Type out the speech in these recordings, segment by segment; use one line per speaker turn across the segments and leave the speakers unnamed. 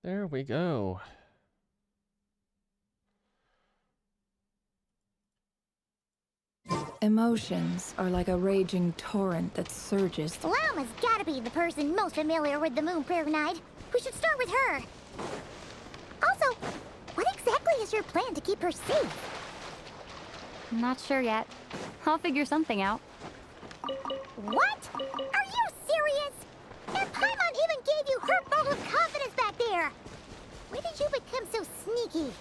There we go.
Emotions are like a raging torrent that surges.
Llama's gotta be the person most familiar with the Moon Prayer Night. We should start with her. Also, what exactly is your plan to keep her safe?
Not sure yet. I'll figure something out.
What? Are you serious? And Paimon even gave you her vote of confidence back there. When did you become so sneaky?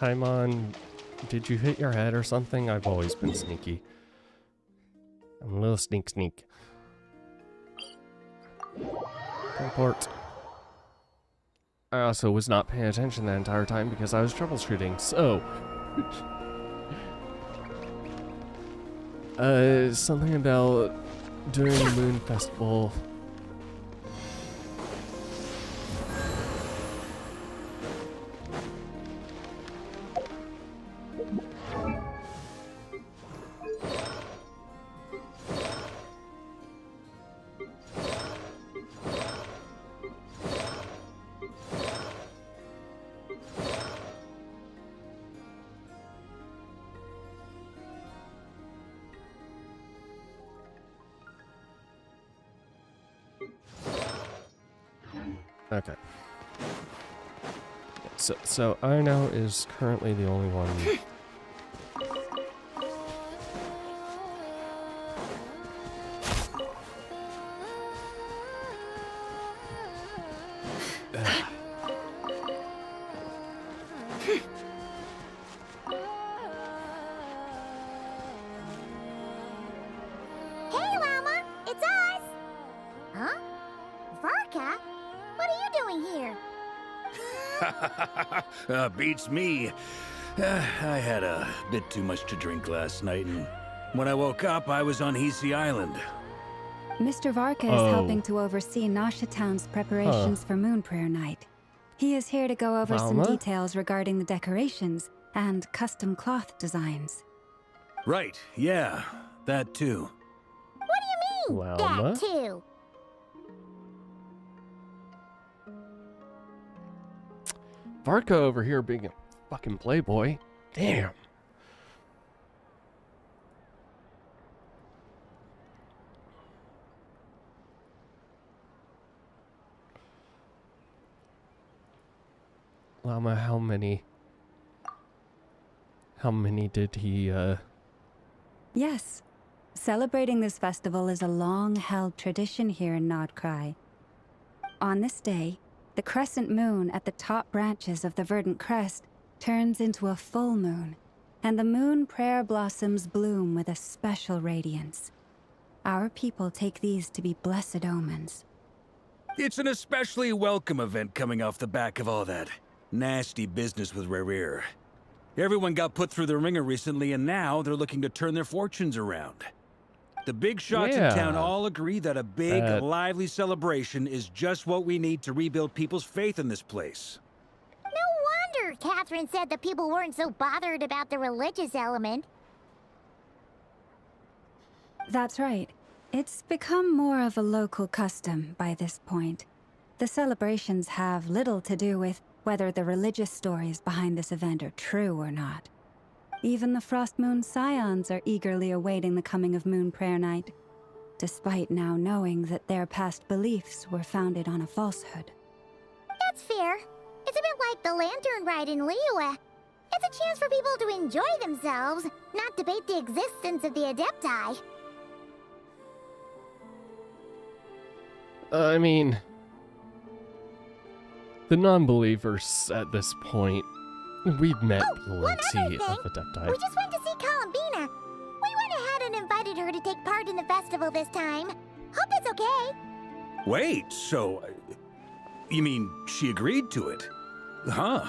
Paimon, did you hit your head or something? I've always been sneaky. I'm a little sneak. Teleport. I also was not paying attention the entire time because I was troubleshooting, so... something about during the Moon Festival... Okay. So Aino is currently the only one.
Hey, Llama! It's us! Huh? Varka? What are you doing here?
Beats me. I had a bit too much to drink last night, and when I woke up, I was on Hisi Island.
Mr. Varka is helping to oversee Nasha Town's preparations for Moon Prayer Night. He is here to go over some details regarding the decorations and custom cloth designs.
Right, yeah, that too.
What do you mean, that too?
Varka over here being a fucking playboy. Damn. Llama, how many did he,
Yes. Celebrating this festival is a long-held tradition here in Nodcry. On this day, the crescent moon at the top branches of the verdant crest turns into a full moon, and the moon prayer blossoms bloom with a special radiance. Our people take these to be blessed omens.
It's an especially welcome event coming off the back of all that nasty business with Rare. Everyone got put through the ringer recently, and now they're looking to turn their fortunes around. The big shots in town all agree that a big, lively celebration is just what we need to rebuild people's faith in this place.
No wonder Catherine said that people weren't so bothered about the religious element.
That's right. It's become more of a local custom by this point. The celebrations have little to do with whether the religious stories behind this event are true or not. Even the Frost Moon Scions are eagerly awaiting the coming of Moon Prayer Night, despite now knowing that their past beliefs were founded on a falsehood.
That's fair. It's a bit like the Lantern Ride in Liyue. It's a chance for people to enjoy themselves, not debate the existence of the Adepti.
I mean, the non-believers at this point, we've met plenty of Adepti.
We just went to see Columbina. We went ahead and invited her to take part in the festival this time. Hope it's okay.
Wait, so... you mean she agreed to it? Huh.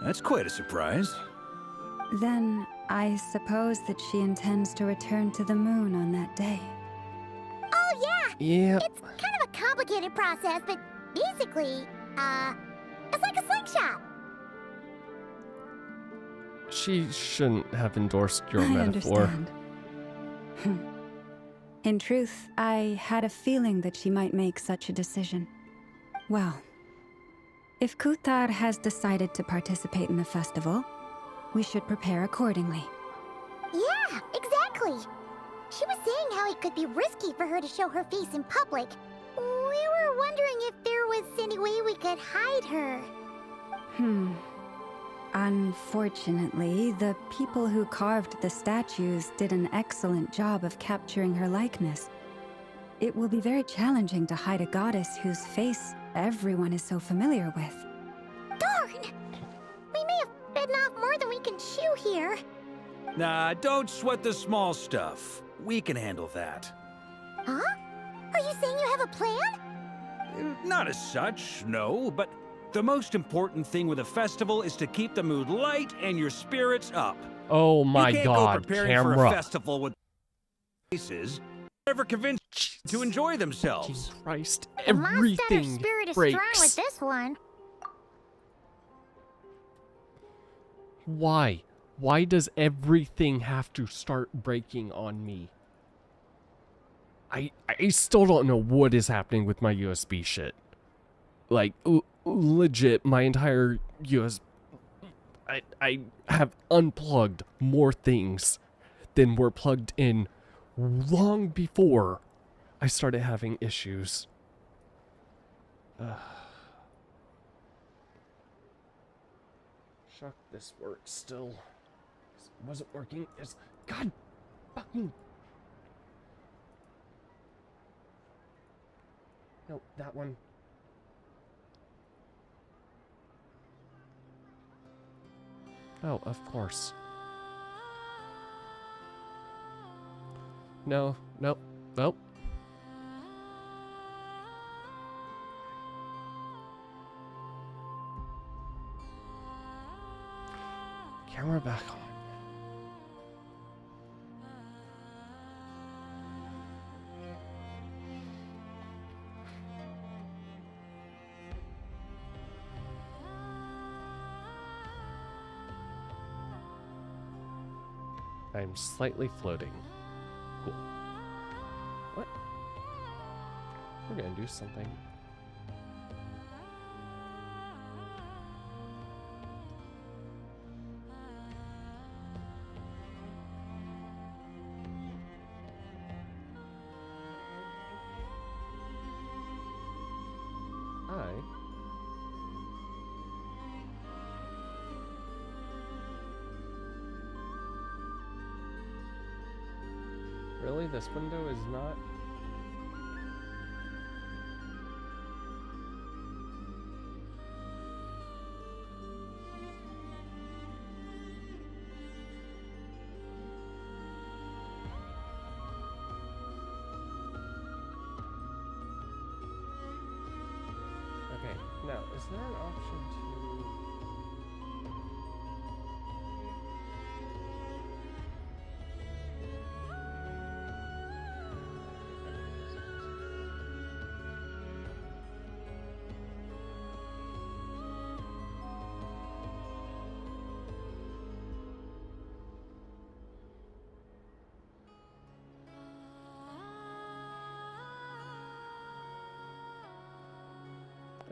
That's quite a surprise.
Then, I suppose that she intends to return to the moon on that day.
Oh, yeah!
Yeah.
It's kind of a complicated process, but basically, it's like a slingshot.
She shouldn't have endorsed your
I
metaphor.
understand. In truth, I had a feeling that she might make such a decision. Well, if Kuthar has decided to participate in the festival, we should prepare accordingly.
Yeah, exactly. She was saying how it could be risky for her to show her face in public. We were wondering if there was any way we could hide her.
Unfortunately, the people who carved the statues did an excellent job of capturing her likeness. It will be very challenging to hide a goddess whose face everyone is so familiar with.
Darn! We may have bitten off more than we can chew here.
Nah, don't sweat the small stuff. We can handle that.
Huh? Are you saying you have a plan?
Not as such, no, but the most important thing with a festival is to keep the mood light and your spirits up.
Oh my
you can't
god,
go preparing
camera.
for a festival with faces. Never convince to enjoy themselves.
Jesus Christ,
The monster
everything
spirit is
breaks.
strong with this one.
Why? Why does everything have to start breaking on me? I still don't know what is happening with my USB shit. Like, legit, my entire USB... I have unplugged more things than were plugged in long before I started having issues. Shuck, this works still. It wasn't working. It's... God fucking... Nope, that one. Oh, of course. No, nope, nope. Camera back on. I'm slightly floating. Cool. What? We're gonna do something. Really? This window is not... Okay, now, is there an option to...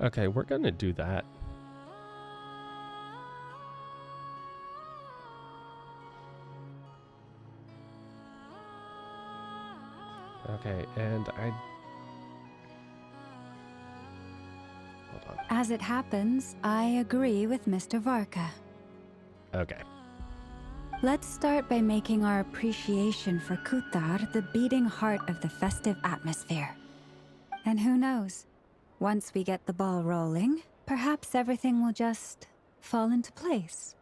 Okay, we're gonna do that. Okay, and I... Hold on.
As it happens, I agree with Mr. Varka.
Okay.
Let's start by making our appreciation for Kuthar the beating heart of the festive atmosphere. And who knows? Once we get the ball rolling, perhaps everything will just fall into place.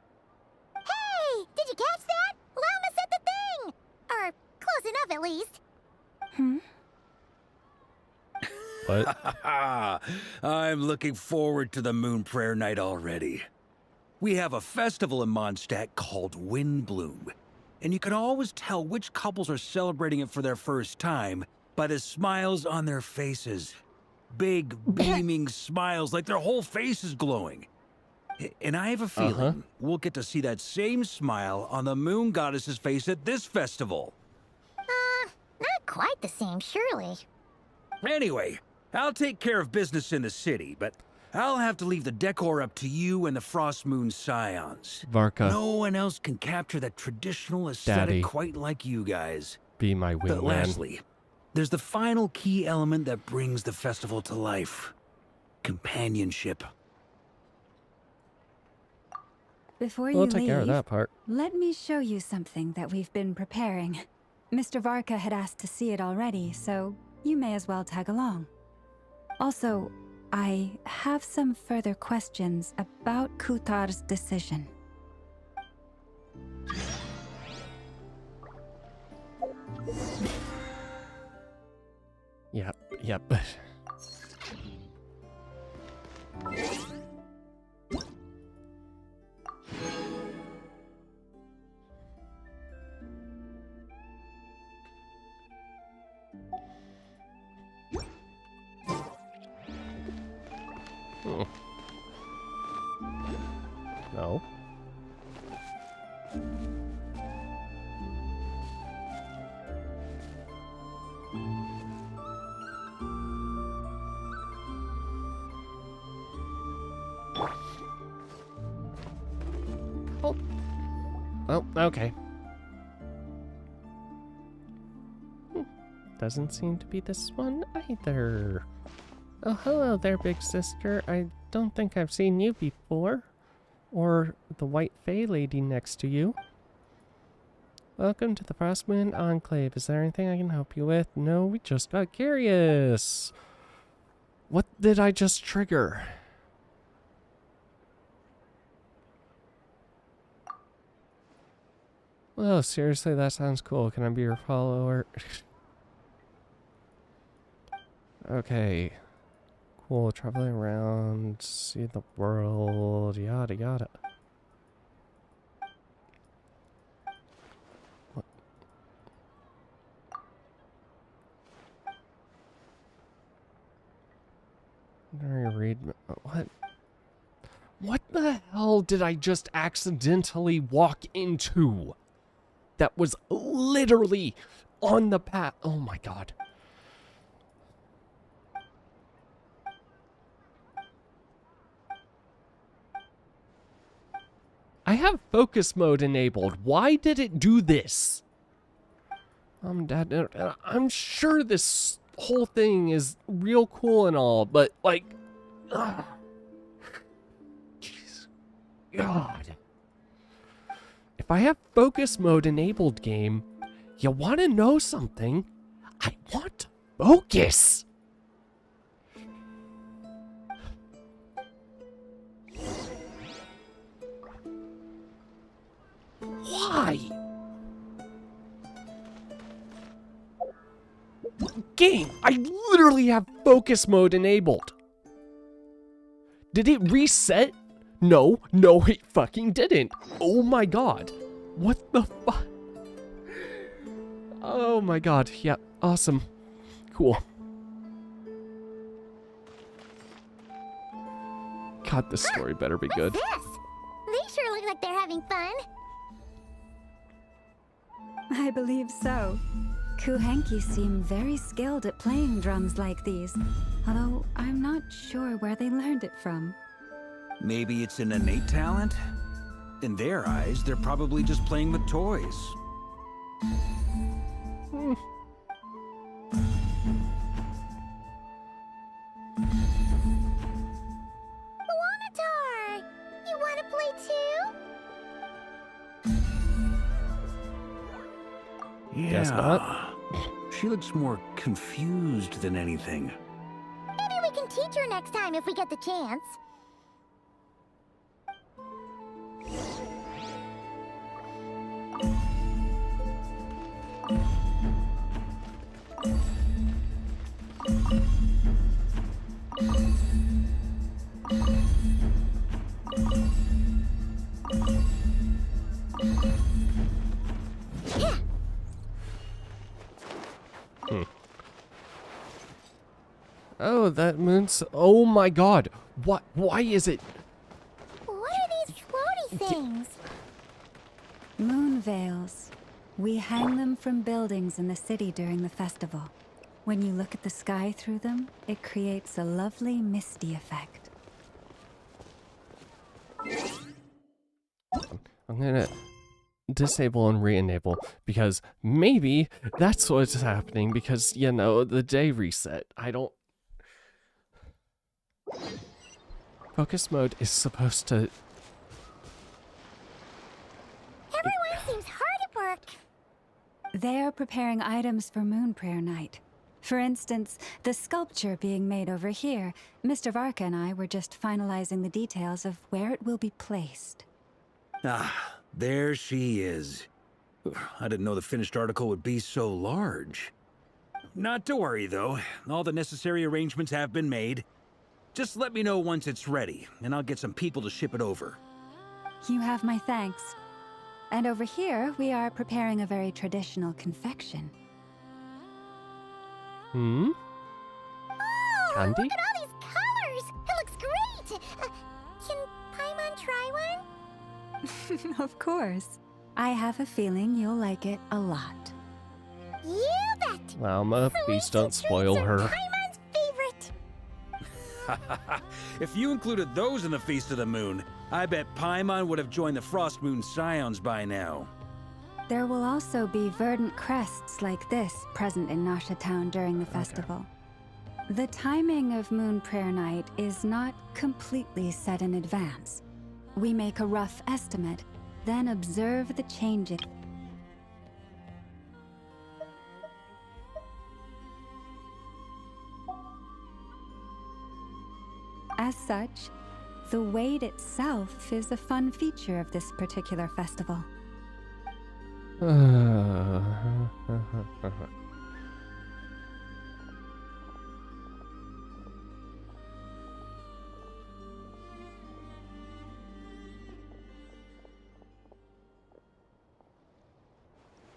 Hey! Did you catch that? Llama said the thing! Or close enough, at least.
What?
I'm looking forward to the Moon Prayer Night already. We have a festival in Mondstadt called Windbloom, and you can always tell which couples are celebrating it for their first time by the smiles on their faces. Big, beaming smiles like their whole face is glowing. And I have a feeling we'll get to see that same smile on the Moon Goddess's face at this festival.
Not quite the same, surely.
Anyway, I'll take care of business in the city, but I'll have to leave the decor up to you and the Frost Moon Scions.
Varka,
No one else can capture that traditional aesthetic
Daddy.
quite like you guys.
be my
But
wingman.
lastly, there's the final key element that brings the festival to life. Companionship.
Before
We'll
you
take
leave,
care of that part.
let me show you something that we've been preparing. Mr. Varka had asked to see it already, so you may as well tag along. Also, I have some further questions about Kutar's decision.
Yep. Hmm. No. Oh, okay. Doesn't seem to be this one either. Oh, hello there, big sister. I don't think I've seen you before. Or the white fey lady next to you. Welcome to the Frostmoon Enclave. Is there anything I can help you with? No, we just got curious. What did I just trigger? Oh, seriously, that sounds cool. Can I be your follower? Okay. Cool, traveling around, see the world, yada yada. What? Read. What? What the hell did I just accidentally walk into? That was literally on the path. Oh my god. I have focus mode enabled. Why did it do this? Dad, I'm sure this whole thing is real cool and all, but like, jeez, God. If I have focus mode enabled, game, you want to know something? I want focus. Why? Game, I literally have focus mode enabled. Did it reset? No, it fucking didn't. Oh my god. What the fuck? Oh my god. Yeah, awesome. Cool. God, this story better be good.
What's this? They sure look like they're having fun.
I believe so. Kuhenki seem very skilled at playing drums like these, although I'm not sure where they learned it from.
Maybe it's an innate talent? In their eyes, they're probably just playing with toys.
Wanatar! You want to play too?
Guess not.
She looks more confused than anything.
Maybe we can teach her next time if we get the chance.
Oh, that moon's... Oh my god. What? Why is it...
What are these floaty things?
Moon veils. We hang them from buildings in the city during the festival. When you look at the sky through them, it creates a lovely misty effect.
I'm gonna disable and re-enable because maybe that's what's happening because, you know, the day reset. I don't... Focus mode is supposed to...
Everyone seems hard at work.
They're preparing items for Moon Prayer Night. For instance, the sculpture being made over here. Mr. Varka and I were just finalizing the details of where it will be placed.
Ah, there she is. I didn't know the finished article would be so large. Not to worry, though. All the necessary arrangements have been made. Just let me know once it's ready, and I'll get some people to ship it over.
You have my thanks. And over here, we are preparing a very traditional confection.
Hmm?
Oh,
Candy?
look at all these colors! It looks great! Can Paimon try one?
Of course. I have a feeling you'll like it a lot.
You bet!
Llama, please don't spoil her.
Paimon's favorite!
If you included those in the Feast of the Moon, I bet Paimon would have joined the Frost Moon Scions by now.
There will also be verdant crests like this present in Nasha Town during the festival. The timing of Moon Prayer Night is not completely set in advance. We make a rough estimate, then observe the changes. As such, the wait itself is a fun feature of this particular festival.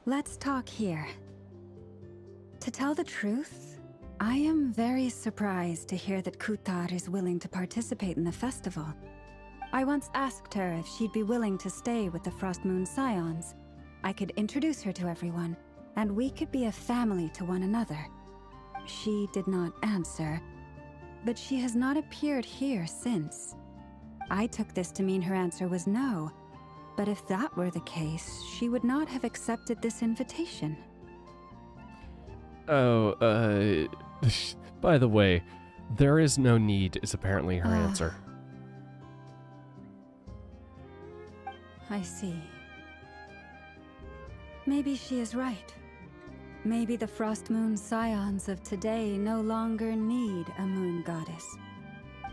Let's talk here. To tell the truth, I am very surprised to hear that Kutar is willing to participate in the festival. I once asked her if she'd be willing to stay with the Frost Moon Scions. I could introduce her to everyone, and we could be a family to one another. She did not answer, but she has not appeared here since. I took this to mean her answer was no, but if that were the case, she would not have accepted this invitation.
Oh, by the way, there is no need is apparently her answer.
I see. Maybe she is right. Maybe the Frost Moon Scions of today no longer need a moon goddess.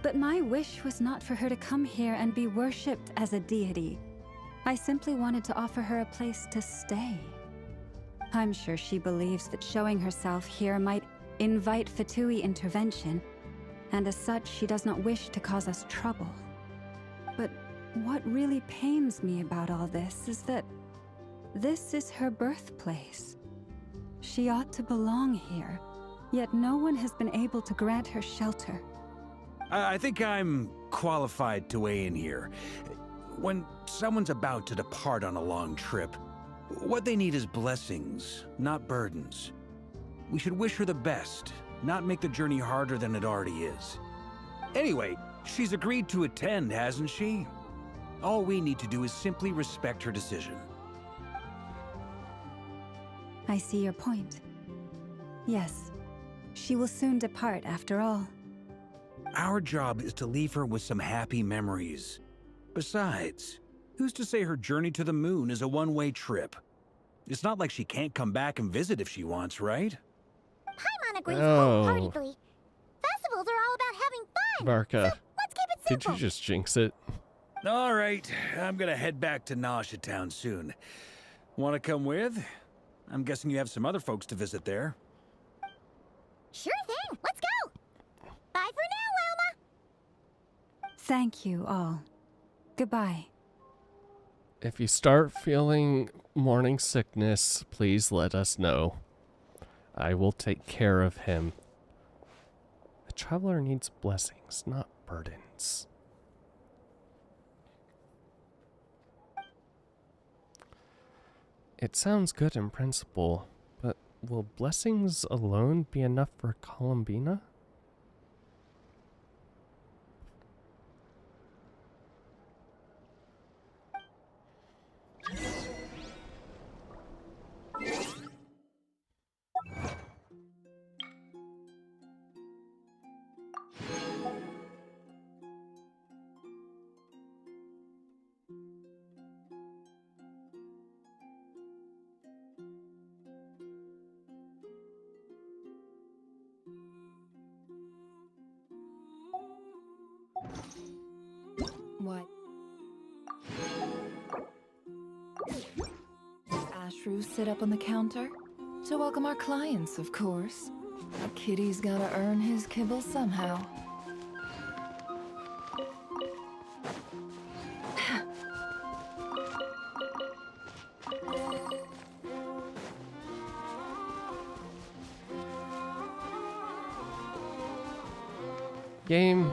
But my wish was not for her to come here and be worshipped as a deity. I simply wanted to offer her a place to stay. I'm sure she believes that showing herself here might invite Fatui intervention, and as such she does not wish to cause us trouble. But what really pains me about all this is that this is her birthplace. She ought to belong here, yet no one has been able to grant her shelter.
I think I'm qualified to weigh in here. When someone's about to depart on a long trip, what they need is blessings, not burdens. We should wish her the best, not make the journey harder than it already is. Anyway, she's agreed to attend, hasn't she? All we need to do is simply respect her decision.
I see your point. Yes, she will soon depart after all.
Our job is to leave her with some happy memories. Besides, who's to say her journey to the moon is a one-way trip? It's not like she can't come back and visit if she wants, right?
Paimon agrees
Oh.
wholeheartedly. Festivals are all about having fun.
Barca,
So let's keep it
did
simple.
you just jinx it?
All right, I'm gonna head back to Nasha Town soon. Want to come with? I'm guessing you have some other folks to visit there.
Sure thing. Let's go. Bye for now, Wilma.
Thank you all. Goodbye.
If you start feeling morning sickness, please let us know. I will take care of him. A traveler needs blessings, not burdens. It sounds good in principle, but will blessings alone be enough for Columbina?
What? Ashru sit up on the counter? To welcome our clients, of course. A kitty's gotta earn his kibble somehow.
Game,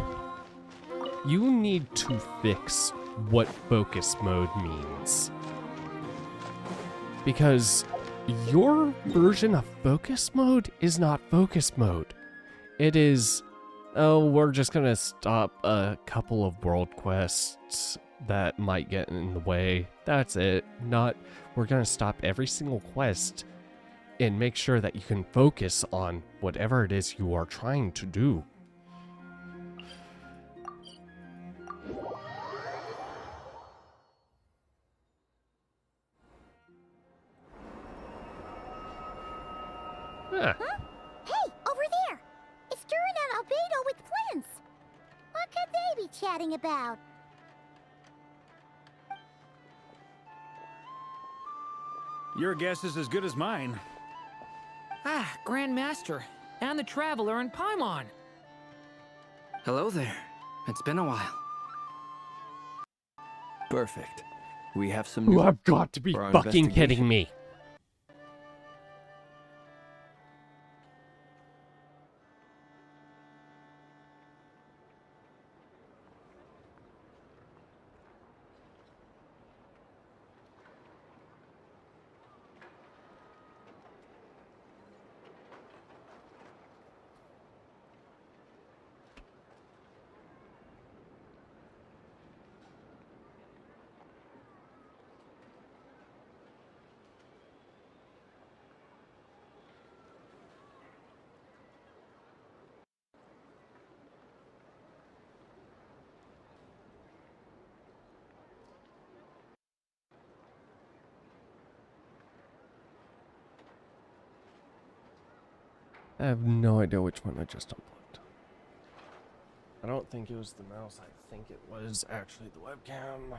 you need to fix what focus mode means. Because your version of focus mode is not focus mode. It is, oh, we're just gonna stop a couple of world quests that might get in the way. That's it. Not, we're gonna stop every single quest and make sure that you can focus on whatever it is you are trying to do. Huh.
Huh? Hey, over there! It's Duran and Albedo with plans! What could they be chatting about?
Your guess is as good as mine.
Ah, Grand Master, and the Traveler in Paimon.
Hello there. It's been a while. Perfect. We have some
You
new
have got to be
for our
fucking kidding
investigation.
me. I have no idea which one I just unplugged. I don't think it was the mouse. I think it was actually the webcam.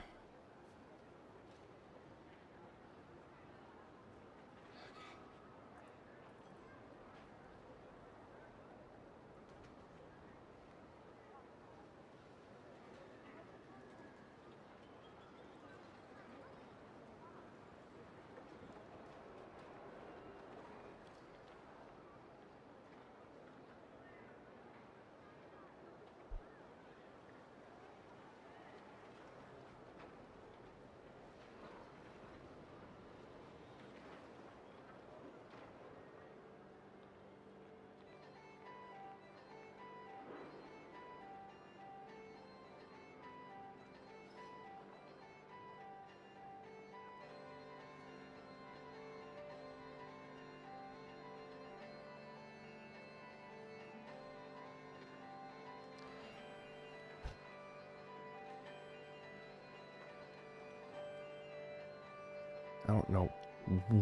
I don't know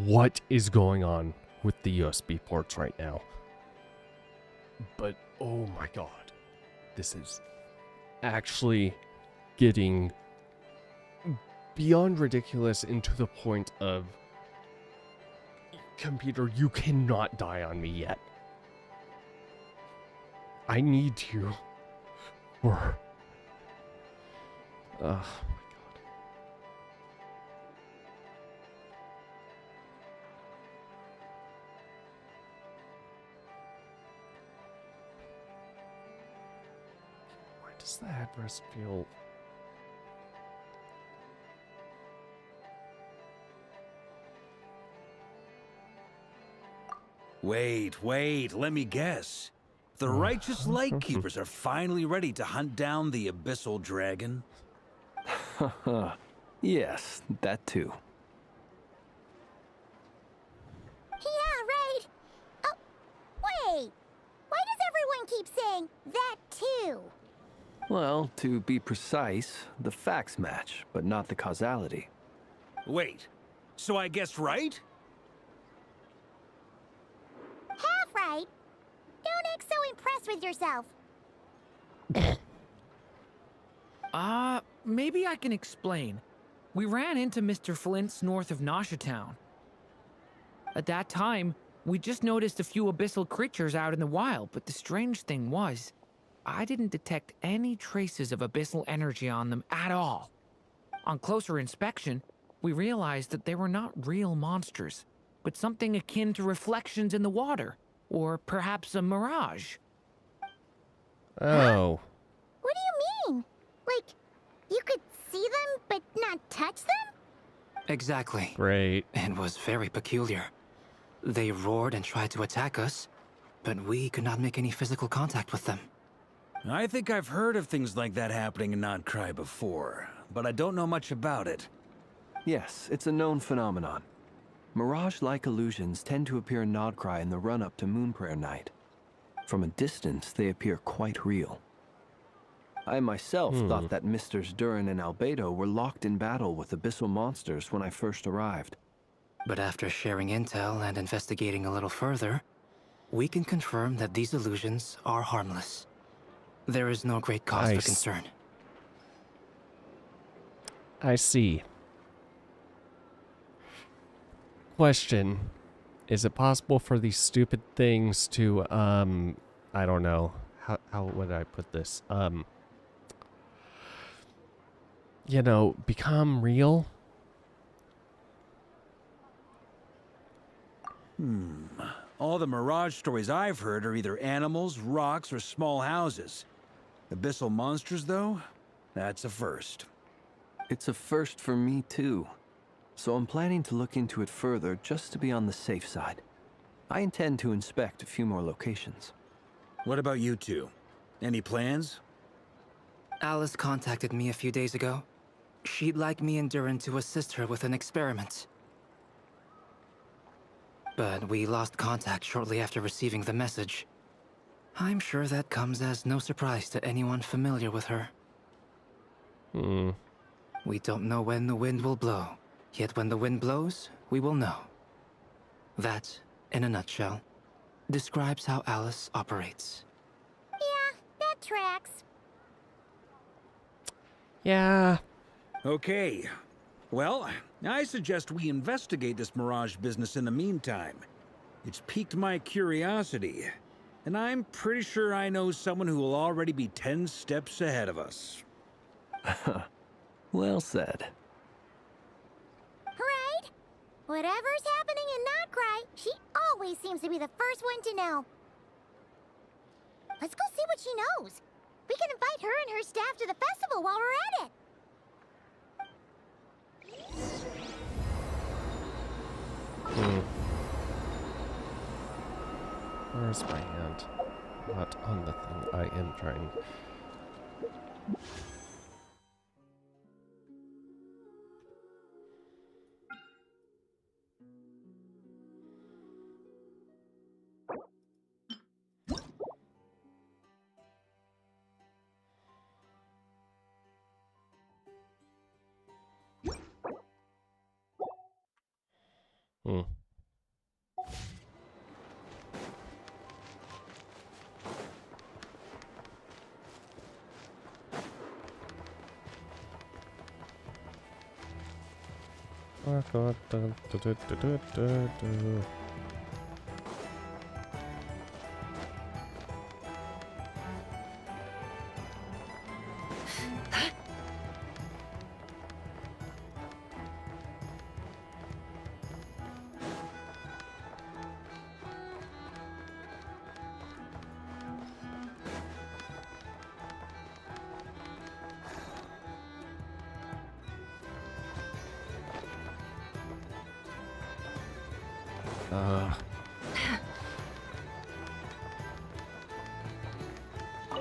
what is going on with the USB ports right now. But oh my god. This is actually getting beyond ridiculous and to the point of, computer, you cannot die on me yet. I need you for... oh my god. Why does the address feel...
Wait, let me guess. The righteous Lightkeepers are finally ready to hunt down the abyssal dragon?
Yes, that too.
Yeah, right. Oh, wait. Why does everyone keep saying that too?
Well, to be precise, the facts match, but not the causality.
Wait, so I guessed right?
Half right. Don't act so impressed with yourself.
Maybe I can explain. We ran into Mr. Flint's north of Noshatown. At that time, we just noticed a few abyssal creatures out in the wild, but the strange thing was, I didn't detect any traces of abyssal energy on them at all. On closer inspection, we realized that they were not real monsters, but something akin to reflections in the water, or perhaps a mirage.
Oh.
What do you mean? Like, you could see them but not touch them?
Exactly.
Great.
It was very peculiar. They roared and tried to attack us, but we could not make any physical contact with them.
I think I've heard of things like that happening in Notcry before, but I don't know much about it.
Yes, it's a known phenomenon. Mirage-like illusions tend to appear in Nodcry in the run-up to Moonprayer Night. From a distance, they appear quite real. I myself thought that Misters Durin and Albedo were locked in battle with abyssal monsters when I first arrived.
But after sharing intel and investigating a little further, we can confirm that these illusions are harmless. There is no great cause for concern.
I see. Question. Is it possible for these stupid things to, I don't know. How would I put this? You know, become real?
All the Mirage stories I've heard are either animals, rocks, or small houses. Abyssal monsters, though? That's a first.
It's a first for me, too. So I'm planning to look into it further just to be on the safe side. I intend to inspect a few more locations.
What about you two? Any plans?
Alice contacted me a few days ago. She'd like me and Durin to assist her with an experiment. But we lost contact shortly after receiving the message. I'm sure that comes as no surprise to anyone familiar with her. We don't know when the wind will blow, yet when the wind blows, we will know. That, in a nutshell, describes how Alice operates.
Yeah, that tracks.
Yeah.
Okay. Well, I suggest we investigate this Mirage business in the meantime. It's piqued my curiosity, and I'm pretty sure I know someone who will already be 10 steps ahead of us.
Well said.
Right? Whatever's happening in Notcry, she always seems to be the first one to know. Let's go see what she knows. We can invite her and her staff to the festival while we're at it.
Where's my hand? Not on the thing I am trying.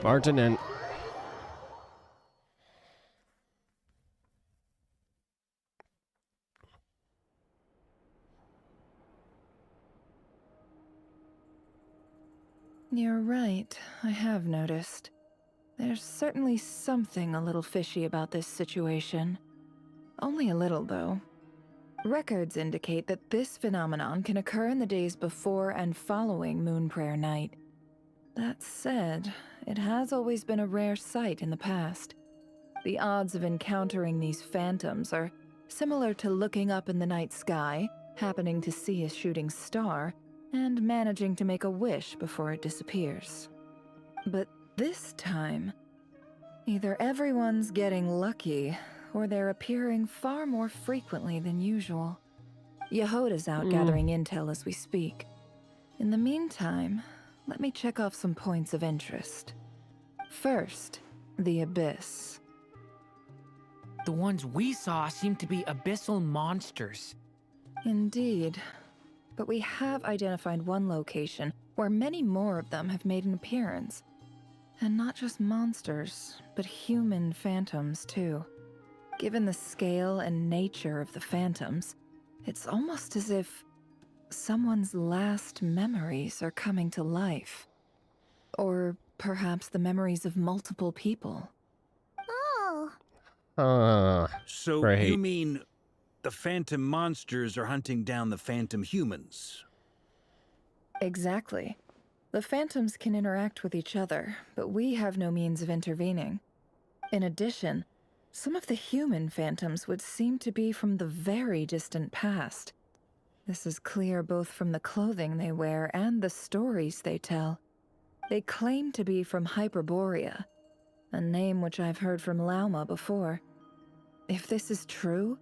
Martin and...
You're right, I have noticed. There's certainly something a little fishy about this situation. Only a little, though. Records indicate that this phenomenon can occur in the days before and following Moon Prayer Night. That said, it has always been a rare sight in the past. The odds of encountering these phantoms are similar to looking up in the night sky, happening to see a shooting star, and managing to make a wish before it disappears. But this time, either everyone's getting lucky, or they're appearing far more frequently than usual. Yehoda's out gathering intel as we speak. In the meantime, let me check off some points of interest. First, the Abyss.
The ones we saw seem to be abyssal monsters.
Indeed. But we have identified one location where many more of them have made an appearance. And not just monsters, but human phantoms too. Given the scale and nature of the phantoms, it's almost as if someone's last memories are coming to life. Or perhaps the memories of multiple people.
Oh,
So
Right.
you mean the phantom monsters are hunting down the phantom humans?
Exactly. The phantoms can interact with each other, but we have no means of intervening. In addition, some of the human phantoms would seem to be from the very distant past. This is clear both from the clothing they wear and the stories they tell. They claim to be from Hyperborea, a name which I've heard from Lauma before. If this is true,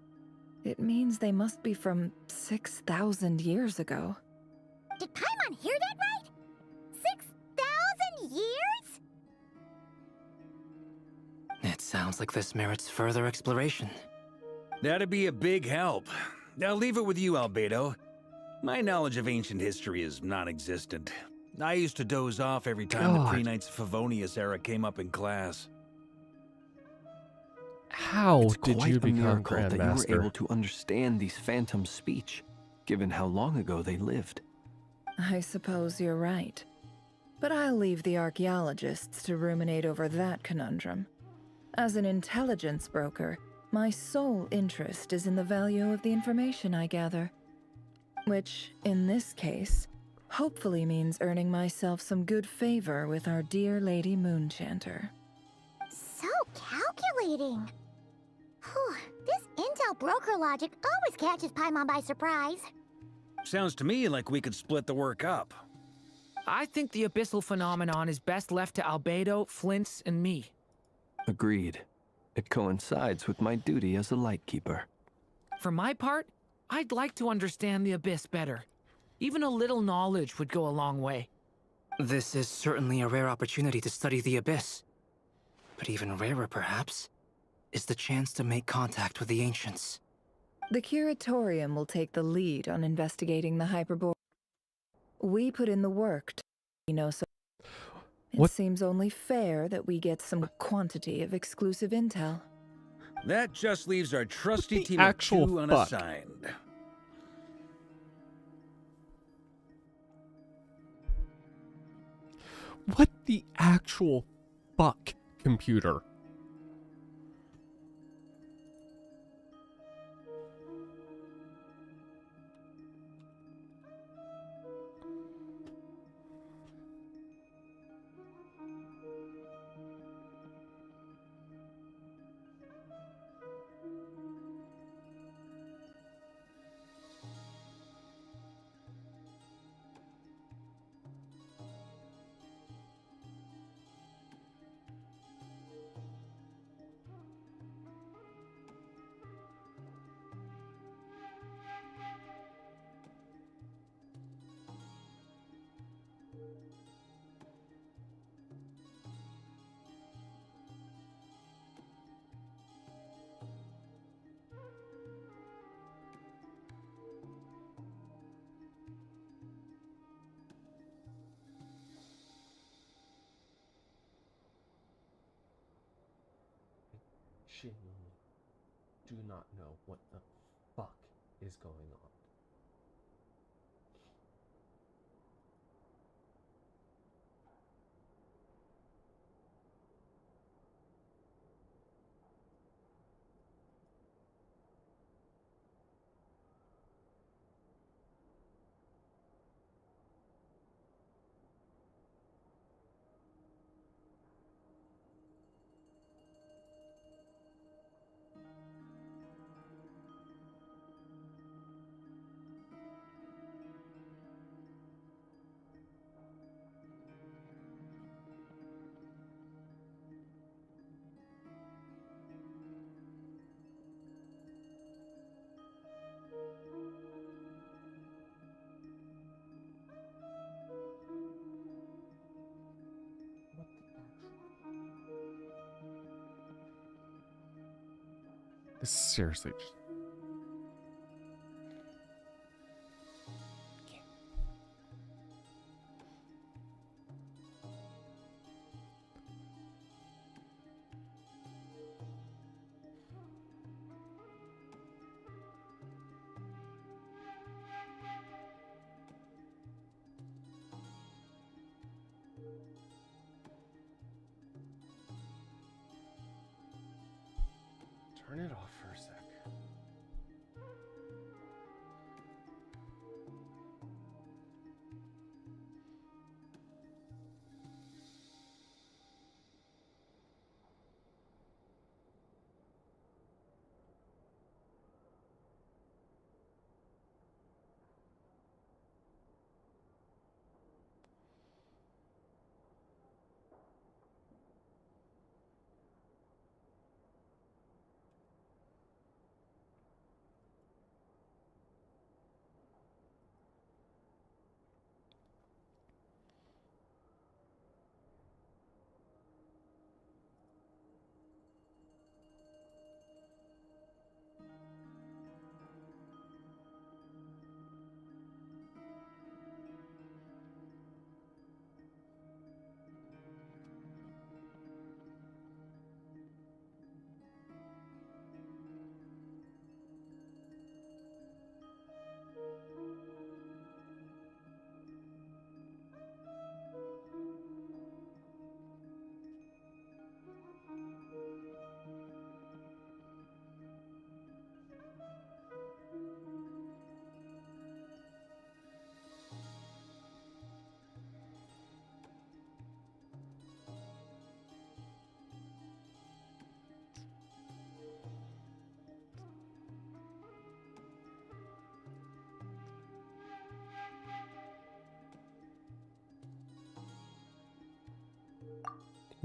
it means they must be from 6,000 years ago.
did Paimon hear that right? 6,000 years?
It sounds like this merits further exploration.
That'd be a big help. I'll leave it with you, Albedo. My knowledge of ancient history is non-existent. I used to doze off every time the
God.
pre-Knights Favonius era came up in class.
How
It's
did
quite
you
a
become
miracle that you were
Grandmaster?
able to understand these phantoms' speech, given how long ago they lived.
I suppose you're right. But I'll leave the archaeologists to ruminate over that conundrum. As an intelligence broker, my sole interest is in the value of the information I gather. Which, in this case, hopefully means earning myself some good favor with our dear Lady Moonchanter.
So calculating. Whew, this intel broker logic always catches Paimon by surprise.
Sounds to me like we could split the work up.
I think the abyssal phenomenon is best left to Albedo, Flints, and me.
Agreed. It coincides with my duty as a lightkeeper.
For my part, I'd like to understand the abyss better. Even a little knowledge would go a long way.
This is certainly a rare opportunity to study the Abyss. But even rarer, perhaps, is the chance to make contact with the Ancients.
The Curatorium will take the lead on investigating the Hyperborea. We put in the work to so it
What?
seems only fair that we get some quantity of exclusive intel.
That just leaves our trusty
the
team of
actual
two
fuck?
unassigned.
What the actual fuck, computer? genuinely do not know what the fuck is going on. What the actual? This is seriously just... Turn it off for a sec.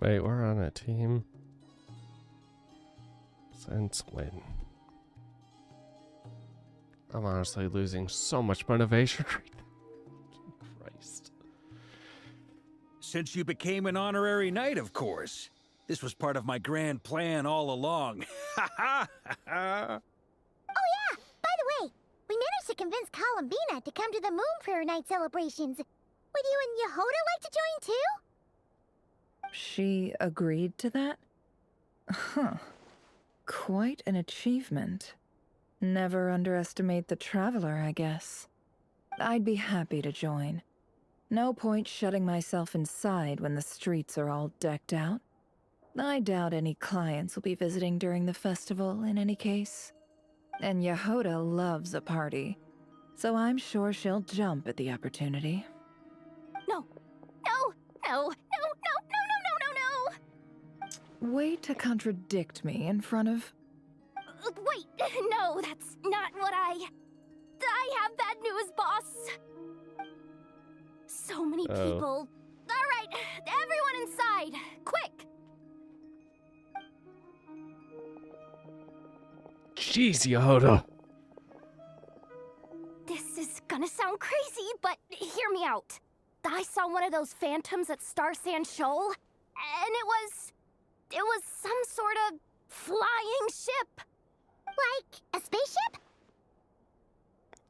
Wait, we're on a team. Since when? I'm honestly losing so much motivation right now. Christ.
Since you became an honorary knight, of course. This was part of my grand plan all along. Ha ha ha!
Oh yeah, by the way, we managed to convince Columbina to come to the Moon Prayer Night celebrations. Would you and Yehoda like to join too?
She agreed to that? Huh. Quite an achievement. Never underestimate the traveler, I guess. I'd be happy to join. No point shutting myself inside when the streets are all decked out. I doubt any clients will be visiting during the festival in any case. And Yehoda loves a party, so I'm sure she'll jump at the opportunity.
No, no, no, no, no, no, no, no, no, no!
Way to contradict me in front of...
Wait, no, that's not what I have bad news, boss. So many people. All right, everyone inside, quick!
Jeez, Yehoda.
This is gonna sound crazy, but hear me out. I saw one of those phantoms at Star Sand Shoal, and it was some sort of flying ship. Like a spaceship?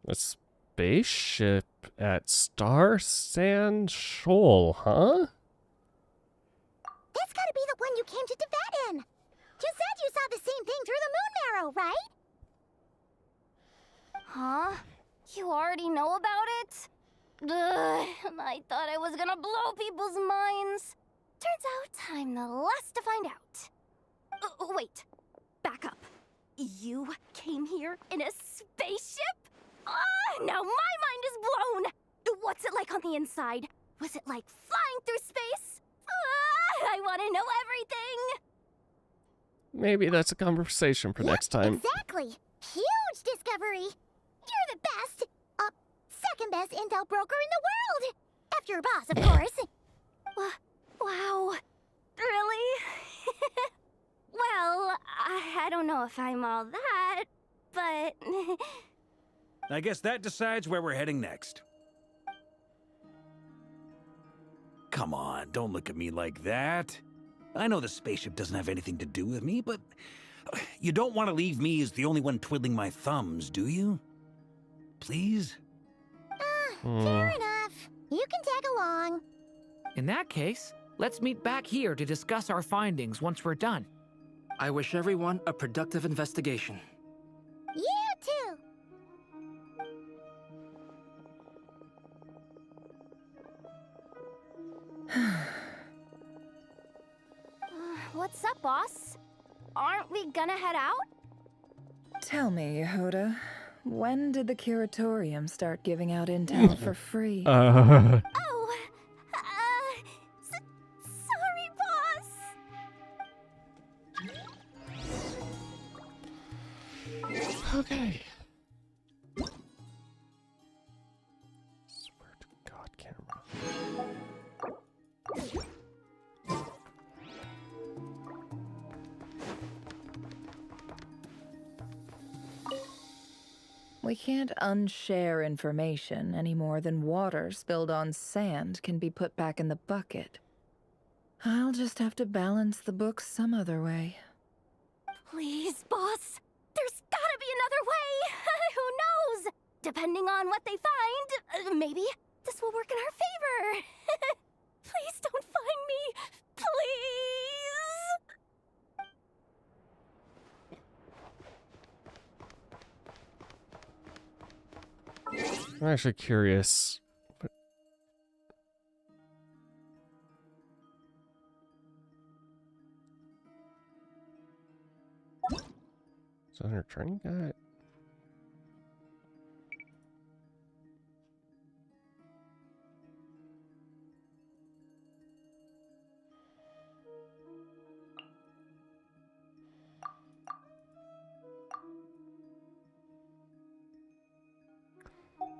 A spaceship at Star Sand Shoal, huh?
That's gotta be the one you came to Tibet in. You said you saw the same thing through the moon marrow, right? Huh? You already know about it? Ugh, I thought I was gonna blow people's minds. Turns out I'm the last to find out. Wait. Back up. You came here in a spaceship? Now my mind is blown! What's it like on the inside? Was it like flying through space? I want to know everything!
Maybe that's a conversation for next time.
Exactly! Huge discovery! You're the best, second best intel broker in the world! After your boss, of course. Wow. Really? Well, I don't know if I'm all that, but...
I guess that decides where we're heading next. Come on, don't look at me like that. I know the spaceship doesn't have anything to do with me, but you don't want to leave me as the only one twiddling my thumbs, do you? Please?
Fair enough. You can tag along.
In that case, let's meet back here to discuss our findings once we're done.
I wish everyone a productive investigation.
You too. What's up, boss? Aren't we gonna head out?
Tell me, Yehuda, when did the curatorium start giving out intel for free?
Oh, sorry, boss.
Okay. Swear to God, camera.
We can't unshare information any more than water spilled on sand can be put back in the bucket. I'll just have to balance the books some other way.
Please, boss. There's gotta be another way. Who knows? Depending on what they find, maybe this will work in our favor. Please don't find me. Please.
I'm actually curious. So her training guy.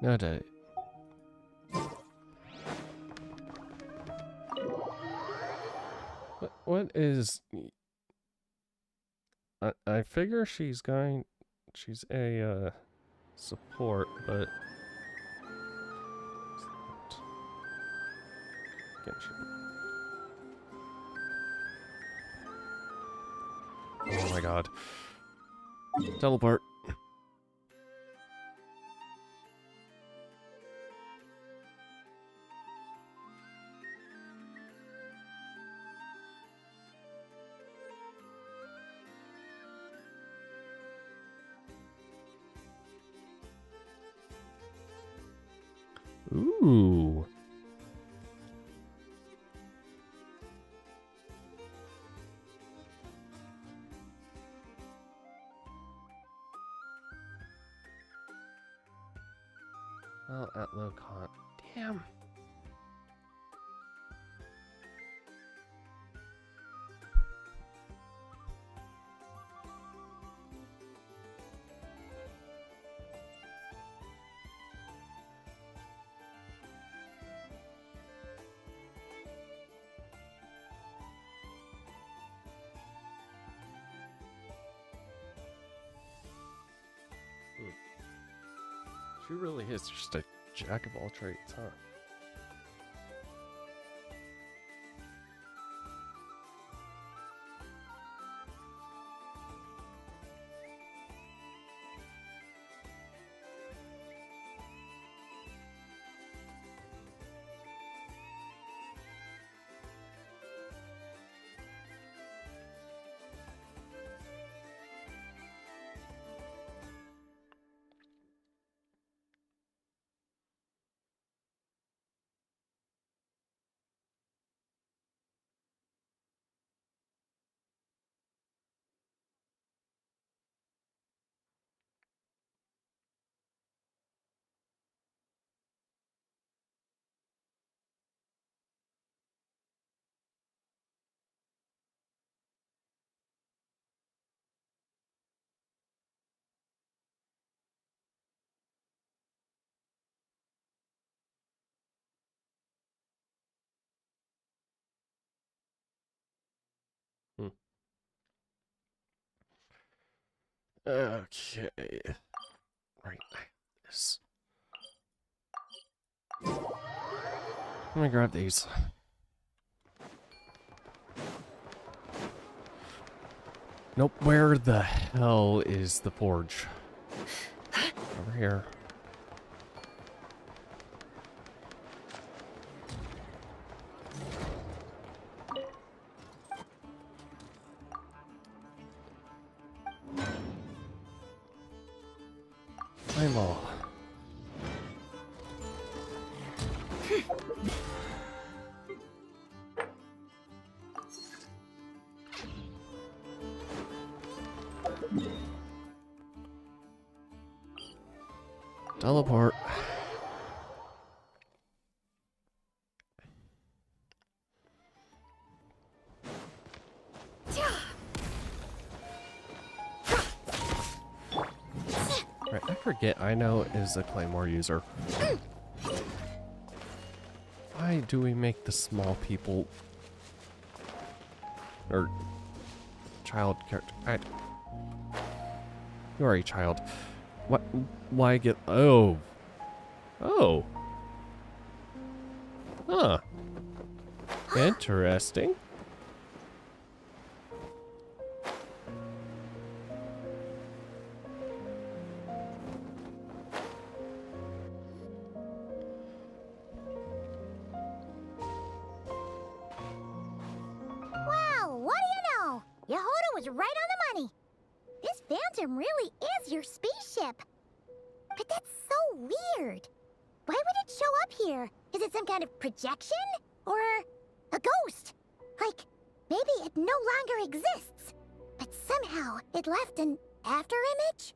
No, did what is... I figure she's a support, but oh my God. Teleport. Ooh. Well, at low cost. Damn. She really is just a jack of all trades, huh? Okay. Right. This. Let me grab these. Nope. Where the hell is the forge? Over here. Eyeball. Teleport. Right, I forget I know is a Claymore user. Why do we make the small people or child character? You are a child. What? Why get? Oh. Oh. Huh. Interesting.
Wow, what do you know? Yehoda was right on the money. This phantom really is your spaceship. But that's so weird. Why would it show up here? Is it some kind of projection? Or a ghost? Like, maybe it no longer exists, but somehow it left an after image?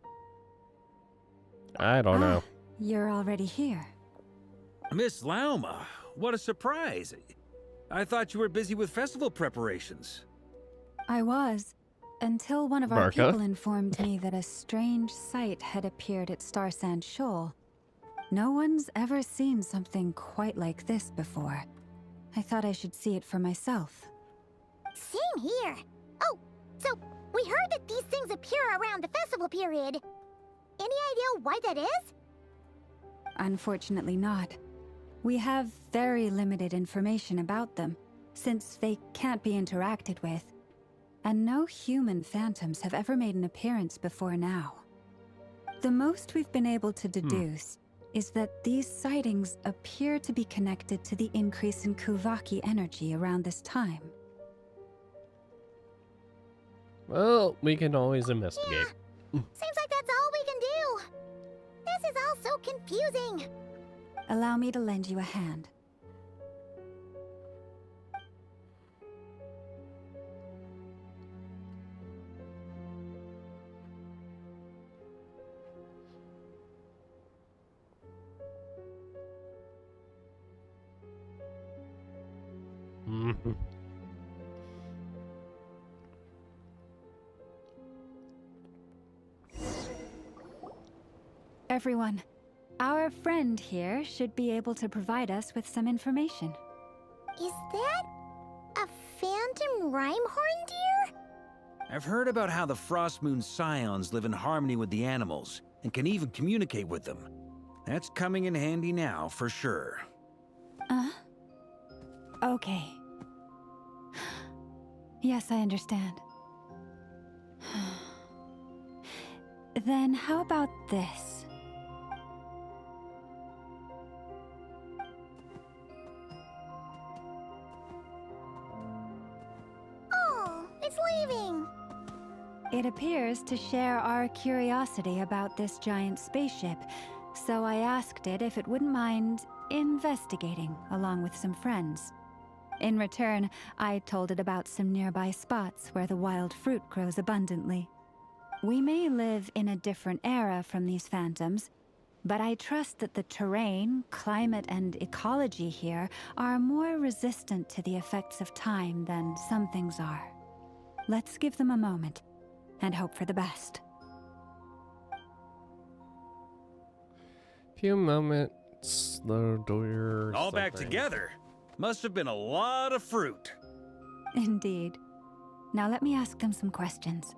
I don't know.
You're already here.
Miss Lauma, what a surprise. I thought you were busy with festival preparations.
I was, until one of our
Marka?
people informed me that a strange sight had appeared at Star Sand Shoal. No one's ever seen something quite like this before. I thought I should see it for myself.
Same here. Oh, so we heard that these things appear around the festival period. Any idea why that is?
Unfortunately not. We have very limited information about them, since they can't be interacted with. And no human phantoms have ever made an appearance before now. The most we've been able to deduce is that these sightings appear to be connected to the increase in Kuvaki energy around this time.
Well, we can always investigate.
Seems like that's all we can do. This is all so confusing.
Allow me to lend you a hand. Everyone, our friend here should be able to provide us with some information.
Is that a phantom rhymehorn deer?
I've heard about how the Frost Moon Scions live in harmony with the animals and can even communicate with them. That's coming in handy now, for sure.
Okay. Yes, I understand. Then how about this?
Oh, it's leaving.
It appears to share our curiosity about this giant spaceship, so I asked it if it wouldn't mind investigating along with some friends. In return, I told it about some nearby spots where the wild fruit grows abundantly. We may live in a different era from these phantoms, but I trust that the terrain, climate, and ecology here are more resistant to the effects of time than some things are. Let's give them a moment and hope for the best.
Few moments, the door.
All back together. Must have been a lot of fruit.
Indeed. Now let me ask them some questions.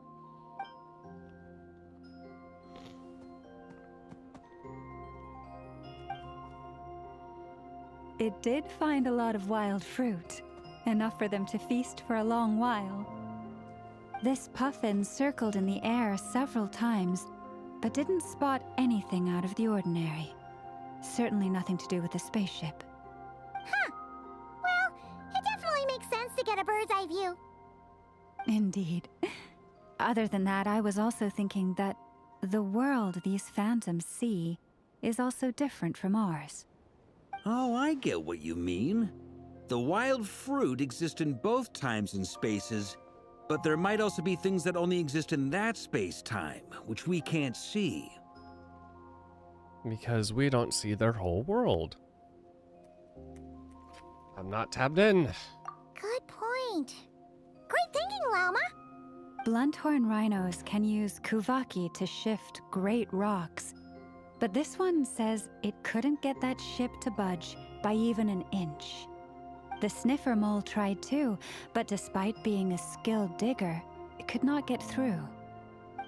It did find a lot of wild fruit, enough for them to feast for a long while. This puffin circled in the air several times, but didn't spot anything out of the ordinary. Certainly nothing to do with the spaceship.
Huh. Well, it definitely makes sense to get a bird's eye view.
Indeed. Other than that, I was also thinking that the world these phantoms see is also different from ours.
Oh, I get what you mean. The wild fruit exists in both times and spaces, but there might also be things that only exist in that space-time, which we can't see.
Because we don't see their whole world. I'm not tabbed in.
Good point. Great thinking, Llama.
Blunthorn rhinos can use kuvaki to shift great rocks, but this one says it couldn't get that ship to budge by even an inch. The sniffer mole tried too, but despite being a skilled digger, it could not get through.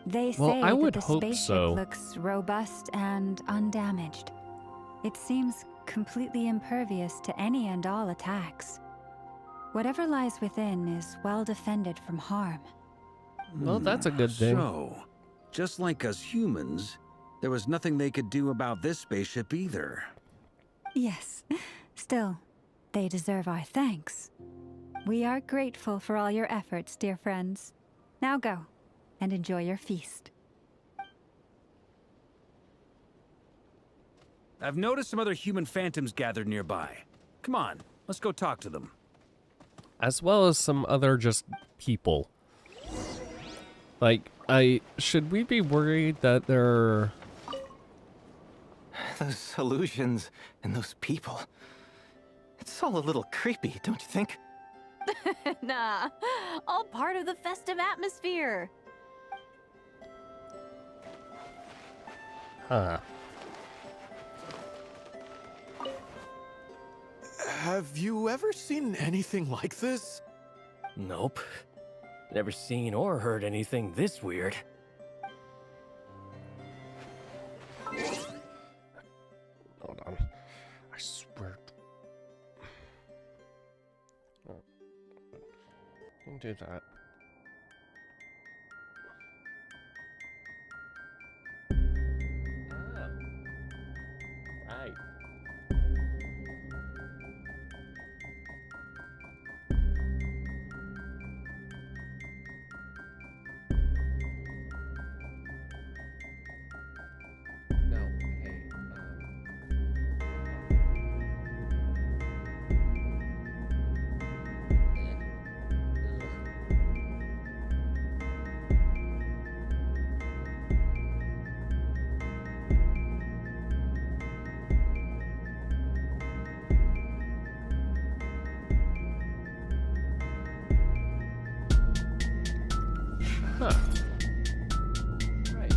They
Well,
say
I
that
would
the
hope
spaceship
so.
looks robust and undamaged. It seems completely impervious to any and all attacks. Whatever lies within is well defended from harm.
Well, that's a good thing.
So, just like us humans, there was nothing they could do about this spaceship either.
Yes, still, they deserve our thanks. We are grateful for all your efforts, dear friends. Now go, and enjoy your feast.
I've noticed some other human phantoms gathered nearby. Come on, let's go talk to them.
As well as some other just people. Like, should we be worried that they're...
Those illusions and those people. It's all a little creepy, don't you think?
Nah, all part of the festive atmosphere.
Huh.
Have you ever seen anything like this?
Nope. Never seen or heard anything this weird.
Hold on. I swear. Oh. Don't do that. Oh. Right. No, hey, Huh. Right.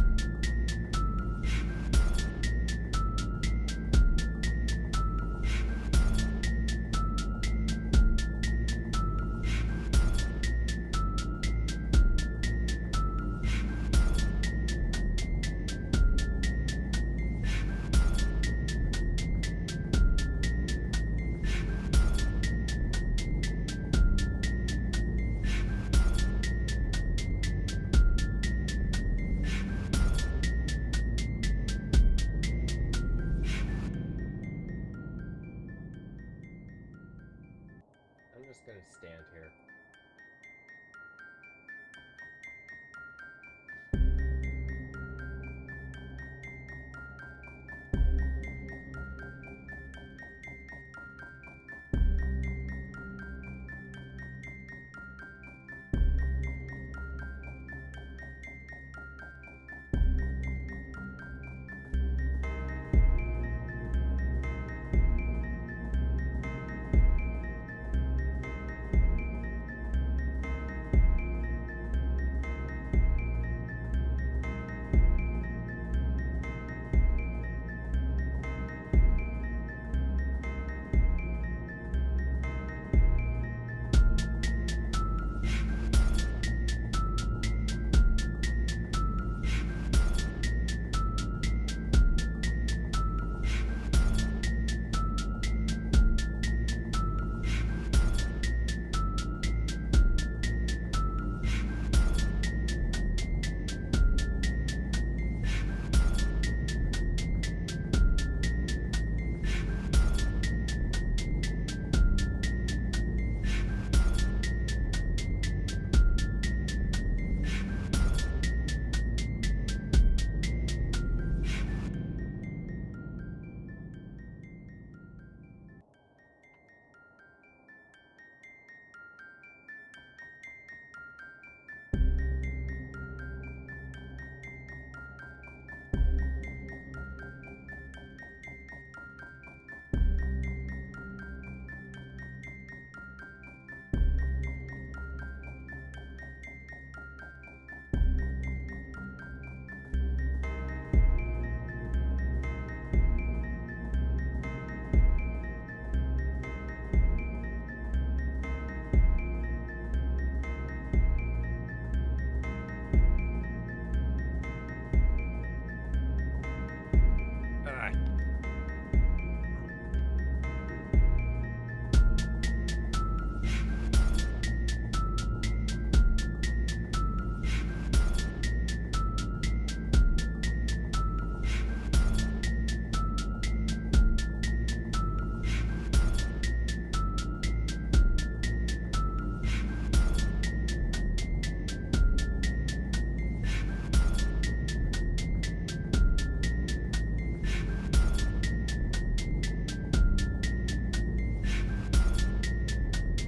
I'm just gonna stand here.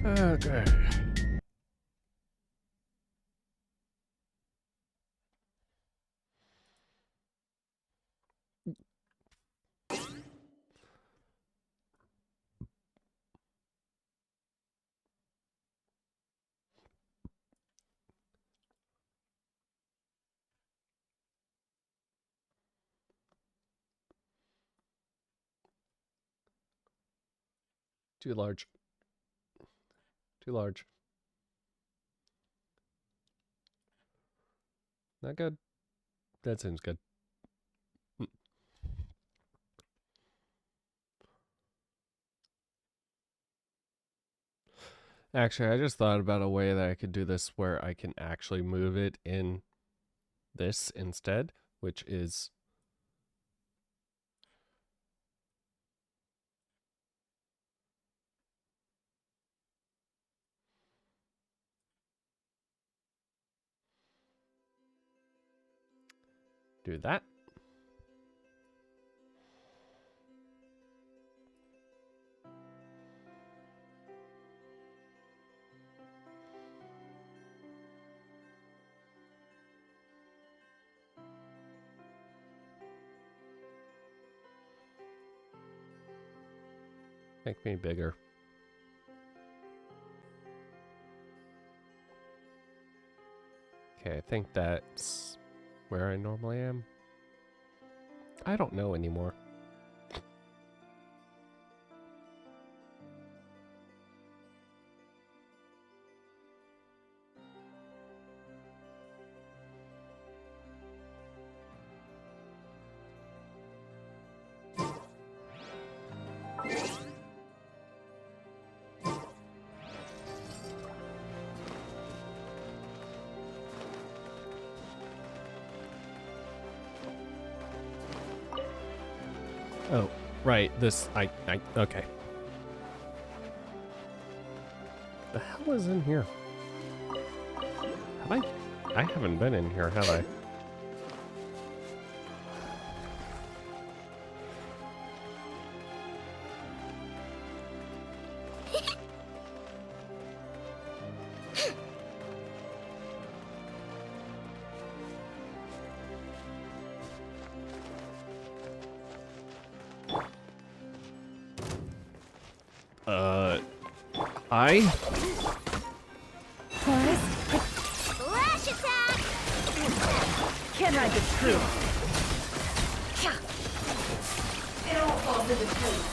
Okay. Too large. Too large. Not good. That seems good. Actually, I just thought about a way that I could do this where I can actually move it in this instead, which is do that. Make me bigger. Okay, I think that's where I normally am. I don't know anymore. Oh, right, this, okay. The hell is in here? I haven't been in here, have I?
Lash attack!
Can't ride the truth. It all falls into place.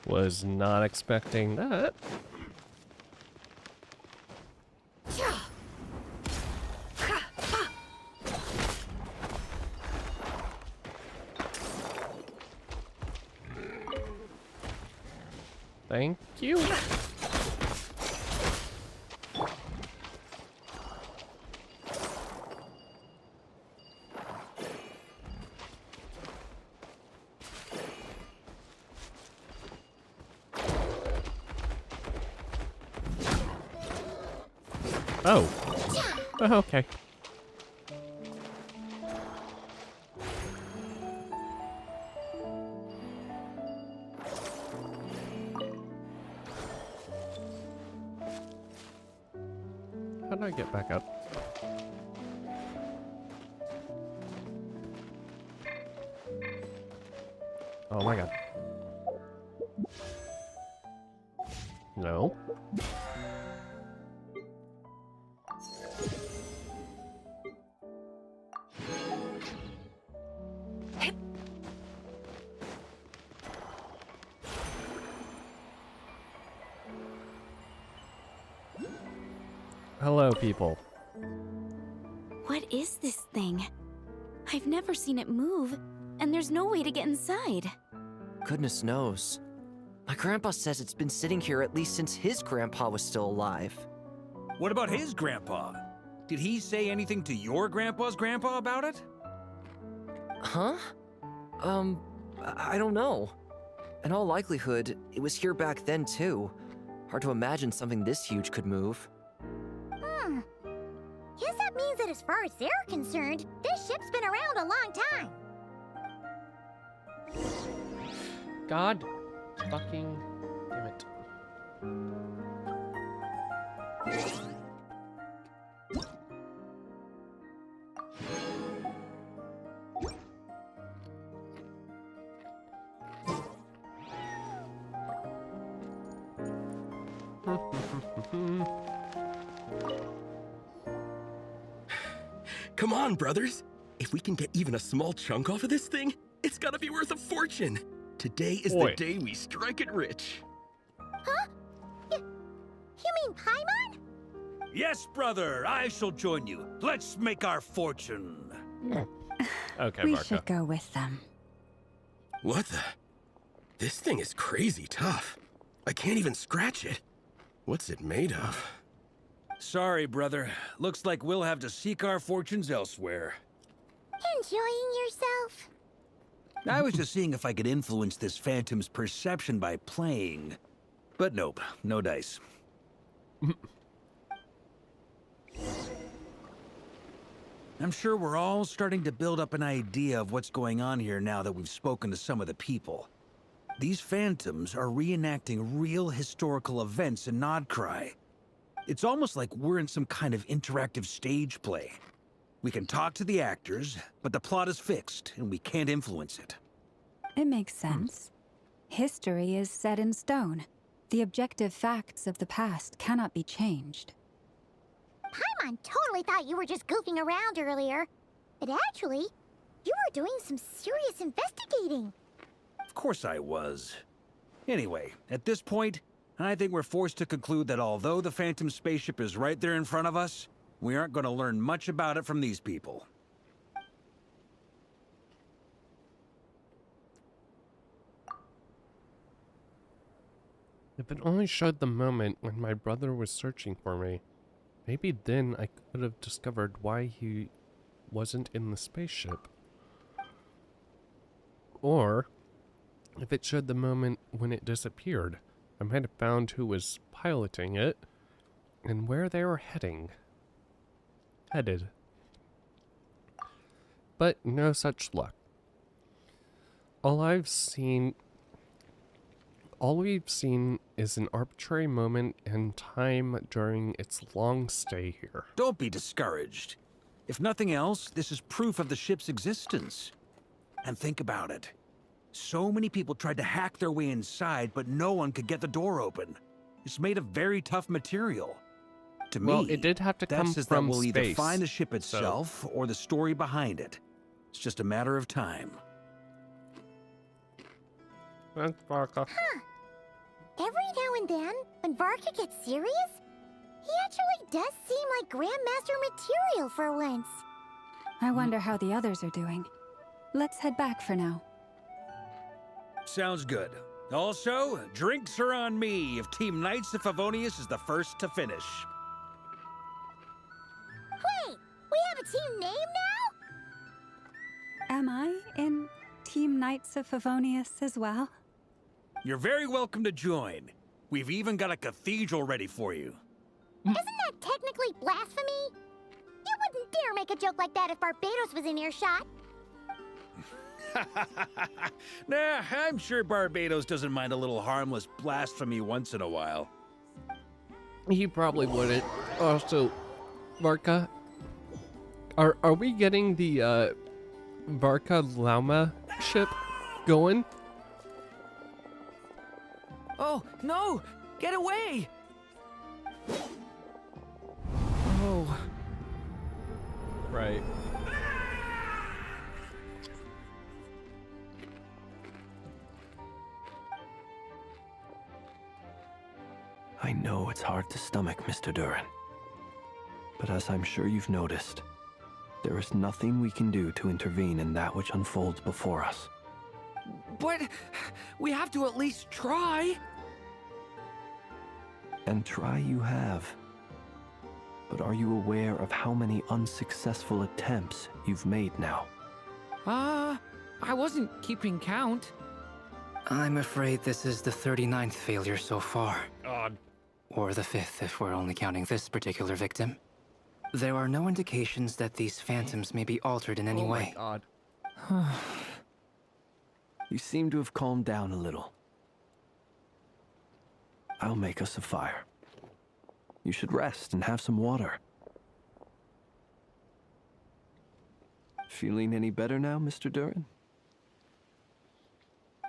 Was not expecting that. Thank you. Oh. Oh, okay. How do I get back up? Oh my god. No. Hello, people.
What is this thing? I've never seen it move, and there's no way to get inside.
Goodness knows. My grandpa says it's been sitting here at least since his grandpa was still alive.
What about his grandpa? Did he say anything to your grandpa's grandpa about it?
Huh? I don't know. In all likelihood, it was here back then too. Hard to imagine something this huge could move.
Does that mean means that as far as they're concerned, this ship's been around a long time.
God fucking damn it.
Come on, brothers. If we can get even a small chunk off of this thing, it's gotta be worth a fortune. Today is the day we strike it rich.
Huh? You mean Paimon?
Yes, brother, I shall join you. Let's make our fortune.
Okay,
We
Marco.
should go with them.
What the? This thing is crazy tough. I can't even scratch it. What's it made of?
Sorry, brother. Looks like we'll have to seek our fortunes elsewhere.
Enjoying yourself?
I was just seeing if I could influence this phantom's perception by playing. But nope, no dice. I'm sure we're all starting to build up an idea of what's going on here now that we've spoken to some of the people. These phantoms are reenacting real historical events in Nodcry. It's almost like we're in some kind of interactive stage play. We can talk to the actors, but the plot is fixed, and we can't influence it.
It makes sense. History is set in stone. The objective facts of the past cannot be changed.
Paimon totally thought you were just goofing around earlier. But actually, you were doing some serious investigating.
Of course I was. Anyway, at this point, I think we're forced to conclude that although the Phantom spaceship is right there in front of us, we aren't going to learn much about it from these people.
If it only showed the moment when my brother was searching for me, maybe then I could have discovered why he wasn't in the spaceship. Or, if it showed the moment when it disappeared, I might have found who was piloting it and where they were headed. But no such luck. All we've seen is an arbitrary moment in time during its long stay here.
Don't be discouraged. If nothing else, this is proof of the ship's existence. And think about it. So many people tried to hack their way inside, but no one could get the door open. It's made of very tough material. To
Well,
me,
it did have to
that
come
says
from
that we'll either
space,
find the ship itself or the story behind it. It's just a matter of time.
That's Varka.
Huh. Every now and then, when Varka gets serious, he actually does seem like Grandmaster material for once.
I wonder how the others are doing. Let's head back for now.
Sounds good. Also, drinks are on me if Team Knights of Favonius is the first to finish.
Wait, we have a team name now?
Am I in Team Knights of Favonius as well?
You're very welcome to join. We've even got a cathedral ready for you.
Isn't that technically blasphemy? You wouldn't dare make a joke like that if Barbados was in earshot.
Nah, I'm sure Barbados doesn't mind a little harmless blasphemy once in a while.
He probably wouldn't. Also, Varka, are we getting the Varka Lauma ship going?
Oh, no! Get away! Oh.
Right.
I know it's hard to stomach, Mr. Duran. But as I'm sure you've noticed, there is nothing we can do to intervene in that which unfolds before us.
But we have to at least try.
And try you have. But are you aware of how many unsuccessful attempts you've made now?
I wasn't keeping count.
I'm afraid this is the 39th failure so far.
God.
Or the 5th if we're only counting this particular victim. There are no indications that these phantoms may be altered in any way.
Oh my god.
You seem to have calmed down a little. I'll make us a fire. You should rest and have some water. Feeling any better now, Mr. Duran?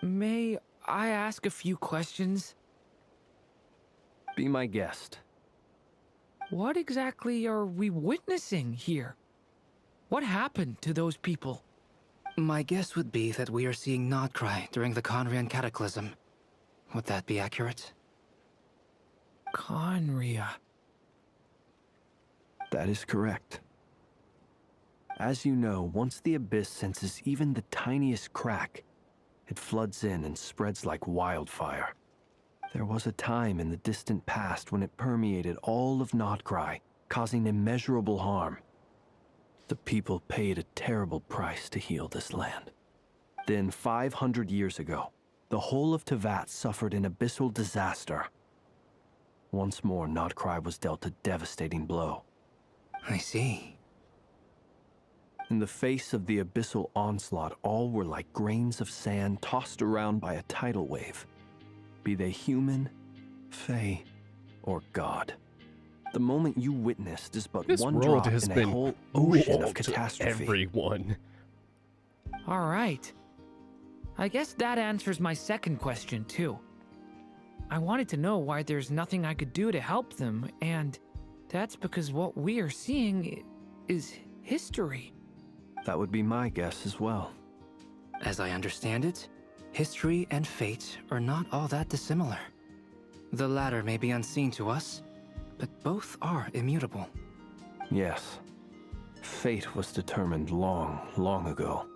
May I ask a few questions?
Be my guest.
What exactly are we witnessing here? What happened to those people?
My guess would be that we are seeing Nodcry during the Conrian Cataclysm. Would that be accurate?
Conria.
That is correct. As you know, once the Abyss senses even the tiniest crack, it floods in and spreads like wildfire. There was a time in the distant past when it permeated all of Nodcry, causing immeasurable harm. The people paid a terrible price to heal this land. Then, 500 years ago, the whole of Teyvat suffered an abyssal disaster. Once more, Nodcry was dealt a devastating blow.
I see.
In the face of the abyssal onslaught, all were like grains of sand tossed around by a tidal wave. Be they human, fae, or god. The moment you witnessed is but
This
one
world
drop
has
in a
been
whole ocean
cruel
of
to
catastrophe.
everyone.
All right. I guess that answers my second question, too. I wanted to know why there's nothing I could do to help them, and that's because what we are seeing is history.
That would be my guess as well.
As I understand it, history and fate are not all that dissimilar. The latter may be unseen to us, but both are immutable.
Yes. Fate was determined long, long ago.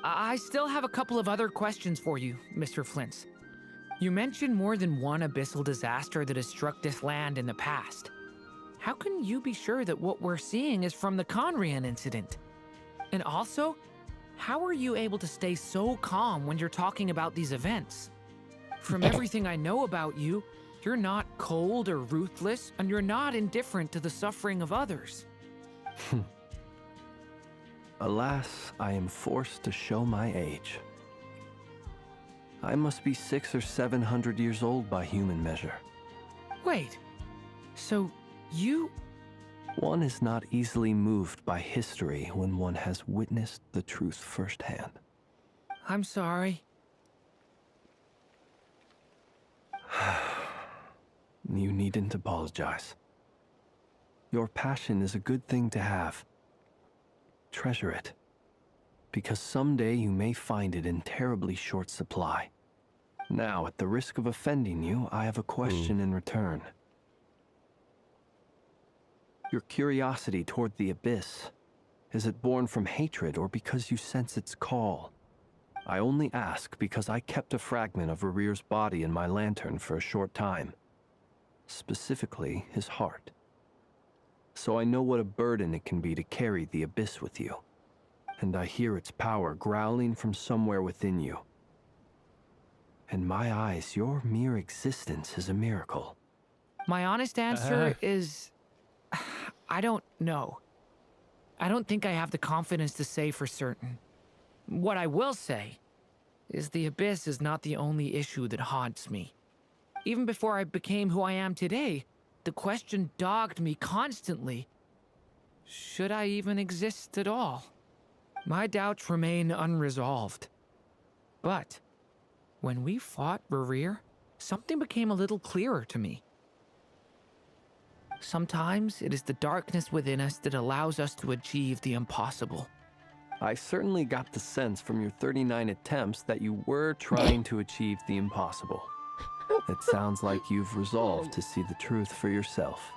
I still have a couple of other questions for you, Mr. Flint's. You mentioned more than one abyssal disaster that has struck this land in the past. How can you be sure that what we're seeing is from the Conrian incident? And also, how are you able to stay so calm when you're talking about these events? From everything I know about you, you're not cold or ruthless, and you're not indifferent to the suffering of others.
Alas, I am forced to show my age. I must be 600 or 700 years old by human measure.
Wait, so you...
One is not easily moved by history when one has witnessed the truth firsthand.
I'm sorry.
You needn't apologize. Your passion is a good thing to have. Treasure it, because someday you may find it in terribly short supply. Now, at the risk of offending you, I have a question in return. Your curiosity toward the Abyss, is it born from hatred or because you sense its call? I only ask because I kept a fragment of Rerir's body in my lantern for a short time. Specifically, his heart. So I know what a burden it can be to carry the Abyss with you. And I hear its power growling from somewhere within you. In my eyes, your mere existence is a miracle.
My honest answer is... I don't know. I don't think I have the confidence to say for certain. What I will say is the Abyss is not the only issue that haunts me. Even before I became who I am today, the question dogged me constantly. Should I even exist at all? My doubts remain unresolved. But when we fought Rerir, something became a little clearer to me. Sometimes it is the darkness within us that allows us to achieve the impossible.
I certainly got the sense from your 39 attempts that you were trying to achieve the impossible. It sounds like you've resolved to see the truth for yourself.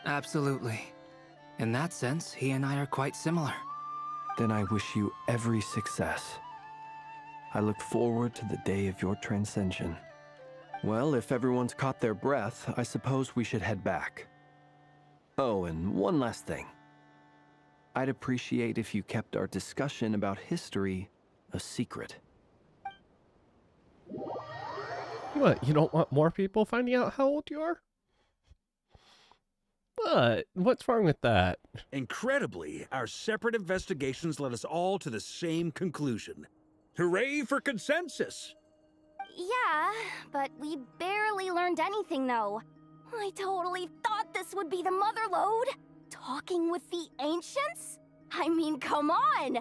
Absolutely. In that sense, he and I are quite similar.
Then I wish you every success. I look forward to the day of your transcension. Well, if everyone's caught their breath, I suppose we should head back. Oh, and one last thing. I'd appreciate if you kept our discussion about history a secret.
What, you don't want more people finding out how old you are? But what's wrong with that?
Incredibly, our separate investigations led us all to the same conclusion. Hooray for consensus!
Yeah, but we barely learned anything, though. I totally thought this would be the mother lode. Talking with the ancients? I mean, come on!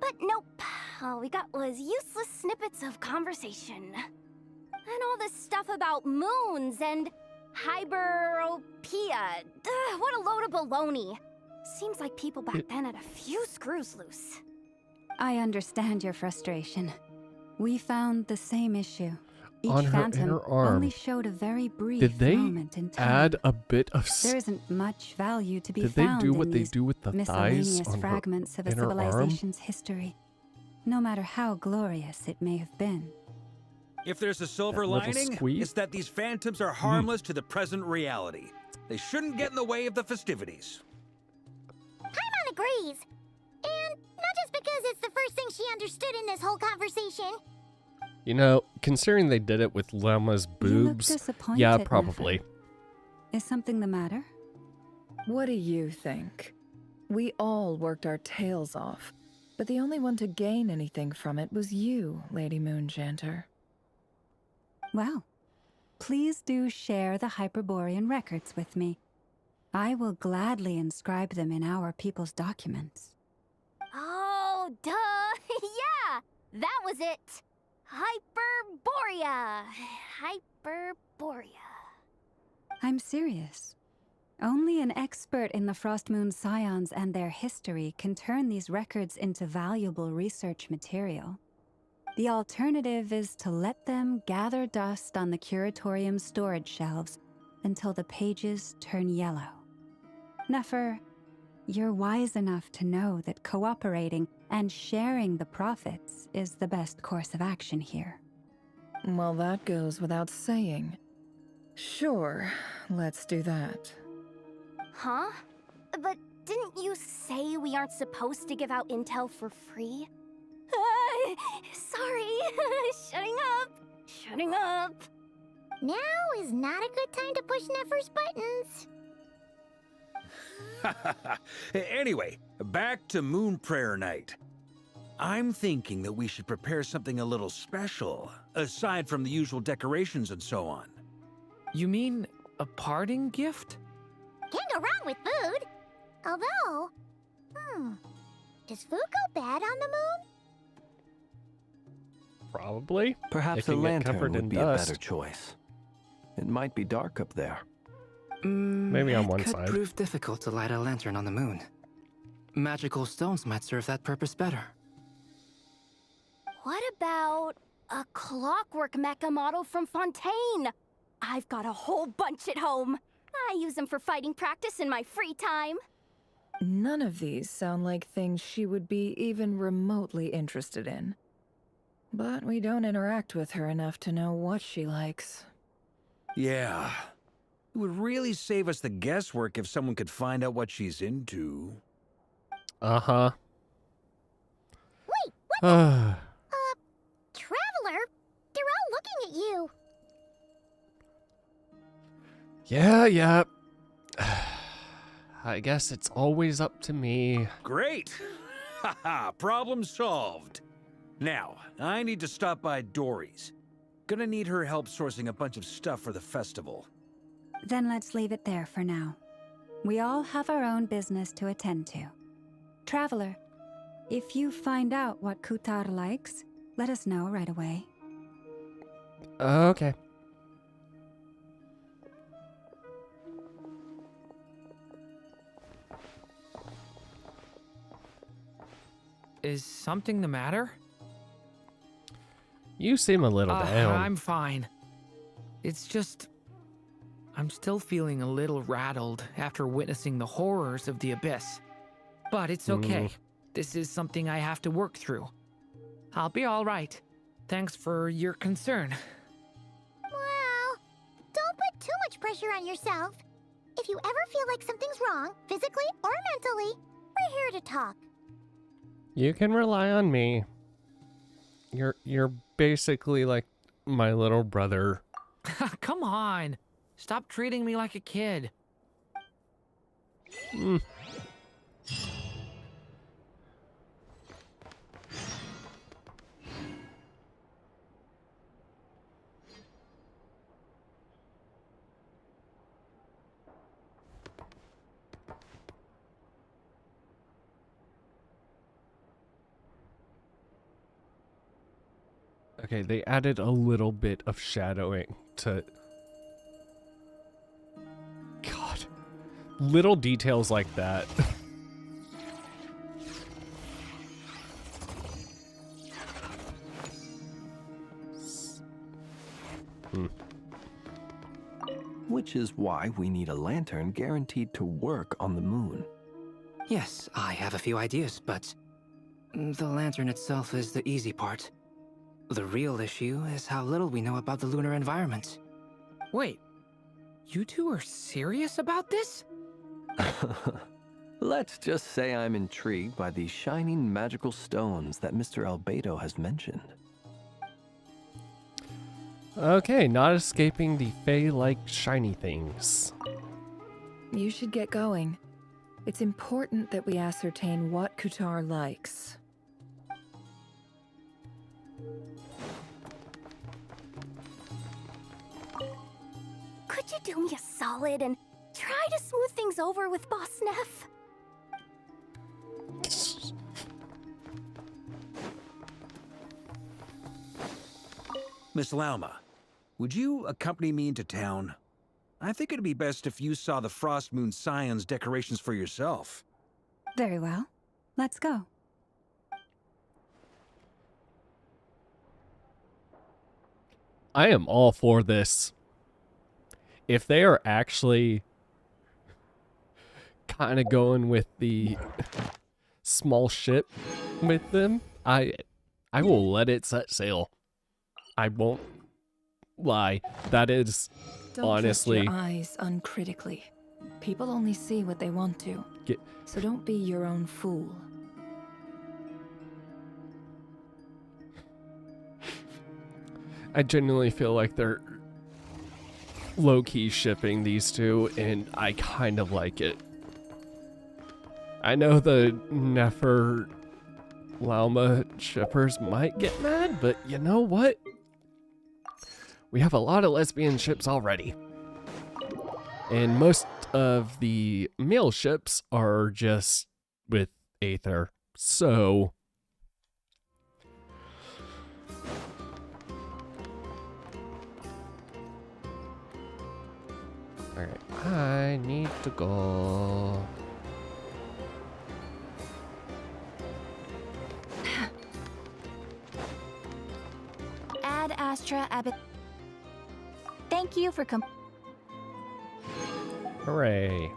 But nope. All we got was useless snippets of conversation. And all this stuff about moons and hyperopia. What a load of baloney. Seems like people back then had a few screws loose.
I understand your frustration. We found the same issue. Each
On her
phantom
inner arm,
only showed a very brief
did they
moment in time.
add a bit of...
There isn't much value to be
Did they
found
do
in
what they
these
do with the thighs
miscellaneous
on her
fragments of a
inner arm?
civilization's history, no matter how glorious it may have been.
If there's a silver
That little
lining,
squeeze?
it's that these phantoms are harmless to the present reality. They shouldn't get in the way of the festivities.
Paimon agrees. And not just because it's the first thing she understood in this whole conversation.
You know, considering they did it with Llama's
You look
boobs,
disappointed,
yeah,
Nefer.
probably.
Is something the matter?
What do you think? We all worked our tails off, but the only one to gain anything from it was you, Lady Moonjanter.
Well, please do share the Hyperborean records with me. I will gladly inscribe them in our people's documents.
Oh, duh! Yeah! That was it! Hyperborea! Hyperborea.
I'm serious. Only an expert in the Frostmoon Scions and their history can turn these records into valuable research material. The alternative is to let them gather dust on the curatorium's storage shelves until the pages turn yellow. Nefer, you're wise enough to know that cooperating and sharing the profits is the best course of action here.
Well, that goes without saying. Sure, let's do that.
Huh? But didn't you say we aren't supposed to give out intel for free? Sorry. Shutting up.
Now is not a good time to push Nefer's buttons.
Anyway, back to Moon Prayer Night. I'm thinking that we should prepare something a little special, aside from the usual decorations and so on.
You mean a parting gift?
Can't go wrong with food. Although, does food go bad on the moon?
Probably.
Perhaps
If
a
you get
lantern
covered
would
in
be
dust.
a better choice. It might be dark up there.
Maybe on one
It could
side.
prove difficult to light a lantern on the moon. Magical stones might serve that purpose better.
What about a clockwork mecha model from Fontaine? I've got a whole bunch at home. I use them for fighting practice in my free time.
None of these sound like things she would be even remotely interested in. But we don't interact with her enough to know what she likes.
Yeah. It would really save us the guesswork if someone could find out what she's into.
Uh-huh.
Wait, what
Uh,
Traveler? They're all looking at you.
yeah. I guess it's always up to me.
Great! Haha, problem solved. Now, I need to stop by Dory's. Gonna need her help sourcing a bunch of stuff for the festival.
Then let's leave it there for now. We all have our own business to attend to. Traveler, if you find out what Kutar likes, let us know right away.
Okay.
Is something the matter?
You seem a little down.
I'm fine. It's just... I'm still feeling a little rattled after witnessing the horrors of the Abyss. But it's okay. This is something I have to work through. I'll be all right. Thanks for your concern.
Well, don't put too much pressure on yourself. If you ever feel like something's wrong, physically or mentally, we're here to talk.
You can rely on me. You're basically like my little brother.
Come on. Stop treating me like a kid.
Okay, they added a little bit of shadowing to... God. Little details like that.
Which is why we need a lantern guaranteed to work on the moon.
Yes, I have a few ideas, but the lantern itself is the easy part. The real issue is how little we know about the lunar environment.
Wait, you two are serious about this?
Let's just say I'm intrigued by these shining magical stones that Mr. Albedo has mentioned.
Okay, not escaping the Fae-like shiny things.
You should get going. It's important that we ascertain what Kutar likes.
Could you do me a solid and try to smooth things over with Boss Neff?
Miss Lauma, would you accompany me into town? I think it'd be best if you saw the Frost Moon Scions decorations for yourself.
Very well. Let's go.
I am all for this. If they are actually kind of going with the small ship with them, I will let it set sail. I won't lie. That is honestly...
Don't trust your eyes uncritically. People only see what they want to. So don't be your own fool.
I genuinely feel like they're low-key shipping these two, and I kind of like it. I know the Nefer Lauma shippers might get mad, but you know what? We have a lot of lesbian ships already. And most of the male ships are just with Aether. So... Alright, I need to go.
Ad Astra Abbot. Thank you for
Hooray.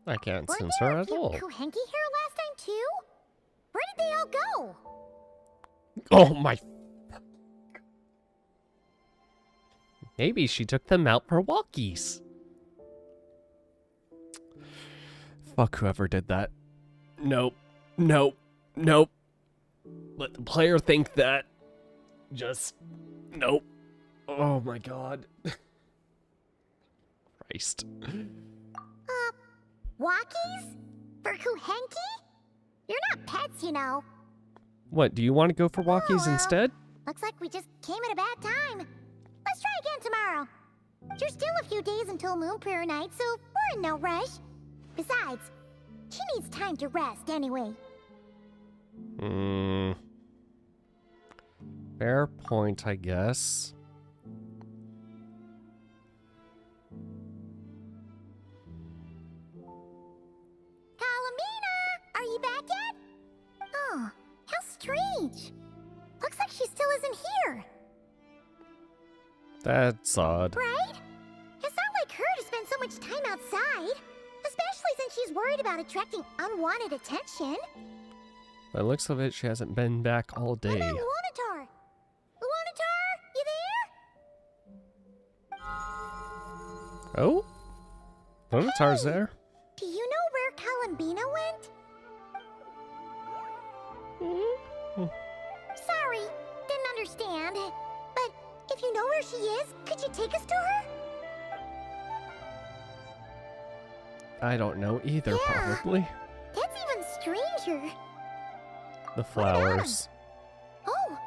I can't sense her at all.
Kuhenki here last time too? Where did they all go?
Oh my... Maybe she took them out for walkies. Fuck whoever did that. Nope. Nope. Nope. Let the player think that. Just... Nope. Oh my god. Christ.
Walkies? For Kuhenki? You're not pets, you know.
What, do you want to go for walkies instead?
Looks like we just came at a bad time. Let's try again tomorrow. There's still a few days until Moon Prayer Night, so we're in no rush. Besides, she needs time to rest anyway.
Fair point, I guess.
Are you back yet? Oh, how strange. Looks like she still isn't
That's odd.
Right? It's not like her to spend so much time outside. Especially since she's worried about attracting unwanted attention.
By the looks of it, she hasn't been back all day.
What about Luanatar? Luanatar, you there?
Oh? Lunatar's there?
Do you know where Columbina went? Sorry, didn't understand. But if you know where she is, could you take us to her?
I don't know either, probably.
That's even stranger.
The flowers.
Oh,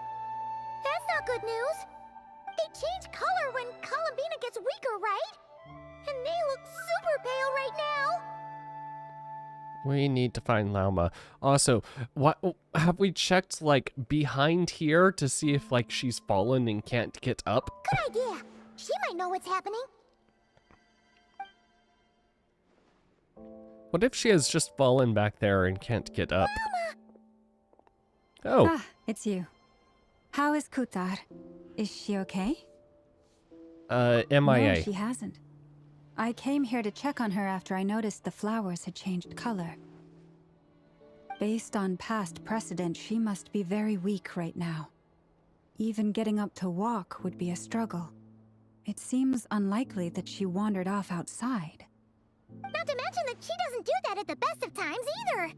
that's not good news. They change color when Columbina gets weaker, right? And they look super pale right now.
We need to find Lauma. Also, what have we checked like behind here to see if like she's fallen and can't get up?
Good idea. She might know what's happening.
What if she has just fallen back there and can't get up? Oh.
Ah, it's you. How is Kutar? Is she okay?
MIA.
No, she hasn't. I came here to check on her after I noticed the flowers had changed color. Based on past precedent, she must be very weak right now. Even getting up to walk would be a struggle. It seems unlikely that she wandered off outside.
Not to mention that she doesn't do that at the best of times either.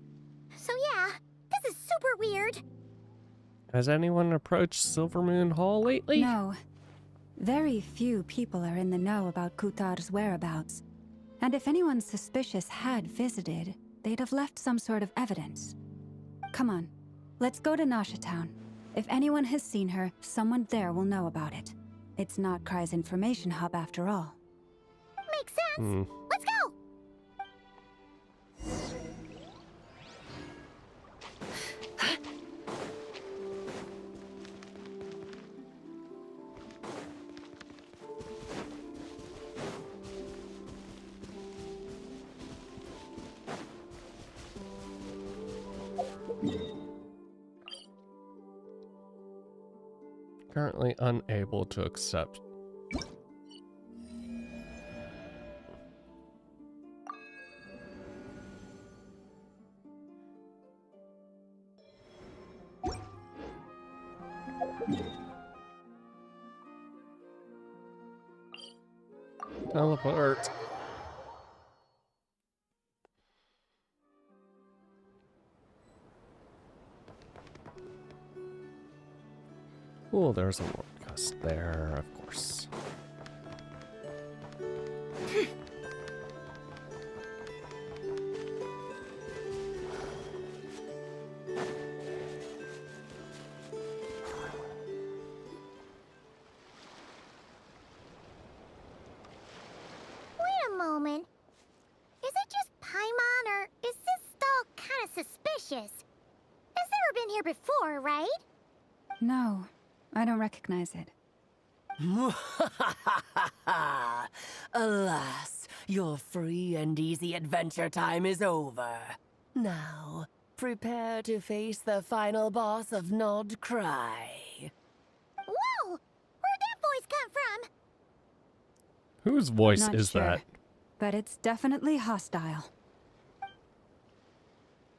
So yeah, this is super weird.
Has anyone approached Silvermoon Hall lately?
No. Very few people are in the know about Kutar's whereabouts. And if anyone suspicious had visited, they'd have left some sort of evidence. Come on, let's go to Nasha Town. If anyone has seen her, someone there will know about it. It's not Cry's information hub after all.
Makes sense. Let's go!
Currently unable to accept. Teleport. Oh, there's a Lordcast there, of course.
Wait a moment. Is it just Paimon, or is this stall kind of suspicious? It's never been here before, right?
No, I don't recognize it.
Alas, your free and easy adventure time is over. Now, prepare to face the final boss of Nod Cry.
Whoa! Where'd that voice come from?
Whose voice
Not
is
sure,
that?
but it's definitely hostile.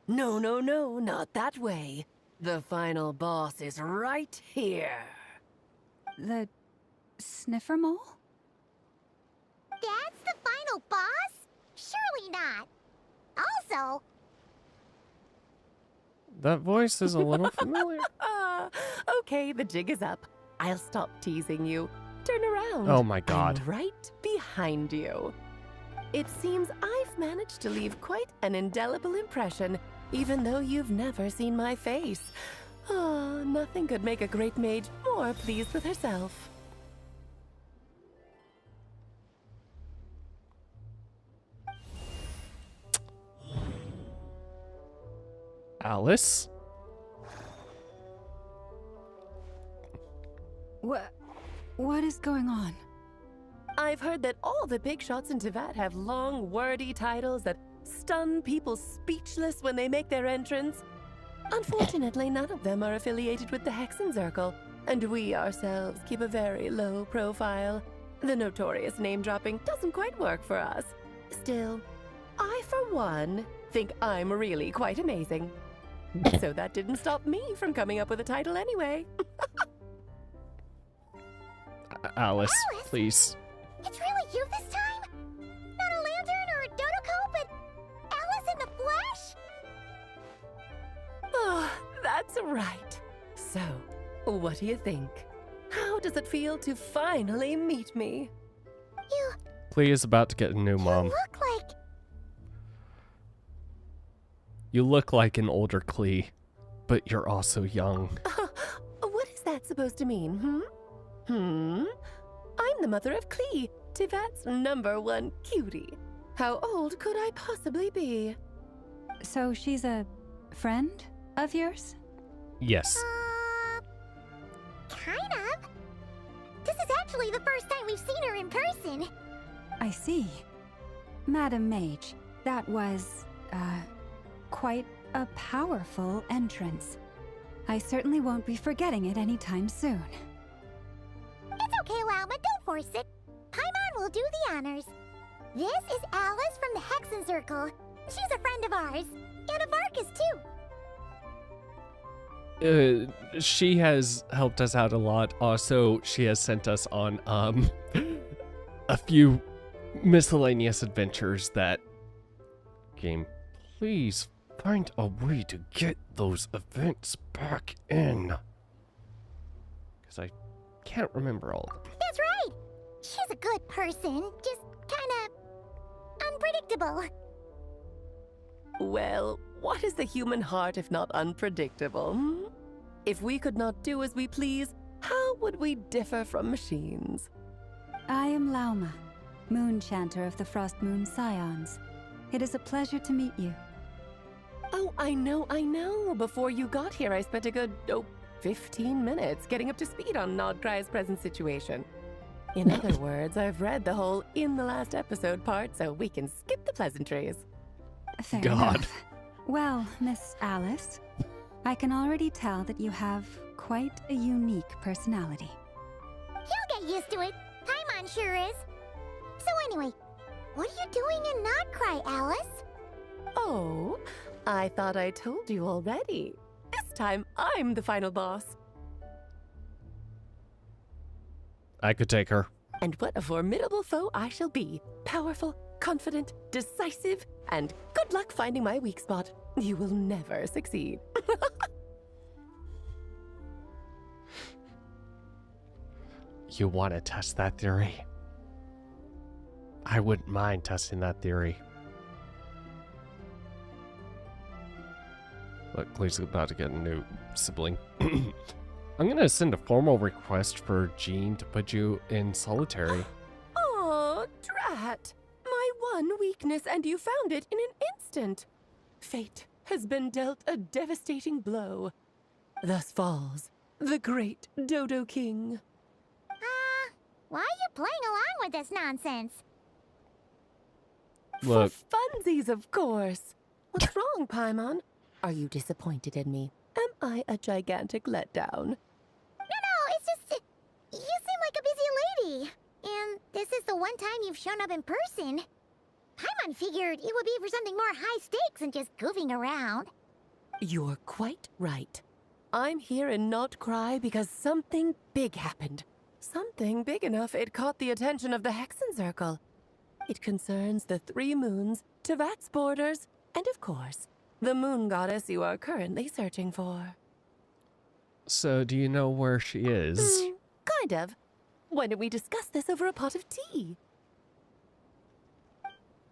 No, not that way. The final boss is right here.
The sniffer mole?
That's the final boss? Surely not. Also...
That voice is a little familiar.
Okay, the jig is up. I'll stop teasing you. Turn around.
Oh my god.
I'm right behind you. It seems I've managed to leave quite an indelible impression, even though you've never seen my face. Oh, nothing could make a great mage more pleased with herself.
Alice?
What is going on?
I've heard that all the big shots in Teyvat have long, wordy titles that stun people speechless when they make their entrance. Unfortunately, none of them are affiliated with the Hexen Circle, and we ourselves keep a very low profile. The notorious name-dropping doesn't quite work for us. Still, I, for one, think I'm really quite amazing. So that didn't stop me from coming up with a title anyway.
Alice, please.
It's really you this time? Not a lantern or a dodo, but Alice in the flesh?
Oh, that's right. So, what do you think? How does it feel to finally meet me?
Clee is about to get a new mom. You look like an older Clee, but you're also young.
What is that supposed to mean, I'm the mother of Clee, Tivat's #1 cutie. How old could I possibly be?
So she's a friend of yours?
Yes.
Kind of. This is actually the first time we've seen her in person.
I see. Madam Mage, that was, quite a powerful entrance. I certainly won't be forgetting it anytime soon.
It's okay, Lauma, don't force it. Paimon will do the honors. This is Alice from the Hexen Circle. She's a friend of ours. And of Arcus, too.
She has helped us out a lot. Also, she has sent us on, a few miscellaneous adventures that... Game, please find a way to get those events back in. Because I can't remember all of them.
That's right. She's a good person, just kinda unpredictable.
Well, what is the human heart if not unpredictable? If we could not do as we please, how would we differ from machines?
I am Lauma, Moon Chanter of the Frost Moon Scions. It is a pleasure to meet you.
Oh, I know. Before you got here, I spent a good, 15 minutes getting up to speed on Nodcry's present situation. In other words, I've read the whole in the last episode part, so we can skip the pleasantries.
Fair enough. Well, Miss Alice, I can already tell that you have quite a unique personality.
He'll get used to it. Paimon sure is. So anyway, what are you doing in Nodcry, Alice?
Oh, I thought I told you already. This time, I'm the final boss.
I could take her.
And what a formidable foe I shall be. Powerful, confident, decisive, and good luck finding my weak spot. You will never succeed.
You want to test that theory? I wouldn't mind testing that theory. Look, Clee's about to get a new sibling. I'm gonna send a formal request for Jean to put you in solitary.
Oh, drat! My one weakness, and you found it in an instant. Fate has been dealt a devastating blow. Thus falls the great Dodo King.
Why are you playing along with this nonsense?
Look.
For funsies, of course. What's wrong, Paimon? Are you disappointed in me? Am I a gigantic letdown?
No, it's just... you seem like a busy lady. And this is the one time you've shown up in person. Paimon figured it would be for something more high stakes than just goofing around.
You're quite right. I'm here in Nodcry because something big happened. Something big enough it caught the attention of the Hexen Circle. It concerns the 3 moons, Tivat's borders, and of course, the moon goddess you are currently searching for.
So, do you know where she is?
Kind of. Why don't we discuss this over a pot of tea?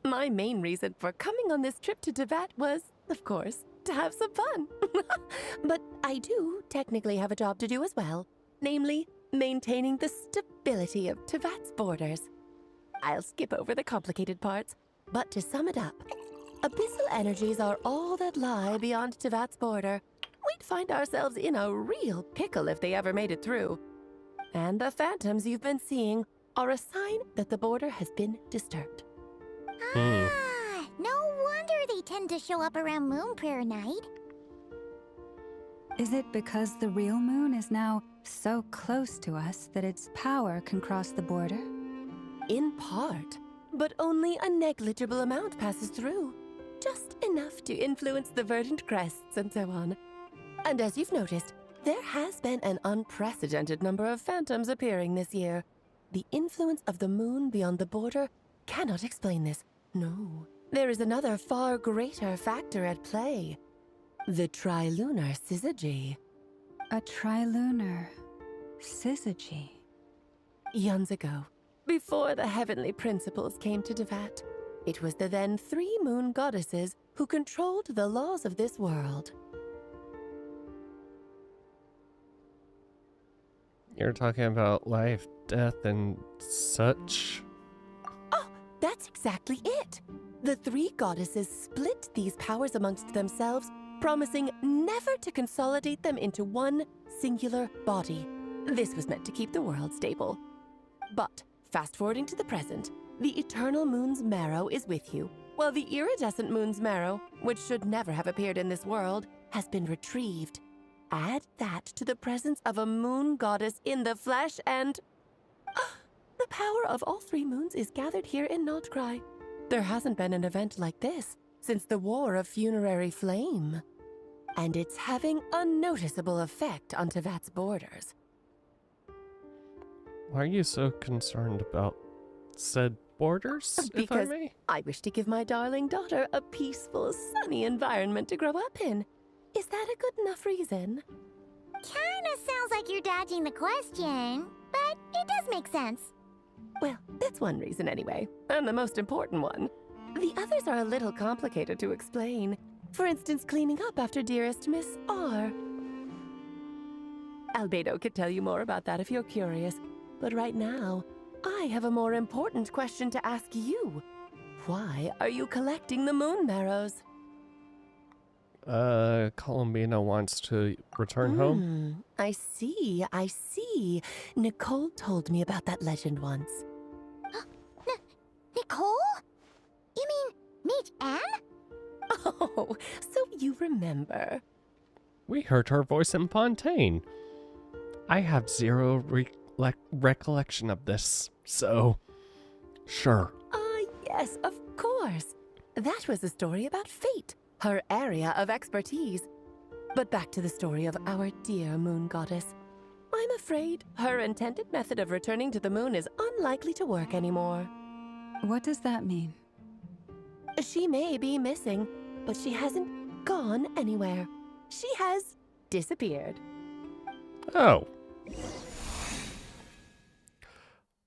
My main reason for coming on this trip to Tivat was, of course, to have some fun. But I do technically have a job to do as well, namely, maintaining the stability of Tivat's borders. I'll skip over the complicated parts, but to sum it up, abyssal energies are all that lie beyond Tivat's border. We'd find ourselves in a real pickle if they ever made it through. And the phantoms you've been seeing are a sign that the border has been disturbed.
No wonder they tend to show up around Moon Prayer Night.
Is it because the real moon is now so close to us that its power can cross the border?
In part, but only a negligible amount passes through. Just enough to influence the verdant crests and so on. And as you've noticed, there has been an unprecedented number of phantoms appearing this year. The influence of the moon beyond the border cannot explain this. No, there is another far greater factor at play. The trilunar syzygy.
A trilunar syzygy.
Eons ago, before the heavenly principles came to Devat, it was the then 3 moon goddesses who controlled the laws of this world.
You're talking about life, death, and such?
Oh, that's exactly it. The 3 goddesses split these powers amongst themselves, promising never to consolidate them into one singular body. This was meant to keep the world stable. But, fast-forwarding to the present, the eternal moon's marrow is with you, while the iridescent moon's marrow, which should never have appeared in this world, has been retrieved. Add that to the presence of a moon goddess in the flesh and... the power of all 3 moons is gathered here in Notcry. There hasn't been an event like this since the War of Funerary Flame. And it's having a noticeable effect on Tevat's borders.
Why are you so concerned about said borders,
Because
if I may?
I wish to give my darling daughter a peaceful, sunny environment to grow up in. Is that a good enough reason?
Kinda sounds like you're dodging the question, but it does make sense.
Well, that's one reason anyway, and the most important one. The others are a little complicated to explain. For instance, cleaning up after dearest Miss R. Albedo could tell you more about that if you're curious, but right now, I have a more important question to ask you. Why are you collecting the moon marrows?
Columbina wants to return home?
I see. Nicole told me about that legend once.
Nicole? You mean Mage Anne?
Oh, so you remember.
We heard her voice in Fontaine. I have zero recollection of this, so... Sure.
Yes, of course. That was a story about fate, her area of expertise. But back to the story of our dear moon goddess. I'm afraid her intended method of returning to the moon is unlikely to work anymore.
What does that mean?
She may be missing, but she hasn't gone anywhere. She has disappeared.
Oh.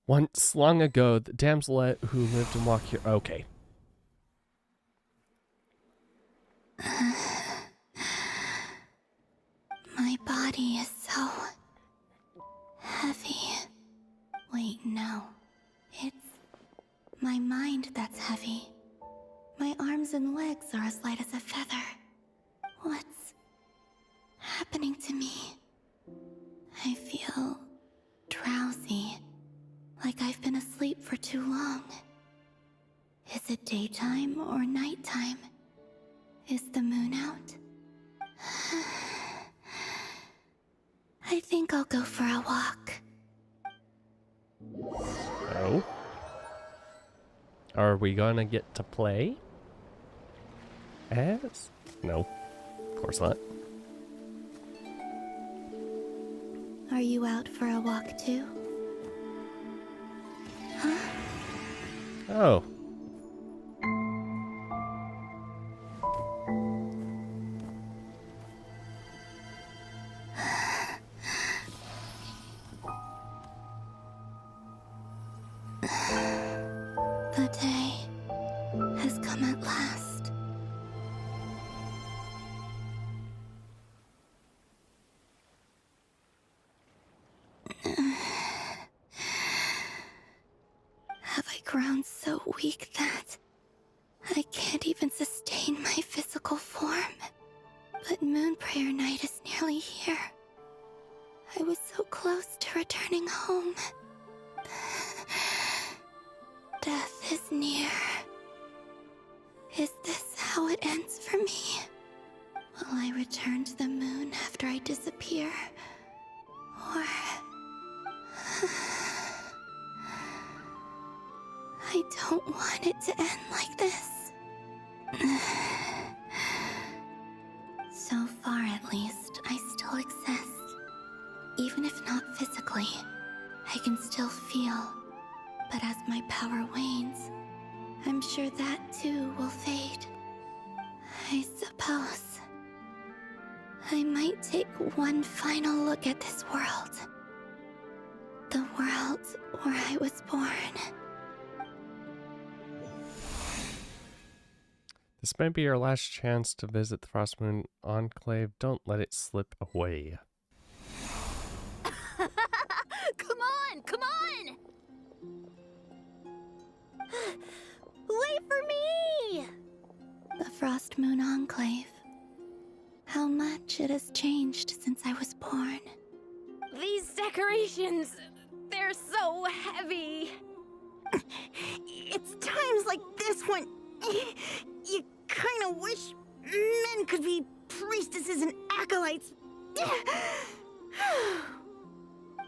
Once long ago, the damselet who lived and walked here... Okay.
My body is so... heavy. Wait, no. It's my mind that's heavy. My arms and legs are as light as a feather. What's happening to me? I feel drowsy, like I've been asleep for too long. Is it daytime or nighttime? Is the moon out? I think I'll go for a walk.
Oh? Are we gonna get to play? As? No. Of course not.
Are you out for a walk too? Huh?
Oh.
The day has come at last. Have I grown so weak that I can't even sustain my physical form? But Moon Prayer Night is nearly here. I was so close to returning home. Death is near. Is this how it ends for me? Will I return to the moon after I disappear? Or don't want it to end like this. So far, at least, I still exist. Even if not physically, I can still feel. But as my power wanes, I'm sure that too will fade. I suppose I might take one final look at this world. The world where I was born.
This may be your last chance to visit the Frostmoon Enclave. Don't let it slip away.
Come on, come on! Wait for me!
The Frostmoon Enclave. How much it has changed since I was born.
These decorations, they're so heavy.
It's times like this when you kind of wish men could be priestesses and acolytes.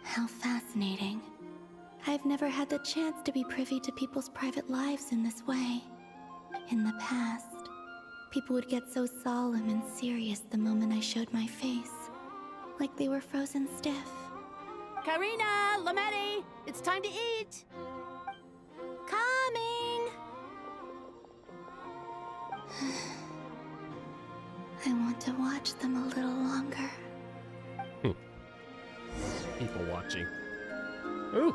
How fascinating. I've never had the chance to be privy to people's private lives in this way. In the past, people would get so solemn and serious the moment I showed my face. Like they were frozen stiff.
Karina, Lametti, it's time to eat.
Coming!
I want to watch them a little longer.
People watching. Ooh.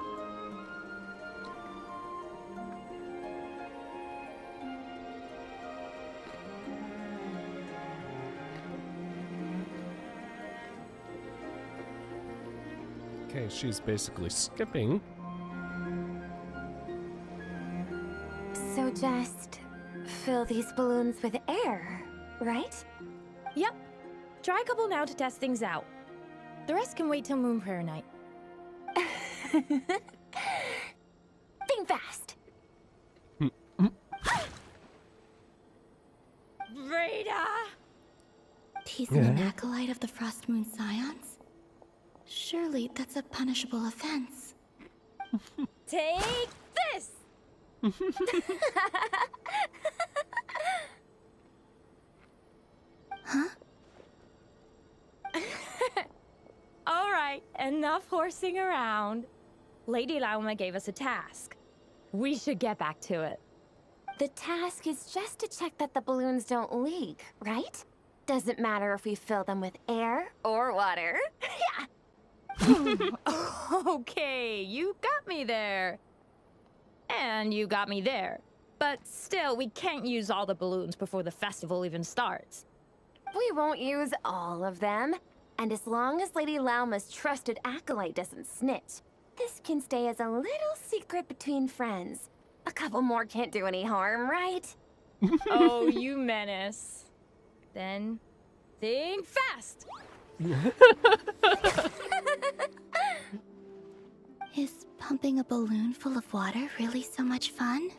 Okay, she's basically skipping.
So just fill these balloons with air, right?
Yep. Try a couple now to test things out. The rest can wait till Moon Prayer Night.
Think fast.
Rita!
Teasing an acolyte of the Frostmoon Scions? Surely that's a punishable offense.
Take this!
Huh?
All right, enough horsing around. Lady Lauma gave us a task. We should get back to it.
The task is just to check that the balloons don't leak, right? Doesn't matter if we fill them with air or water. Yeah.
Okay, you got me there. And you got me there. But still, we can't use all the balloons before the festival even starts.
We won't use all of them. And as long as Lady Lauma's trusted acolyte doesn't snitch, this can stay as a little secret between friends. A couple more can't do any harm, right?
Oh, you menace. Then, think fast!
Is pumping a balloon full of water really so much fun?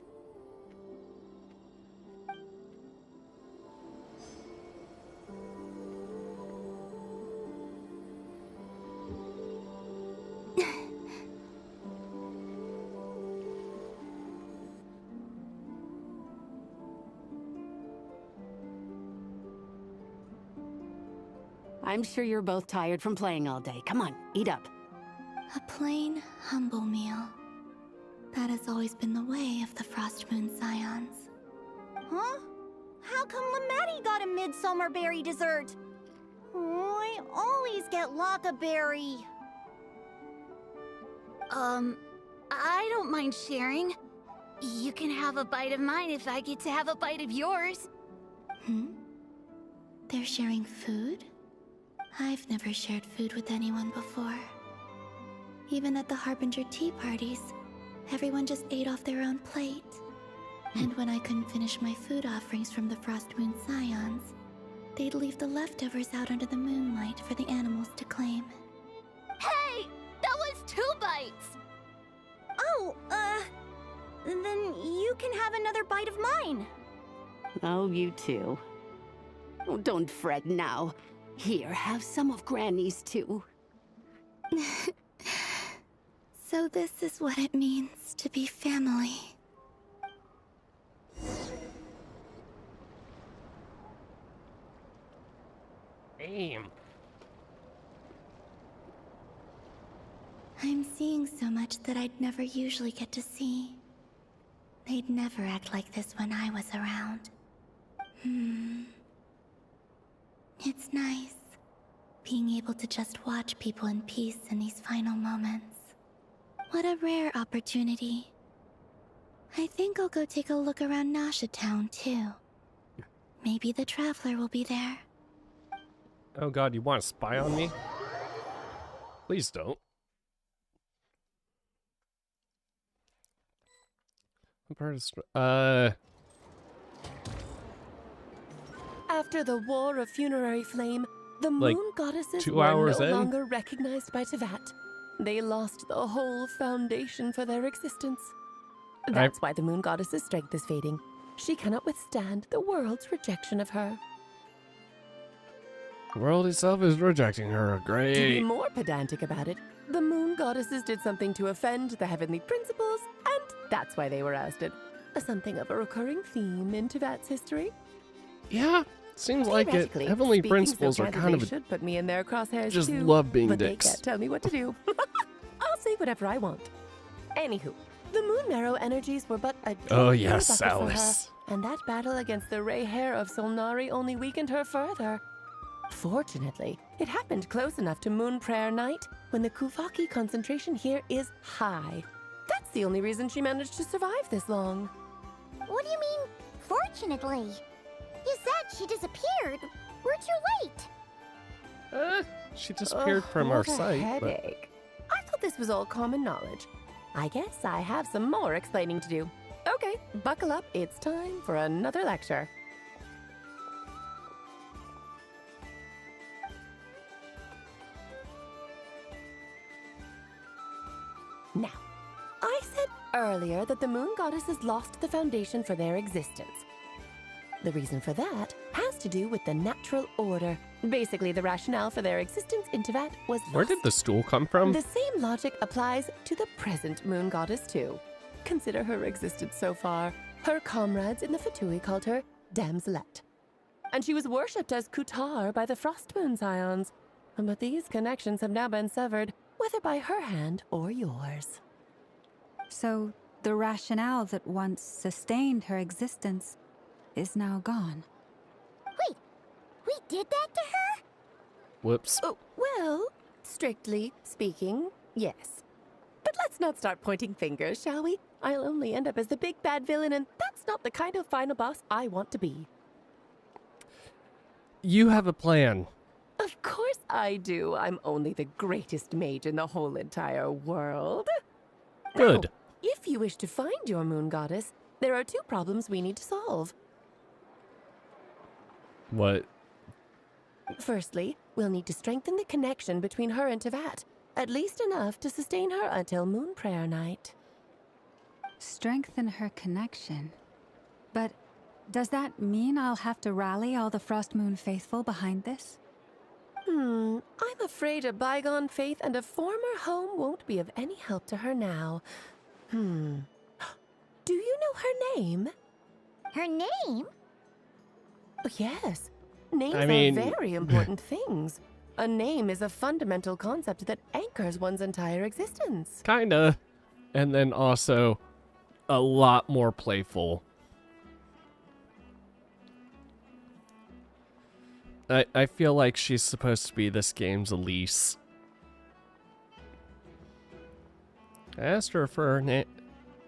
I'm sure you're both tired from playing all day. Come on, eat up.
A plain, humble meal. That has always been the way of the Frostmoon Scions.
Huh? How come Lametti got a midsummer berry dessert? Oh, I always get Lockaberry. I don't mind sharing. You can have a bite of mine if I get to have a bite of yours.
They're sharing food? I've never shared food with anyone before. Even at the Harbinger tea parties, everyone just ate off their own plate. And when I couldn't finish my food offerings from the Frostmoon Scions, they'd leave the leftovers out under the moonlight for the animals to claim.
Hey! That was 2 bites!
Oh, then you can have another bite of mine.
Oh, you too. Oh, don't fret now. Here, have some of Granny's too.
So this is what it means to be family.
Damn.
I'm seeing so much that I'd never usually get to see. They'd never act like this when I was around. It's nice, being able to just watch people in peace in these final moments. What a rare opportunity. I think I'll go take a look around Nasha Town, too. Maybe the Traveler will be there.
Oh god, you want to spy on me? Please don't.
After the War of Funerary Flame, the
Like,
moon goddesses
2
were
hours
no
in?
longer recognized by Tevat. They lost the whole foundation for their existence. That's why the moon goddess's strength is fading. She cannot withstand the world's rejection of her.
The world itself is rejecting her.
To be
Great.
more pedantic about it, the moon goddesses did something to offend the heavenly principles, and that's why they were ousted. Something of a recurring theme in Tevat's history.
Yeah, seems like it.
Theoretically,
Heavenly
speaking
principles
so
are kind
candidly
of
should put me in their crosshairs
just
too,
love being
but
dicks.
they can't tell me what to do. I'll say whatever I want. Anywho, the moon marrow energies were but a
Oh,
drop in the
yes,
bucket for her,
Alice.
and that battle against the Ray Hair of Solnari only weakened her further. Fortunately, it happened close enough to Moon Prayer Night when the Kuvaki concentration here is high. That's the only reason she managed to survive this long.
What do you mean, fortunately? You said she disappeared. We're too late.
She disappeared from our
what a
site. But
headache. I thought this was all common knowledge. I guess I have some more explaining to do. Okay, buckle up. It's time for another lecture. Now, I said earlier that the moon goddesses lost the foundation for their existence. The reason for that has to do with the natural order. Basically, the rationale for their existence in Tevat was lost.
where did the stool come from?
The same logic applies to the present moon goddess, too. Consider her existence so far. Her comrades in the Fatui called her Damselette. And she was worshipped as Kutar by the Frost Moon Scions. But these connections have now been severed, whether by her hand or yours.
So, the rationale that once sustained her existence is now gone.
Wait, we did that to her?
Whoops.
Oh, well, strictly speaking, yes. But let's not start pointing fingers, shall we? I'll only end up as the big bad villain, and that's not the kind of final boss I want to be.
You have a plan.
Of course I do. I'm only the greatest mage in the whole entire world.
Good.
Now, if you wish to find your moon goddess, there are 2 problems we need to solve.
What?
Firstly, we'll need to strengthen the connection between her and Tevat, at least enough to sustain her until Moon Prayer Night.
Strengthen her connection. But does that mean I'll have to rally all the Frost Moon faithful behind this?
I'm afraid a bygone faith and a former home won't be of any help to her now. Do you know her name?
Her name?
Oh, yes. Names
I mean...
are very important things. A name is a fundamental concept that anchors one's entire existence.
Kinda. And then also a lot more playful. I feel like she's supposed to be this game's Elise. I asked her for her name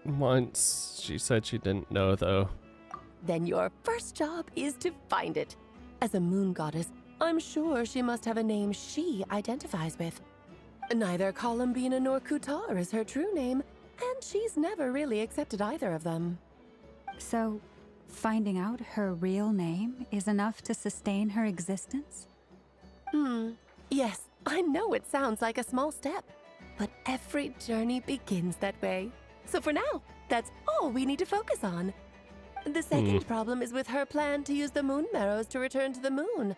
once. She said she didn't know, though.
Then your first job is to find it. As a moon goddess, I'm sure she must have a name she identifies with. Neither Columbina nor Kutar is her true name, and she's never really accepted either of them.
So, finding out her real name is enough to sustain her existence?
Yes, I know it sounds like a small step, but every journey begins that way. So for now, that's all we need to focus on. The second problem is with her plan to use the moon marrows to return to the moon.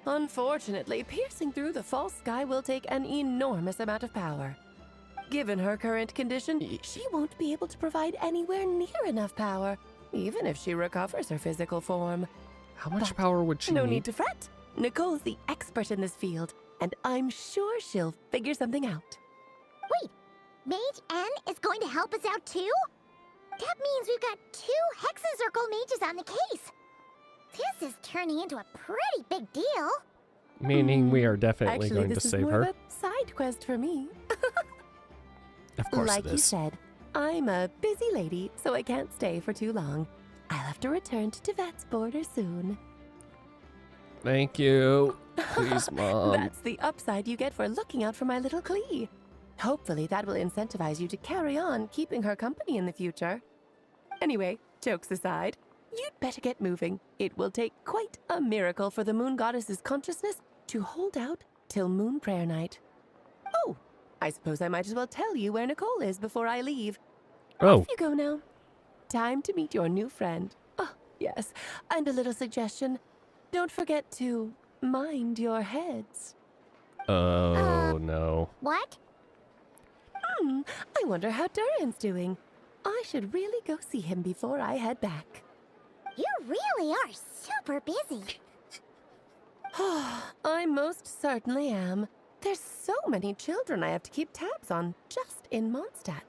Unfortunately, piercing through the false sky will take an enormous amount of power. Given her current condition, she won't be able to provide anywhere near enough power, even if she recovers her physical form.
How much power would she
No
need?
need to fret. Nicole's the expert expert in this field, and I'm sure she'll figure something out.
Wait, Mage N is going to help us out too? That means we've got 2 Hexacircle mages on the case. This is turning into a pretty big deal.
Meaning we are definitely
Actually,
going to
this is
save
more
her.
of a side quest for me.
Of course
like
it
you
is.
said, I'm a busy lady, so I can't stay for too long. I'll have to return to Tibet's border soon.
Thank you. Please, Mom.
That's the upside you get for looking out for my little Klee. Hopefully that will incentivize you to carry on keeping her company in the future. Anyway, jokes aside, you'd better get moving. It will take quite a miracle for the moon goddess's consciousness to hold out till moon prayer night. Oh, I suppose I might as well tell you where Nicole is before I leave.
Oh.
Off you go now. Time to meet your new friend. Oh, yes, and a little suggestion. Don't forget to mind your heads.
Oh, no.
What?
I wonder how Durian's doing. I should really go see him before I head back.
You really are super busy.
I most certainly am. There's so many children I have to keep tabs on just in Mondstadt.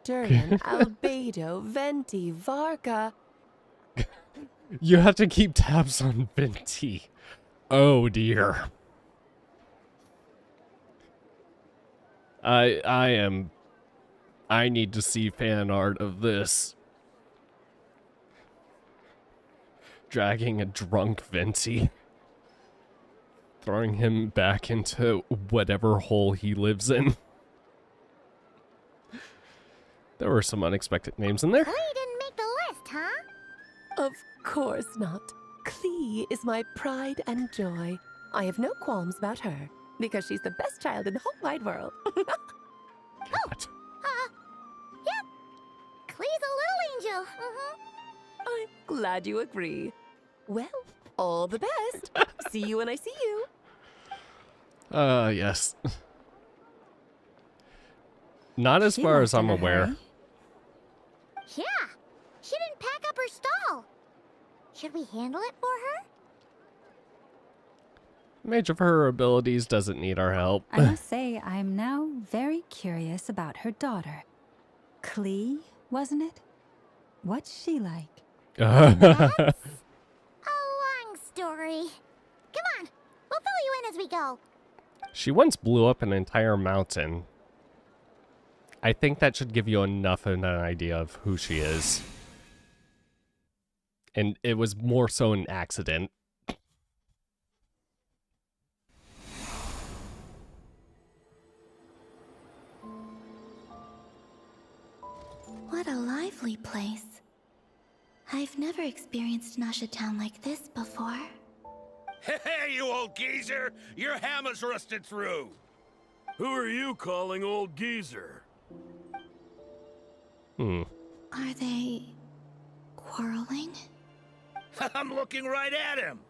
Durian, Albedo, Venti, Varka.
You have to keep tabs on Venti. Oh, dear. I need to see fan art of this. Dragging a drunk Venti. Throwing him back into whatever hole he lives in. There were some unexpected names in there.
Klee didn't make the list, huh?
Of course not. Klee is my pride and joy. I have no qualms about her, because she's the best child in the whole wide world.
God.
Yep. Klee's a little angel.
I'm glad you agree. Well, all the best. See you when I see you.
Yes. Not as far as I'm aware.
Yeah, she didn't pack up her stall. Should we handle it for her?
Mage of her abilities doesn't need our help.
I must say, I'm now very curious about her daughter. Klee, wasn't it? What's she like?
That's a long story. Come on, we'll fill you in as we go.
She once blew up an entire mountain. I think that should give you enough of an idea of who she is. And it was more so an accident.
What a lively place. I've never experienced Nasha Town like this before.
Hey, you old geezer! Your hammer's rusted through!
Who are you calling old geezer?
Are they quarreling?
I'm looking right at him!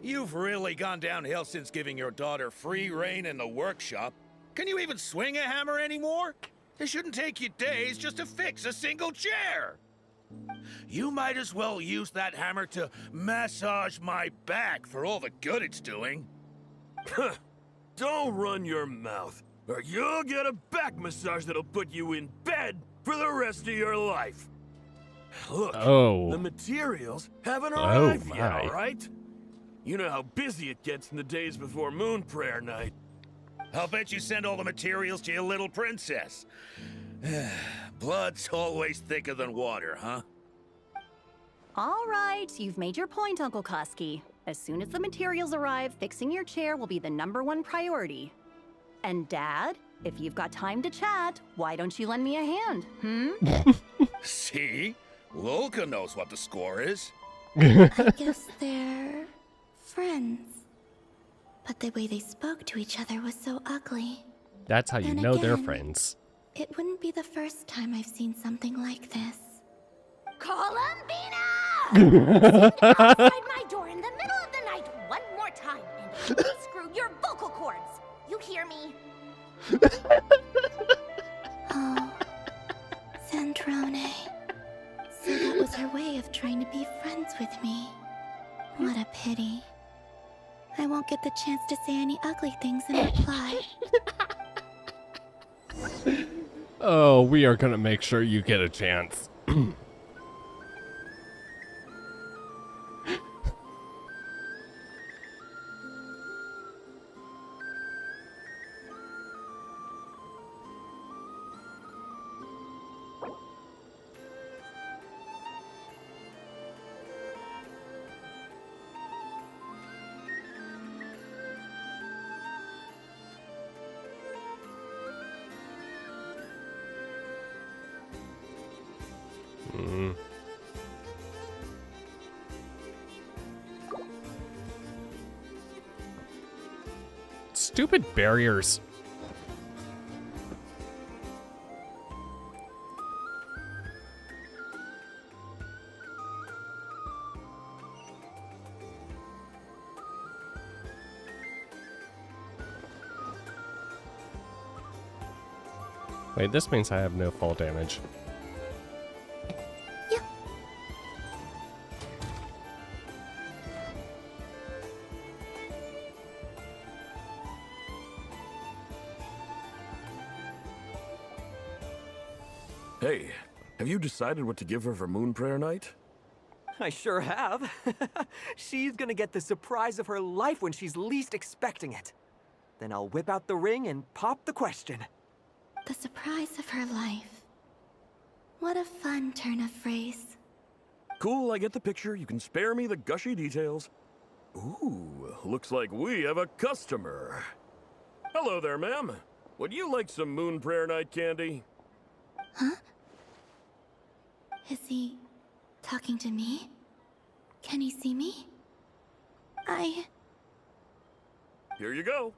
You've really gone downhill since giving your daughter free rein in the workshop. Can you even swing a hammer anymore? It shouldn't take you days just to fix a single chair! You might as well use that hammer to massage my back for all the good it's doing.
Don't run your mouth, or you'll get a back massage that'll put you in bed for the rest of your life. Look, the materials haven't arrived yet, all right? You know how busy it gets in the days before moon prayer night.
I'll bet you send all the materials to your little princess. Blood's always thicker than water, huh?
All right, you've made your point, Uncle Koski. As soon as the materials arrive, fixing your chair will be the #1 priority. And Dad, if you've got time to chat, why don't you lend me a hand,
See? Lolka knows what the score is.
I guess they're friends. But the way they spoke to each other was so ugly.
That's how you
And
know they're
again,
friends.
It wouldn't be the first time I've seen something like this.
Columbina! Stand outside my door in the middle of the night one more time and unscrew your vocal cords. You hear me?
Oh, Zandrone. So that was her way of trying to be friends with me. What a pity. I won't get the chance to say any ugly things in reply.
Oh, we are gonna make sure you get a chance. Stupid barriers. Wait, this means I have no fall damage.
Hey, have you decided what to give her for Moon Prayer Night?
I sure have. She's gonna get the surprise of her life when she's least expecting it. Then I'll whip out the ring and pop the question.
The surprise of her life. What a fun turn of phrase.
Cool, I get the picture. You can spare me the gushy details. Ooh, looks like we have a customer. Hello there, ma'am. Would you like some Moon Prayer Night candy?
Huh? Is he talking to me? Can he see me?
Here you go.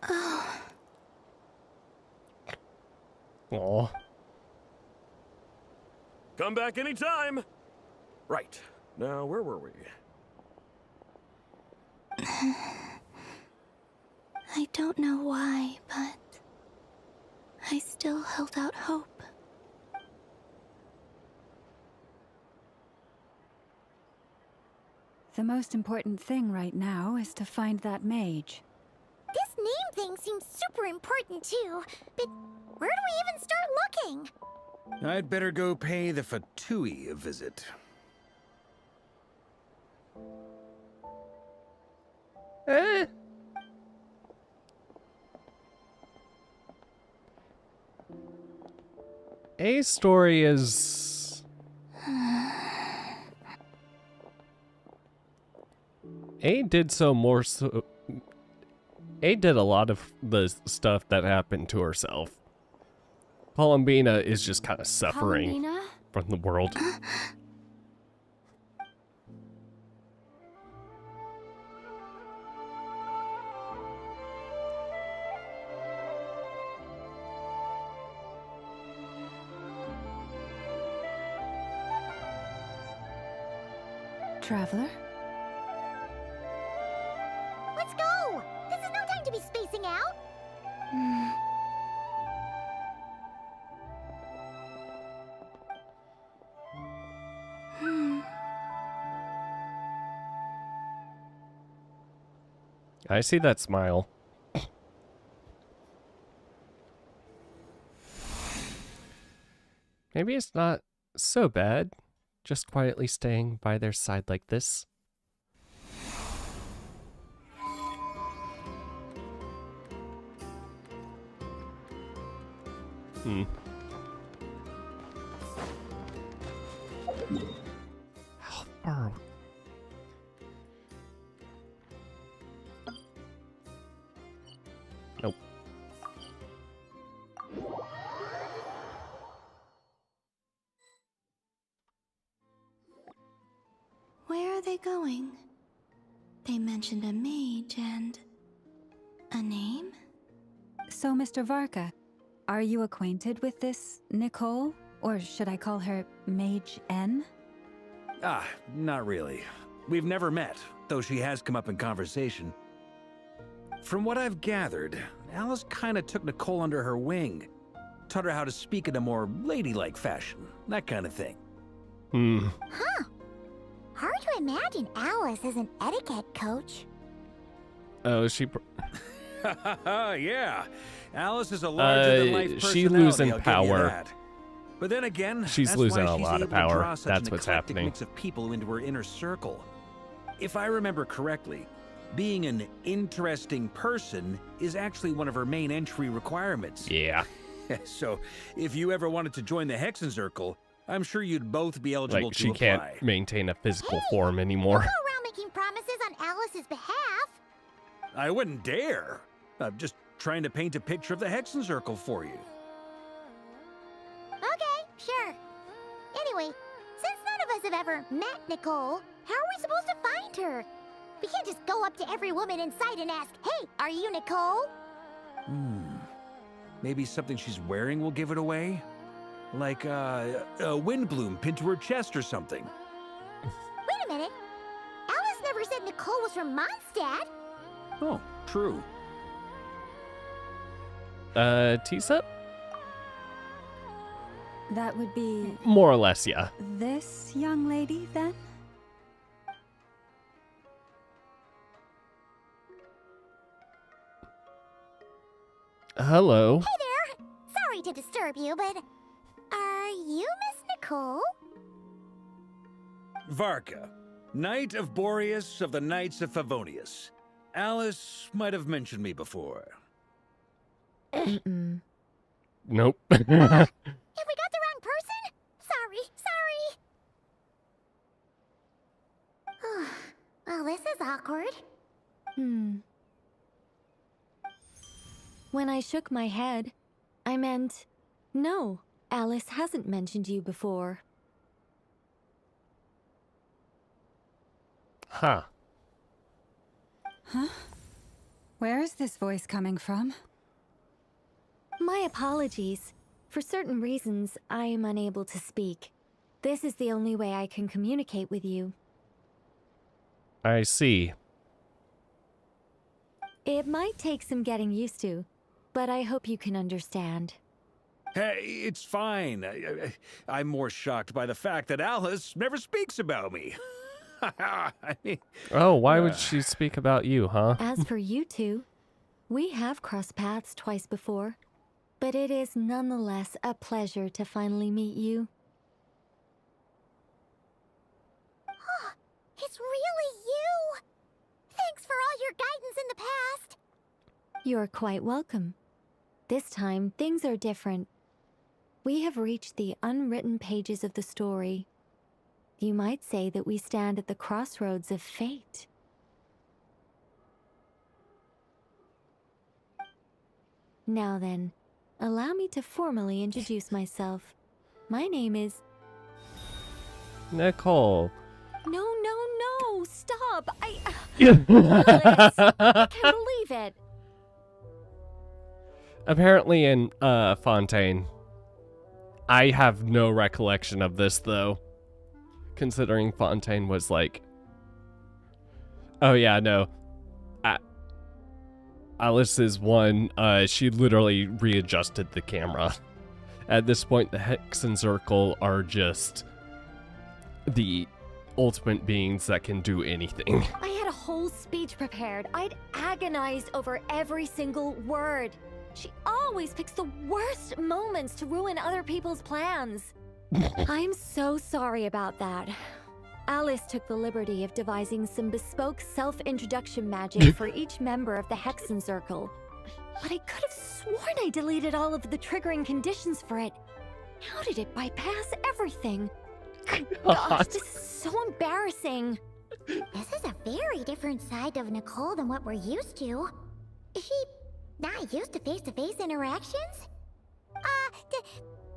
Oh.
Aw.
Come back anytime. Right. Now, where were we?
I don't know why, but I still held out hope.
The most important thing right now is to find that mage.
This name thing seems super important too, but where do we even start looking?
I'd better go pay the Fatui a visit.
A story is... A did so more so... A did a lot of the stuff that happened to herself. Columbina is just kind of suffering
Columbina?
from the world.
Traveler?
Let's go! This is no time to be spacing out!
I see that smile. Maybe it's not so bad, just quietly staying by their side like this. How far? Nope.
Where are they going? They mentioned a mage and... a name?
So, Mr. Varka, are you acquainted with this Nicole? Or should I call her Mage N?
Ah, not really. We've never met, though she has come up in conversation. From what I've gathered, Alice kinda took Nicole under her wing. Taught her how to speak in a more ladylike fashion, that kind of thing.
Huh. Hard to imagine Alice as an etiquette coach.
Oh,
yeah. Alice is a larger-than-life personality,
she's losing
I'll give you
power.
that. But then again,
She's
that's
losing
why
a
she's
lot of
able to
power.
draw such
That's
an
what's
eclectic
happening.
mix of people into her inner circle. If I remember correctly, being an interesting person is actually one of her main entry requirements.
Yeah.
So, if you ever wanted to join the Hexenzirkel, I'm sure you'd both be eligible
Like,
to
she
apply.
can't maintain a physical form anymore.
Don't go around making promises on Alice's behalf.
I wouldn't dare. I'm just trying to paint a picture of the Hexenzirkel for you.
Okay, sure. Anyway, since none of us have ever met Nicole, how are we supposed to find her? We can't just go up to every woman in sight and ask, "Hey, are you Nicole?"
Maybe something she's wearing will give it away? Like, a windbloom pinned to her chest or something.
Wait a minute. Alice never said Nicole was from Mondstadt.
Oh, true.
Tisa?
That would be
More or less, yeah.
this young lady, then?
Hello.
Hey there. Sorry to disturb you, but are you Miss Nicole?
Varka, Knight of Boreas of the Knights of Favonius. Alice might have mentioned me before.
Nope.
Have we got the wrong person? Sorry. Well, this is awkward.
When I shook my head, I meant, no, Alice hasn't mentioned you before.
Huh.
Huh? Where is this voice coming from?
My apologies. For certain reasons, I am unable to speak. This is the only way I can communicate with you.
I see.
It might take some getting used to, but I hope you can understand.
Hey, it's fine. I'm more shocked by the fact that Alice never speaks about me. I mean,
Oh, why would she speak about you, huh?
As for you two, we have crossed paths twice before, but it is nonetheless a pleasure to finally meet you.
It's really you! Thanks for all your guidance in the past!
You're quite welcome. This time, things are different. We have reached the unwritten pages of the story. You might say that we stand at the crossroads of fate. Now then, allow me to formally introduce myself. My name is...
Nicole.
No, stop!
Yeah.
Alice, I can't believe it.
Apparently in Fontaine. I have no recollection of this though. Considering Fontaine was like... Oh yeah, no. Alice is one, she literally readjusted the camera. At this point, the Hexenzirkel are just the ultimate beings that can do anything.
I had a whole speech prepared. I'd agonized over every single word. She always picks the worst moments to ruin other people's plans. I'm so sorry about that. Alice took the liberty of devising some bespoke self-introduction magic for each member of the Hexenzirkel. But I could have sworn I deleted all of the triggering conditions for it. How did it bypass everything? Gosh, this is so embarrassing.
This is a very different side of Nicole than what we're used to. Is she not used to face-to-face interactions?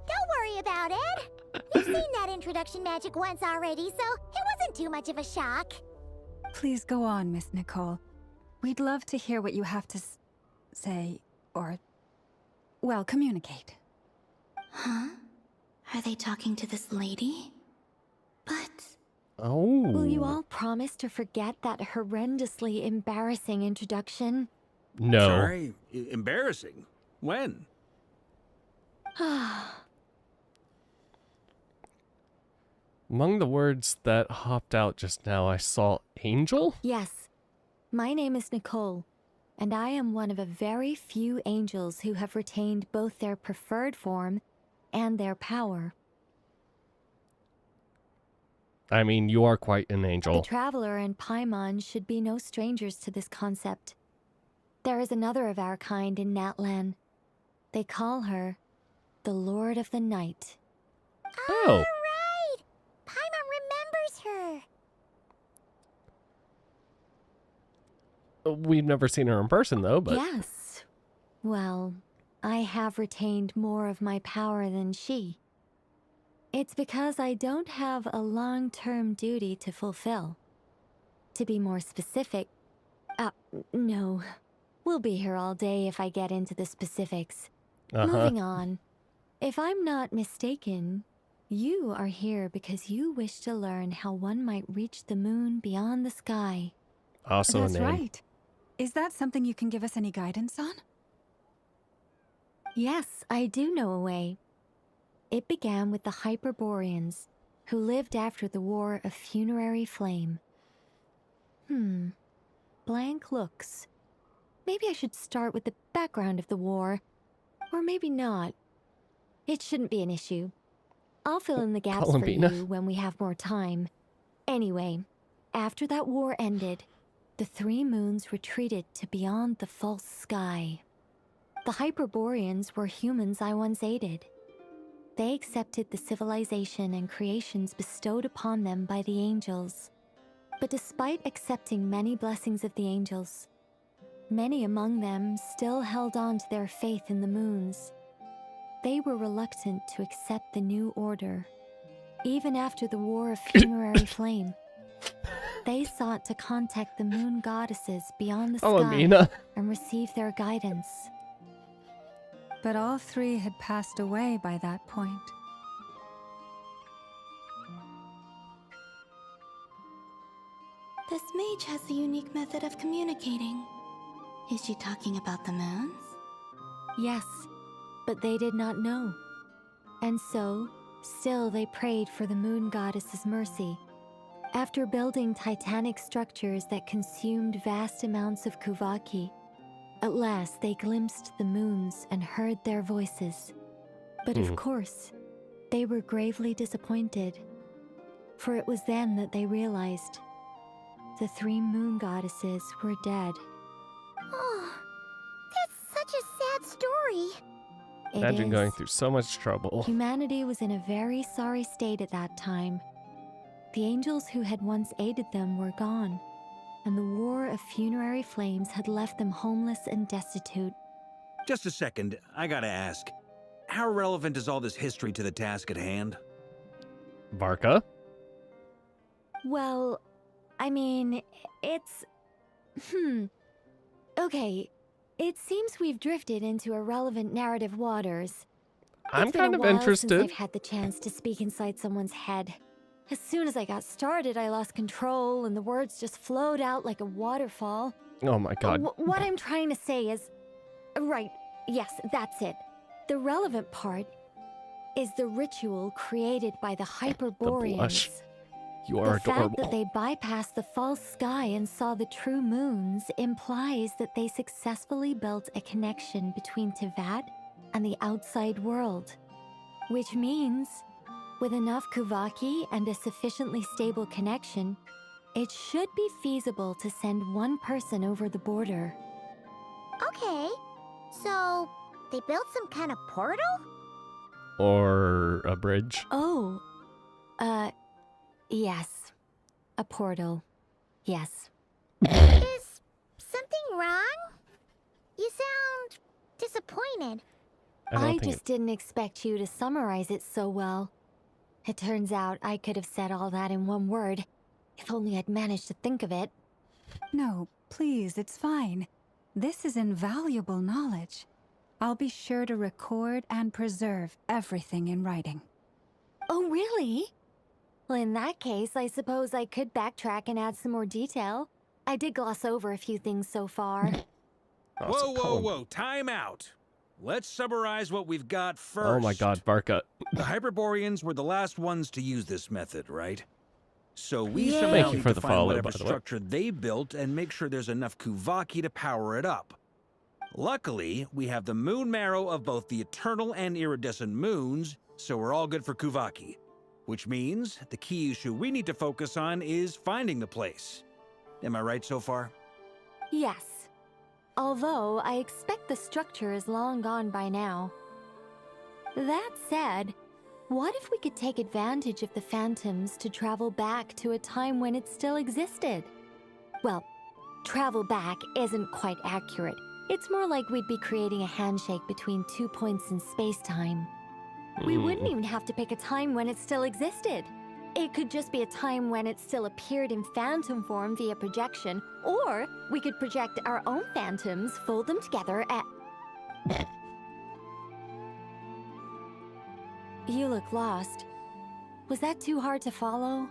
Don't worry about it. We've seen that introduction magic once already, so it wasn't too much of a shock.
Please go on, Miss Nicole. We'd love to hear what you have to say, or, well, communicate.
Huh? Are they talking to this lady? But...
Oh.
Will you all promise to forget that horrendously embarrassing introduction?
No.
Sorry? Embarrassing? When?
Among the words that hopped out just now, I saw angel?
Yes. My name is Nicole, and I am one of a very few angels who have retained both their preferred form and their power.
I mean, you are quite an angel.
The Traveler and Paimon should be no strangers to this concept. There is another of our kind in Natlan. They call her the Lord of the Night.
Oh.
Right! Paimon remembers her.
We've never seen her in person, though, but...
Yes. Well, I have retained more of my power than she. It's because I don't have a long-term duty to fulfill. To be more specific... no. We'll be here all day if I get into the specifics. Moving on. If I'm not mistaken, you are here because you wish to learn how one might reach the moon beyond the sky.
Also
That's
a name.
right. Is that something you can give us any guidance on?
Yes, I do know a way. It began with the Hyperboreans, who lived after the War of Funerary Flame. Blank looks. Maybe I should start with the background of the war. Or maybe not. It shouldn't be an issue. I'll fill in the gaps for you when we have more time. Anyway, after that war ended, the three moons retreated to beyond the false sky. The Hyperboreans were humans I once aided. They accepted the civilization and creations bestowed upon them by the angels. But despite accepting many blessings of the angels, many among them still held on to their faith in the moons. They were reluctant to accept the new order. Even after the War of Funerary Flame, they sought to contact the moon goddesses beyond the sky and receive their guidance.
But all three had passed away by that point.
This mage has a unique method of communicating. Is she talking about the moons?
Yes, but they did not know. And so, still they prayed for the moon goddess's mercy. After building titanic structures that consumed vast amounts of Kuvaki, at last they glimpsed the moons and heard their voices. But of course, they were gravely disappointed. For it was then that they realized the three moon goddesses were dead.
Oh, that's such a sad story.
Imagine going through so much trouble.
Humanity was in a very sorry state at that time. The angels who had once aided them were gone, and the War of Funerary Flames had left them homeless and destitute.
Just a second, I gotta ask. How relevant is all this history to the task at hand?
Varka?
Well, I mean, it's... Okay, it seems we've drifted into irrelevant narrative waters.
I'm kind of interested.
Since I've had the chance to speak inside someone's head. As soon as I got started, I lost control and the words just flowed out like a waterfall.
Oh my god.
What I'm trying to say is... Right, yes, that's it. The relevant part is the ritual created by the Hyperboreans.
The blush. You are
adorable. The fact that they bypassed the false sky and saw the true moons implies that they successfully built a connection between Tevat and the outside world. Which means, with enough Kuvaki and a sufficiently stable connection, it should be feasible to send one person over the border.
Okay, so they built some kind of portal?
Or a bridge?
Oh, yes. A portal. Yes.
Is something wrong? You sound disappointed.
I just didn't expect you to summarize it so well. It turns out I could have said all that in one word, if only I'd managed to think of it.
No, please, it's fine. This is invaluable knowledge. I'll be sure to record and preserve everything in writing.
Oh, really? Well, in that case, I suppose I could backtrack and add some more detail. I did gloss over a few things so far.
Whoa, time out. let's summarize what we've got first.
Oh my god, Barca.
The Hyperboreans were the last ones to use this method, right? So we
Thank
somehow
you
need
for
to
the
find
follow,
whatever
by the way.
structure they built and make sure there's enough Kuvaki to power it up. Luckily, we have the moon marrow of both the eternal and iridescent moons, so we're all good for Kuvaki. Which means the key issue we need to focus on is finding the place. Am I right so far?
Yes. Although I expect the structure is long gone by now. That said, what if we could take advantage of the phantoms to travel back to a time when it still existed? Well, travel back isn't quite accurate. It's more like we'd be creating a handshake between 2 points in space-time. We wouldn't even have to pick a time when it still existed. It could just be a time when it still appeared in phantom form via projection, or we could project our own phantoms, fold them together at... You look lost. Was that too hard to follow?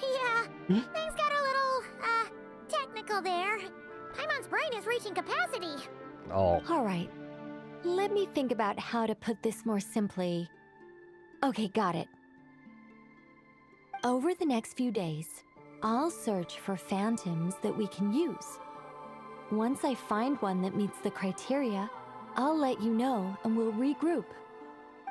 Yeah, things got a little, technical there. Paimon's brain is reaching capacity.
Oh.
All right. Let me think about how to put this more simply. Okay, got it. Over the next few days, I'll search for phantoms that we can use. Once I find one that meets the criteria, I'll let you know and we'll regroup.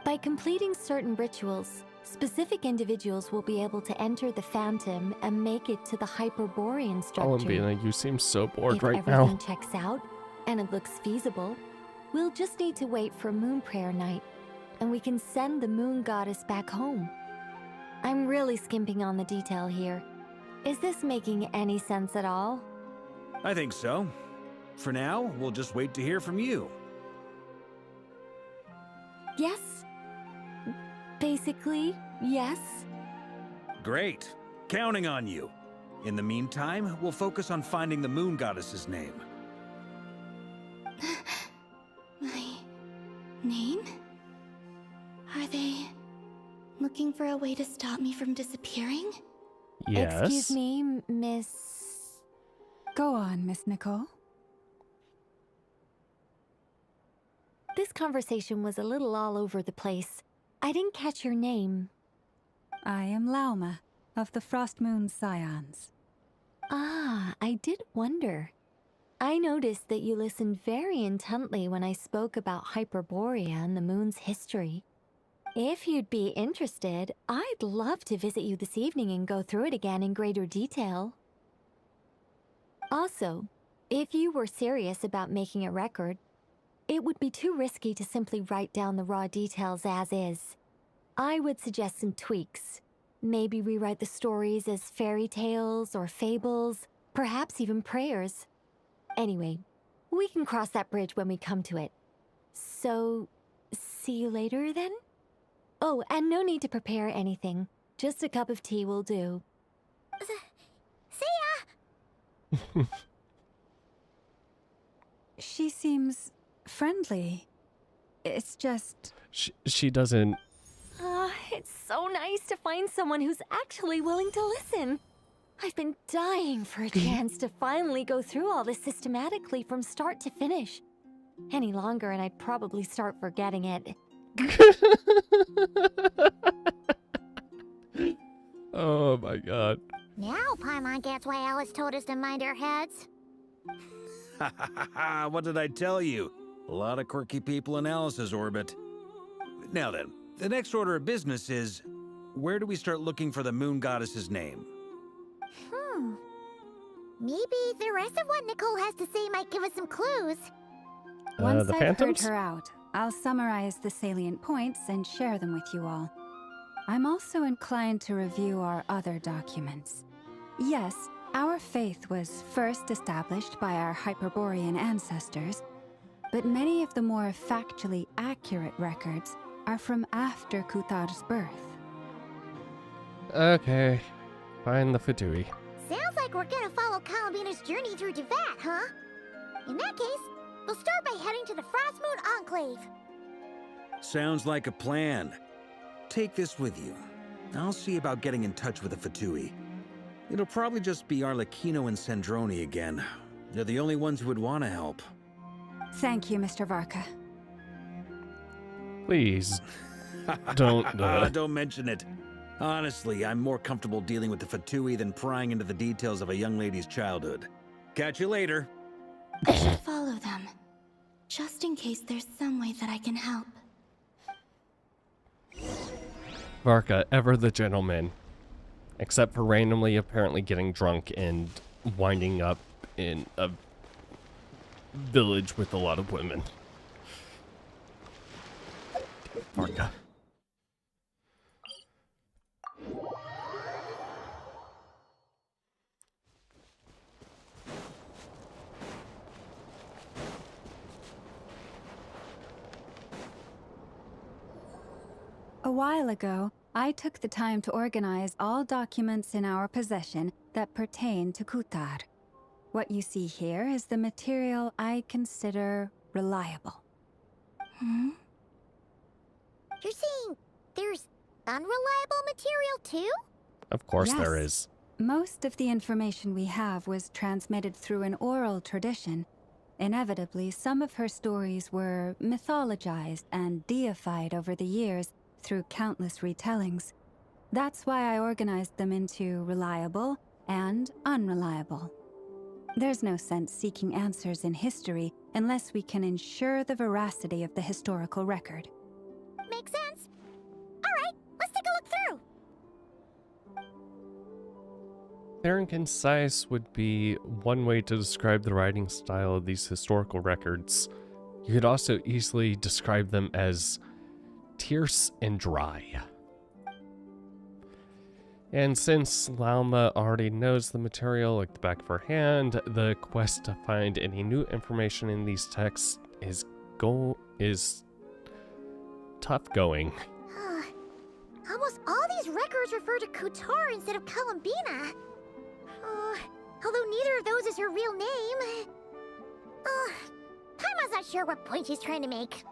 By completing certain rituals, specific individuals will be able to enter the phantom and make it to the Hyperborean structure.
Olambina, you seem so bored
If
right
everything
now.
checks out and it looks feasible, we'll just need to wait for Moon Prayer Night, and we can send the Moon Goddess back home. I'm really skimping on the detail here. Is this making any sense at all?
I think so. For now, we'll just wait to hear from you.
Yes. Basically, yes.
Great. Counting on you. In the meantime, we'll focus on finding the Moon Goddess's name.
My name? Are they looking for a way to stop me from disappearing?
Yes.
Excuse me, Miss...
Go on, Miss Nicole.
This conversation was a little all over the place. I didn't catch your name.
I am Lauma, of the Frost Moon Scions.
Ah, I did wonder. I noticed that you listened very intently when I spoke about Hyperborea and the moon's history. If you'd be interested, I'd love to visit you this evening and go through it again in greater detail. Also, if you were serious about making a record, it would be too risky to simply write down the raw details as is. I would suggest some tweaks. Maybe rewrite the stories as fairy tales or fables, perhaps even prayers. Anyway, we can cross that bridge when we come to it. So, see you later then? Oh, and no need to prepare anything. Just a cup of tea will do.
See ya!
She seems friendly. It's just...
She doesn't...
It's so nice to find someone who's actually willing to listen. I've been dying for a chance to finally go through all this systematically from start to finish. Any longer and I'd probably start forgetting it.
Oh my god.
Now Paimon gets why Alice told us to mind our heads.
What did I tell you? A lot of quirky people in Alice's orbit. Now then, the next order of business is, where do we start looking for the Moon Goddess's name?
Maybe the rest of what Nicole has to say might give us some clues.
Once
the
I've
phantoms?
heard her out, I'll summarize the salient points and share them with you all. I'm also inclined to review our other documents. Yes, our faith was first established by our Hyperborean ancestors, but many of the more factually accurate records are from after Kuthar's birth.
Okay. Find the Fatui.
Sounds like we're gonna follow Columbina's journey through Devat, huh? In that case, we'll start by heading to the Frost Moon Enclave.
Sounds like a plan. Take this with you. I'll see about getting in touch with the Fatui. It'll probably just be Arlecchino and Sandroni again. They're the only ones who would want to help.
Thank you, Mr. Varka.
Please, don't.
Don't mention it. Honestly, I'm more comfortable dealing with the Fatui than prying into the details of a young lady's childhood. Catch you later.
I should follow them, just in case there's some way that I can help.
Varka, ever the gentleman. Except for randomly apparently getting drunk and winding up in a village with a lot of women. Varka.
A while ago, I took the time to organize all documents in our possession that pertain to Kutar. What you see here is the material I consider reliable.
You're saying there's unreliable material too?
Of course
Yes.
there is.
Most of the information we have was transmitted through an oral tradition. Inevitably, some of her stories were mythologized and deified over the years through countless retellings. That's why I organized them into reliable and unreliable. There's no sense seeking answers in history unless we can ensure the veracity of the historical record.
Makes sense. Alright, let's take a look through.
Clear and concise would be one way to describe the writing style of these historical records. You could also easily describe them as terse and dry. And since Lauma already knows the material like the back of her hand, the quest to find any new information in these texts is tough going.
Almost all these records refer to Kutar instead of Columbina. Although neither of those is her real name. Paimon's not sure what point she's trying to make.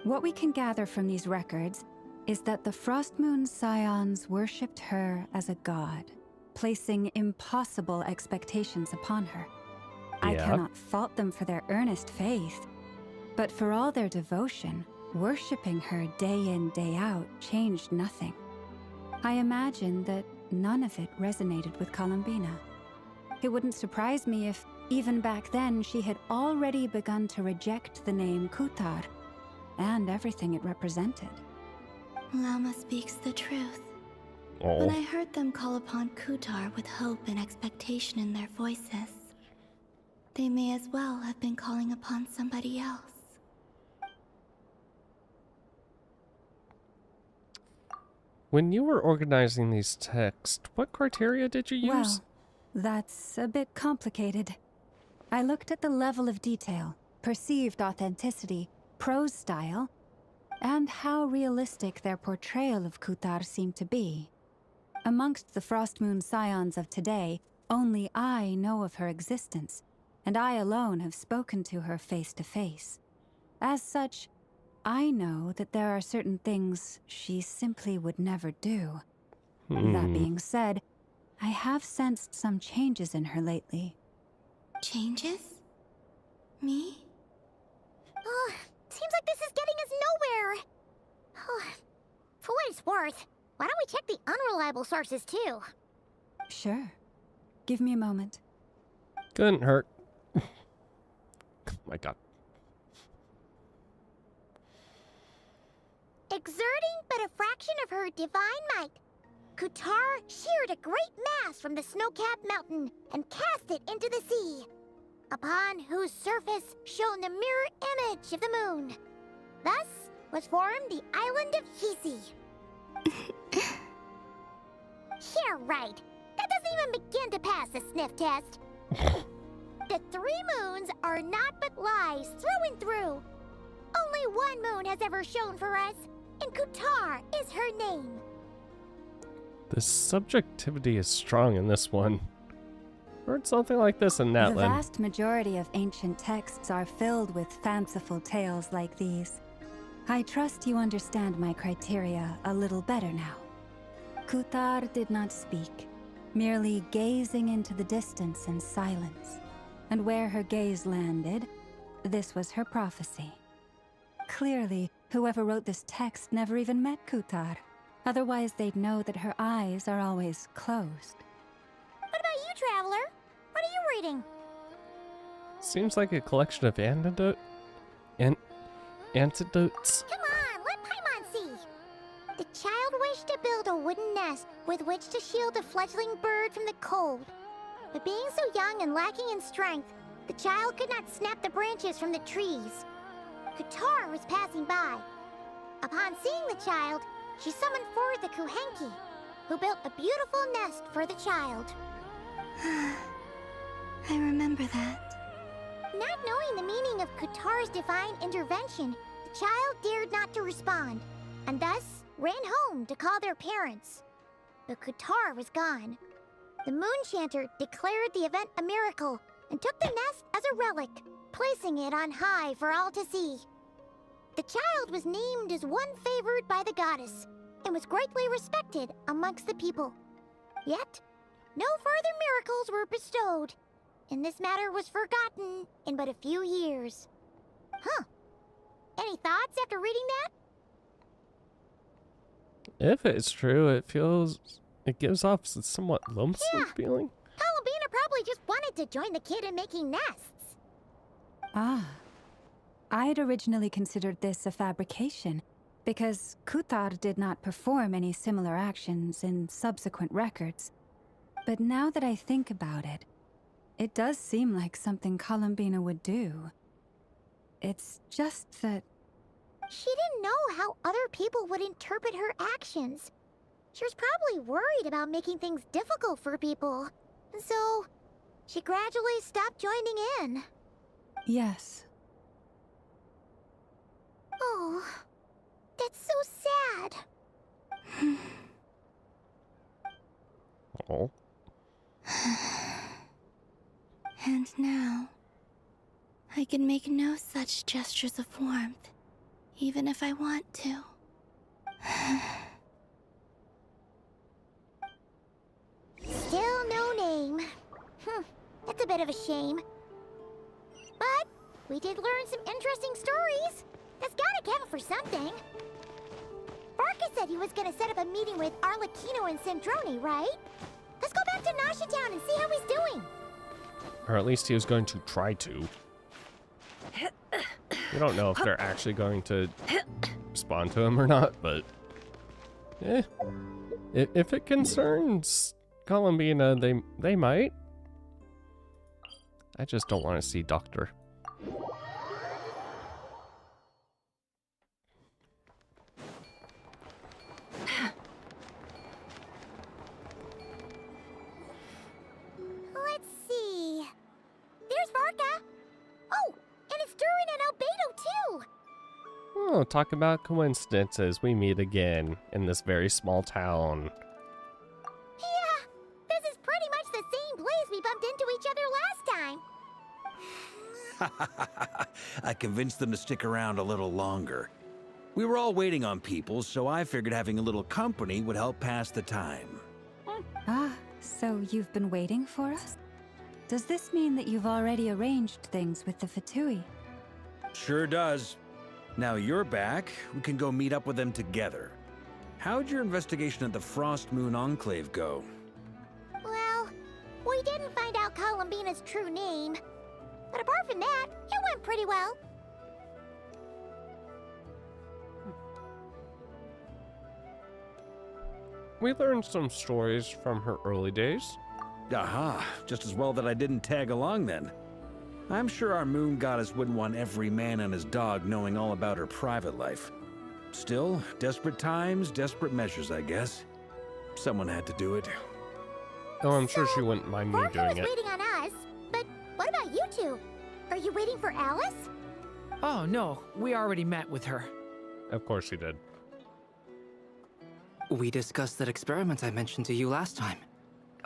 What we can gather from these records is that the Frostmoon Scions worshipped her as a god, placing impossible expectations upon her. I cannot fault them for their earnest faith, but for all their devotion, worshipping her day in, day out changed nothing. I imagine that none of it resonated with Columbina. It wouldn't surprise me if, even back then, she had already begun to reject the name Kutar and everything it represented.
Lama speaks the truth.
Oh.
When I heard them call upon Kutar with hope and expectation in their voices, they may as well have been calling upon somebody else.
When you were organizing these texts, what criteria did you use?
Well, that's a bit complicated. I looked at the level of detail, perceived authenticity, prose style, and how realistic their portrayal of Kutar seemed to be. Amongst the Frostmoon Scions of today, only I know of her existence, and I alone have spoken to her face to face. As such, I know that there are certain things she simply would never do. That being said, I have sensed some changes in her lately.
Changes? Me?
Seems like this is getting us nowhere. For what it's worth, why don't we check the unreliable sources too?
Sure. Give me a moment.
Couldn't hurt. Oh my god.
Exerting but a fraction of her divine might, Kutar sheared a great mass from the snow-capped mountain and cast it into the sea, upon whose surface shone the mirror image of the moon. Thus was formed the island of Hisi. Yeah, right. That doesn't even begin to pass the sniff test. The three moons are not but lies through and through. Only one moon has ever shone for us, and Kutar is her name.
The subjectivity is strong in this one. Heard something like this in
The
Natlan.
vast majority of ancient texts are filled with fanciful tales like these. I trust you understand my criteria a little better now. Kutar did not speak, merely gazing into the distance in silence. And where her gaze landed, This was her prophecy. Clearly, whoever wrote this text never even met Kutar. Otherwise, they'd know that her eyes are always closed.
What about you, Traveler? What are you reading?
Seems like a collection of antidotes.
Come on, let Paimon see. The child wished to build a wooden nest with which to shield the fledgling bird from the cold. But being so young and lacking in strength, the child could not snap the branches from the trees. Kutar was passing by. Upon seeing the child, she summoned forth the Kuhenki, who built a beautiful nest for the child.
I remember that.
Not knowing the meaning of Kutar's divine intervention, the child dared not to respond, and thus ran home to call their parents. But Kutar was gone. The Moon Chanter declared the event a miracle and took the nest as a relic, placing it on high for all to see. The child was named as one favored by the goddess and was greatly respected amongst the people. Yet, no further miracles were bestowed, and this matter was forgotten in but a few years. Huh. Any thoughts after reading that?
If it's true, it gives off a somewhat lonesome feeling.
Columbina probably just wanted to join the kid in making nests.
Ah. I'd originally considered this a fabrication, because Kutar did not perform any similar actions in subsequent records. But now that I think about it, it does seem like something Columbina would do. It's just that...
She didn't know how other people would interpret her actions. She was probably worried about making things difficult for people. And so, she gradually stopped joining in.
Yes.
Oh, that's so sad.
Oh.
And now, I can make no such gestures of warmth, even if I want to.
Still no name. That's a bit of a shame. But we did learn some interesting stories. That's gotta count for something. Barca said he was gonna set up a meeting with Arlecchino and Sandrone, right? Let's go back to Nasha Town and see how he's doing.
Or at least he was going to try to. We don't know if they're actually going to respond to him or not, but... If it concerns Columbina, they might. I just don't want to see Doctor.
Let's see. There's Varka. Oh, and it's Durin and Albedo too.
Oh, talk about coincidences. We meet again in this very small town.
Yeah, this is pretty much the same place we bumped into each other last time.
I convinced them to stick around a little longer. We were all waiting on people, so I figured having a little company would help pass the time.
Ah, so you've been waiting for us? Does this mean that you've already arranged things with the Fatui?
Sure does. Now you're back, we can go meet up with them together. How'd your investigation at the Frost Moon Enclave go?
Well, we didn't find out Columbina's true name. But apart from that, it went pretty well.
We learned some stories from her early days.
Aha, just as well that I didn't tag along then. I'm sure our moon goddess wouldn't want every man and his dog knowing all about her private life. Still, desperate times, desperate measures, I guess. Someone had to do it.
Oh, I'm sure she wouldn't mind me
Varka
doing
was
it.
waiting on us, but what about you two? Are you waiting for Alice?
Oh, no. We already met with her.
Of course she did.
We discussed that experiment I mentioned to you last time.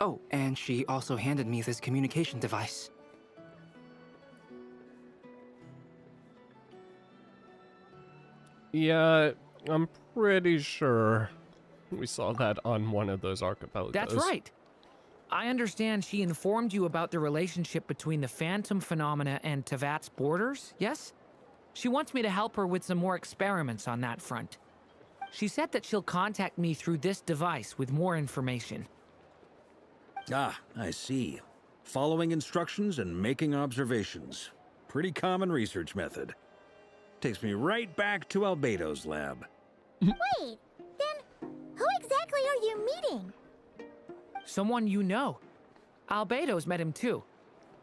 Oh, and she also handed me this communication device.
Yeah, I'm pretty sure we saw that on one of those archipelagos.
That's right. I understand she informed you about the relationship between the phantom phenomena and Tevat's borders, yes? She wants me to help her with some more experiments on that front. She said that she'll contact me through this device with more information.
Ah, I see. Following instructions and making observations. Pretty common research method. Takes me right back to Albedo's lab.
Wait, then who exactly are you meeting?
Someone you know. Albedo's met him too.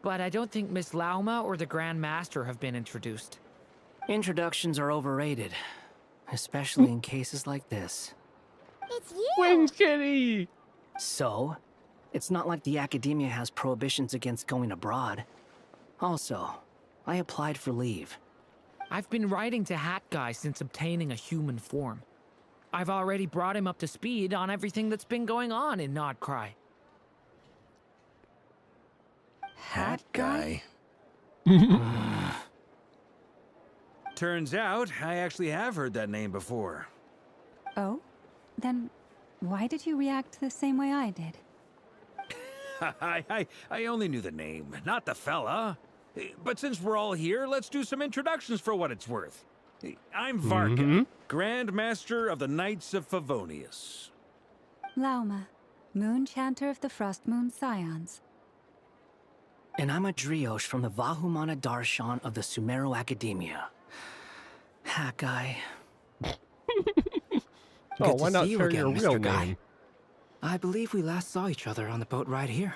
But I don't think Miss Lauma or the Grand Master have been introduced.
Introductions are overrated, especially in cases like this.
It's you!
Wings Kitty!
So, it's not like the academia has prohibitions against going abroad. Also, I applied for leave.
I've been writing to Hat Guy since obtaining a human form. I've already brought him up to speed on everything that's been going on in Nodcry.
Hat Guy? Turns out, I actually have heard that name before.
Oh? Then why did you react the same way I did?
I only knew the name, not the fella. But since we're all here, let's do some introductions for what it's worth. I'm Varka, Grand Master of the Knights of Favonius.
Lauma, Moon Chanter of the Frost Moon Scions.
And I'm a Driosh from the Vahumana Darshan of the Sumero Academia. Hat Guy.
Oh, why not share your real
Mr. Guy.
name?
I believe we last saw each other on the boat right here.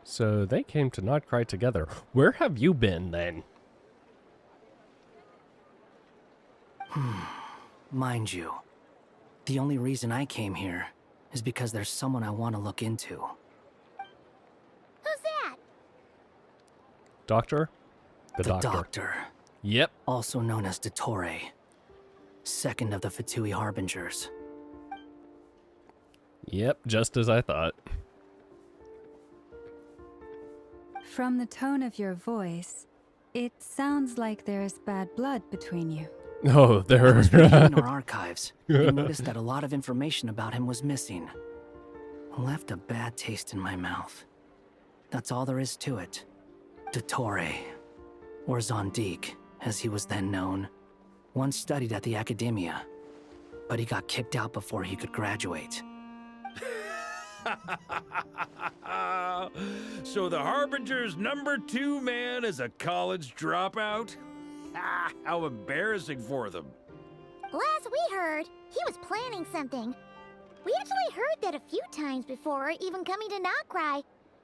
So they came to Nodcry together. Where have you been then?
Mind you, the only reason I came here is because there's someone I want to look into.
Who's that?
Doctor? The
The
doctor.
Doctor.
Yep.
Also known as Dottore. Second of the Fatui Harbingers.
Yep, just as I thought.
From the tone of your voice, it sounds like there's bad blood between you.
Oh, there.
In our archives, I noticed that a lot of information about him was missing. Left a bad taste in my mouth. That's all there is to it. Dottore, or Zondik, as he was then known, once studied at the Academia, but he got kicked out before he could graduate.
So the Harbinger's #2 man is a college dropout? How embarrassing for them.
Last we heard, he was planning something. We actually heard that a few times before, even coming to Nodcry.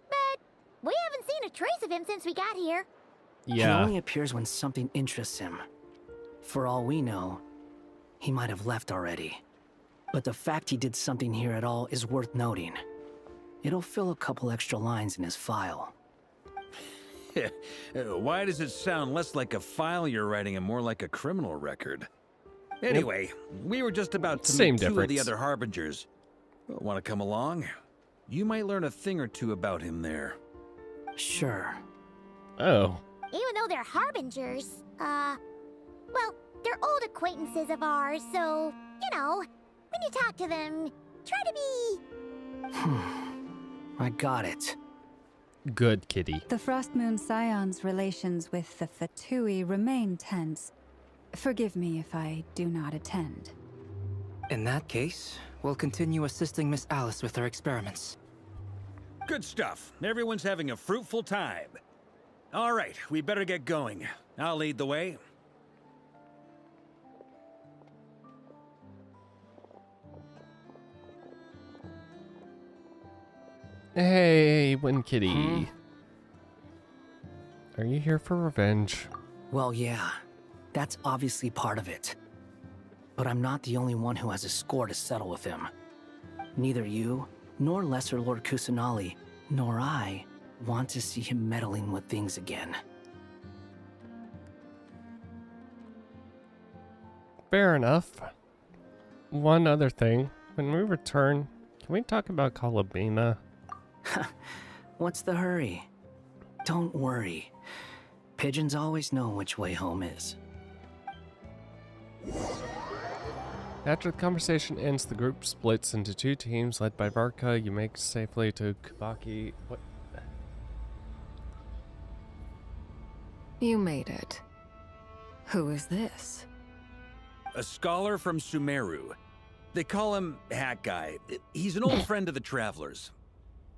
But we haven't seen a trace of him since we got here.
He only appears when something interests him. For all we know, he might have left already. But the fact he did something here at all is worth noting. It'll fill a couple extra lines in his file.
Why does it sound less like a file you're writing and more like a criminal record? Anyway, we were just about to meet two of the other Harbingers. Want to come along? You might learn a thing or two about him there.
Sure.
Oh.
Even though they're Harbingers, well, they're old acquaintances of ours, so, you know, when you talk to them, try to be...
I got it.
Good, Kitty.
The Frost Moon Scion's relations with the Fatui remain tense. Forgive me if I do not attend.
In that case, we'll continue assisting Miss Alice with her experiments.
Good stuff. Everyone's having a fruitful time. All right, we better get going. I'll lead the way.
Hey, Win Kitty. Are you here for revenge?
Well, yeah. That's obviously part of it. But I'm not the only one who has a score to settle with him. Neither you, nor Lesser Lord Kusanali, nor I want to see him meddling with things again.
Fair enough. One other thing. When we return, can we talk about Colobina?
What's the hurry? Don't worry. Pigeons always know which way home is.
After the conversation ends, the group splits into 2 teams led by Varka. You make safely to Kubaki. What?
You made it. Who is this?
A scholar from Sumeru. They call him Hat Guy. He's an old friend of the Travelers.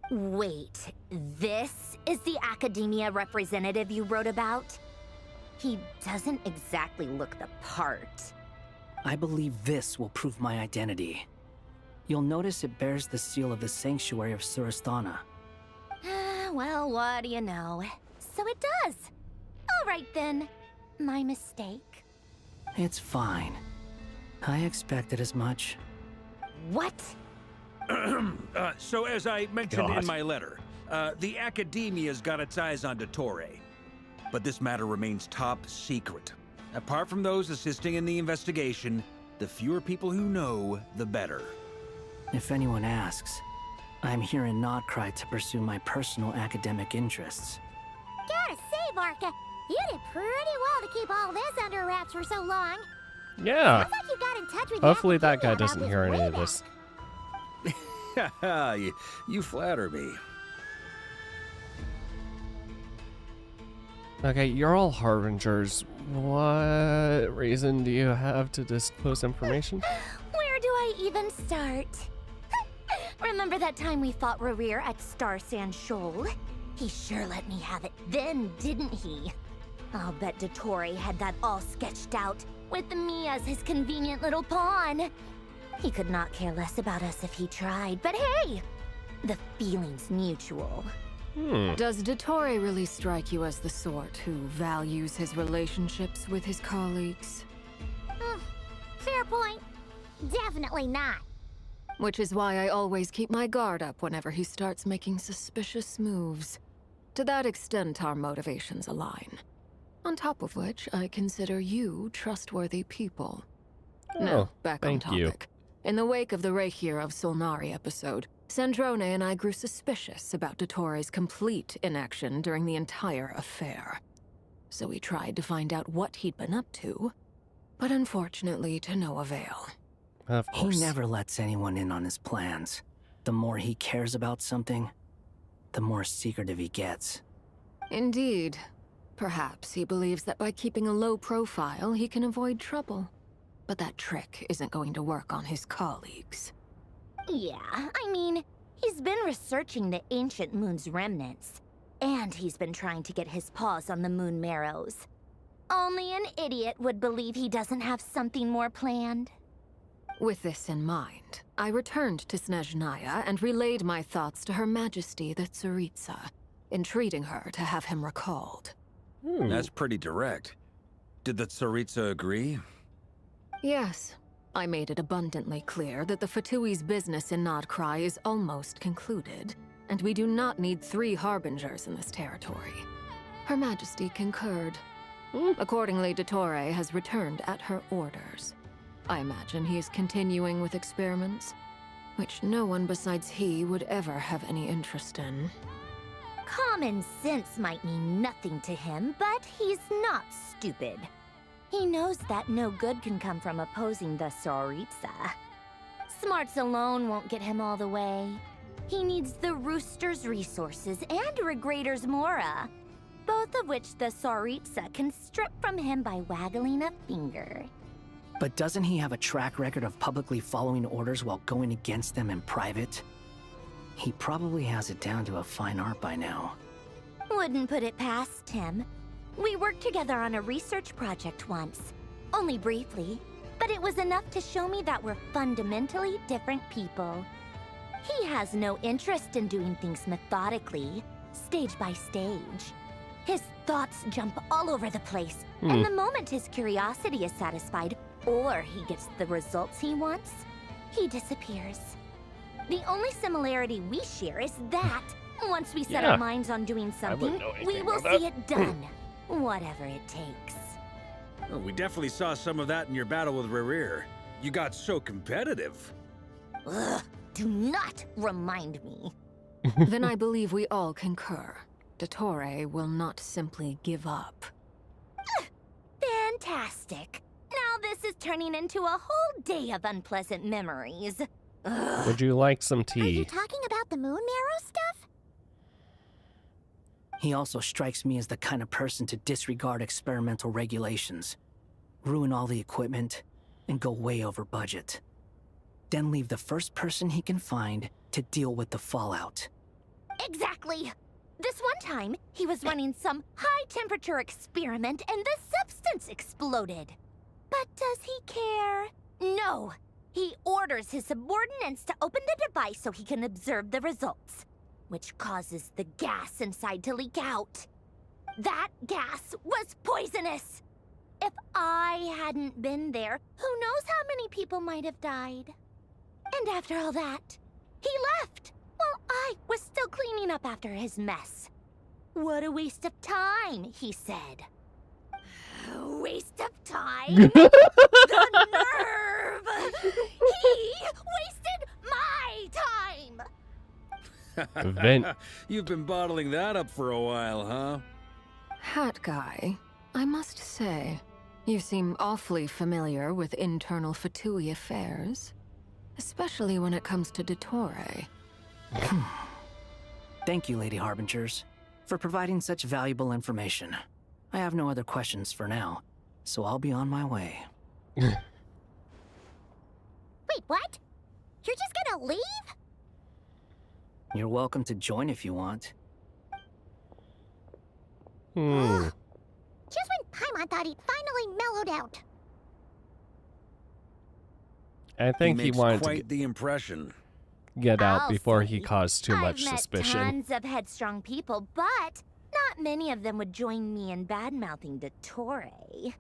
Wait, this is the academia representative you wrote about? He doesn't exactly look the part.
I believe this will prove my identity. You'll notice it bears the seal of the Sanctuary of Surasthana.
Well, what do you know? So it does. All right then. My mistake.
It's fine. I expected as much.
What?
So as I mentioned in my letter, the Academia's got its eyes on Dottore. But this matter remains top secret. Apart from those assisting in the investigation, the fewer people who know, the better.
If anyone asks, I'm here in Nodcry to pursue my personal academic interests.
Gotta say, Varka, you did pretty well to keep all this under wraps for so long.
Yeah.
Sounds like you got in touch with
Hopefully
the
that guy
academia about
doesn't
this
hear any
way
of this.
You flatter me.
Okay, you're all harbingers. What reason do you have to disclose information?
Where do I even start? Remember that time we fought Rerir at Star Sand Shoal? He sure let me have it then, didn't he? I'll bet Dottore had that all sketched out, with me as his convenient little pawn. He could not care less about us if he tried, but hey! The feeling's mutual.
Does Dottore really strike you as the sort who values his relationships with his colleagues?
Fair point. Definitely not.
Which is why I always keep my guard up whenever he starts making suspicious moves. To that extent, our motivations align. On top of which, I consider you trustworthy people. Now, back on
thank you.
topic. In the wake of the Reikir of Solnari episode, Sandrone and I grew suspicious about Dottore's complete inaction during the entire affair. So we tried to find out what he'd been up to, but unfortunately to no avail.
Of course.
He never lets anyone in on his plans. The more he cares about something, the more secretive he gets.
Indeed. Perhaps he believes that by keeping a low profile, he can avoid trouble. But that trick isn't going to work on his colleagues.
Yeah, I mean, he's been researching the ancient moon's remnants. And he's been trying to get his paws on the moon marrows. Only an idiot would believe he doesn't have something more planned.
With this in mind, I returned to Snezhnaya and relayed my thoughts to Her Majesty the Tsaritsa, entreating her to have him recalled.
That's pretty direct. Did the Tsaritsa agree?
Yes. I made it abundantly clear that the Fatui's business in Nodcry is almost concluded, and we do not need 3 harbingers in this territory. Her Majesty concurred. Accordingly, Dottore has returned at her orders. I imagine he is continuing with experiments, which no one besides he would ever have any interest in.
Common sense might mean nothing to him, but he's not stupid. He knows that no good can come from opposing the Tsaritsa. Smarts alone won't get him all the way. He needs the Rooster's resources and Regrator's Mora, both of which the Tsaritsa can strip from him by waggling a finger.
But doesn't he have a track record of publicly following orders while going against them in private? He probably has it down to a fine art by now.
Wouldn't put it past him. We worked together on a research project once. Only briefly, but it was enough to show me that we're fundamentally different people. He has no interest in doing things methodically, stage by stage. His thoughts jump all over the place, and the moment his curiosity is satisfied, or he gets the results he wants, he disappears. The only similarity we share is that, once we set our minds on doing something, we will see it done. Whatever it takes.
Oh, we definitely saw some of that in your battle with Rerir. You got so competitive.
Ugh, do not remind me.
Then I believe we all concur. Dottore will not simply give up.
Fantastic. Now this is turning into a whole day of unpleasant memories. Ugh.
Would you like some
Are you
tea?
talking about the moon marrow stuff?
He also strikes me as the kind of person to disregard experimental regulations, ruin all the equipment, and go way over budget. Then leave the first person he can find to deal with the fallout.
Exactly. This one time, he was running some high-temperature experiment and the substance exploded. But does he care? No. He orders his subordinates to open the device so he can observe the results, which causes the gas inside to leak out. That gas was poisonous. If I hadn't been there, who knows how many people might have died. And after all that, he left while I was still cleaning up after his mess. What a waste of time, he said. Waste of time? The nerve! He wasted my time!
Vent.
You've been bottling that up for a while, huh?
Hat guy, I must say, you seem awfully familiar with internal Fatui affairs. Especially when it comes to Dottore.
Thank you, Lady Harbingers, for providing such valuable information. I have no other questions for now, so I'll be on my way.
Wait, what? You're just gonna leave?
You're welcome to join if you want.
Just when Paimon thought he'd finally mellowed out.
I think he
makes
wanted
quite
to
the impression.
get out
I'll
before
say,
he caused too much
I've met
suspicion.
tons of headstrong people, but not many of them would join me in bad-mouthing Dottore.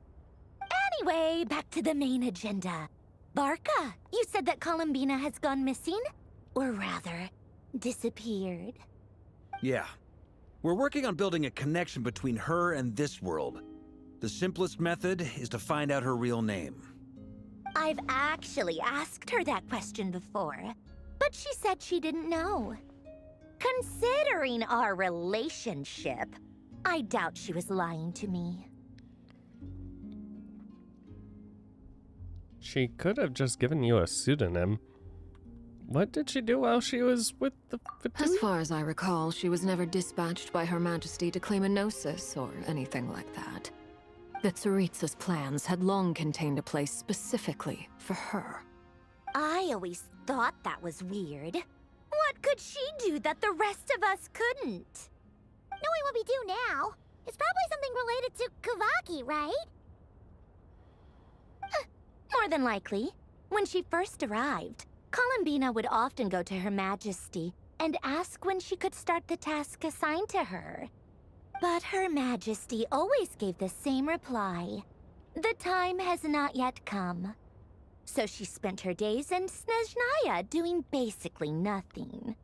Anyway, back to the main agenda. Barca, you said that Columbina has gone missing? Or rather, disappeared.
Yeah. We're working on building a connection between her and this world. The simplest method is to find out her real name.
I've actually asked her that question before, but she said she didn't know. Considering our relationship, I doubt she was lying to me.
She could have just given you a pseudonym. What did she do while she was with the Fatui?
As far as I recall, she was never dispatched by Her Majesty to claim a gnosis or anything like that. The Tsaritsa's plans had long contained a place specifically for her.
I always thought that was weird. What could she do that the rest of us couldn't?
Knowing what we do now, it's probably something related to Kavaki, right?
More than likely. When she first arrived, Columbina would often go to Her Majesty and ask when she could start the task assigned to her. But Her Majesty always gave the same reply. The time has not yet come. So she spent her days in Snezhnaya doing basically nothing.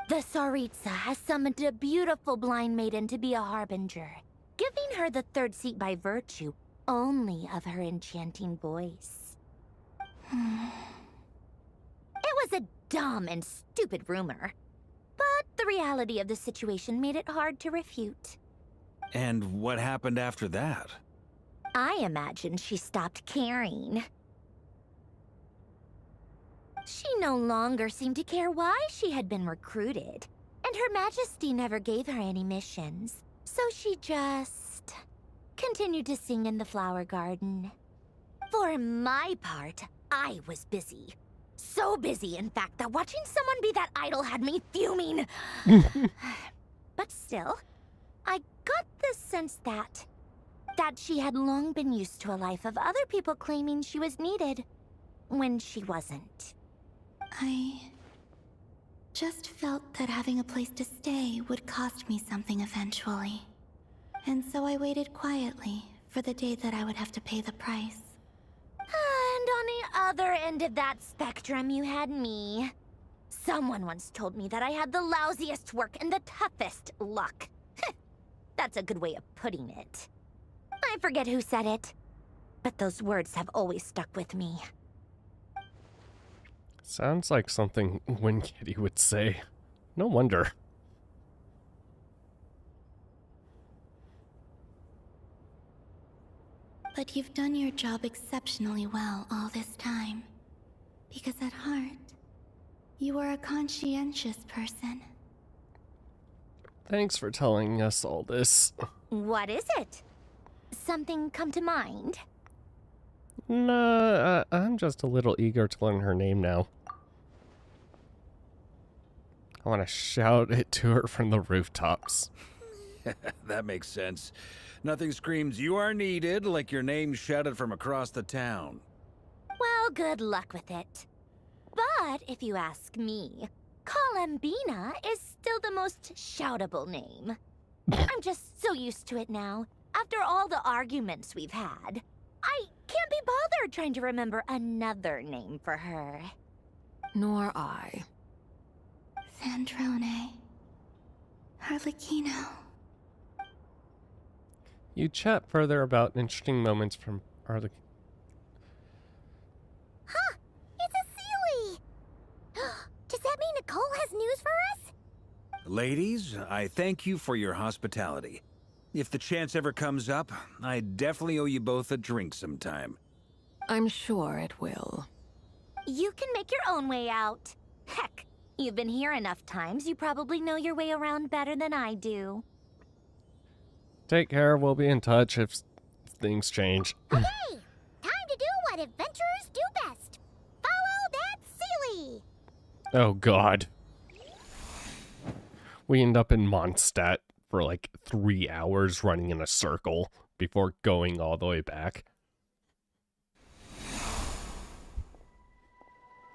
The Tsaritsa has summoned a beautiful blind maiden to be a harbinger, giving her the third seat by virtue only of her enchanting voice. It was a dumb and stupid rumor, but the reality of the situation made it hard to refute.
And what happened after that?
I imagine she stopped caring. She no longer seemed to care why she had been recruited, and Her Majesty never gave her any missions, so she just continued to sing in the flower garden. For my part, I was busy. So busy, in fact, that watching someone be that idol had me fuming. But still, I got the sense that she had long been used to a life of other people claiming she was needed when she wasn't.
I just felt that having a place to stay would cost me something eventually. And so I waited quietly for the day that I would have to pay the price.
And on the other end of that spectrum, you had me. Someone once told me that I had the lousiest work and the toughest luck. That's a good way of putting it. I forget who said it, but those words have always stuck with me.
Sounds like something Winkitty would say. No wonder.
But you've done your job exceptionally well all this time. Because at heart, you are a conscientious person.
Thanks for telling us all this.
What is it? Something come to mind?
Nah, I'm just a little eager to learn her name now. I want to shout it to her from the rooftops.
That makes sense. Nothing screams you are needed like your name shouted from across the town.
Well, good luck with it. But if you ask me, Colambina is still the most shoutable name. I'm just so used to it now, after all the arguments we've had. I can't be bothered trying to remember another name for her.
Nor I.
Sandrone. Harlequino.
You chat further about interesting moments from Arlequin.
Huh! It's a Sealy! Does that mean Nicole has news for us?
Ladies, I thank you for your hospitality. If the chance ever comes up, I definitely owe you both a drink sometime.
I'm sure it will.
You can make your own way out. Heck, you've been here enough times, you probably know your way around better than I do.
Take care, we'll be in touch if things change.
Okay, time to do what adventurers do best. Follow that Sealy!
Oh god. We end up in Mondstadt for like 3 hours running in a circle before going all the way back.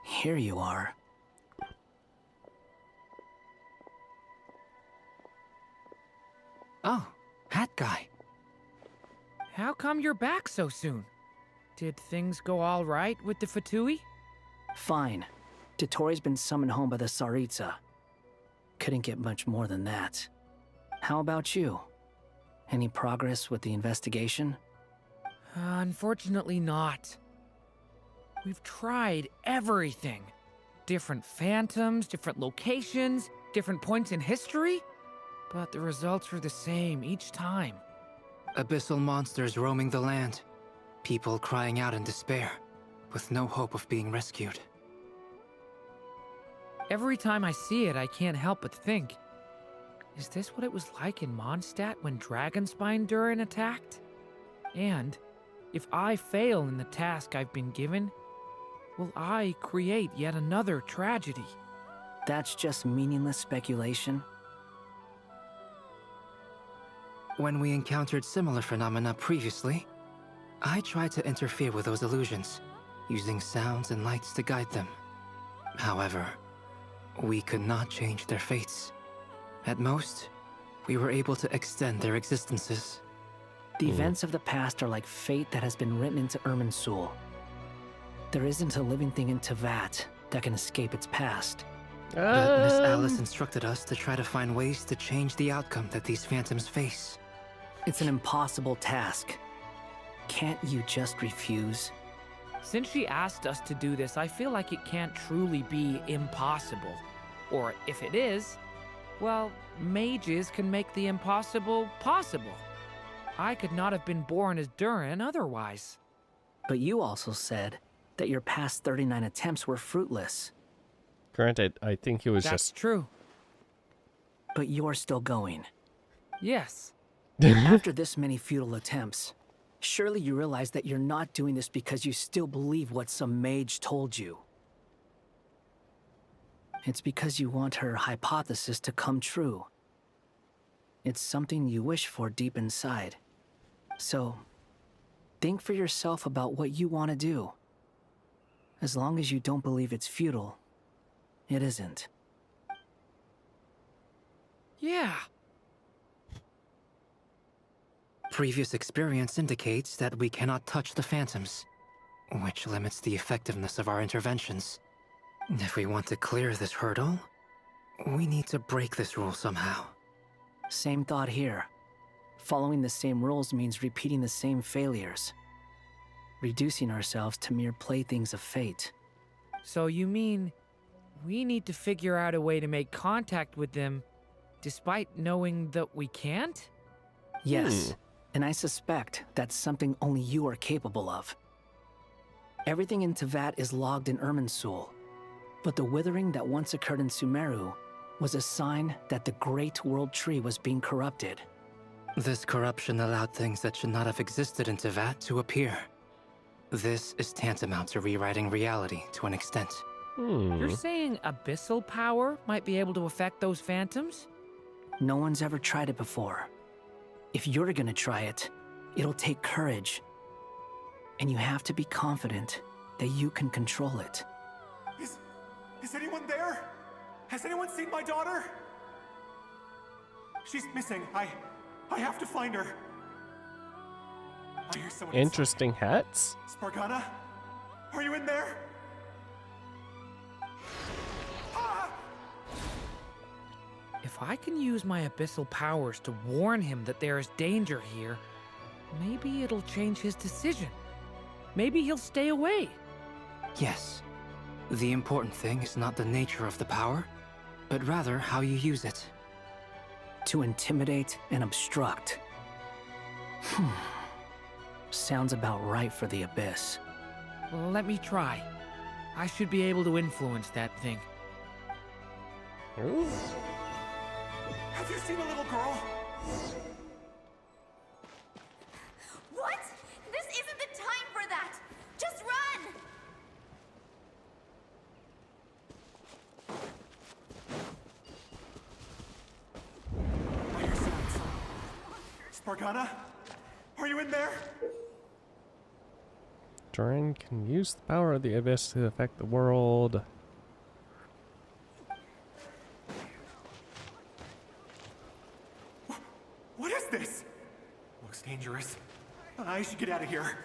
Here you are.
Oh, hat guy. How come you're back so soon? Did things go all right with the Fatui?
Fine. Dottore has been summoned home by the Tsaritsa. Couldn't get much more than that. How about you? Any progress with the investigation?
Unfortunately not. We've tried everything. Different phantoms, different locations, different points in history. But the results were the same each time.
Abyssal monsters roaming the land. People crying out in despair, with no hope of being rescued.
Every time I see it, I can't help but think, is this what it was like in Mondstadt when Dragonspine Durin attacked? And if I fail in the task I've been given, will I create yet another tragedy?
That's just meaningless speculation.
When we encountered similar phenomena previously, I tried to interfere with those illusions, using sounds and lights to guide them. However, we could not change their fates. At most, we were able to extend their existences.
The events of the past are like fate that has been written into Irminsul. There isn't a living thing in Teyvat that can escape its past.
But Miss Alice instructed us to try to find ways to change the outcome that these phantoms face.
It's an impossible task. Can't you just refuse?
Since she asked us to do this, I feel like it can't truly be impossible. Or if it is, well, mages can make the impossible possible. I could not have been born as Durin otherwise.
But you also said that your past 39 attempts were fruitless.
Granted, I think it was
That's
just...
true.
But you're still going.
Yes.
After this many futile attempts, surely you realize that you're not doing this because you still believe what some mage told you. It's because you want her hypothesis to come true. It's something you wish for deep inside. So, think for yourself about what you want to do. As long as you don't believe it's futile, it isn't.
Yeah.
Previous experience indicates that we cannot touch the phantoms, which limits the effectiveness of our interventions. If we want to clear this hurdle, we need to break this rule somehow.
Same thought here. Following the same rules means repeating the same failures. Reducing ourselves to mere playthings of fate.
So you mean we need to figure out a way to make contact with them despite knowing that we can't?
Yes. And I suspect that's something only you are capable of. Everything in Tevat is logged in Irminsul, but the withering that once occurred in Sumeru was a sign that the Great World Tree was being corrupted.
This corruption allowed things that should not have existed in Tevat to appear. This is tantamount to rewriting reality to an extent.
You're saying abyssal power might be able to affect those phantoms?
No one's ever tried it before. If you're gonna try it, it'll take courage. And you have to be confident that you can control it.
Is anyone there? Has anyone seen my daughter? She's missing. I have to find her. I hear someone
Interesting hats.
Spargana? Are you in there?
If I can use my abyssal powers to warn him that there is danger here, maybe it'll change his decision. Maybe he'll stay away.
Yes. The important thing is not the nature of the power, but rather how you use it.
To intimidate and obstruct. Sounds about right for the Abyss.
Well, let me try. I should be able to influence that thing.
Ooh.
Have you seen a little girl?
What? This isn't the time for that! Just run!
I hear someone. Spargana? Are you in there?
Durin can use the power of the Abyss to affect the world.
What is this? Looks dangerous. I should get out of here.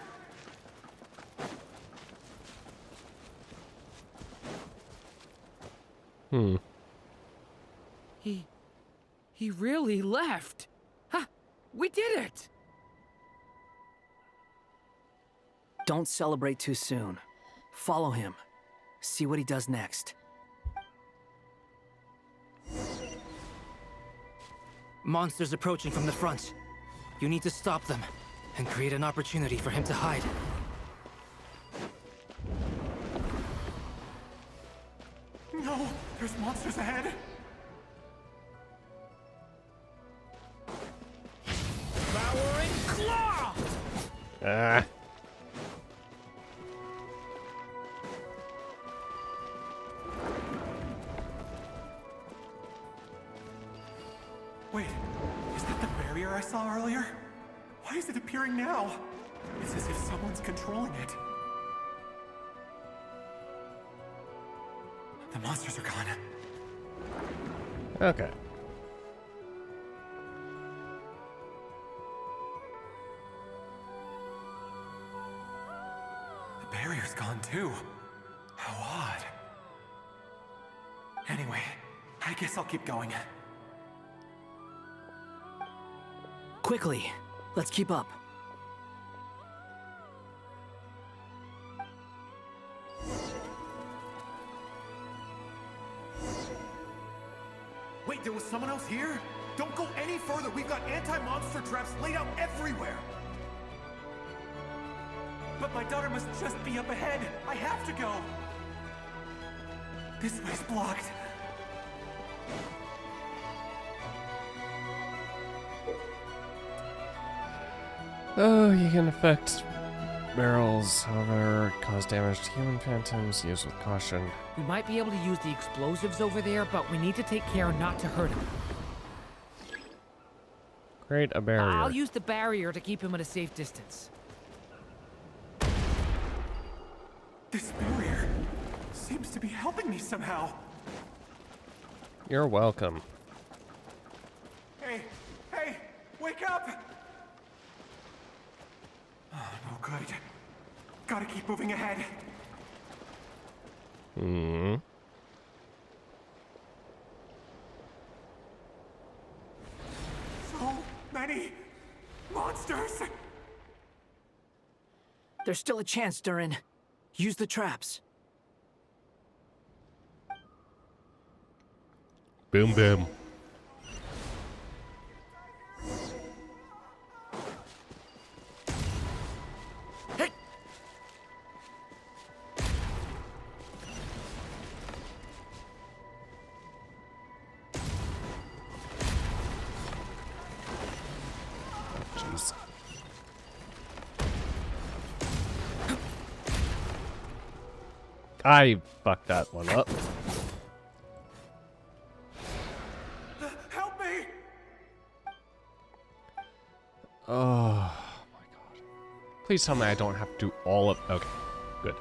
He really left. Ha! We did it!
Don't celebrate too soon. Follow him. See what he does next.
Monsters approaching from the front. You need to stop them and create an opportunity for him to hide.
No, there's monsters ahead.
Devouring claw!
Wait, is that the barrier I saw earlier? Why is it appearing now? It's as if someone's controlling it. The monsters are gone.
Okay.
The barrier's gone too. How odd. Anyway, I guess I'll keep going.
Quickly, let's keep up.
Wait, there was someone else here? Don't go any further. We've got anti-monster traps laid out everywhere. But my daughter must just be up ahead. I have to go. This way's blocked.
Oh, you can affect barrels, however, cause damage to human phantoms. Use with caution.
We might be able to use the explosives over there, but we need to take care not to hurt him.
Create a barrier.
I'll use the barrier to keep him at a safe distance.
This barrier seems to be helping me somehow.
You're welcome.
Hey, wake up! Oh, no good. Gotta keep moving ahead. So many monsters!
There's still a chance, Durin. Use the traps.
Boom, boom. I fucked that one up.
Help me!
Oh my god. Please tell me I don't have to do all of... Okay, good.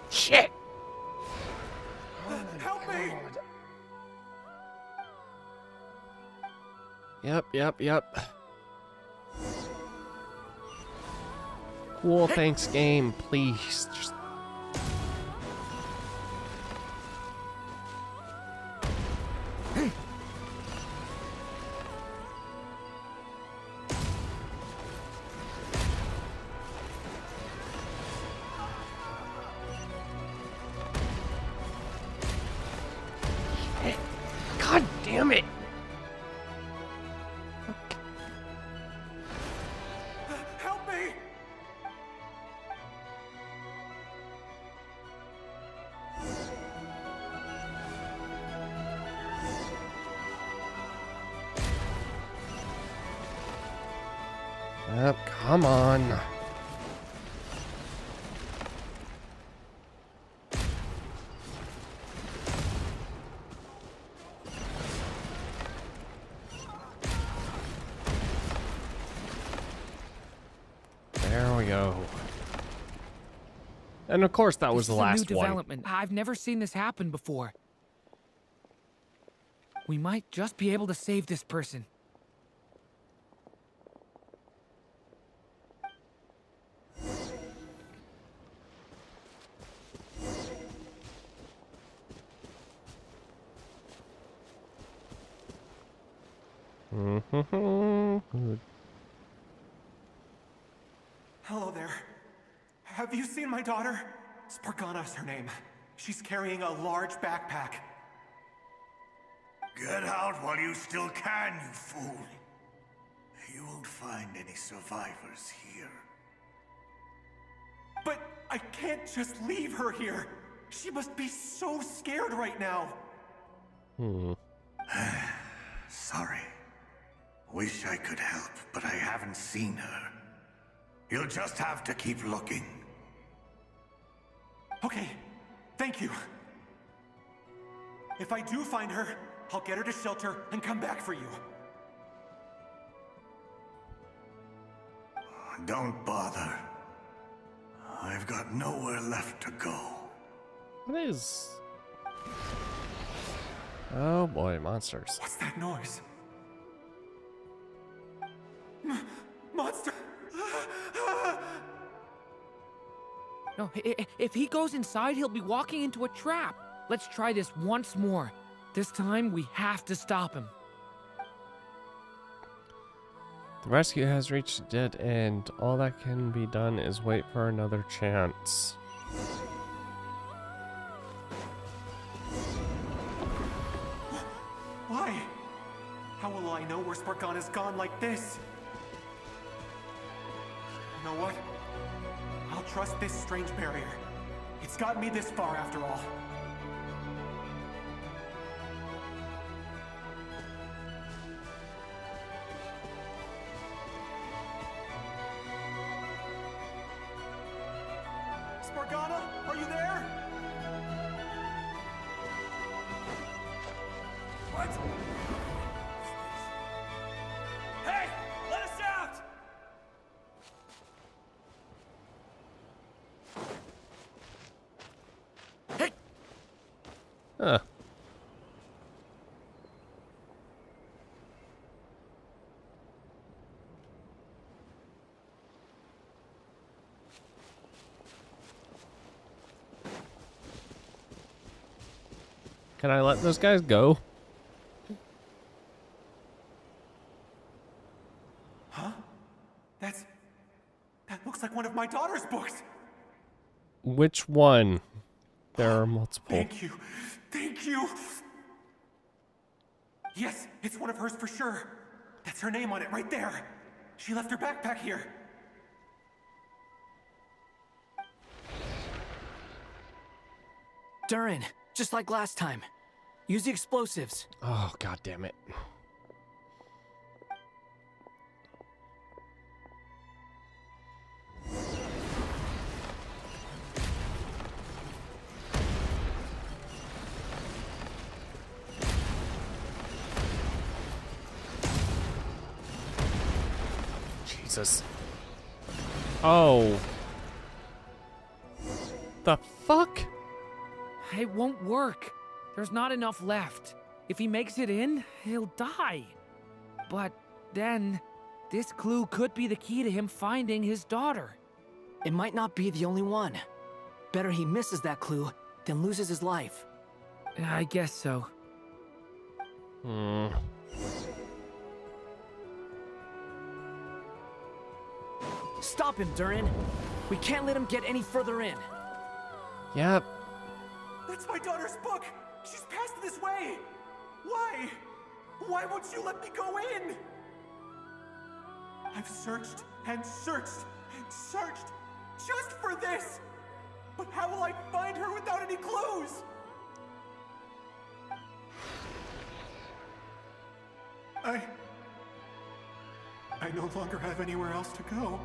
Shit!
Help me!
Yep. Cool, thanks, game. Please, just... God damn it!
Help me!
Yep, come on. There we go. And of course that was the last
new
one.
development. I've never seen this happen before. We might just be able to save this person.
Hello there. Have you seen my daughter? Spargana's her name. She's carrying a large backpack.
Get out while you still can, you fool. You won't find any survivors here.
But I can't just leave her here. She must be so scared right now.
Sorry. Wish I could help, but I haven't seen her. You'll just have to keep looking.
Okay, thank you. If I do find her, I'll get her to shelter and come back for you.
Don't bother. I've got nowhere left to go.
What is... Oh boy, monsters.
What's that noise? Monster!
No, if he goes inside, he'll be walking into a trap. Let's try this once more. This time, we have to stop him.
The rescue has reached a dead end. All that can be done is wait for another chance.
Why? How will I know where Spargana's gone like this? You know what? I'll trust this strange barrier. It's got me this far after all. Spargana, are you there? What? Hey, let us out!
Hey!
Huh. Can I let those guys go?
Huh? That looks like one of my daughter's books.
Which one? There are multiple.
Thank you. Thank you. Yes, it's one of hers for sure. That's her name on it right there. She left her backpack here.
Durin, just like last time. Use the explosives.
Oh, god damn it. Jesus. Oh. The fuck?
It won't work. There's not enough left. If he makes it in, he'll die. But then, this clue could be the key to him finding his daughter.
It might not be the only one. Better he misses that clue than loses his life.
I guess so.
Stop him, Durin. We can't let him get any further in.
Yep.
That's my daughter's book! She's passed this way! Why? Why won't you let me go in? I've searched and searched and searched just for this! But how will I find her without any clues? I no longer have anywhere else to go.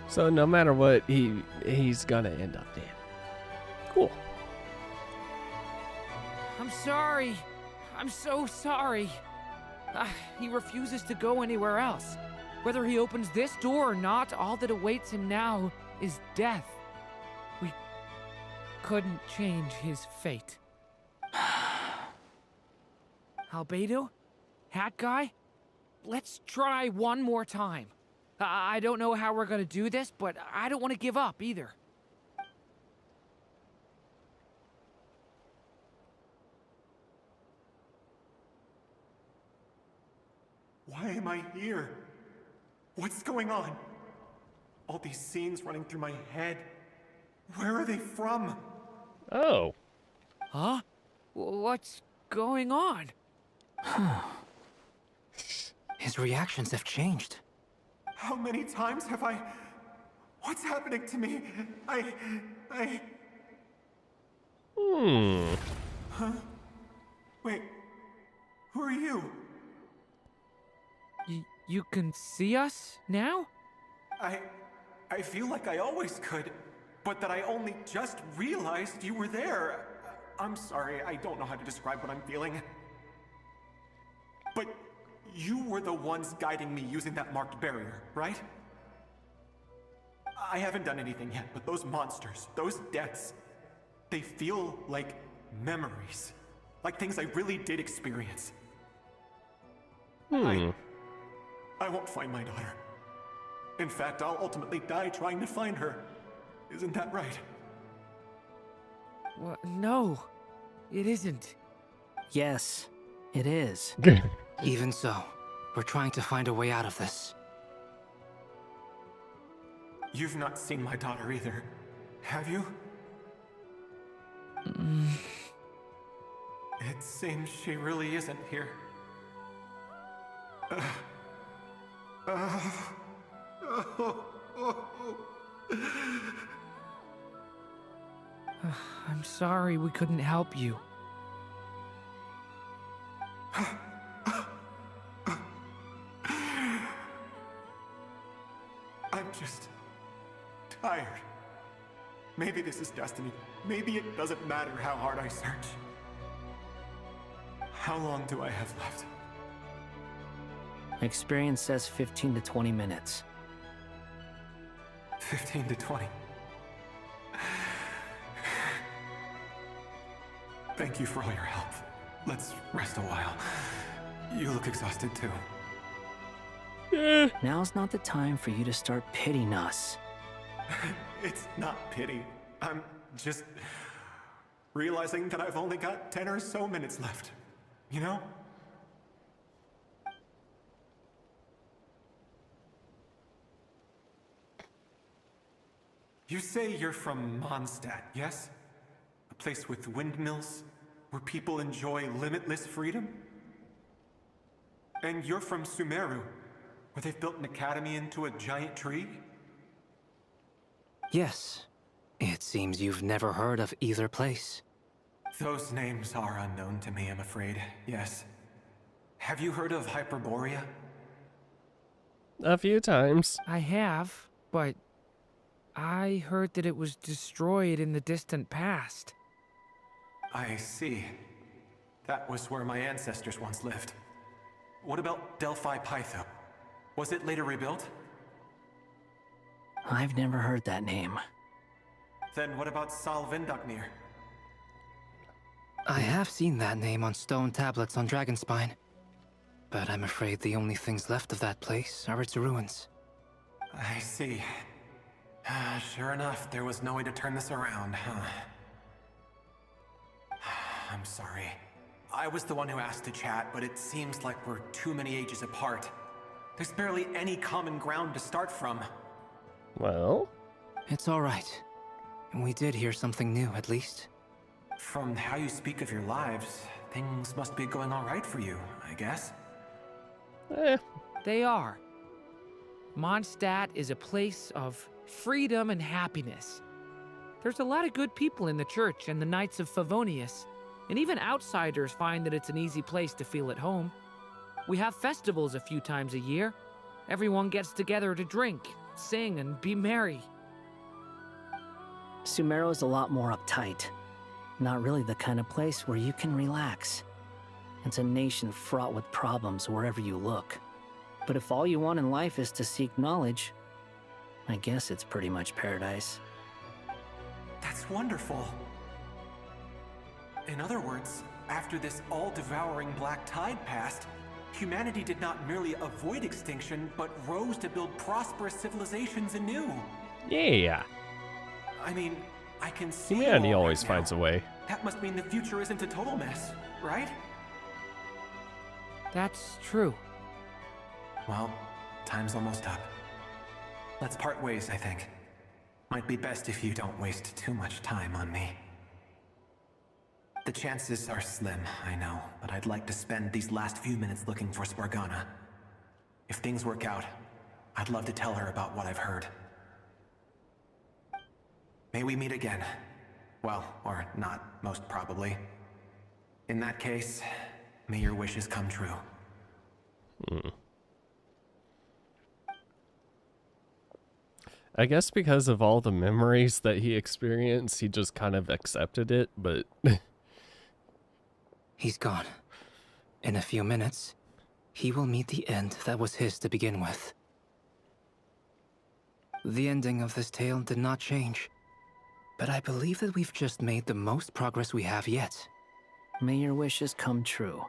So no matter what, he's gonna end up dead. Cool.
I'm sorry. I'm so sorry. He refuses to go anywhere else. Whether he opens this door or not, all that awaits him now is death. We couldn't change his fate. Albedo? Hat guy? Let's try one more time. I don't know how we're gonna do this, but I don't want to give up either.
Why am I here? What's going on? All these scenes running through my head. Where are they from?
Oh.
Huh? What's going on?
His reactions have changed.
How many times have I... What's happening to me? Huh? Wait. Who are you?
You can see us now?
I feel like I always could, but that I only just realized you were there. I'm sorry, I don't know how to describe what I'm feeling. But you were the ones guiding me using that marked barrier, right? I haven't done anything yet, but those monsters, those deaths, they feel like memories. Like things I really did experience. I won't find my daughter. In fact, I'll ultimately die trying to find her. Isn't that right?
Well, no, it isn't.
Yes, it is.
Even so, we're trying to find a way out of this.
You've not seen my daughter either, have you? It seems she really isn't here.
I'm sorry we couldn't help you.
I'm just tired. Maybe this is destiny. Maybe it doesn't matter how hard I search. How long do I have left?
Experience says 15 to 20 minutes.
15 to 20. Thank you for all your help. Let's rest a while. You look exhausted too.
Now's not the time for you to start pitying us.
It's not pity. I'm just realizing that I've only got 10 or so minutes left. You know? You say you're from Mondstadt, yes? A place with windmills where people enjoy limitless freedom? And you're from Sumeru, where they've built an academy into a giant tree?
Yes. It seems you've never heard of either place.
Those names are unknown to me, I'm afraid. Yes. Have you heard of Hyperborea?
A few times.
I have, but I heard that it was destroyed in the distant past.
I see. That was where my ancestors once lived. What about Delphi Pytho? Was it later rebuilt?
I've never heard that name.
Then what about Salvindagnir?
I have seen that name on stone tablets on Dragonspine. But I'm afraid the only things left of that place are its ruins.
I see. Sure enough, there was no way to turn this around, huh? I'm sorry. I was the one who asked to chat, but it seems like we're too many ages apart. There's barely any common ground to start from.
Well?
It's all right. We did hear something new, at least.
From how you speak of your lives, things must be going all right for you, I guess.
They are. Mondstadt is a place of freedom and happiness. There's a lot of good people in the church and the Knights of Favonius, and even outsiders find that it's an easy place to feel at home. We have festivals a few times a year. Everyone gets together to drink, sing, and be merry.
Sumeru is a lot more uptight. Not really the kind of place where you can relax. It's a nation fraught with problems wherever you look. But if all you want in life is to seek knowledge, I guess it's pretty much paradise.
That's wonderful. In other words, after this all-devouring black tide passed, humanity did not merely avoid extinction, but rose to build prosperous civilizations anew.
Yeah.
I mean, I can see
Humanity
all
always
right now.
finds a way.
That must mean the future isn't a total mess, right?
That's true.
Well, time's almost up. Let's part ways, I think. Might be best if you don't waste too much time on me. The chances are slim, I know, but I'd like to spend these last few minutes looking for Spargana. If things work out, I'd love to tell her about what I've heard. May we meet again. Well, or not, most probably. In that case, may your wishes come true.
I guess because of all the memories that he experienced, he just kind of accepted it, but...
He's gone. In a few minutes, he will meet the end that was his to begin with. The ending of this tale did not change, but I believe that we've just made the most progress we have yet.
May your wishes come true.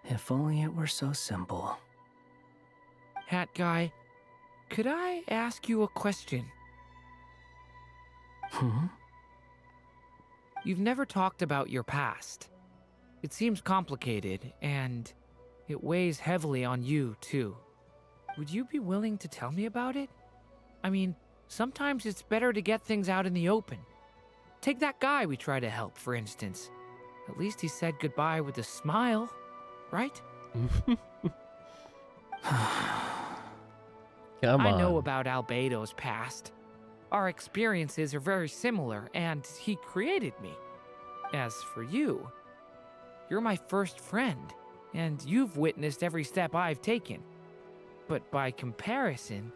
If only it were so simple.
Hat Guy, could I ask you a question? You've never talked about your past. It seems complicated, and it weighs heavily on you, too. Would you be willing to tell me about it? I mean, sometimes it's better to get things out in the open. Take that guy we try to help, for instance. At least he said goodbye with a smile, right?
Come on.
I know about Albedo's past. Our experiences are very similar, and he created me. As for you, you're my first friend, and you've witnessed every step I've taken. But by comparison,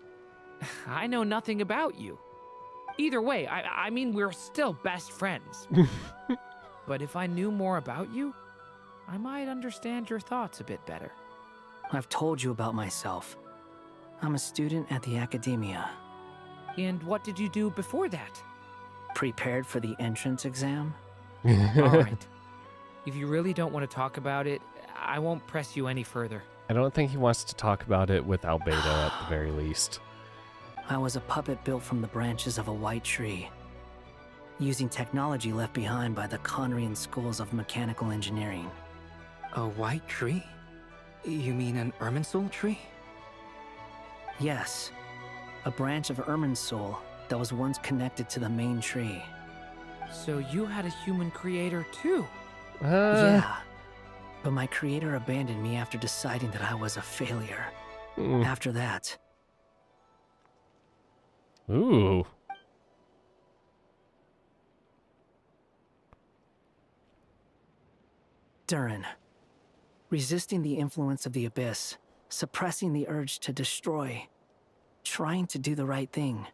I know nothing about you. Either way, I mean, we're still best friends. But if I knew more about you, I might understand your thoughts a bit better.
I've told you about myself. I'm a student at the academia.
And what did you do before that?
Prepared for the entrance exam?
All right. If you really don't want to talk about it, I won't press you any further.
I don't think he wants to talk about it with Albedo at the very least.
I was a puppet built from the branches of a white tree, using technology left behind by the Conrian schools of mechanical engineering.
A white tree? You mean an Irminsul tree?
Yes, a branch of Irminsul that was once connected to the main tree.
So you had a human creator too?
Yeah. But my creator abandoned me after deciding that I was a failure. After that...
Ooh.
Durin. Resisting the influence of the Abyss, suppressing the urge to destroy, trying to do the right thing.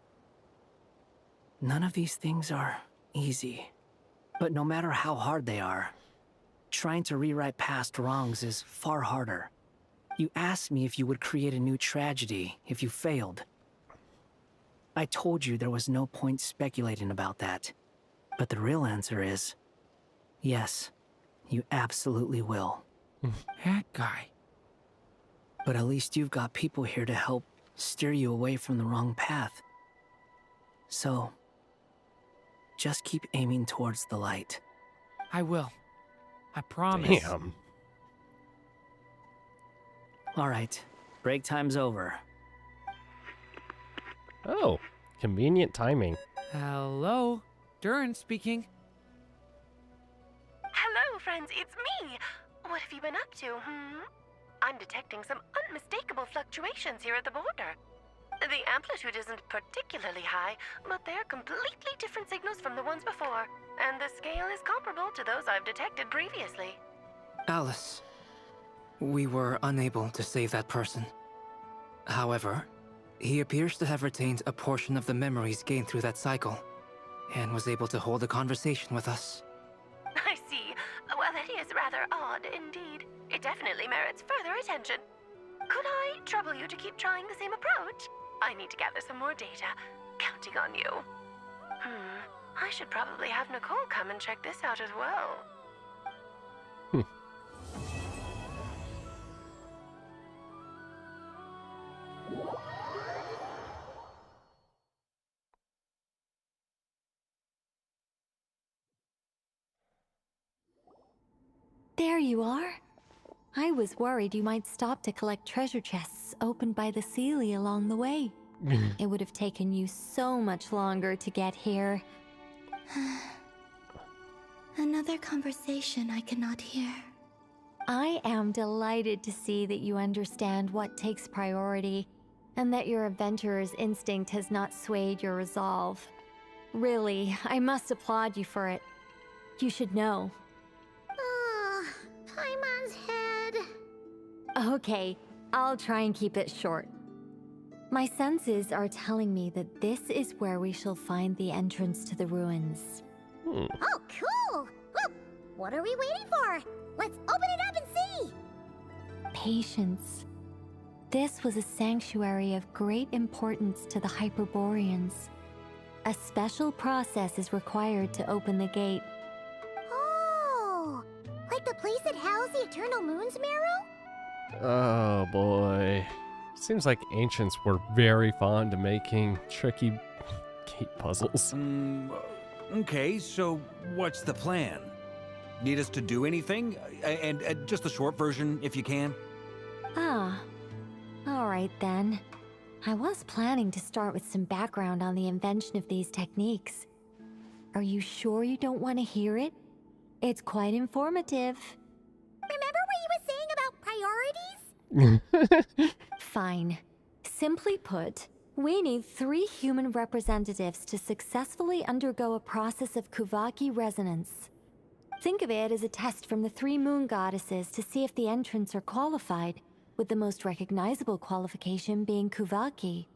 None of these things are easy. But no matter how hard they are, trying to rewrite past wrongs is far harder. You asked me if you would create a new tragedy if you failed. I told you there was no point speculating about that. But the real answer is, yes, you absolutely will.
That guy.
But at least you've got people here to help steer you away from the wrong path. So, just keep aiming towards the light.
I will. I promise.
Damn.
All right, break time's over.
Oh, convenient timing.
Hello? Durin speaking.
Hello, friends, it's me. What have you been up to, I'm detecting some unmistakable fluctuations here at the border. The amplitude isn't particularly high, but they're completely different signals from the ones before, and the scale is comparable to those I've detected previously.
Alice, we were unable to save that person. However, he appears to have retained a portion of the memories gained through that cycle, and was able to hold a conversation with us.
I see. Well, it is rather odd indeed. It definitely merits further attention. Could I trouble you to keep trying the same approach? I need to gather some more data. Counting on you. I should probably have Nicole come and check this out as well.
There you are. I was worried you might stop to collect treasure chests opened by the Seelie along the way. It would have taken you so much longer to get here.
Another conversation I cannot hear.
I am delighted to see that you understand what takes priority, and that your adventurer's instinct has not swayed your resolve. Really, I must applaud you for it. You should know.
Paimon's head.
Okay, I'll try and keep it short. My senses are telling me that this is where we shall find the entrance to the ruins.
Oh, cool! Well, what are we waiting for? Let's open it up and see!
Patience. This was a sanctuary of great importance to the Hyperboreans. A special process is required to open the gate.
Oh! Like the place that housed the Eternal Moon's Marrow?
Oh boy. Seems like ancients were very fond of making tricky gate puzzles.
Okay, so what's the plan? Need us to do anything? And just the short version, if you can.
Alright then. I was planning to start with some background on the invention of these techniques. Are you sure you don't want to hear it? It's quite informative.
Remember what you were saying about priorities?
Fine. Simply put, we need 3 human representatives to successfully undergo a process of Kuvaki resonance. Think of it as a test from the 3 moon goddesses to see if the entrants are qualified, with the most recognizable qualification being Kuvaki.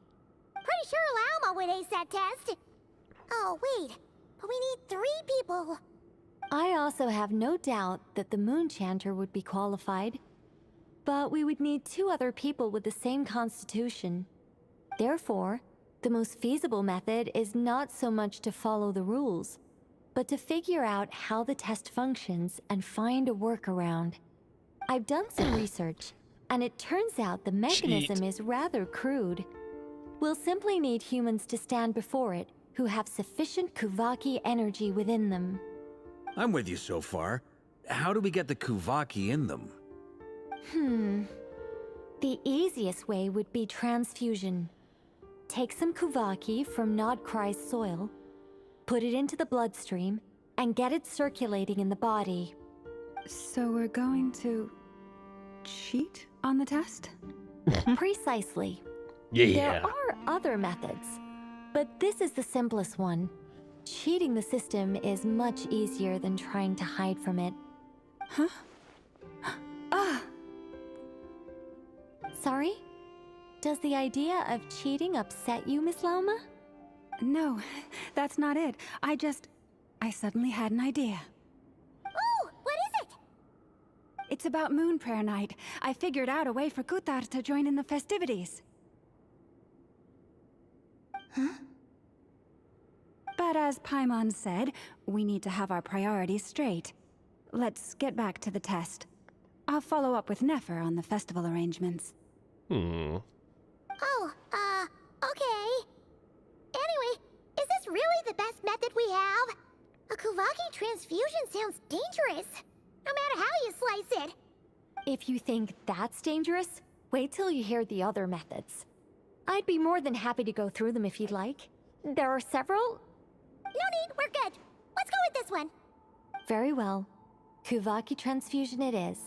Pretty sure Lauma would ace that test. Oh, wait. But we need 3 people.
I also have no doubt that the Moon Chanter would be qualified. But we would need 2 other people with the same constitution. Therefore, the most feasible method is not so much to follow the rules, but to figure out how the test functions and find a workaround. I've done some research, and it turns out the mechanism is rather crude. We'll simply need humans to stand before it who have sufficient Kuvaki energy within them.
I'm with you so far. How do we get the Kuvaki in them?
The easiest way would be transfusion. Take some Kuvaki from Nodcry's soil, put it into the bloodstream, and get it circulating in the body.
So we're going to cheat on the test?
Precisely.
Yeah.
There are other methods, but this is the simplest one. Cheating the system is much easier than trying to hide from it.
Huh? Ah!
Sorry? Does the idea of cheating upset you, Miss Lauma?
No, that's not it. I suddenly had an idea.
Oh, what is it?
It's about Moon Prayer Night. I figured out a way for Kuthar to join in the festivities.
Huh?
But as Paimon said, we need to have our priorities straight. Let's get back to the test. I'll follow up with Nefer on the festival arrangements.
Oh, okay. Anyway, is this really the best method we have? A Kuvaki transfusion sounds dangerous, no matter how you slice it.
If you think that's dangerous, wait till you hear the other methods. I'd be more than happy to go through them if you'd like. There are several.
No need, we're good. Let's go with this one.
Very well. Kuvaki transfusion it is.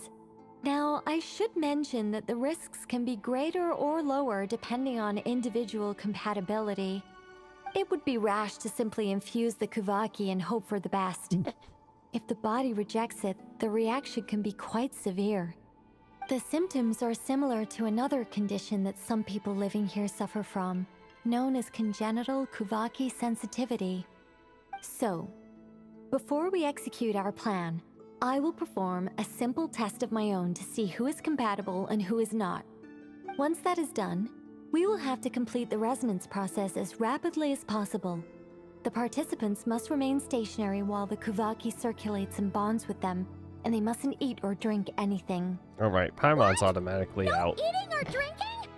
Now, I should mention that the risks can be greater or lower depending on individual compatibility. It would be rash to simply infuse the Kuvaki and hope for the best. If the body rejects it, the reaction can be quite severe. The symptoms are similar to another condition that some people living here suffer from, known as congenital Kuvaki sensitivity. So, before we execute our plan, I will perform a simple test of my own to see who is compatible and who is not. Once that is done, we will have to complete the resonance process as rapidly as possible. The participants must remain stationary while the Kuvaki circulates and bonds with them, and they mustn't eat or drink anything.
Alright, Paimon's automatically out.
Eating or drinking?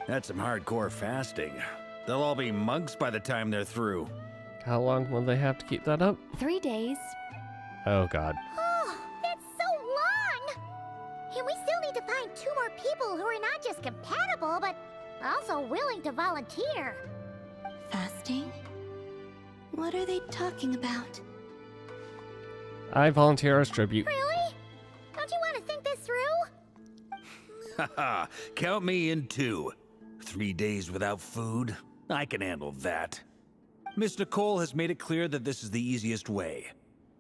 That's some hardcore fasting. They'll all be monks by the time they're through.
How long will they have to keep that up?
3 days.
Oh god.
Oh, that's so long! And we still need to find 2 more people who are not just compatible, but also willing to volunteer.
Fasting? What are they talking about?
I volunteer as tribute.
Really? Don't you want to think this through?
Haha, count me in too. 3 days without food? I can handle that. Miss Nicole has made it clear that this is the easiest way.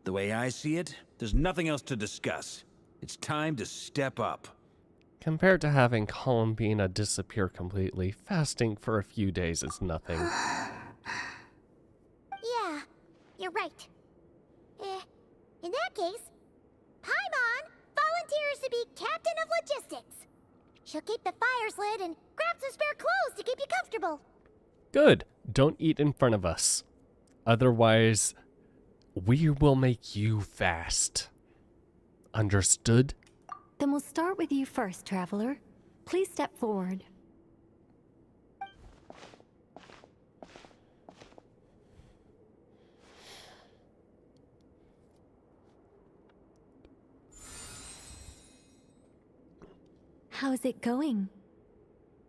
The way I see it, there's nothing else to discuss. It's time to step up.
Compared to having Columbina disappear completely, fasting for a few days is nothing.
Yeah, you're right. In that case, Paimon volunteers to be captain of logistics. She'll keep the fires lit and grab some spare clothes to keep you comfortable.
Good. Don't eat in front of us. Otherwise, we will make you fast. Understood?
Then we'll start with you first, traveler. Please step forward. How's it going?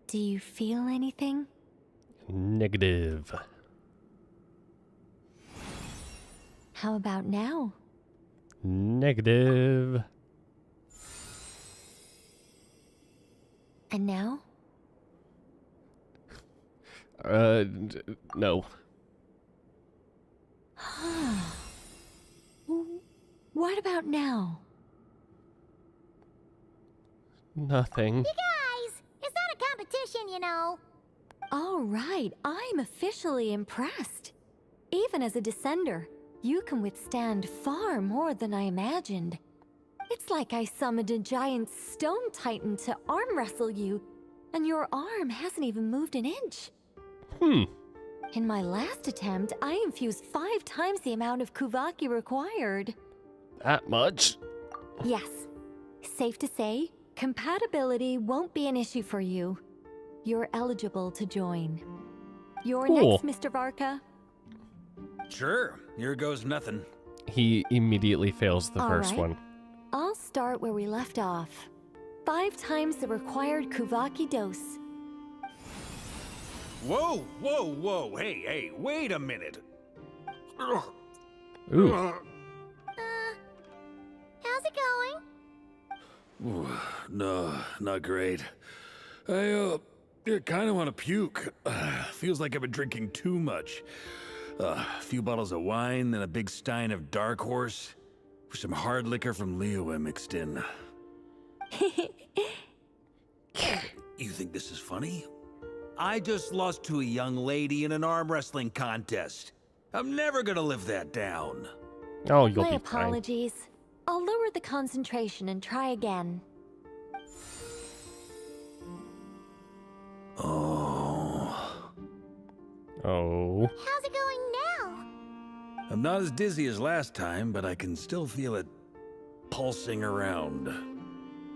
Do you feel anything?
Negative.
How about now?
Negative.
And now?
No.
What about now?
Nothing.
You guys, it's not a competition, you know.
All right, I'm officially impressed. Even as a descender, you can withstand far more than I imagined. It's like I summoned a giant stone titan to arm wrestle you, and your arm hasn't even moved an inch. In my last attempt, I infused 5 times the amount of Kuvaki required.
That much?
Yes. Safe to say, compatibility won't be an issue for you. You're eligible to join. You're
Cool.
next, Mr. Varka.
Sure, here goes nothing.
He immediately fails the
All
first
right.
one.
I'll start where we left off. 5 times the required Kuvaki dose.
Whoa, whoa, whoa, hey, wait a minute.
Ooh.
No, not great. I kind of want to puke. Feels like I've been drinking too much. A few bottles of wine, then a big stein of Dark Horse, with some hard liquor from Liyue mixed in. You think this is funny? I just lost to a young lady in an arm wrestling contest. I'm never gonna live that down.
Oh, you'll
My
be
apologies. I'll lower the concentration and try again.
Oh.
How's it going now?
I'm not as dizzy as last time, but I can still feel it pulsing around.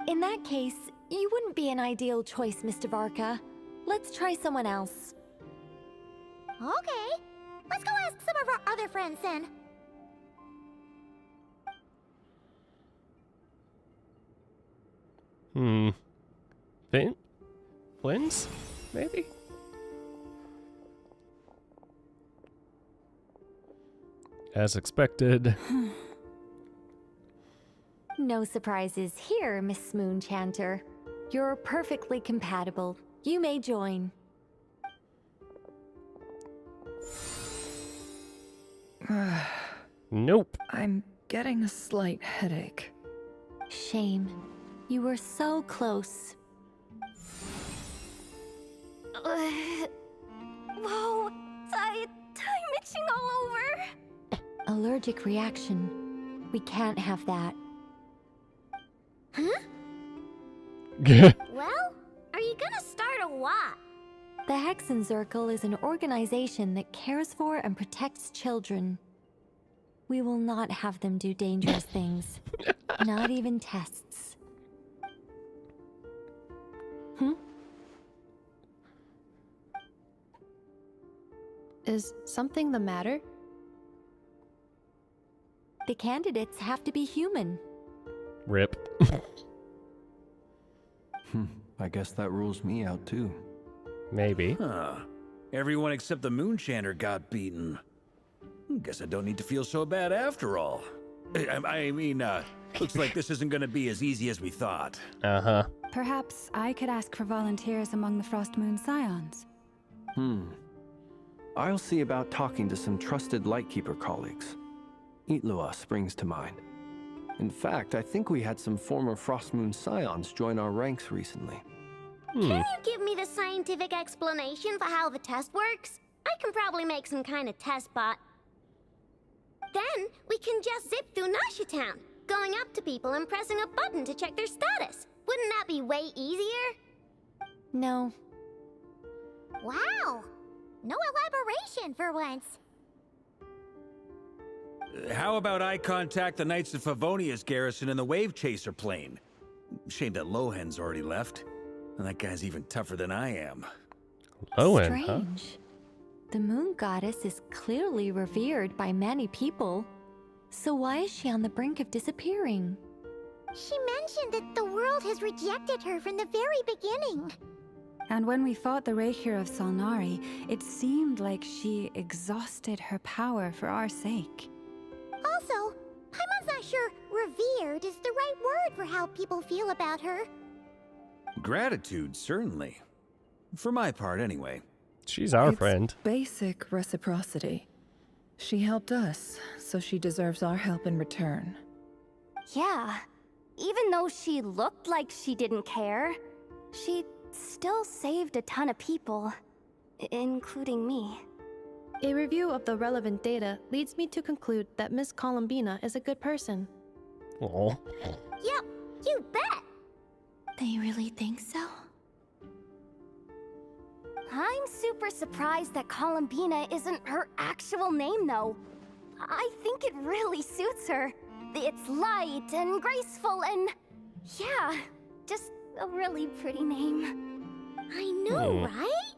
In that case, you wouldn't be an ideal choice, Mr. Varka. Let's try someone else.
Okay. Let's go ask some of our other friends then.
Flynn's? Maybe? As expected.
No surprises here, Miss Moonchanter. You're perfectly compatible. You may join.
Nope.
I'm getting a slight headache.
Shame. You were so close.
Whoa, I'm itching all over.
Allergic reaction. We can't have that.
Huh? Well, are you gonna start or what?
The Hexenzirkel is an organization that cares for and protects children. We will not have them do dangerous things. Not even tests.
Is something the matter?
The candidates have to be human.
Rip.
I guess that rules me out too.
Maybe.
Huh. Everyone except the Moonchanter got beaten. Guess I don't need to feel so bad after all. I mean, looks like this isn't gonna be as easy as we thought.
Uh-huh.
Perhaps I could ask for volunteers among the Frost Moon Scions.
I'll see about talking to some trusted Lightkeeper colleagues. Ellot springs to mind. In fact, I think we had some former Frost Moon Scions join our ranks recently.
Can you give me the scientific explanation for how the test works? I can probably make some kind of test bot. Then we can just zip through Nashatown, going up to people and pressing a button to check their status. Wouldn't that be way easier?
No.
Wow! No elaboration for once.
How about I contact the Knights of Favonius garrison in the Wave Chaser plane? Shame that Lohan's already left. And that guy's even tougher than I am.
Lohan, huh?
Strange. The moon goddess is clearly revered by many people. So why is she on the brink of disappearing?
She mentioned that the world has rejected her from the very beginning.
And when we fought the Rakhir of Salnari, it seemed like she exhausted her power for our sake.
Also, Paimon's not sure revered is the right word for how people feel about her.
Gratitude, certainly. For my part, anyway.
She's our
It's
friend.
Basic reciprocity. She helped us, so she deserves our help in return.
Yeah. Even though she looked like she didn't care, she still saved a ton of people, including me.
A review of the relevant data leads me to conclude that Miss Columbina is a good person.
Oh.
Yep, you bet!
They really think so?
I'm super surprised that Columbina isn't her actual name, though. I think it really suits her. It's light and graceful and... yeah, just a really pretty name.
I know, right?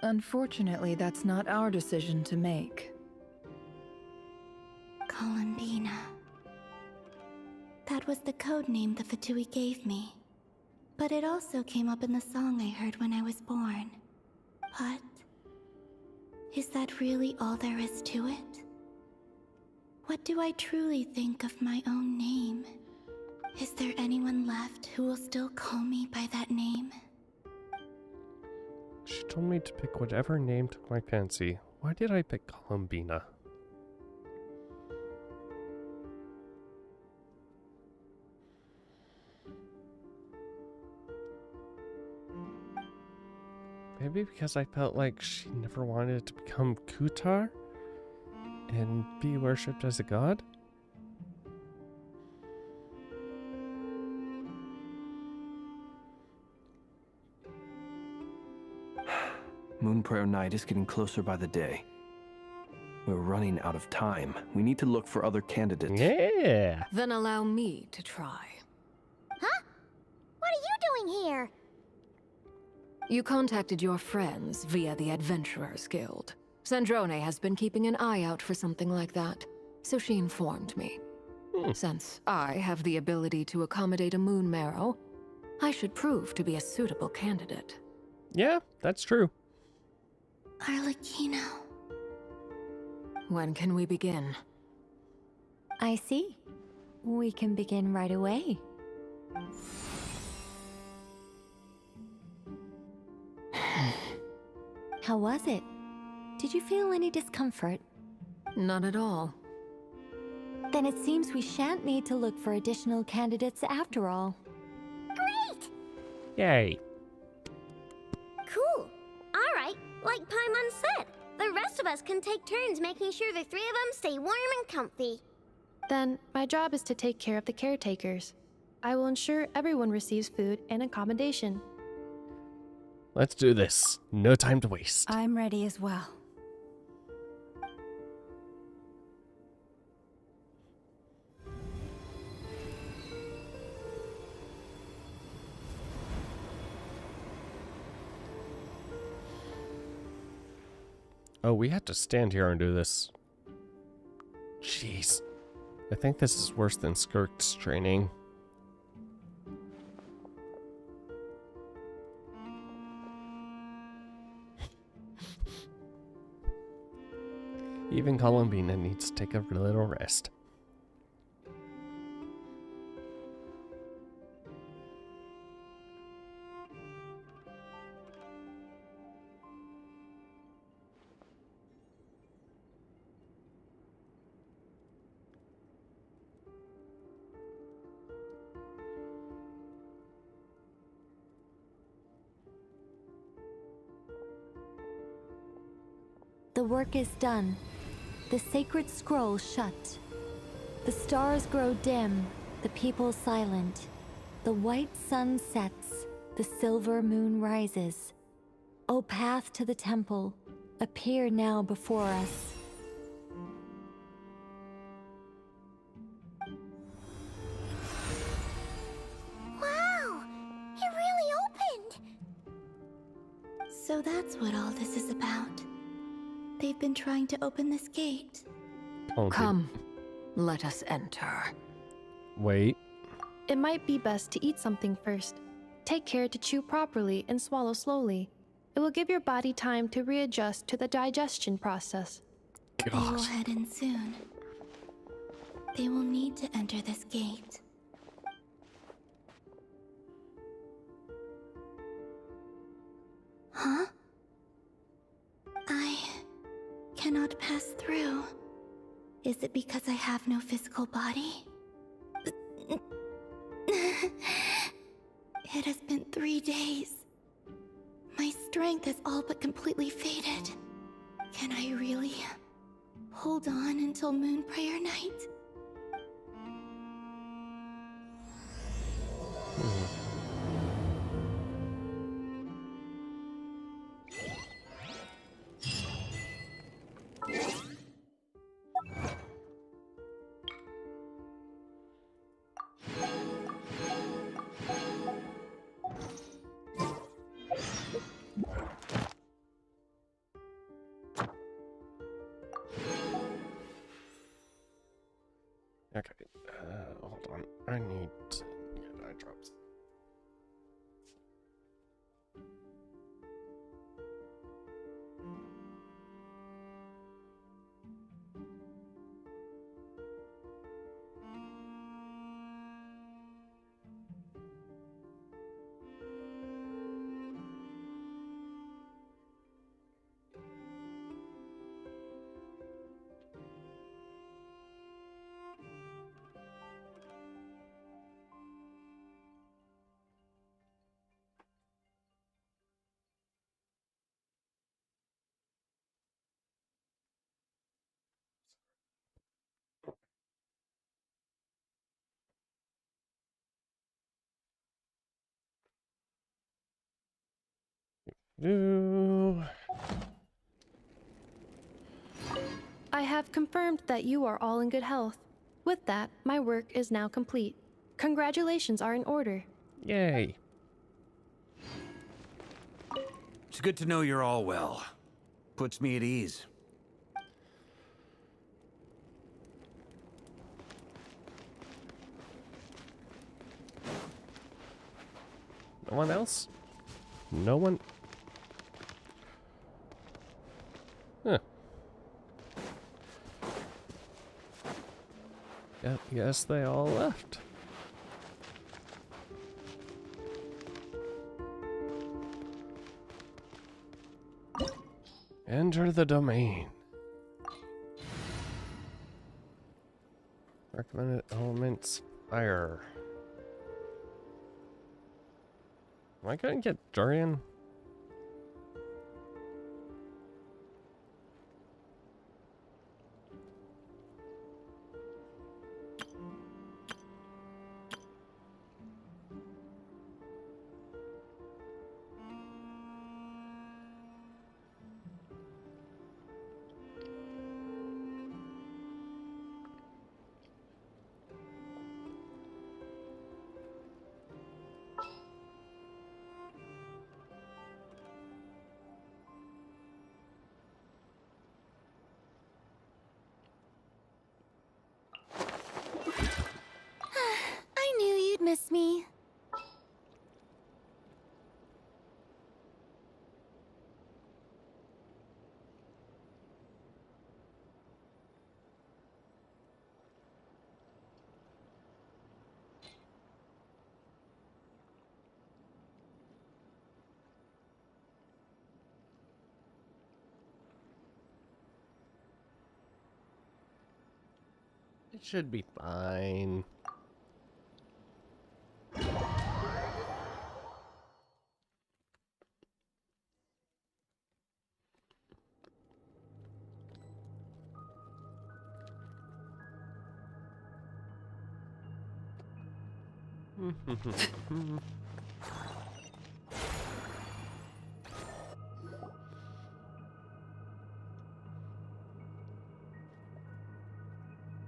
Unfortunately, that's not our decision to make.
Columbina. That was the code name the Fatui gave me. But it also came up in the song I heard when I was born. But... is that really all there is to it? What do I truly think of my own name? Is there anyone left who will still call me by that name?
She told me to pick whatever name took my fancy. Why did I pick Columbina? Maybe because I felt like she never wanted to become Kutar and be worshipped as a god?
Moon Prayer Night is getting closer by the day. We're running out of time. We need to look for other candidates.
Yeah.
Then allow me to try.
Huh? What are you doing here?
You contacted your friends via the Adventurers Guild. Sandrone has been keeping an eye out for something like that, so she informed me. Since I have the ability to accommodate a moon marrow, I should prove to be a suitable candidate.
Yeah, that's true.
Arlecchino.
When can we begin?
I see. We can begin right away. How was it? Did you feel any discomfort?
Not at all.
Then it seems we shan't need to look for additional candidates after all.
Great!
Yay.
Cool. All right, like Paimon said, the rest of us can take turns making sure the three of them stay warm and comfy.
Then, my job is to take care of the caretakers. I will ensure everyone receives food and accommodation.
Let's do this. No time to waste.
I'm ready as well.
Oh, we had to stand here and do this. Jeez. I think this is worse than Skirk's training. Even Columbina needs to take a little rest.
The work is done. The sacred scroll shut. The stars grow dim, the people silent. The white sun sets, the silver moon rises. O path to the temple, appear now before us.
Wow! It really opened!
So that's what all this is about. They've been trying to open this gate.
Come, let us enter.
Wait.
It might be best to eat something first. Take care to chew properly and swallow slowly. It will give your body time to readjust to the digestion process.
They will head in soon. They will need to enter this gate. Huh? I cannot pass through. Is it because I have no physical body? It has been 3 days. My strength has all but completely faded. Can I really hold on until Moon Prayer Night?
Okay, hold on. I need to get eye drops.
I have confirmed that you are all in good health. With that, my work is now complete. Congratulations are in order.
Yay.
It's good to know you're all well. Puts me at ease.
No one else? No one? Huh. Yeah, yes, they all left. Enter the domain. Recommended elements, fire. Am I gonna get durian?
I knew you'd miss me.
It should be fine.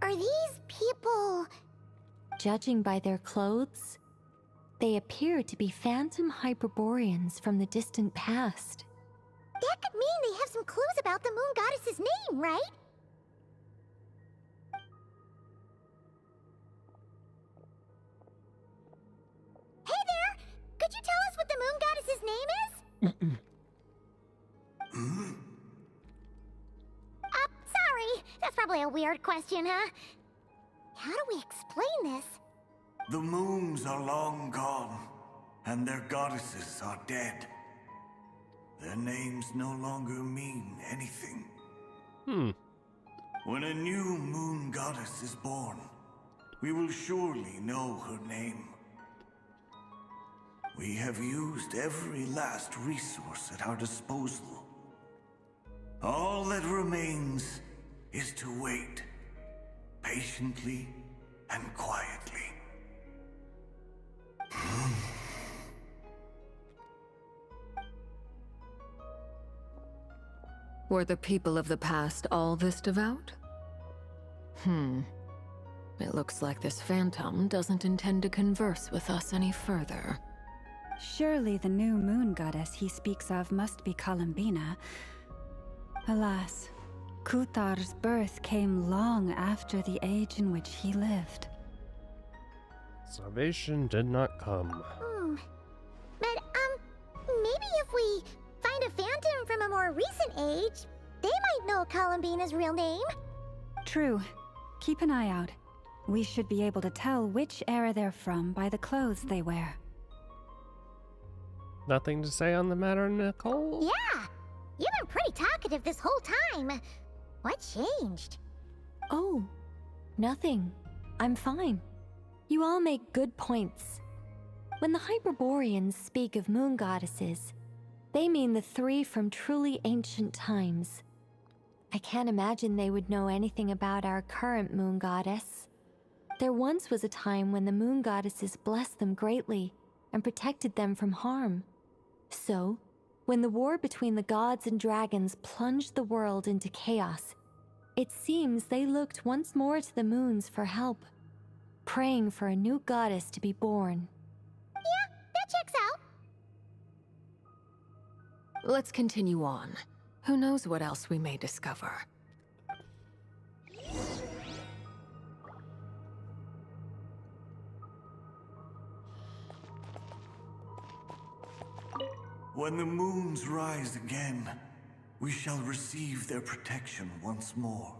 Are these people...
Judging by their clothes, they appear to be phantom Hyperboreans from the distant past.
That could mean they have some clues about the moon goddess's name, right? Hey there! Could you tell us what the moon goddess's name is? Sorry. That's probably a weird question, huh? How do we explain this?
The moons are long gone, and their goddesses are dead. Their names no longer mean anything. When a new moon goddess is born, we will surely know her name. We have used every last resource at our disposal. All that remains is to wait, patiently and quietly.
Were the people of the past all this devout? It looks like this phantom doesn't intend to converse with us any further.
Surely the new moon goddess he speaks of must be Columbina. Alas, Kuthar's birth came long after the age in which he lived.
Salvation did not come.
But, maybe if we find a phantom from a more recent age, they might know Columbina's real name.
True. Keep an eye out. We should be able to tell which era they're from by the clothes they wear.
Nothing to say on the matter, Nicole?
Yeah! You've been pretty talkative this whole time. What changed?
Oh, nothing. I'm fine. You all make good points. When the Hyperboreans speak of moon goddesses, they mean the three from truly ancient times. I can't imagine they would know anything about our current moon goddess. There once was a time when the moon goddesses blessed them greatly and protected them from harm. So, When the war between the gods and dragons plunged the world into chaos, it seems they looked once more to the moons for help, praying for a new goddess to be born.
Yeah, that checks out.
Let's continue on. Who knows what else we may discover.
When the moons rise again, we shall receive their protection once more.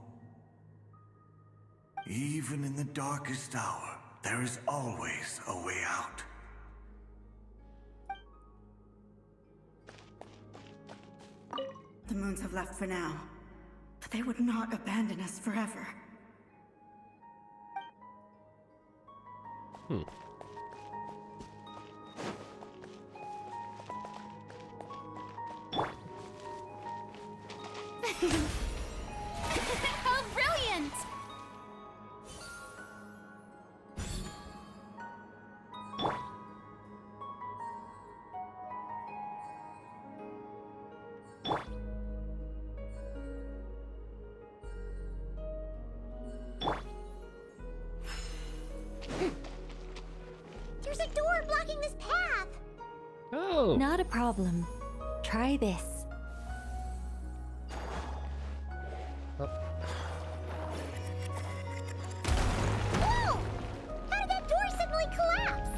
Even in the darkest hour, there is always a way out.
The moons have left for now, but they would not abandon us forever.
How brilliant!
There's a door blocking this path.
Oh.
Not a problem. Try this.
Whoa! How did that door suddenly collapse?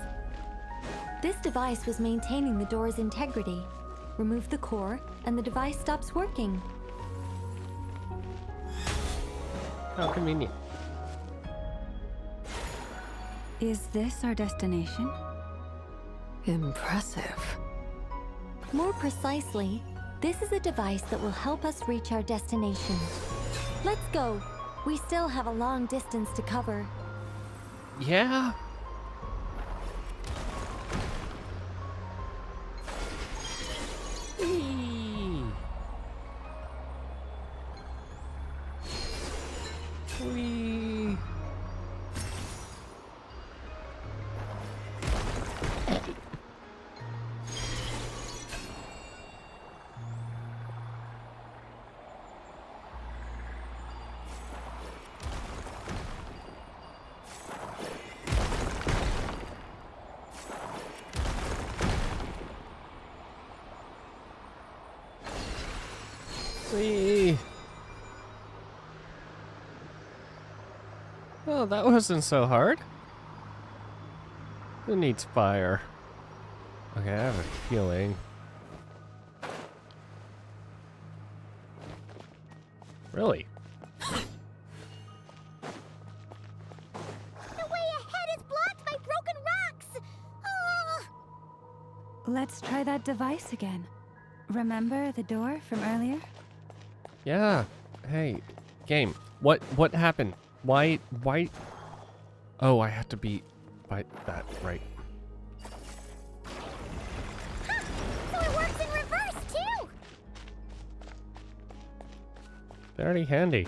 This device was maintaining the door's integrity. Remove the core, and the device stops working.
How convenient.
Is this our destination?
Impressive.
More precisely, this is a device that will help us reach our destination. Let's go. We still have a long distance to cover.
Yeah. Whee. Whee. Whee. Oh, that wasn't so hard. Who needs fire? Okay, I have a feeling. Really?
The way ahead is blocked by broken rocks. Oh.
Let's try that device again. Remember the door from earlier?
Yeah. Hey, game. What happened? Why? Oh, I have to be by that, right.
So it works in reverse, too!
Very handy.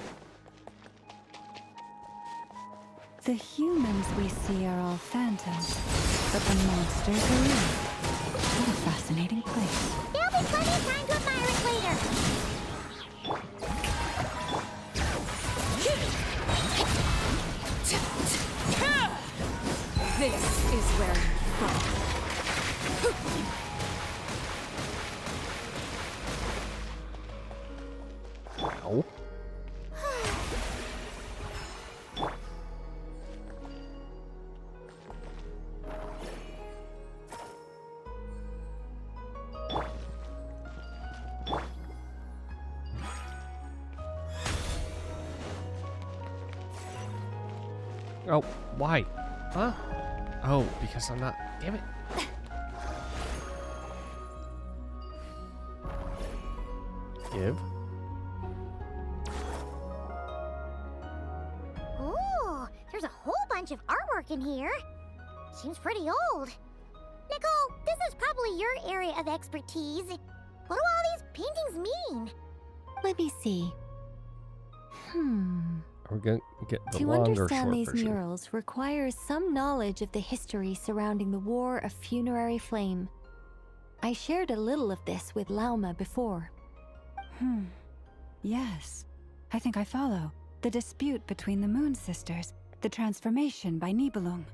The humans we see are all phantoms, but the monsters are real. What a fascinating place.
There'll be plenty of time to admire it later.
This is where you fall.
Ow. Oh, why? Huh? Oh, because I'm not. Damn it. Give.
Ooh, there's a whole bunch of artwork in here. Seems pretty old. Nicole, this is probably your area of expertise. What do all these paintings mean?
Let me see.
We're gonna get the
To
long or
understand
short
these
version.
murals requires some knowledge of the history surrounding the War of Funerary Flame. I shared a little of this with Lauma before.
Yes. I think I follow. The dispute between the Moon Sisters. The transformation by Nibelung.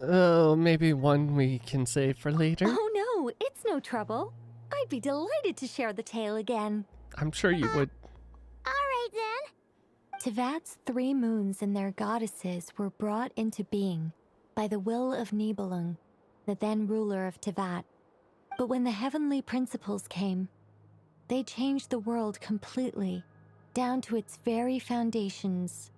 Oh, maybe one we can save for later?
Oh no, it's no trouble. I'd be delighted to share the tale again.
I'm sure you would.
Alright then.
Tevat's 3 moons and their goddesses were brought into being by the will of Nibelung, the then ruler of Tevat. But when the heavenly principles came, they changed the world completely, down to its very foundations.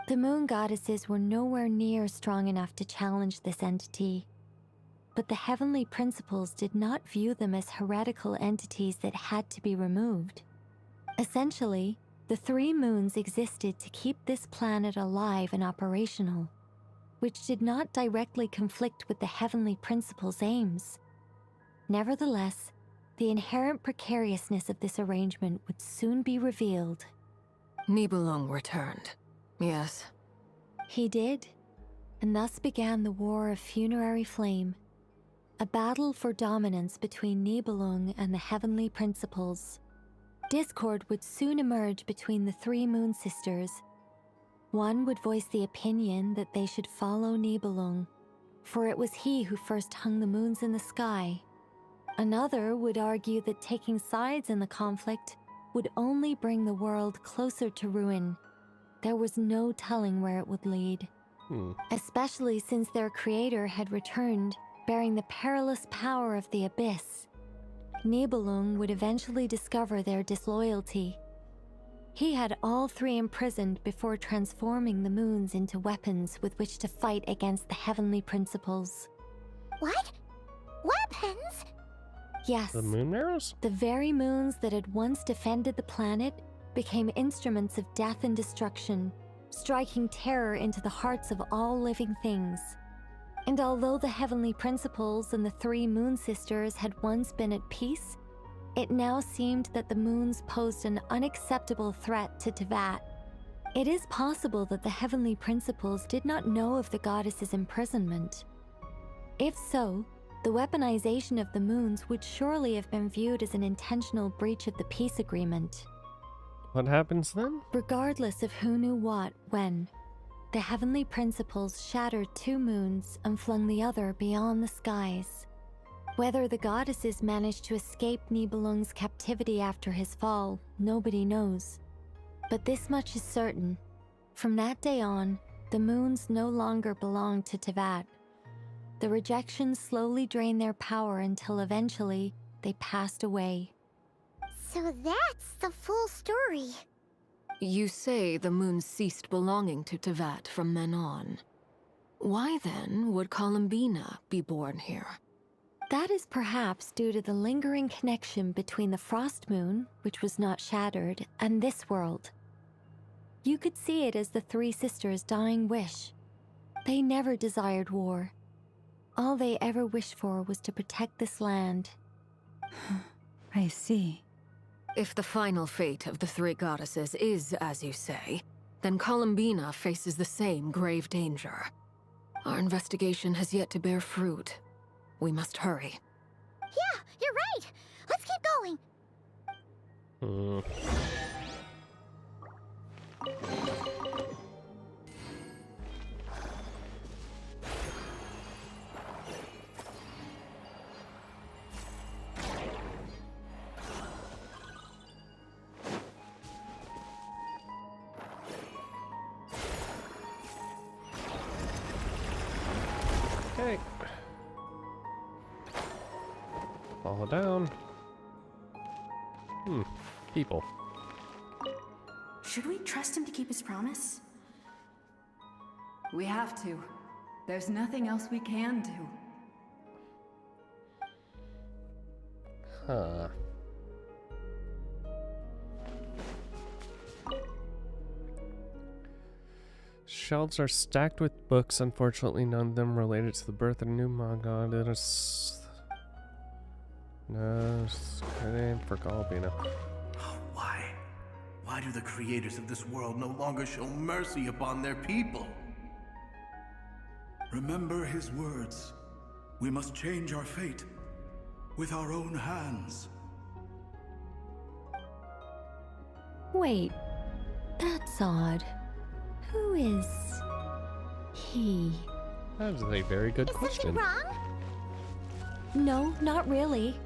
The moon goddesses were nowhere near strong enough to challenge this entity. But the heavenly principles did not view them as heretical entities that had to be removed. Essentially, the 3 moons existed to keep this planet alive and operational, which did not directly conflict with the heavenly principles' aims. Nevertheless, the inherent precariousness of this arrangement would soon be revealed.
Nibelung returned. Yes.
He did, and thus began the War of Funerary Flame, a battle for dominance between Nibelung and the heavenly principles. Discord would soon emerge between the 3 moon sisters. One would voice the opinion that they should follow Nibelung, for it was he who first hung the moons in the sky. Another would argue that taking sides in the conflict would only bring the world closer to ruin. There was no telling where it would lead. Especially since their creator had returned, bearing the perilous power of the abyss. Nibelung would eventually discover their disloyalty. He had all 3 imprisoned before transforming the moons into weapons with which to fight against the heavenly principles.
What? Weapons?
Yes.
The moon arrows?
The very moons that had once defended the planet became instruments of death and destruction, striking terror into the hearts of all living things. And although the heavenly principles and the 3 moon sisters had once been at peace, it now seemed that the moons posed an unacceptable threat to Tevat. It is possible that the heavenly principles did not know of the goddess's imprisonment. If so, the weaponization of the moons would surely have been viewed as an intentional breach of the peace agreement.
What happens then?
Regardless of who knew what, when, the heavenly principles shattered 2 moons and flung the other beyond the skies. Whether the goddesses managed to escape Nibelung's captivity after his fall, nobody knows. But this much is certain. From that day on, the moons no longer belonged to Tevat. The rejections slowly drained their power until eventually they passed away.
So that's the full story.
You say the moon ceased belonging to Tevat from then on. Why then would Columbina be born here?
That is perhaps due to the lingering connection between the Frost Moon, which was not shattered, and this world. You could see it as the 3 sisters' dying wish. They never desired war. All they ever wished for was to protect this land.
I see.
If the final fate of the 3 goddesses is as you say, then Columbina faces the same grave danger. Our investigation has yet to bear fruit. We must hurry.
Yeah, you're right. Let's keep going.
Okay. Fall down. People.
Should we trust him to keep his promise? We have to. There's nothing else we can do.
Huh. Shelves are stacked with books. Unfortunately, none of them related to the birth of a new manga. No, for Columbina.
Why? Why do the creators of this world no longer show mercy upon their people?
Remember his words. We must change our fate.
with our own hands.
Wait, that's odd. Who is he?
That is a very good question.
Wrong?
No, not really.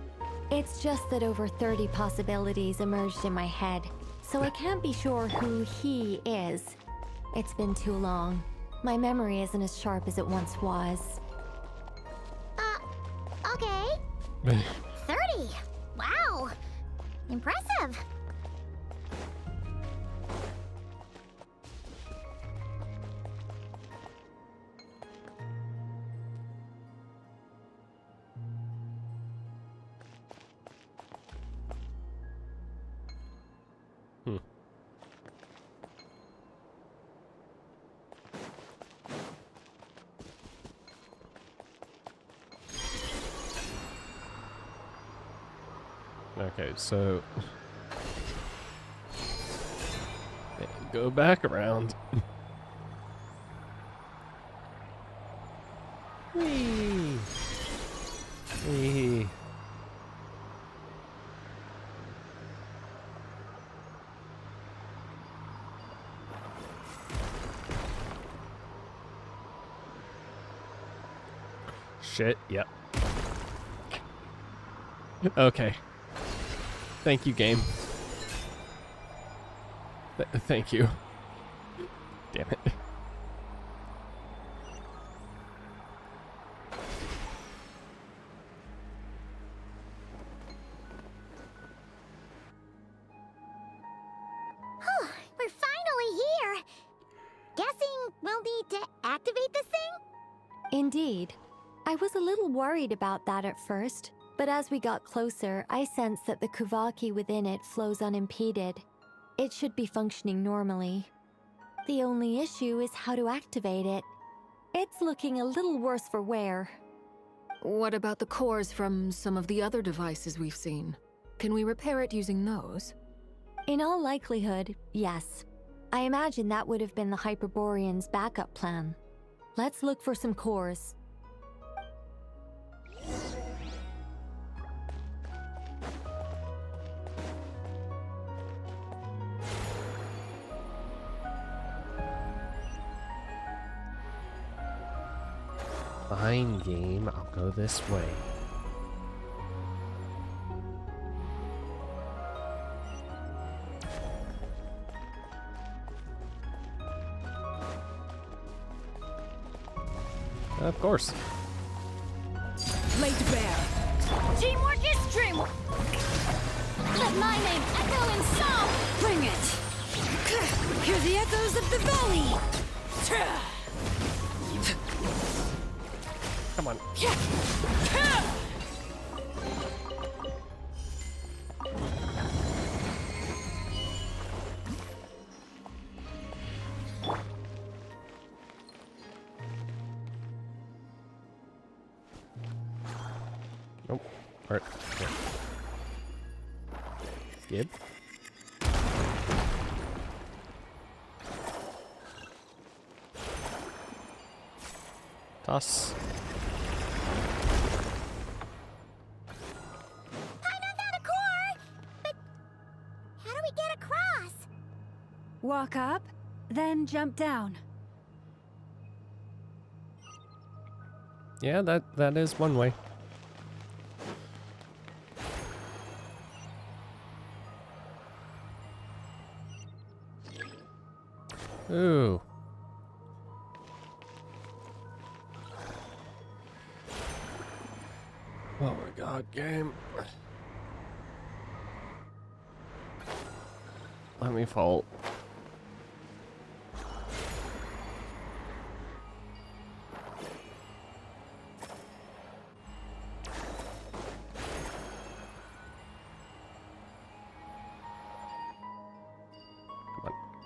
It's just that over 30 possibilities emerged in my head, so I can't be sure who he is. It's been too long. My memory isn't as sharp as it once was.
Okay. 30. Wow. Impressive.
Okay, so go back around. Whee! Whee! Shit, yep. Okay. Thank you, game. Thank you. Damn it.
We're finally here. Guessing we'll need to activate this thing?
Indeed. I was a little worried about that at first, but as we got closer, I sensed that the Kuvaki within it flows unimpeded. It should be functioning normally. The only issue is how to activate it. It's looking a little worse for wear.
What about the cores from some of the other devices we've seen? Can we repair it using those?
In all likelihood, yes. I imagine that would have been the Hyperborean's backup plan. Let's look for some cores.
Fine, game. I'll go this way. Of course.
Laid bare. Teamwork is dreamwork. Let my name echo in song. Bring it. Hear the echoes of the valley.
Come on. Nope. Alright. Okay. Skip. Toss.
Walk up, then jump down.
Yeah, that is one way. Ooh. Oh my god, game. Let me fall.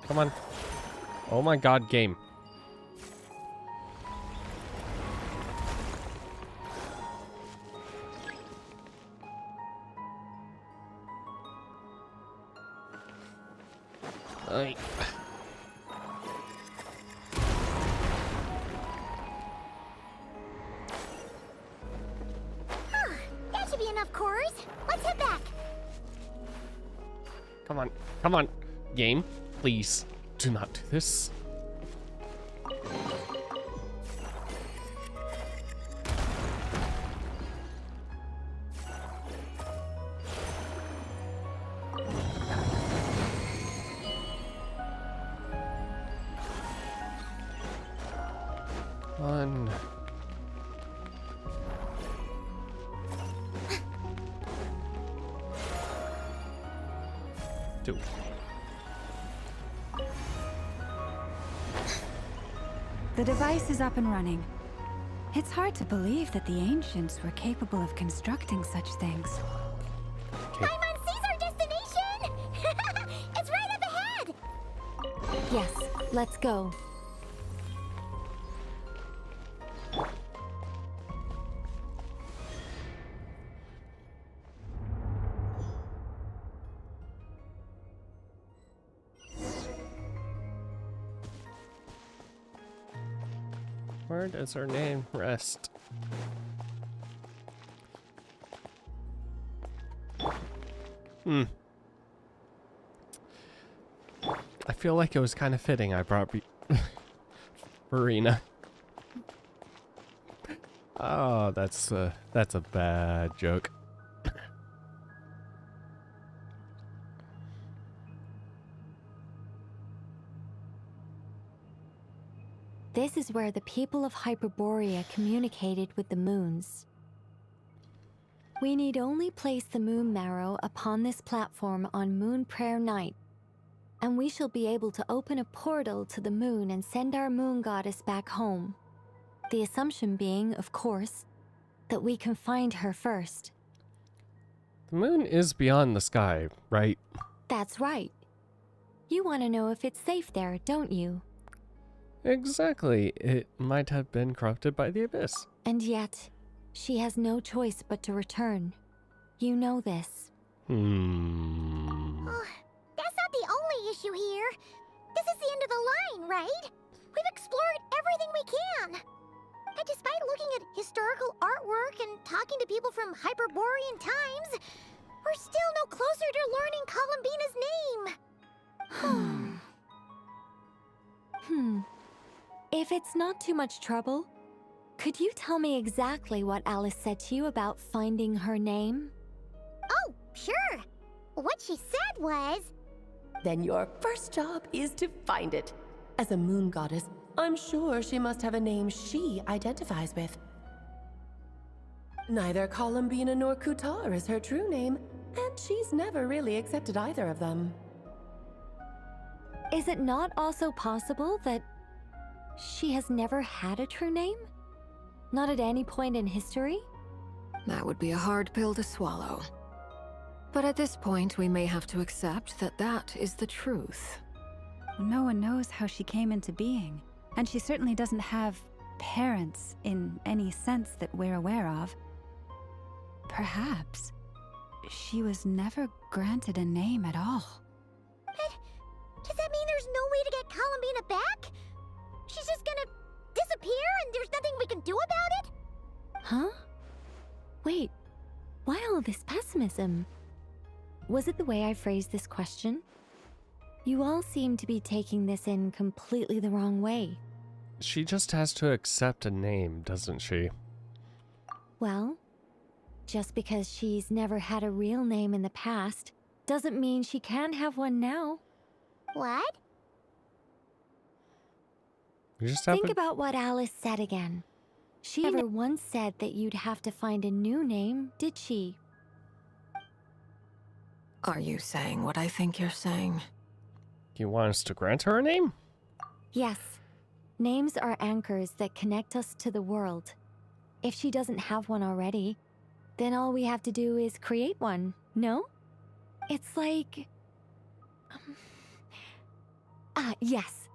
Come on. Oh my god, game.
That should be enough core
Come on. Come on. Game, please do not do this. One. Two.
The device is up and running. It's hard to believe that the ancients were capable of constructing such things.
Paimon sees our destination! It's right up ahead!
Yes, let's go.
Where does her name rest? I feel like it was kind of fitting I brought Verena. Oh, that's a bad joke.
This is where the people of Hyperborea communicated with the moons. We need only place the moon marrow upon this platform on Moon Prayer Night, and we shall be able to open a portal to the moon and send our moon goddess back home. The assumption being, of course, that we can find her first.
The moon is beyond the sky, right?
That's right. You want to know if it's safe there, don't you?
Exactly. It might have been corrupted by the abyss.
And yet, she has no choice but to return. You know this.
Oh, that's not the only issue here. This is the end of the line, right? We've explored everything we can. And despite looking at historical artwork and talking to people from Hyperborean times, we're still no closer to learning Columbina's name.
If it's not too much trouble, could you tell me exactly what Alice said to you about finding her name?
Oh, sure. What she said was...
Then your first job is to find it. As a moon goddess, I'm sure she must have a name she identifies with. Neither Columbina nor Kutar is her true name, and she's never really accepted either of them.
Is it not also possible that she has never had a true name? Not at any point in history?
That would be a hard pill to swallow. But at this point, we may have to accept that that is the truth.
No one knows how she came into being, and she certainly doesn't have parents in any sense that we're aware of. Perhaps she was never granted a name at all.
But does that mean there's no way to get Columbina back? She's just gonna disappear and there's nothing we can do about it?
Huh? Wait, why all this pessimism? Was it the way I phrased this question? You all seem to be taking this in completely the wrong way.
She just has to accept a name, doesn't she?
Well, just because she's never had a real name in the past doesn't mean she can't have one now.
What?
You just have
Think about what Alice said again. She never once said that you'd have to find a new name, did she?
Are you saying what I think you're saying?
You want us to grant her a name?
Yes. Names are anchors that connect us to the world. If she doesn't have one already, then all we have to do is create one, no? It's like... yes.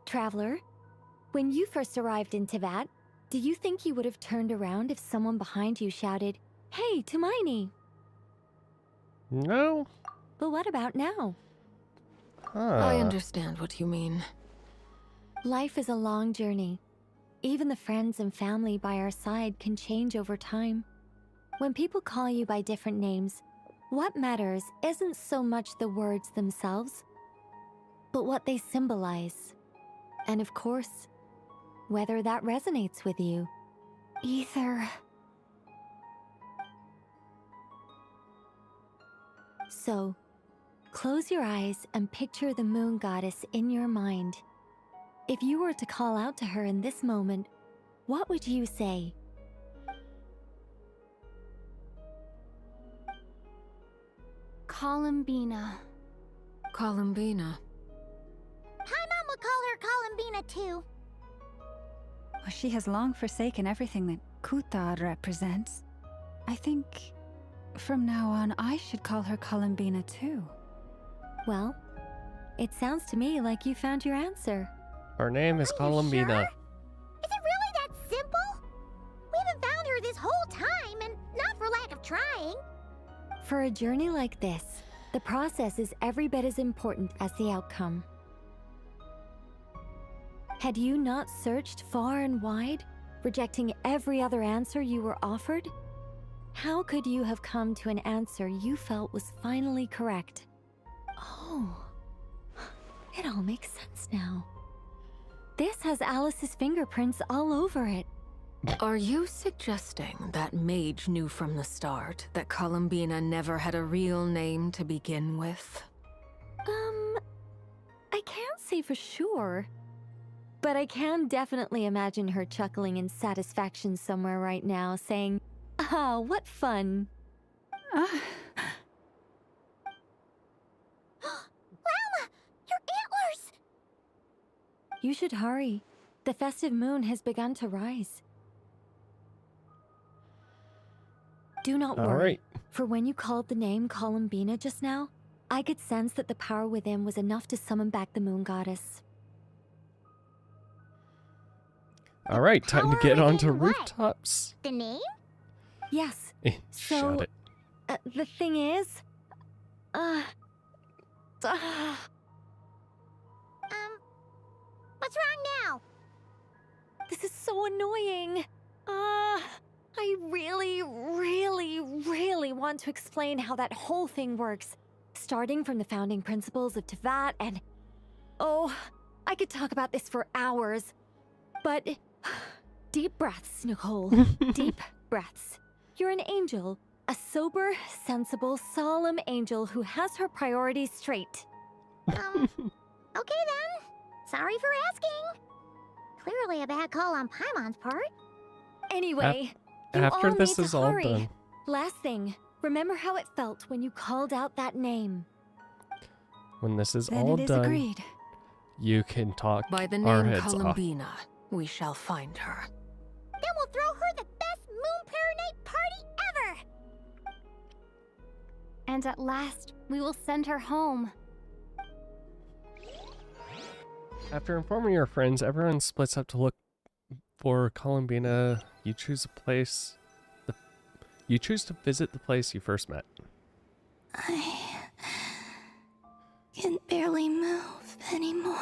Traveler, when you first arrived in Teyvat, do you think you would have turned around if someone behind you shouted, "Hey, Tumaini"?
No.
But what about now?
I understand what you mean.
Life is a long journey. Even the friends and family by our side can change over time. When people call you by different names, What matters isn't so much the words themselves, but what they symbolize. And of course, whether that resonates with you. Ether. So, close your eyes and picture the moon goddess in your mind. If you were to call out to her in this moment, what would you say?
Columbina.
Columbina.
Paimon would call her Columbina too.
Well, she has long forsaken everything that Kuthar represents. I think from now on I should call her Columbina too.
Well, it sounds to me like you found your answer.
Her name is Columbina.
Is it really that simple? We haven't found her this whole time, and not for lack of trying.
For a journey like this, the process is every bit as important as the outcome. Had you not searched far and wide, rejecting every other answer you were offered, how could you have come to an answer you felt was finally correct? Oh, it all makes sense now. This has Alice's fingerprints all over it.
Are you suggesting that Mage knew from the start that Columbina never had a real name to begin with?
I can't say for sure. But I can definitely imagine her chuckling in satisfaction somewhere right now, saying, "Ah, what fun."
Llama! Your antlers!
You should hurry. The festive moon has begun to rise. Do not
All
worry,
right.
for when you called the name Columbina just now, I could sense that the power within was enough to summon back the moon goddess.
All right, time to get onto
within what?
rooftops.
The name?
Yes.
Shut it.
The thing is...
What's wrong now?
This is so annoying. I really, really, really want to explain how that whole thing works. Starting from the founding principles of Tevat and... Oh, I could talk about this for hours. But... Deep breaths, Nicole. Deep breaths. You're an angel. A sober, sensible, solemn angel who has her priorities straight.
Okay then. Sorry for asking. Clearly a bad call on Paimon's part.
Anyway, you
After
all
this
need
is
to
all
hurry.
done.
Last thing, remember how it felt when you called out that name.
When this is
Then
all
it is
done,
agreed.
you can talk
By the
our
name
heads off.
Columbina, we shall find her.
Then we'll throw her the best Moon Prayer Night party ever!
And at last, we will send her home.
After informing your friends, everyone splits up to look for Columbina. You choose a place. You choose to visit the place you first met.
I can barely move anymore.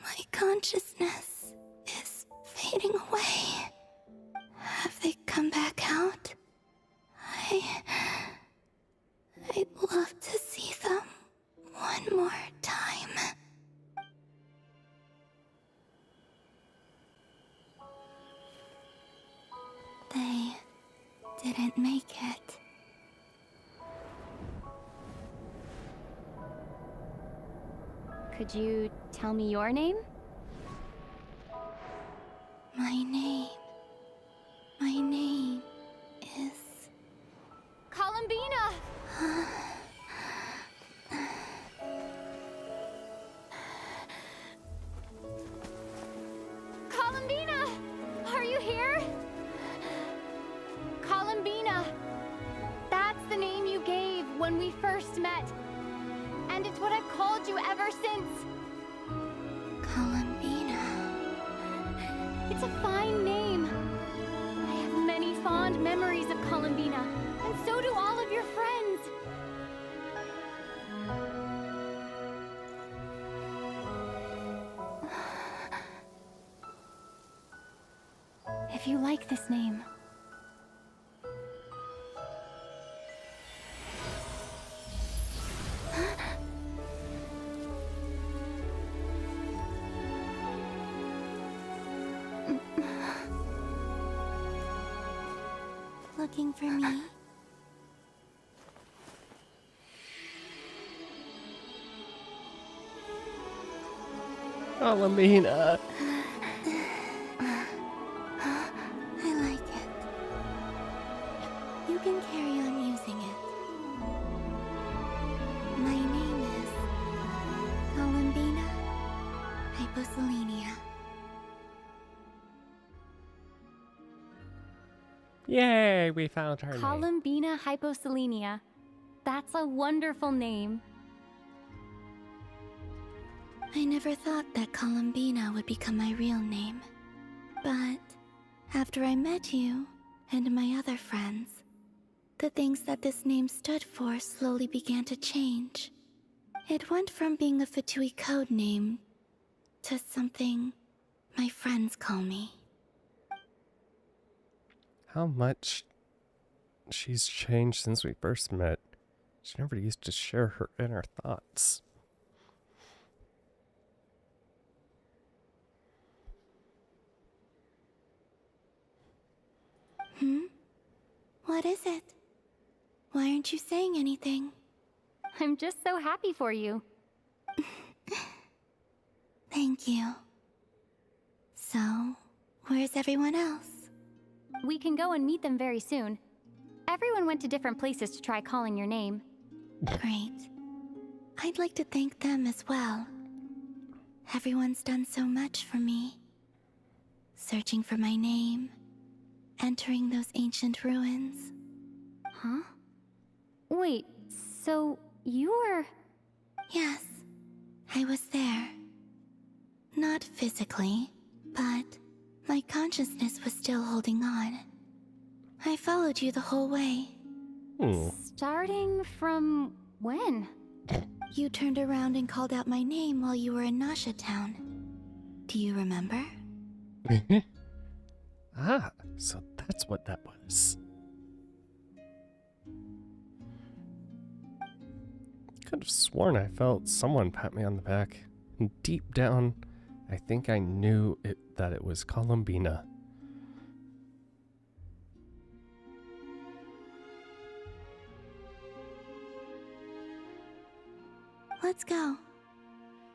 My consciousness is fading away. Have they come back out? I'd love to see them one more time. They didn't make it.
Could you tell me your name?
My name is...
Columbina! Columbina! Are you here? Columbina! That's the name you gave when we first met. And it's what I've called you ever since.
Columbina.
It's a fine name. I have many fond memories of Columbina, and so do all of your friends. If you like this name,
looking for me?
Columbina.
I like it. You can carry on using it. My name is Columbina Hyposelenia.
Yay, we found her name.
Columbina Hyposelenia. That's a wonderful name.
I never thought that Columbina would become my real name. But after I met you and my other friends, the things that this name stood for slowly began to change. It went from being a Fatui code name to something my friends call me.
How much she's changed since we first met. She never used to share her inner thoughts.
What is it? Why aren't you saying anything?
I'm just so happy for you.
Thank you. So, where's everyone else?
We can go and meet them very soon. Everyone went to different places to try calling your name.
Great. I'd like to thank them as well. Everyone's done so much for me. Searching for my name, entering those ancient ruins.
Huh? Wait, so you were...
Yes, I was there. Not physically, but my consciousness was still holding on. I followed you the whole way.
Starting from when?
You turned around and called out my name while you were in Nasha Town. Do you remember?
Ah, so that's what that was. Could have sworn I felt someone pat me on the back. And deep down, I think I knew that it was Columbina.
Let's go.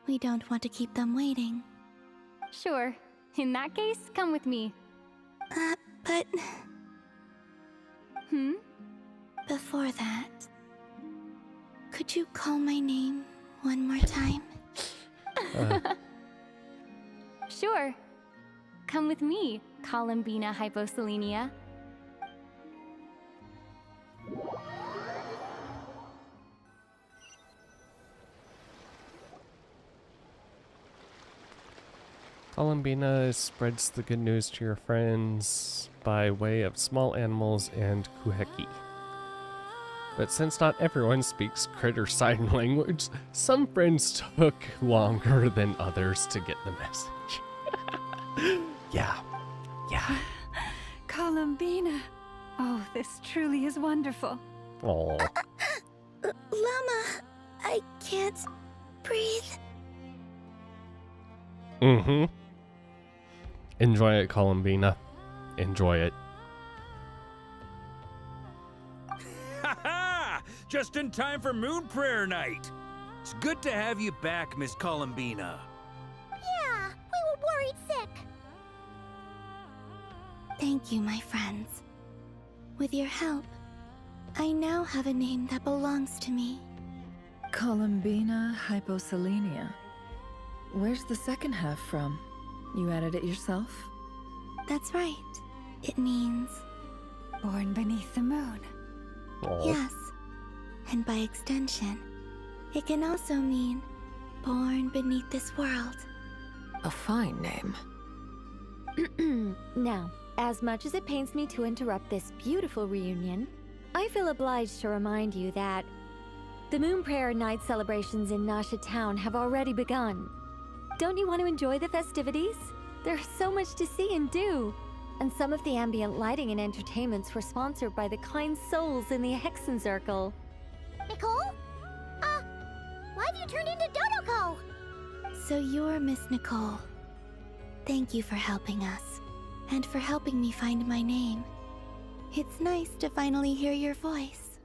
We don't want to keep them waiting.
Sure. In that case, come with me.
But...
Hmm?
Before that, could you call my name one more time?
Sure. Come with me, Columbina Hyposelenia.
Columbina spreads the good news to your friends by way of small animals and kuheki. But since not everyone speaks critter sign language, some friends took longer than others to get the message. Yeah.
Columbina. Oh, this truly is wonderful.
Aww.
Llama, I can't breathe.
Enjoy it, Columbina. Enjoy it.
Ha-ha! Just in time for Moon Prayer Night. It's good to have you back, Miss Columbina.
Yeah, we were worried sick.
Thank you, my friends. With your help, I now have a name that belongs to me.
Columbina Hyposelenia. Where's the second half from? You added it yourself?
That's right. It means...
Born beneath the moon.
Yes. And by extension, it can also mean born beneath this world.
A fine name.
Now, as much as it pains me to interrupt this beautiful reunion, I feel obliged to remind you that the Moon Prayer Night celebrations in Nasha Town have already begun. Don't you want to enjoy the festivities? There's so much to see and do. And some of the ambient lighting and entertainments were sponsored by the kind souls in the Hexen Circle.
Nicole? Why have you turned into Dodoko?
So you're Miss Nicole. Thank you for helping us, and for helping me find my name. It's nice to finally hear your voice.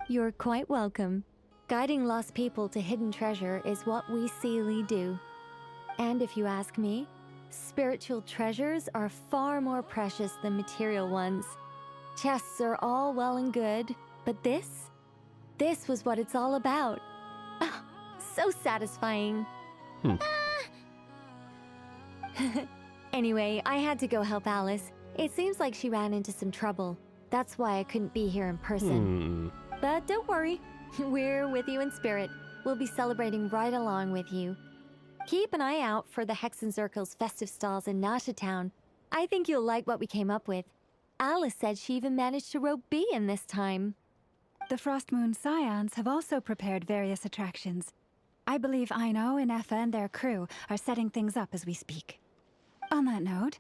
You're quite welcome. Guiding lost people to hidden treasure is what we Seelie do. And if you ask me, spiritual treasures are far more precious than material ones. Chests are all well and good, but this was what it's all about. Ah, so satisfying. Anyway, I had to go help Alice. It seems like she ran into some trouble. That's why I couldn't be here in person. But don't worry, we're with you in spirit. We'll be celebrating right along with you. Keep an eye out for the Hexenzirkel's festive stalls in Nasha Town. I think you'll like what we came up with. Alice said she even managed to rope B in this time.
The Frost Moon Scions have also prepared various attractions. I believe Aino, Nefer, and their crew are setting things up as we speak. On that note,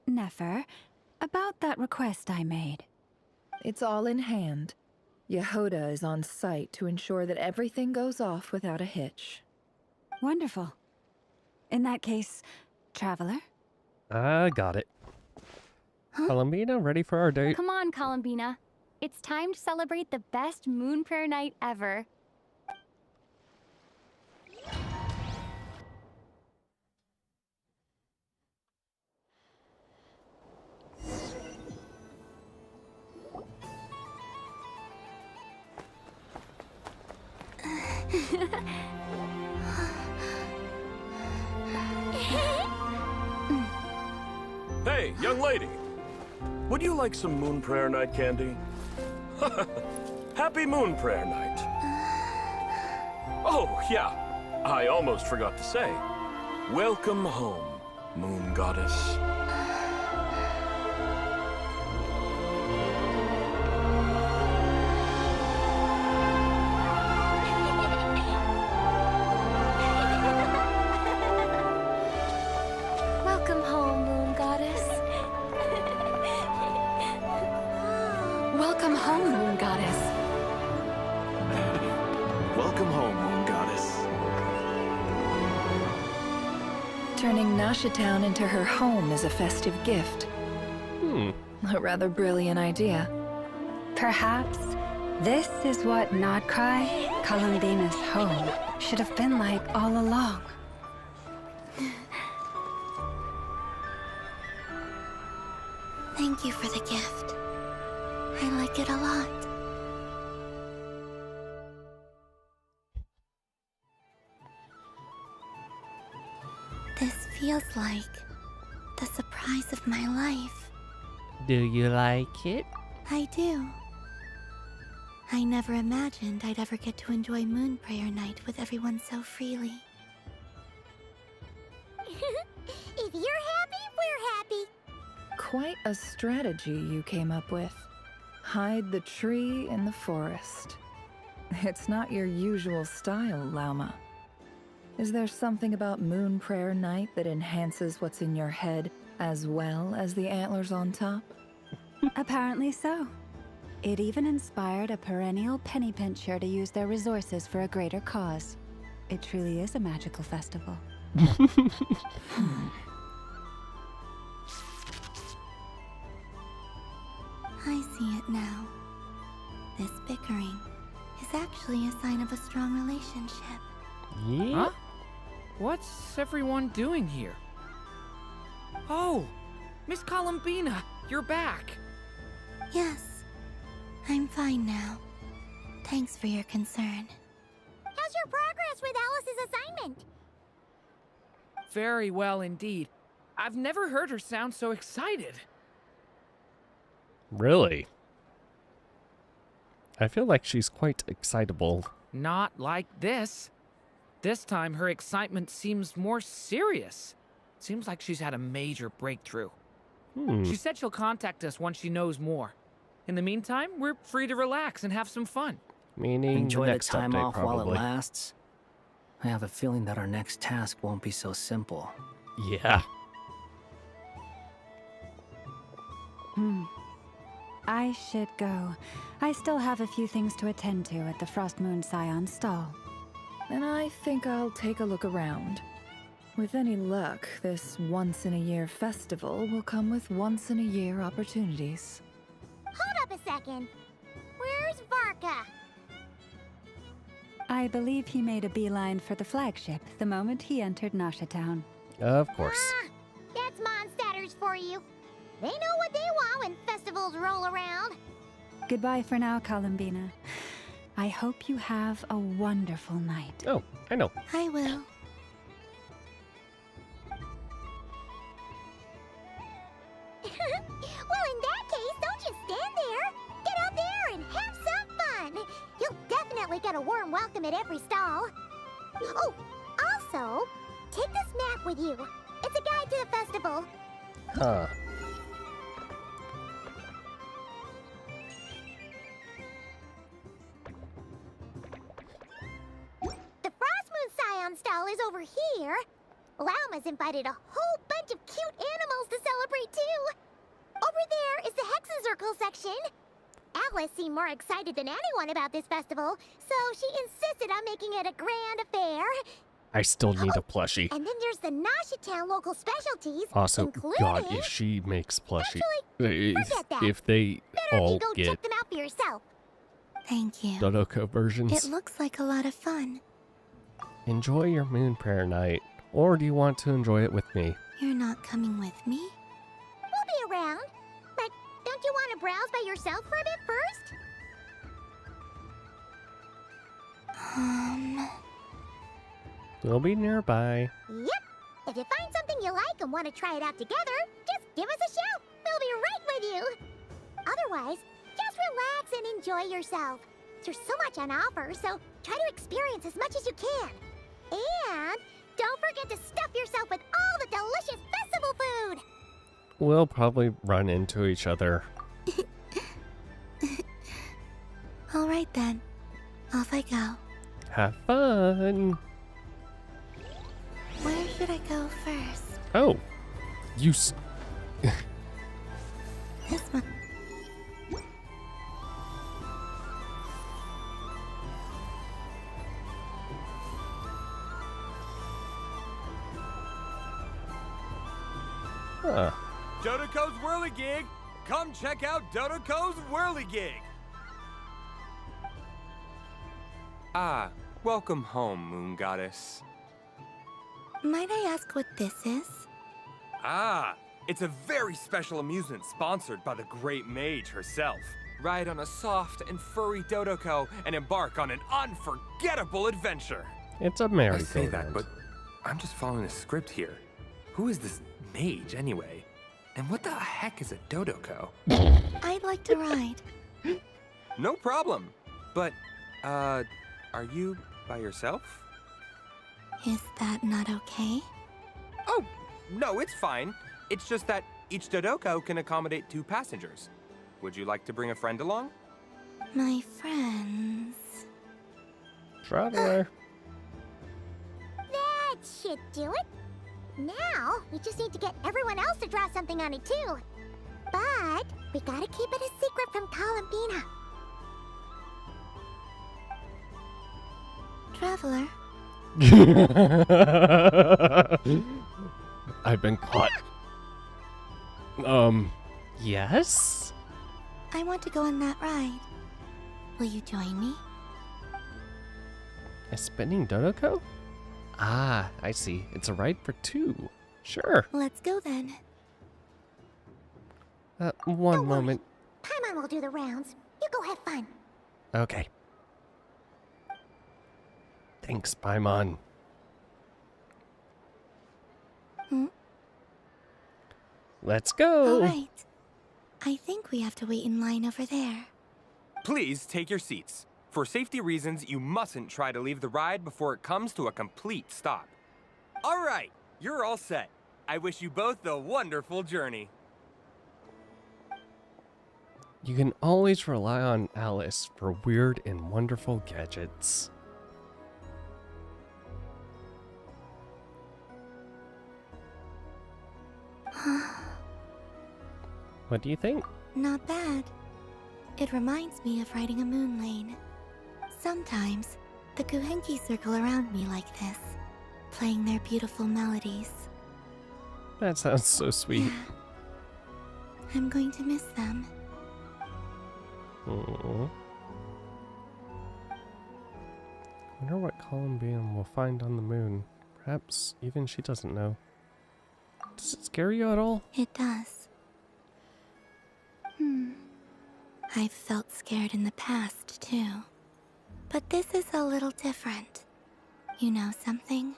Nefer, about that request I made.
It's all in hand. Yehoda is on site to ensure that everything goes off without a hitch.
Wonderful. In that case, Traveler?
I got it. Columbina, ready for our date?
Come on, Columbina. It's time to celebrate the best moon prayer night ever.
Hey, young lady. Would you like some moon prayer night candy? Happy moon prayer night. Oh, yeah. I almost forgot to say. Welcome home, moon goddess.
Welcome home, Moon Goddess.
Welcome home, Moon Goddess.
Welcome home, Moon Goddess.
Turning Nasha Town into her home is a festive gift. A rather brilliant idea.
Perhaps this is what Nodcry, Columbina's home, should have been like all along.
Thank you for the gift. I like it a lot. This feels like the surprise of my life.
Do you like it?
I do. I never imagined I'd ever get to enjoy Moon Prayer Night with everyone so freely.
If you're happy, we're happy.
Quite a strategy you came up with. Hide the tree in the forest. It's not your usual style, Lauma. Is there something about Moon Prayer Night that enhances what's in your head as well as the antlers on top?
Apparently so. It even inspired a perennial penny pincher to use their resources for a greater cause. It truly is a magical festival.
I see it now. This bickering is actually a sign of a strong relationship.
Huh? What's everyone doing here? Oh, Miss Columbina, you're back.
Yes, I'm fine now. Thanks for your concern.
How's your progress with Alice's assignment?
Very well indeed. I've never heard her sound so excited.
Really? I feel like she's quite excitable.
Not like this. This time, her excitement seems more serious. Seems like she's had a major breakthrough. She said she'll contact us once she knows more. In the meantime, we're free to relax and have some fun.
Meaning
Enjoy
the
the
next
time
update,
off while
probably.
it lasts. I have a feeling that our next task won't be so simple.
Yeah.
I should go. I still have a few things to attend to at the Frost Moon Scion stall.
And I think I'll take a look around. With any luck, this once-in-a-year festival will come with once-in-a-year opportunities.
second. Where's Varka?
I believe he made a beeline for the flagship the moment he entered Nasha Town.
Of course.
That's Mondstadters for you. They know what they want when festivals roll around.
Goodbye for now, Columbina. I hope you have a wonderful night.
Oh, I know.
I will.
Well, in that case, don't just stand there. Get out there and have some fun. You'll definitely get a warm welcome at every stall. Oh, also, take this map with you. It's a guide to the festival.
Huh.
The Frostmoon Scion stall is over here. Lauma's invited a whole bunch of cute animals to celebrate too. Over there is the Hexencircle section. Alice seemed more excited than anyone about this festival, so she insisted on making it a grand affair.
I still need a plushie.
And then there's the Nasha Town local specialties,
Also,
including...
God, if she makes plushie,
forget that.
if they
Better
all
if you go
get
check them out for yourself.
Thank you.
Dodoko versions,
It looks like a lot of fun.
enjoy your moon prayer night. Or do you want to enjoy it with me?
You're not coming with me?
We'll be around. But don't you want to browse by yourself for a bit first?
We'll be nearby.
Yep. If you find something you like and want to try it out together, just give us a shout. We'll be right with you. Otherwise, just relax and enjoy yourself. There's so much on offer, so try to experience as much as you can. And don't forget to stuff yourself with all the delicious festival food.
We'll probably run into each other.
All right then. Off I go.
Have fun.
Where should I go first?
Oh, you.
This one.
Huh.
Dodoko's Whirligig! Come check out Dodoko's Whirligig!
Ah, welcome home, Moon Goddess.
Might I ask what this is?
Ah, it's a very special amusement sponsored by the great mage herself.
Ride on a soft and furry Dodoko and embark on an unforgettable adventure.
It's a
I
merry-go-round.
say that, but I'm just following a script here. Who is this mage, anyway? And what the heck is a Dodoko?
I'd like to ride.
No problem. But, are you by yourself?
Is that not okay?
Oh, no, it's fine. It's just that each Dodoko can accommodate 2 passengers. Would you like to bring a friend along?
My friends.
Traveler.
That should do it. Now, we just need to get everyone else to draw something on it too. But we gotta keep it a secret from Columbina.
Traveler.
I've been caught. Yes?
I want to go on that ride. Will you join me?
A spinning Dodoko? Ah, I see. It's a ride for 2. Sure.
Let's go then.
One moment.
Paimon will do the rounds. You go have fun.
Okay. Thanks, Paimon. Let's go.
All right. I think we have to wait in line over there.
Please take your seats. For safety reasons, you mustn't try to leave the ride before it comes to a complete stop.
All right, you're all set. I wish you both a wonderful journey.
You can always rely on Alice for weird and wonderful gadgets. What do you think?
Not bad. It reminds me of riding a moon lane. Sometimes, the Kuhenki circle around me like this, playing their beautiful melodies.
That sounds so sweet.
I'm going to miss them.
Wonder what Columbian will find on the moon. Perhaps even she doesn't know. Does it scare you at all?
It does. I've felt scared in the past, too. But this is a little different. You know something?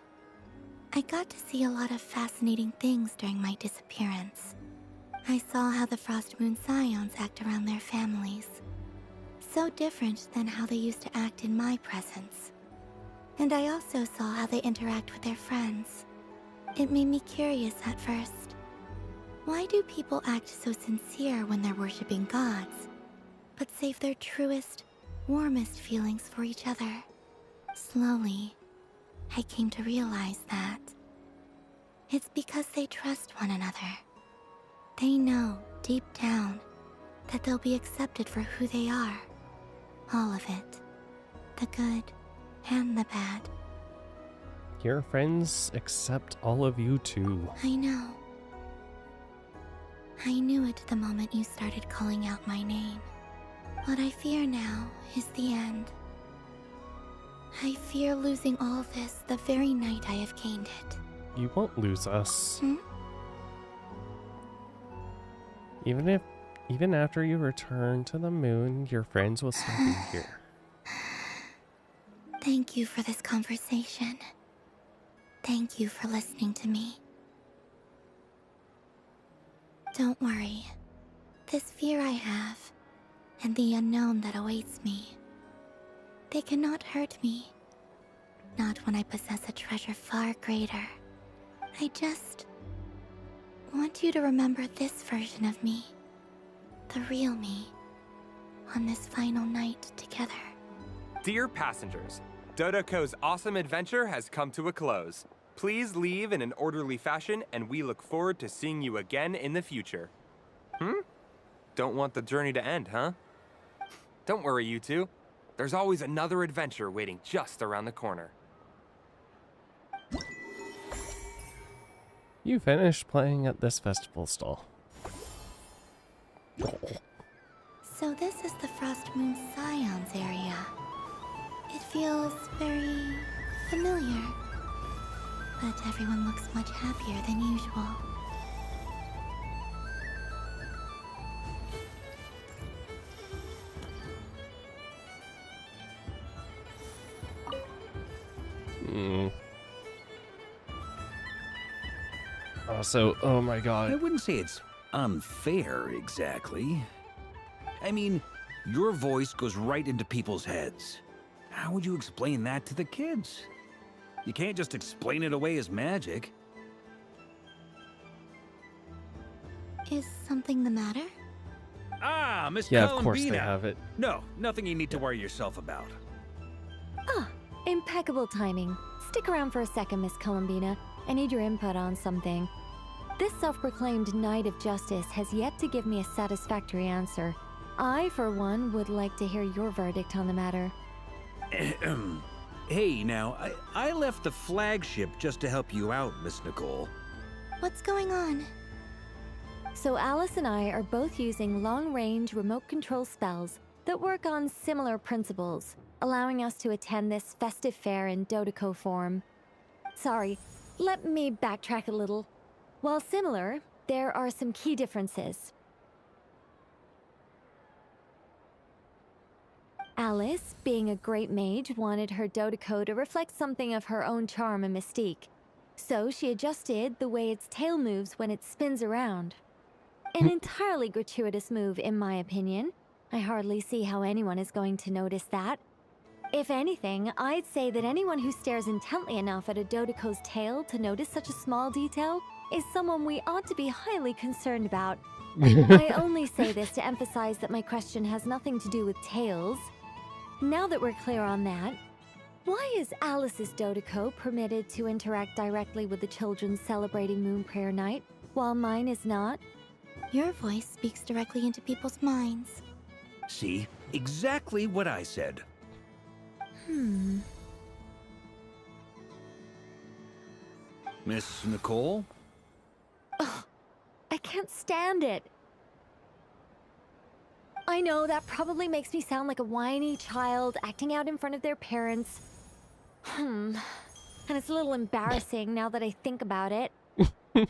I got to see a lot of fascinating things during my disappearance. I saw how the Frost Moon Scions act around their families. So different than how they used to act in my presence. And I also saw how they interact with their friends. It made me curious at first. Why do people act so sincere when they're worshipping gods, but save their truest, warmest feelings for each other? Slowly, I came to realize that it's because they trust one another. They know, deep down, that they'll be accepted for who they are. All of it. The good and the bad.
Your friends accept all of you too.
I know. I knew it the moment you started calling out my name. What I fear now is the end. I fear losing all this the very night I have gained it.
You won't lose us.
Hmm?
Even after you return to the moon, your friends will still be here.
Thank you for this conversation. Thank you for listening to me. Don't worry. This fear I have, and the unknown that awaits me, they cannot hurt me. Not when I possess a treasure far greater. I just want you to remember this version of me. The real me. On this final night together.
Dear passengers, Dodoco's awesome adventure has come to a close. Please leave in an orderly fashion, and we look forward to seeing you again in the future. Don't want the journey to end, huh? Don't worry, you two. There's always another adventure waiting just around the corner.
You finished playing at this festival stall.
So this is the Frost Moon Scions area. It feels very familiar. But everyone looks much happier than usual.
Also, oh my god.
I wouldn't say it's unfair, exactly. I mean, your voice goes right into people's heads. How would you explain that to the kids? You can't just explain it away as magic.
Is something the matter?
Ah, Miss
Yeah, of course they
Columbina.
have it.
No, nothing you need to worry yourself about.
Ah, impeccable timing. Stick around for a second, Miss Columbina. I need your input on something. This self-proclaimed Knight of Justice has yet to give me a satisfactory answer. I, for one, would like to hear your verdict on the matter.
Hey, now, I left the flagship just to help you out, Miss Nicole.
What's going on?
So Alice and I are both using long-range remote control spells that work on similar principles, allowing us to attend this festive fair in Dodoco form. Sorry, let me backtrack a little. While similar, there are some key differences. Alice, being a great mage, wanted her Dodoco to reflect something of her own charm and mystique. So she adjusted the way its tail moves when it spins around. An entirely gratuitous move, in my opinion. I hardly see how anyone is going to notice that. If anything, I'd say that anyone who stares intently enough at a Dodoco's tail to notice such a small detail is someone we ought to be highly concerned about. I only say this to emphasize that my question has nothing to do with tails. Now that we're clear on that, why is Alice's Dodoco permitted to interact directly with the children celebrating Moon Prayer Night, while mine is not?
Your voice speaks directly into people's minds.
See? Exactly what I said. Miss Nicole?
Ugh, I can't stand it. I know that probably makes me sound like a whiny child acting out in front of their parents. And it's a little embarrassing now that I think about it. But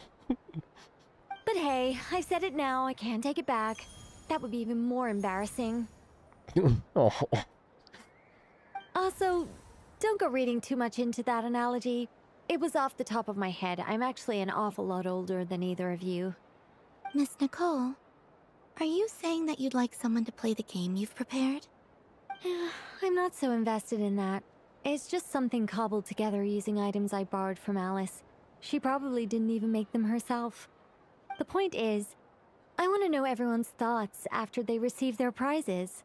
hey, I've said it now, I can't take it back. That would be even more embarrassing.
Oh.
Also, don't go reading too much into that analogy. It was off the top of my head. I'm actually an awful lot older than either of you.
Miss Nicole, are you saying that you'd like someone to play the game you've prepared?
I'm not so invested in that. It's just something cobbled together using items I borrowed from Alice. She probably didn't even make them herself. The point is, I want to know everyone's thoughts after they receive their prizes.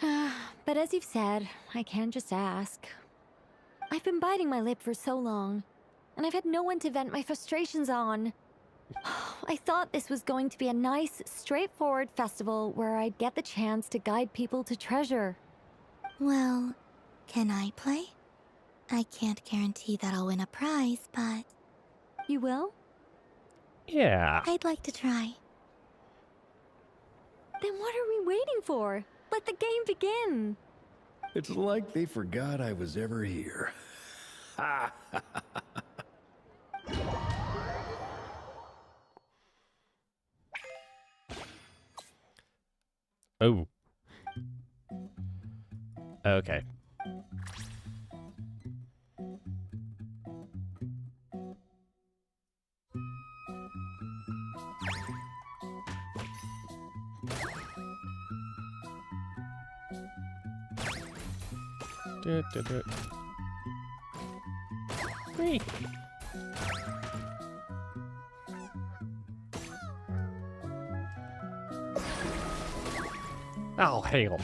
But as you've said, I can't just ask. I've been biting my lip for so long, and I've had no one to vent my frustrations on. I thought this was going to be a nice, straightforward festival where I'd get the chance to guide people to treasure.
Well, can I play? I can't guarantee that I'll win a prize, but...
You will?
Yeah.
I'd like to try.
Then what are we waiting for? Let the game begin!
It's like they forgot I was ever here. Ha!
Oh. Okay. Whee. Oh, hell.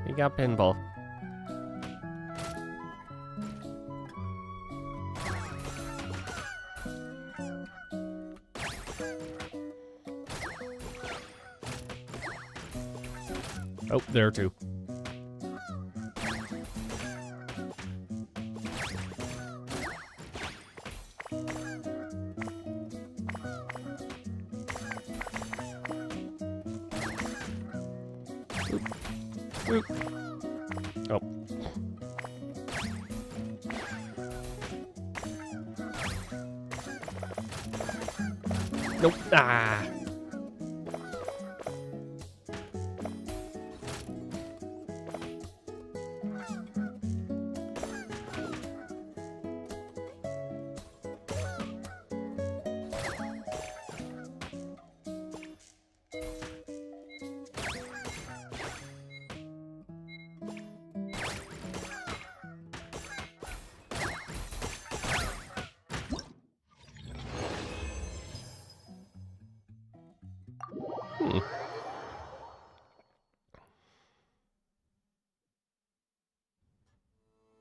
We got pinball. Oh, there too. Oop. Oh. Nope. Ah.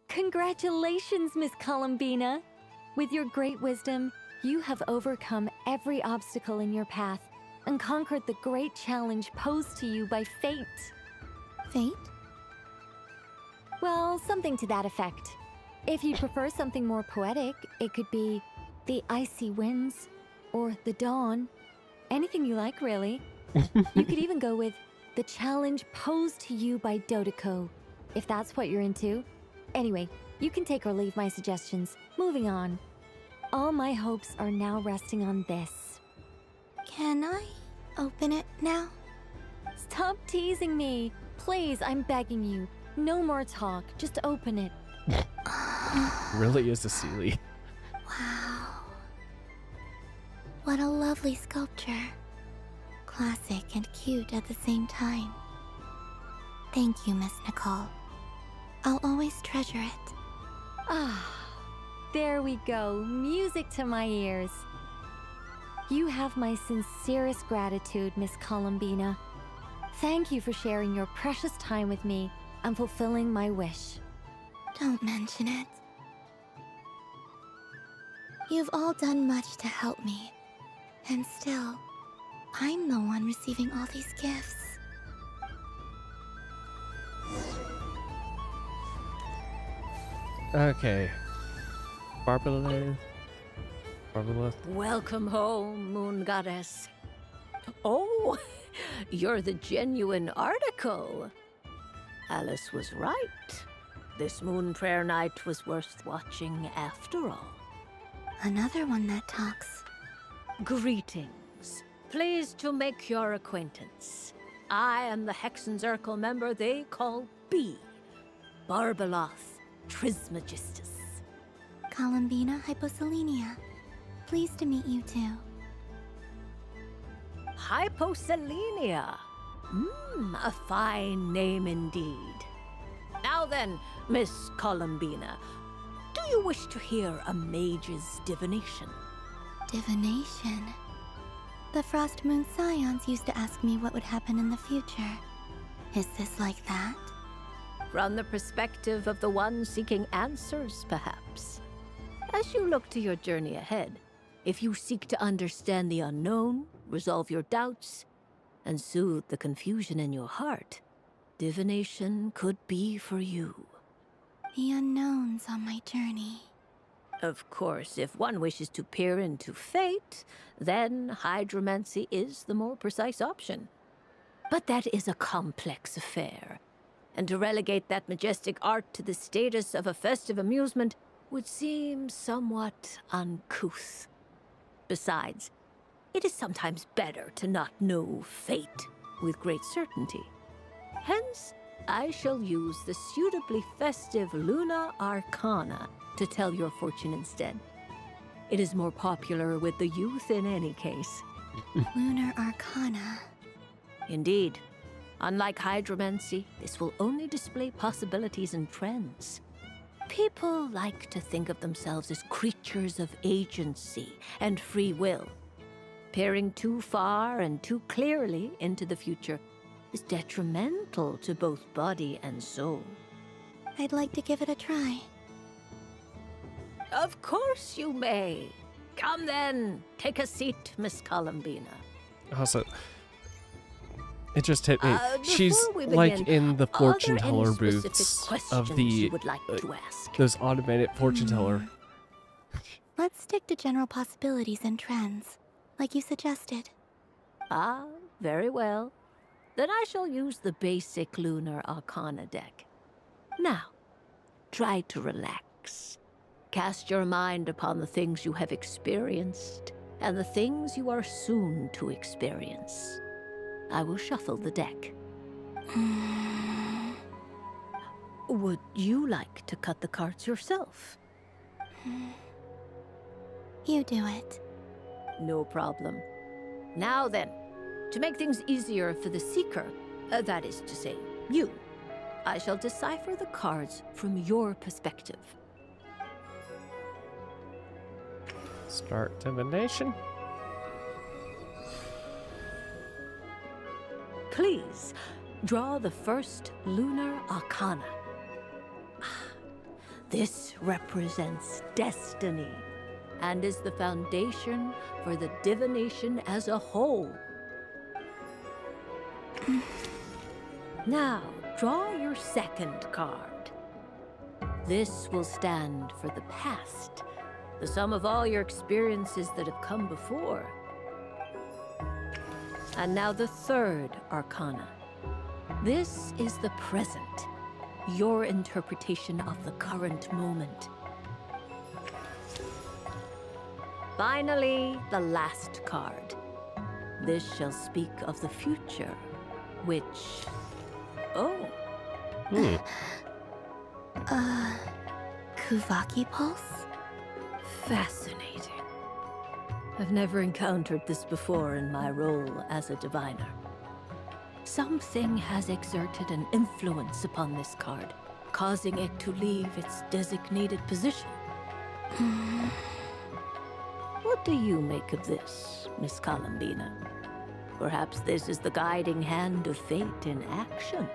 Congratulations, Miss Columbina! With your great wisdom, you have overcome every obstacle in your path and conquered the great challenge posed to you by fate.
Fate?
Well, something to that effect. If you prefer something more poetic, it could be the icy winds or the dawn. Anything you like, really. You could even go with the challenge posed to you by Dodeko, if that's what you're into. Anyway, you can take or leave my suggestions. Moving on. All my hopes are now resting on this.
Can I open it now?
Stop teasing me. Please, I'm begging you. No more talk. Just open it.
Really is a Sealy.
Wow. What a lovely sculpture. Classic and cute at the same time. Thank you, Miss Nicole. I'll always treasure it.
Ah, there we go. Music to my ears. You have my sincerest gratitude, Miss Columbina. Thank you for sharing your precious time with me and fulfilling my wish.
Don't mention it. You've all done much to help me. And still, I'm the one receiving all these gifts.
Okay. Barbara.
Welcome home, Moon Goddess. Oh, you're the genuine article. Alice was right. This Moon Prayer Night was worth watching after all.
Another one that talks.
Greetings. Pleased to make your acquaintance. I am the Hexenzirkel member they call B. Barbeloth Trismegistus.
Columbina Hyposelenia. Pleased to meet you too.
Hyposelenia. A fine name indeed. Now then, Miss Columbina, do you wish to hear a mage's divination?
Divination? The Frost Moon Scions used to ask me what would happen in the future. Is this like that?
From the perspective of the one seeking answers, perhaps. As you look to your journey ahead, if you seek to understand the unknown, resolve your doubts, and soothe the confusion in your heart, divination could be for you.
The unknowns on my journey.
Of course, if one wishes to peer into fate, then hydromancy is the more precise option. But that is a complex affair, and to relegate that majestic art to the status of a festive amusement would seem somewhat uncouth. Besides, it is sometimes better to not know fate with great certainty. Hence, I shall use the suitably festive Luna Arcana to tell your fortune instead. It is more popular with the youth in any case.
Lunar Arcana.
Indeed. Unlike hydromancy, this will only display possibilities and trends. People like to think of themselves as creatures of agency and free will. Peering too far and too clearly into the future is detrimental to both body and soul.
I'd like to give it a try.
Of course you may. Come then, take a seat, Miss Columbina.
Also, it just hit me. She's
we
like
begin,
in the fortune
are there any
teller
specific
booths of
questions
the
you would like to ask?
those automated fortune teller.
Let's stick to general possibilities and trends, like you suggested.
Ah, very well. Then I shall use the basic Lunar Arcana deck. Now, try to relax. Cast your mind upon the things you have experienced and the things you are soon to experience. I will shuffle the deck. Would you like to cut the cards yourself?
You do it.
No problem. Now then, to make things easier for the seeker, that is to say, you, I shall decipher the cards from your perspective.
Start divination.
Please, draw the first Lunar Arcana. This represents destiny and is the foundation for the divination as a whole. Now, draw your second card. This will stand for the past, the sum of all your experiences that have come before. And now the third Arcana. This is the present, your interpretation of the current moment. Finally, the last card. This shall speak of the future, which... Oh.
Kuvaki Pulse?
Fascinating. I've never encountered this before in my role as a diviner. Something has exerted an influence upon this card, causing it to leave its designated position. What do you make of this, Miss Columbina? Perhaps this is the guiding hand of fate in action.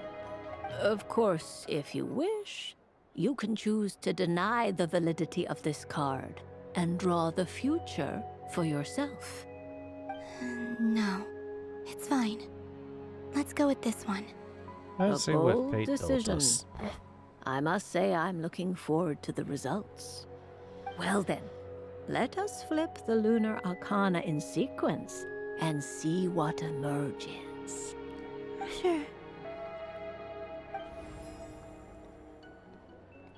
Of course, if you wish, you can choose to deny the validity of this card and draw the future for yourself.
No, it's fine. Let's go with this one.
Let's see what fate
decision.
does.
I must say I'm looking forward to the results. Well then, Let us flip the lunar arcana in sequence and see what emerges.
Sure.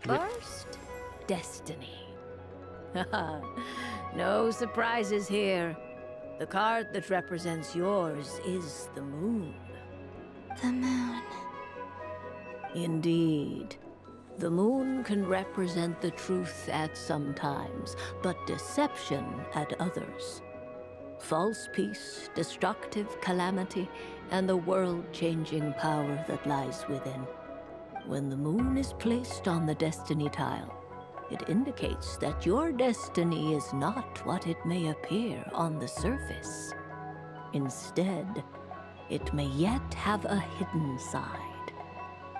First, destiny. No surprises here. The card that represents yours is the moon.
The moon.
Indeed. The moon can represent the truth at some times, but deception at others. False peace, destructive calamity, and the world-changing power that lies within. When the moon is placed on the destiny tile, it indicates that your destiny is not what it may appear on the surface. Instead, it may yet have a hidden side.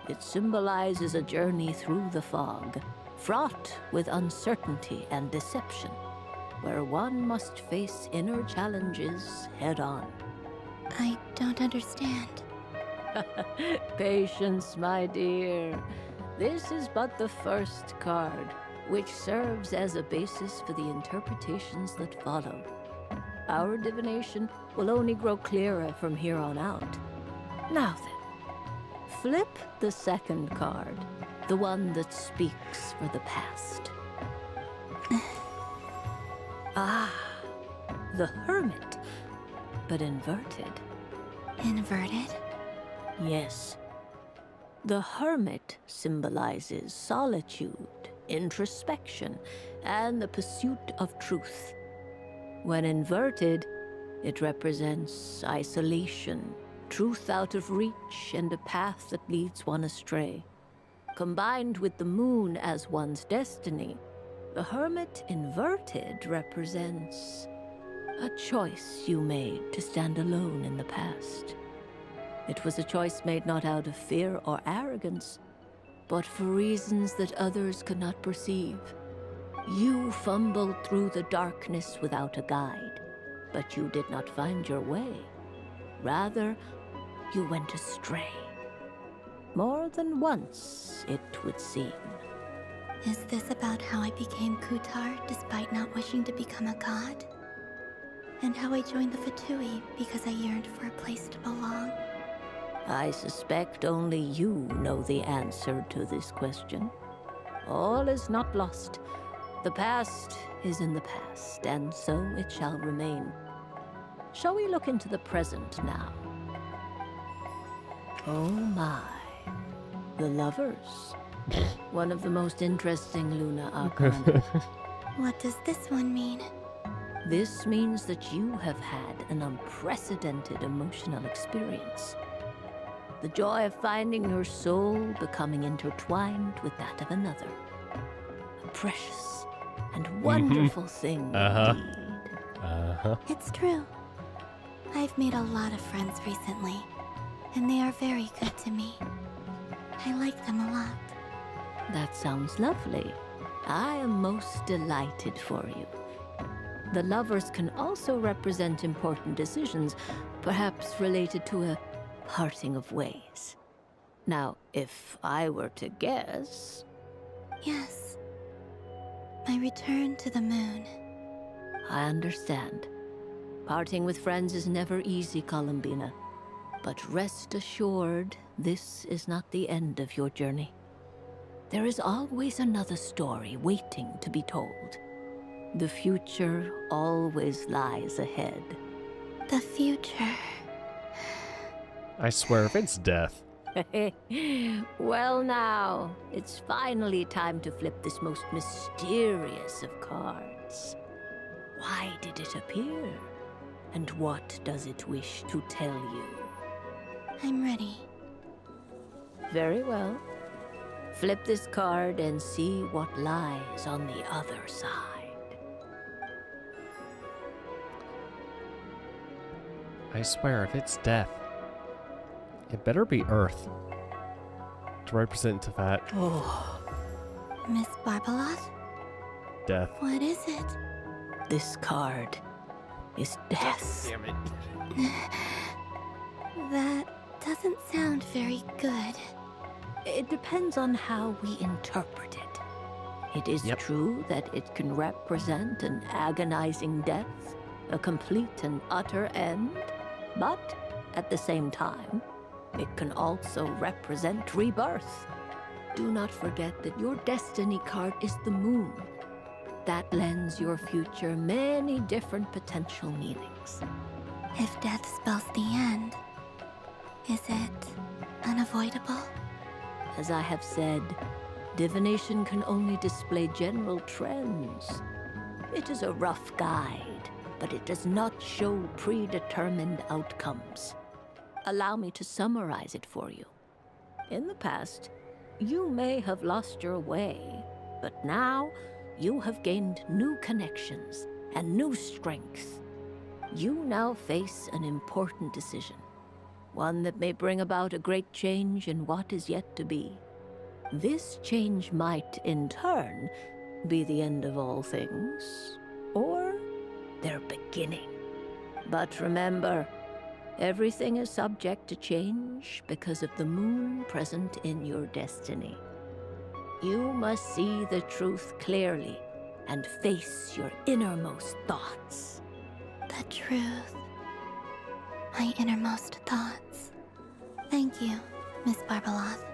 It symbolizes a journey through the fog, fraught with uncertainty and deception, where one must face inner challenges head-on.
I don't understand.
Patience, my dear. This is but the first card, which serves as a basis for the interpretations that follow. Our divination will only grow clearer from here on out. Now then, flip the second card, the one that speaks for the past. Ah, the Hermit, but inverted.
Inverted?
Yes. The Hermit symbolizes solitude, introspection, and the pursuit of truth. When inverted, it represents isolation, truth out of reach, and a path that leads one astray. Combined with the moon as one's destiny, the Hermit inverted represents a choice you made to stand alone in the past. It was a choice made not out of fear or arrogance, but for reasons that others could not perceive. You fumbled through the darkness without a guide, but you did not find your way. Rather, you went astray. More than once, it would seem.
Is this about how I became Kutar despite not wishing to become a god? And how I joined the Fatui because I yearned for a place to belong?
I suspect only you know the answer to this question. All is not lost. The past is in the past, and so it shall remain. Shall we look into the present now? Oh my. The Lovers. One of the most interesting Luna Arcana.
What does this one mean?
This means that you have had an unprecedented emotional experience. The joy of finding your soul becoming intertwined with that of another. A precious and wonderful thing indeed.
It's true. I've made a lot of friends recently, and they are very good to me. I like them a lot.
That sounds lovely. I am most delighted for you. The Lovers can also represent important decisions, perhaps related to a parting of ways. Now, if I were to guess...
Yes. My return to the moon.
I understand. Parting with friends is never easy, Columbina. But rest assured, this is not the end of your journey. There is always another story waiting to be told. The future always lies ahead.
The future.
I swear, if it's death.
Well now, it's finally time to flip this most mysterious of cards. Why did it appear? And what does it wish to tell you?
I'm ready.
Very well. Flip this card and see what lies on the other side.
I swear, if it's death, it better be Earth to represent to that.
Oh.
Miss Barbalos?
Death.
What is it?
This card is death.
Damn it.
That doesn't sound very good.
It depends on how we interpret it. It is true that it can represent an agonizing death, a complete and utter end, but at the same time, it can also represent rebirth. Do not forget that your destiny card is the moon. That lends your future many different potential meanings.
If death spells the end, is it unavoidable?
As I have said, divination can only display general trends. It is a rough guide, but it does not show predetermined outcomes. Allow me to summarize it for you. In the past, you may have lost your way, but now you have gained new connections and new strength. You now face an important decision, one that may bring about a great change in what is yet to be. This change might, in turn, be the end of all things, or their beginning. But remember, everything is subject to change because of the moon present in your destiny. You must see the truth clearly and face your innermost thoughts.
The truth. My innermost thoughts. Thank you, Miss Barbeloth.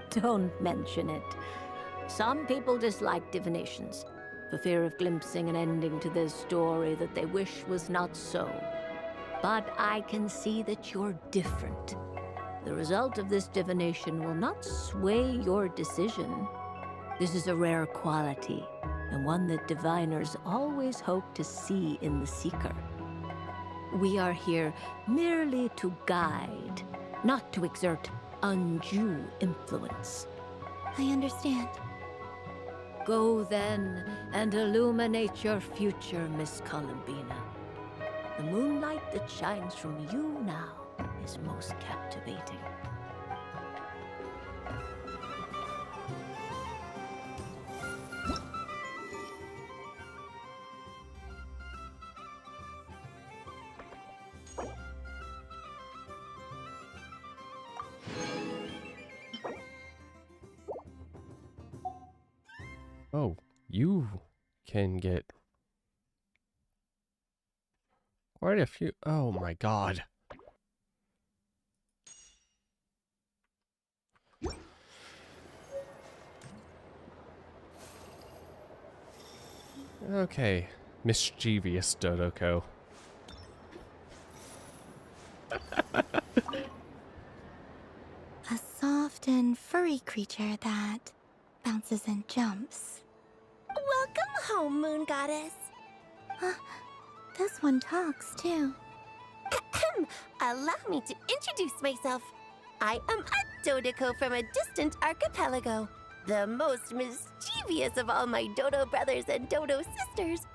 Don't mention it. Some people dislike divinations, for fear of glimpsing an ending to their story that they wish was not so. But I can see that you're different. The result of this divination will not sway your decision. This is a rare quality, and one that diviners always hope to see in the seeker. We are here merely to guide, not to exert undue influence.
I understand.
Go then and illuminate your future, Miss Columbina. The moonlight that shines from you now is most captivating.
Oh, you can get quite a few. Oh my god. Okay, mischievous Dodoko.
A soft and furry creature that bounces and jumps.
Welcome home, Moon Goddess.
This one talks too.
Allow me to introduce myself. I am a Dodoko from a distant archipelago, the most mischievous of all my Dodo brothers and Dodo sisters.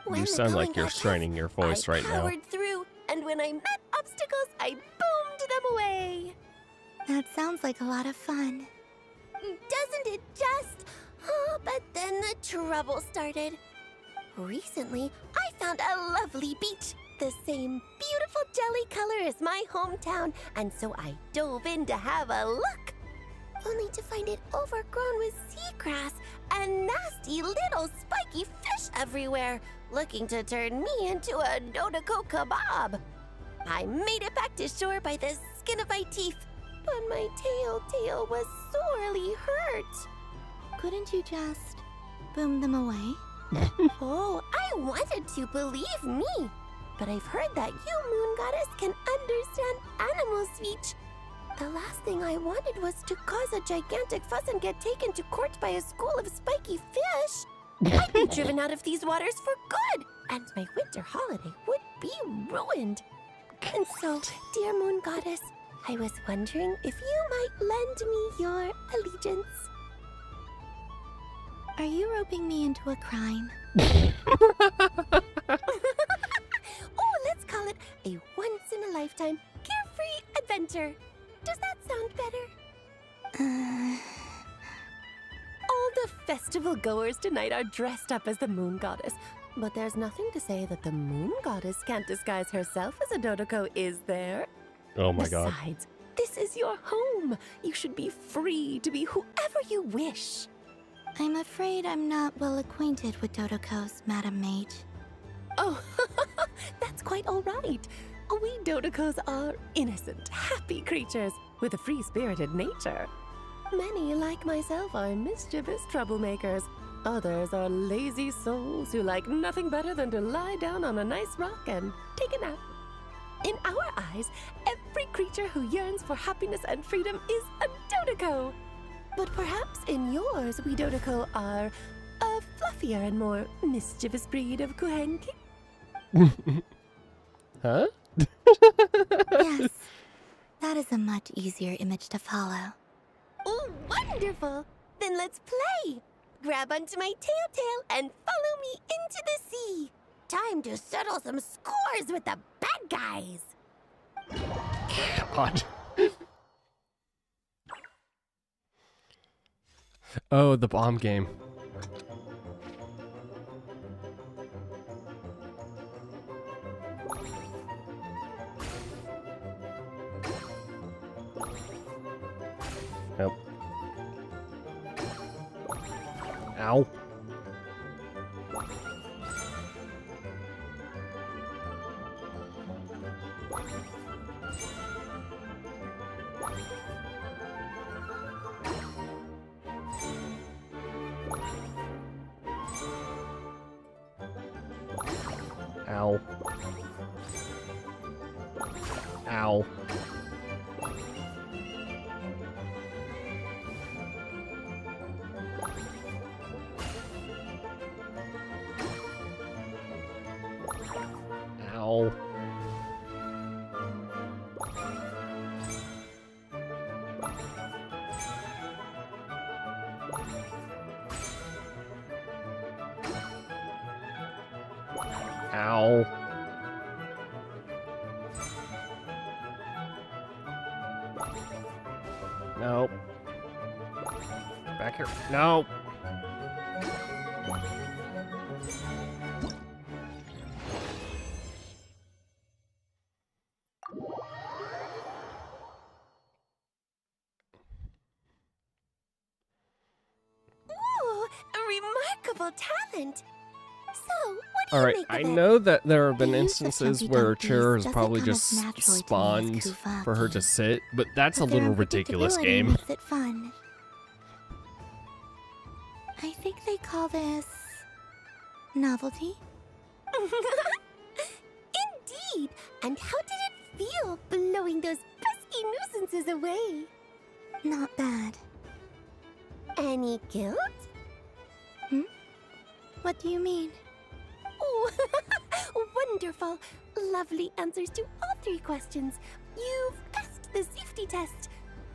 When
You
the
sound
going
like you're
got
straining
tough,
your voice right now.
I powered through, and when I met obstacles, I boomed them away.
That sounds like a lot of fun.
Doesn't it just? Oh, but then the trouble started. Recently, I found a lovely beach, the same beautiful jelly color as my hometown, and so I dove in to have a look. Only to find it overgrown with seagrass and nasty little spiky fish everywhere, looking to turn me into a Dodoko kebab. I made it back to shore by the skin of my teeth, but my tail was sorely hurt.
Couldn't you just boom them away?
Oh, I wanted to, believe me. But I've heard that you, Moon Goddess, can understand animal speech. The last thing I wanted was to cause a gigantic fuss and get taken to court by a school of spiky fish. I'd be driven out of these waters for good, and my winter holiday would be ruined. And so, dear Moon Goddess, I was wondering if you might lend me your allegiance.
Are you roping me into a crime?
Oh, let's call it a once-in-a-lifetime carefree adventure. Does that sound better? All the festival goers tonight are dressed up as the Moon Goddess, but there's nothing to say that the Moon Goddess can't disguise herself as a Dodoko, is there?
Oh my god.
Besides, this is your home. You should be free to be whoever you wish.
I'm afraid I'm not well acquainted with Dodokos, Madam Mage.
Oh, that's quite all right. We Dodokos are innocent, happy creatures with a free-spirited nature. Many, like myself, are mischievous troublemakers. Others are lazy souls who like nothing better than to lie down on a nice rock and take a nap. In our eyes, every creature who yearns for happiness and freedom is a Dodoko. But perhaps in yours, we Dodoko are a fluffier and more mischievous breed of Kuhenki.
Huh?
Yes, that is a much easier image to follow.
Oh, wonderful! Then let's play! Grab onto my tail and follow me into the sea! Time to settle some scores with the bad guys!
God. Oh, the bomb game. Nope. Ow. Ow. Ow. Ow. Ow. No. Back here. No.
Ooh, a remarkable talent! So, what do
All
you
right,
make of
I
it?
know that there have been
The use of
instances
chunky
where
donkeys
chairs
doesn't
probably
come as
just
naturally to me as
spawned for her to sit, but that's a
But their
little ridiculous
unpredictability
game.
makes it fun. I think they call this novelty.
Indeed! And how did it feel blowing those pesky nuisances away?
Not bad.
Any guilt?
What do you mean?
Oh, wonderful! Lovely answers to all 3 questions. You've passed the safety test.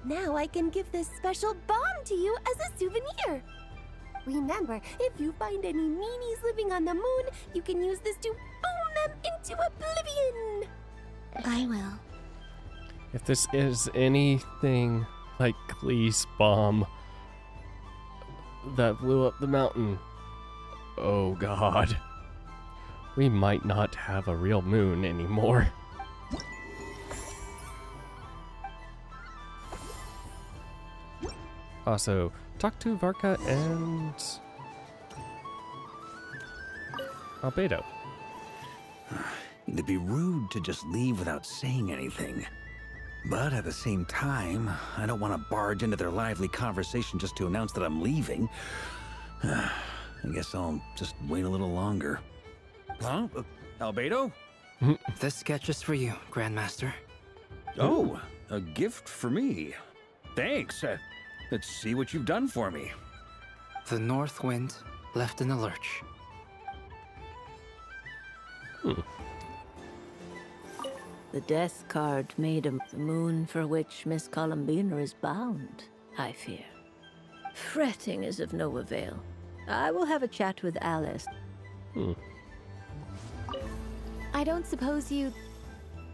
Now I can give this special bomb to you as a souvenir. Remember, if you find any meanies living on the moon, you can use this to boom them into oblivion.
I will.
If this is anything like Klee's bomb that blew up the mountain, oh god. We might not have a real moon anymore. Also, talk to Varka and Albedo.
It'd be rude to just leave without saying anything. But at the same time, I don't want to barge into their lively conversation just to announce that I'm leaving. I guess I'll just wait a little longer. Huh? Albedo?
This sketch is for you, Grandmaster.
Oh, a gift for me. Thanks. Let's see what you've done for me.
The North Wind left in the lurch.
The death card made of the moon for which Miss Columbina is bound, I fear. Fretting is of no avail. I will have a chat with Alice.
I don't suppose you'd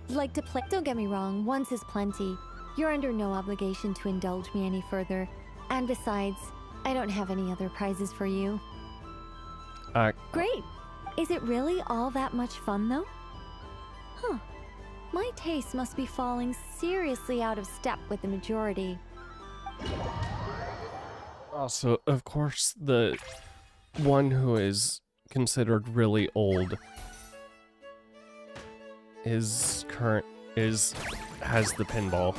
like to play. Don't get me wrong, once is plenty. You're under no obligation to indulge me any further. And besides, I don't have any other prizes for you. Great! Is it really all that much fun, though? Huh. My taste must be falling seriously out of step with the majority.
Also, of course, the one who is considered really old has the pinball.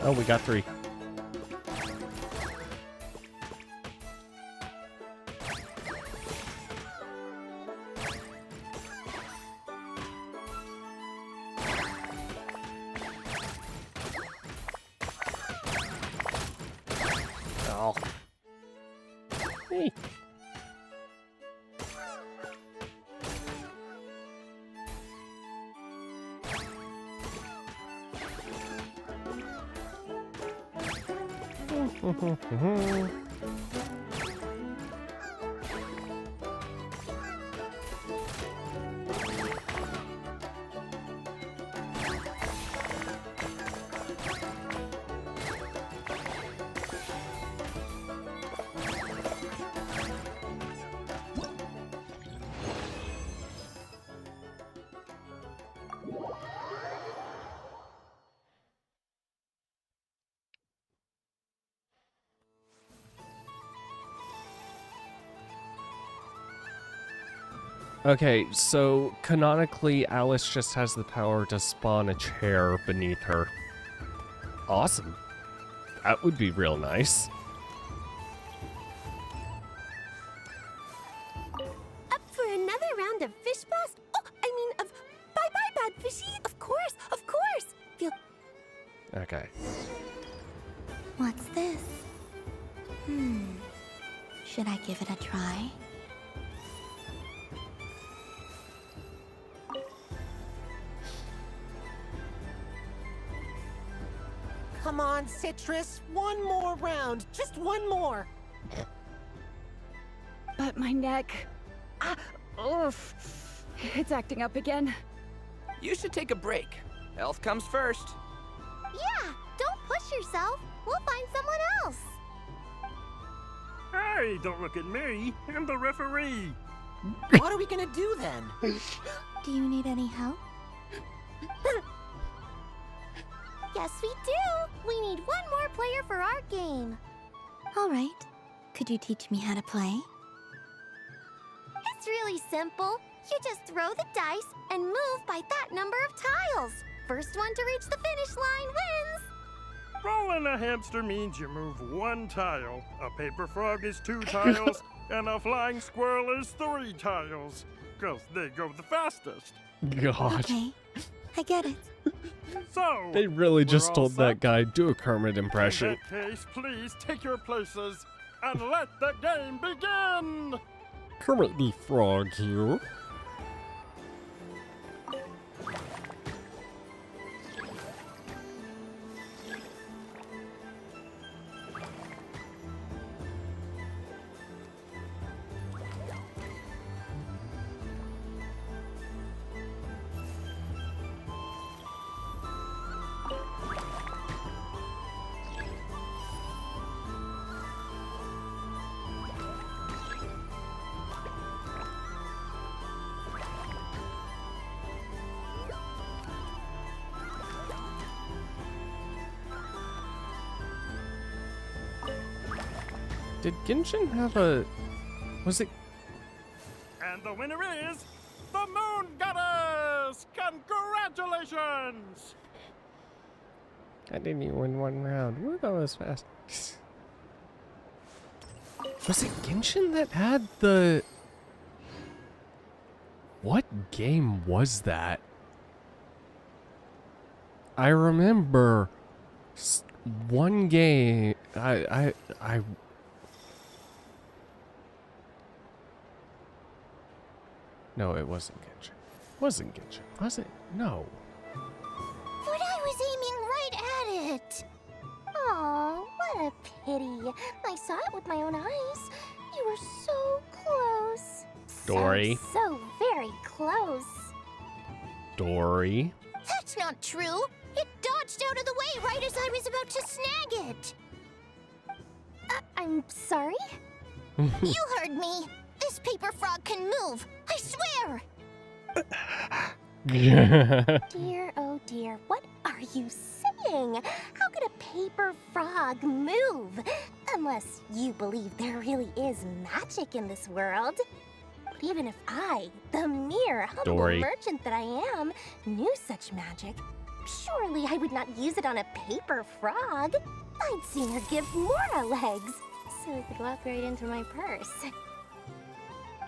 Oh, we got 3. Oh. Hey. Okay, so canonically, Alice just has the power to spawn a chair beneath her. Awesome. That would be real nice.
Up for another round of fish blast? Oh, I mean of bye-bye bad fishy. Of course, of course. Feel
Okay.
What's this? Should I give it a try?
Come on, Citrus. One more round. Just one more.
But my neck. Oof. It's acting up again.
You should take a break. Health comes first.
Yeah, don't push yourself. We'll find someone else.
Hey, don't look at me. I'm the referee.
What are we gonna do then?
Do you need any help?
Yes, we do. We need one more player for our game.
All right. Could you teach me how to play?
It's really simple. You just throw the dice and move by that number of tiles. First one to reach the finish line wins.
Rolling a hamster means you move 1 tile. A paper frog is 2 tiles, and a flying squirrel is 3 tiles. 'Cause they go the fastest.
God.
Okay, I get it.
So,
They really just
all
told that
set?
guy, do a Kermit impression.
In that case, please take your places and let the game begin!
Kermit the Frog here. Did Genshin have a... was it...
And the winner is the Moon Goddess! Congratulations!
I didn't even win 1 round. Woo, that was fast. Was it Genshin that had the... What game was that? I remember one game... I No, it wasn't Genshin. Wasn't Genshin, was it? No.
But I was aiming right at it. Aw, what
pity. I saw it with my own eyes. You were so close.
Dory.
So very close.
Dory.
That's not true. It dodged out of the way right as I was about to snag it. I'm sorry? You heard me. This paper frog can move. I swear. Dear, oh dear, what are you saying? How could a paper frog move? Unless you believe there really is magic in this world. But even if I, the mere humble merchant that I am, knew such magic, surely I would not use it on a paper frog. I'd sooner give Mora legs, so it could walk right into my purse.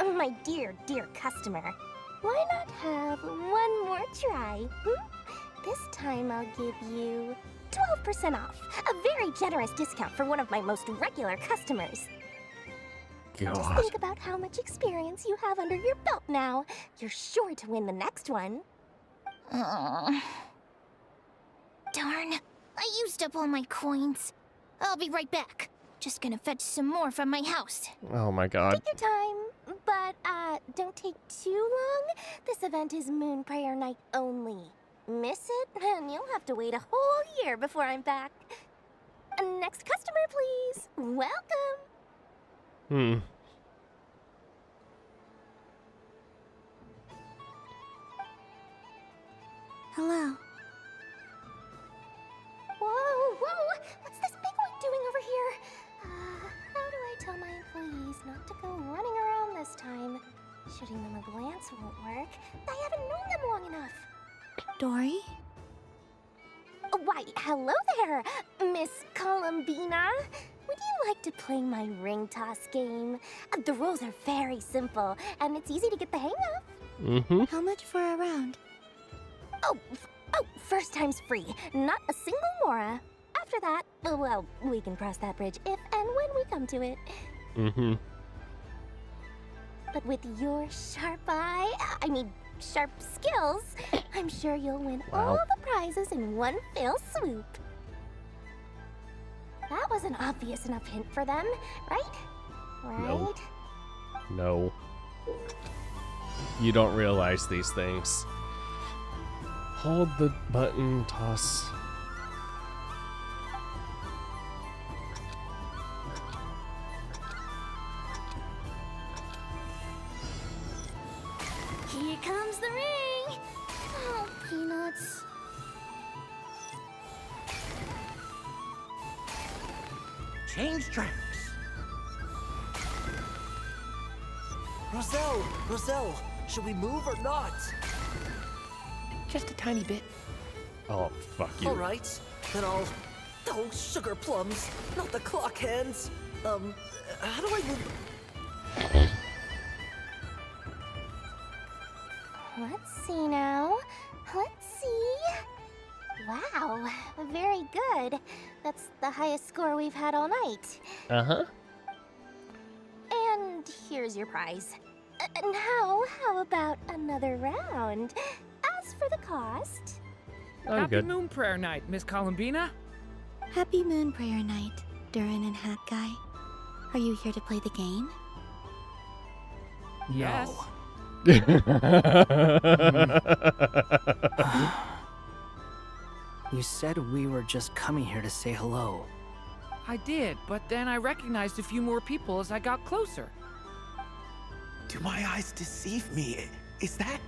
My dear, dear customer, why not have one more try? This time I'll give you 12% off, a very generous discount for one of my most regular customers.
God.
Just think about how much experience you have under your belt now. You're sure to win the next one. Darn, I used up all my coins. I'll be right back. Just gonna fetch some more from my house.
Oh my God.
Take your time, but don't take too long. This event is Moon Prayer Night only. Miss it, and you'll have to wait a whole year before I'm back. Next customer, please. Welcome.
Hello.
Whoa, whoa! What's this big one doing over here? How do I tell my employees not to go running around this time? Shooting them a glance won't work. I haven't known them long enough.
Dory?
Why, hello there, Miss Columbina. Would you like to play my ring toss game? The rules are very simple, and it's easy to get the hang of.
How much for a round?
Oh, first time's free. Not a single mora. After that, well, we can cross that bridge if and when we come to it. But with your sharp eye, sharp skills, I'm sure you'll win all the prizes in one fell swoop. That was an obvious enough hint for them, right? Right?
No. You don't realize these things. Hold the button, toss.
Here comes the ring! Oh, peanuts.
Change tracks. Roselle, should we move or not?
Just a tiny bit.
Oh, fuck you.
All right, then I'll... Oh, sugar plums, not the clock hands. How do I move?
Let's see now. Let's see. Wow, very good. That's the highest score we've had all night. And here's your prize. Now, how about another round? As for the cost...
Happy Moon Prayer Night, Miss Columbina.
Happy Moon Prayer Night, Durin and Hat Guy. Are you here to play the game?
Yes.
You said we were just coming here to say hello.
I did, but then I recognized a few more people as I got closer.
Do my eyes deceive me? Is that...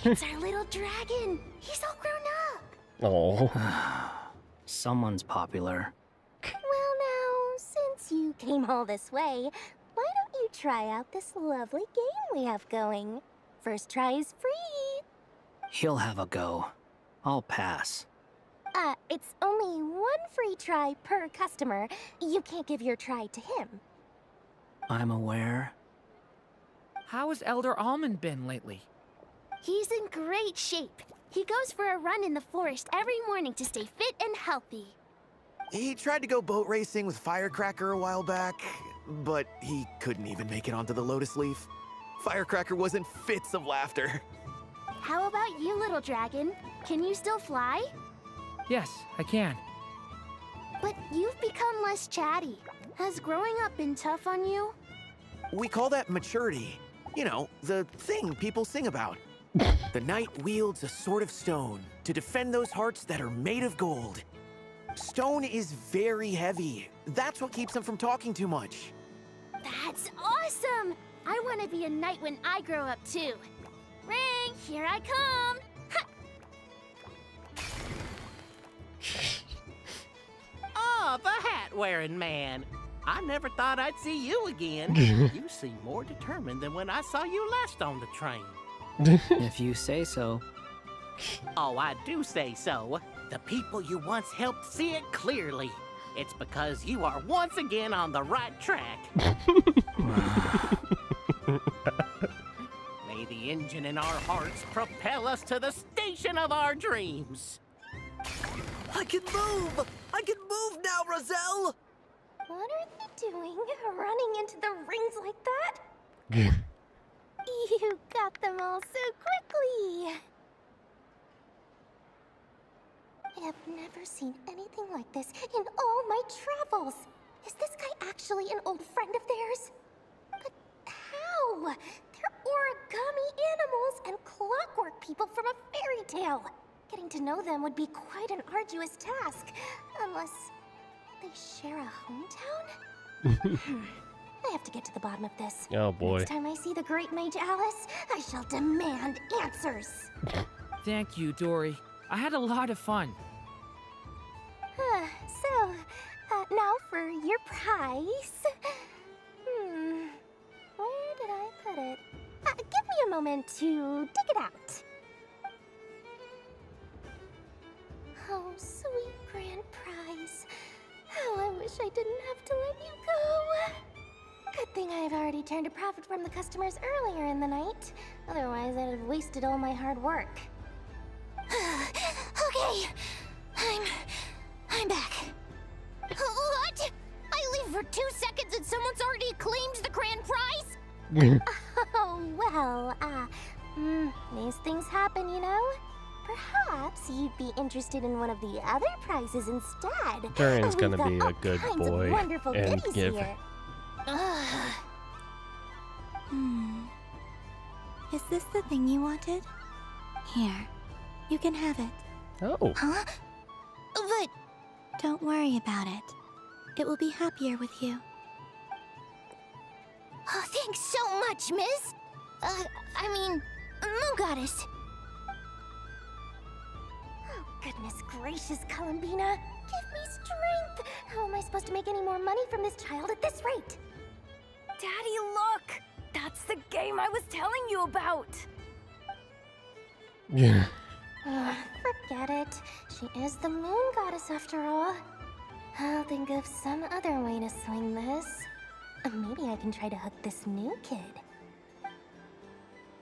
It's our little dragon. He's all grown up.
Oh.
Someone's popular.
Well now, since you came all this way, why don't you try out this lovely game we have going? First try is free.
He'll have a go. I'll pass.
It's only one free try per customer. You can't give your try to him.
I'm aware.
How has Elder Almond been lately?
He's in great shape. He goes for a run in the forest every morning to stay fit and healthy.
He tried to go boat racing with Firecracker a while back, but he couldn't even make it onto the Lotus Leaf. Firecracker was in fits of laughter.
How about you, little dragon? Can you still fly?
Yes, I can.
But you've become less chatty. Has growing up been tough on you?
We call that maturity. You know, the thing people sing about. The knight wields a sword of stone to defend those hearts that are made of gold. Stone is very heavy. That's what keeps him from talking too much.
That's awesome! I want to be a knight when I grow up too. Ring, here I come!
Oh, the hat-wearing man. I never thought I'd see you again. You seem more determined than when I saw you last on the train.
If you say so.
Oh, I do say so. The people you once helped see it clearly. It's because you are once again on the right track. May the engine in our hearts propel us to the station of our dreams.
I can move! I can move now, Roselle!
What are they doing? Running into the rings like that? You got them all so quickly! I have never seen anything like this in all my travels. Is this guy actually an old friend of theirs? But how? They're origami animals and clockwork people from a fairy tale. Getting to know them would be quite an arduous task, unless they share a hometown? I have to get to the bottom of this.
Oh boy.
Next time I see the great mage Alice, I shall demand answers.
Thank you, Dory. I had a lot of fun.
So, now for your prize. Where did I put it? Give me a moment to dig it out. Oh, sweet grand prize. How I wish I didn't have to let you go. Good thing I've already turned a profit from the customers earlier in the night. Otherwise, I'd have wasted all my hard work. Okay, I'm back. What? I leave for 2 seconds and someone's already claimed the grand prize? Oh, well, these things happen, you know? Perhaps you'd be interested in one of the other prizes instead.
Durian's
We've
gonna
got
be
all
a good
kinds of
boy
wonderful
and
goodies
give.
here.
Is this the thing you wanted? Here, you can have it.
Oh.
Huh? But don't worry about it. It will be happier with you.
Oh, thanks so much, miss. Moon Goddess. Oh, goodness gracious, Columbina. Give me strength. How am I supposed to make any more money from this child at this rate?
Daddy, look! That's the game I was telling you about!
Yeah.
Forget it. She is the Moon Goddess after all. I'll think of some other way to swing this. Maybe I can try to hook this new kid.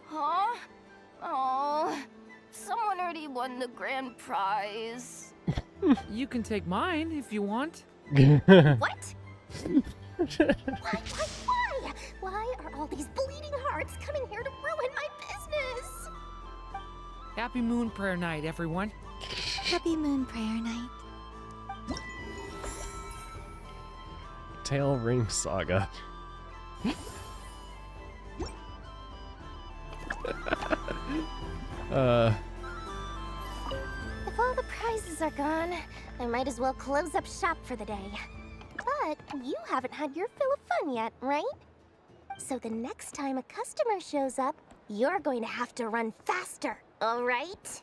Huh? Oh, someone already won the grand prize.
You can take mine if you want.
What? Why? Why are all these bleeding hearts coming here to ruin my business?
Happy Moon Prayer Night, everyone.
Happy Moon Prayer Night.
Tail Ring Saga.
If all the prizes are gone, I might as well close up shop for the day. But you haven't had your fill of fun yet, right? So the next time a customer shows up, you're going to have to run faster, all right?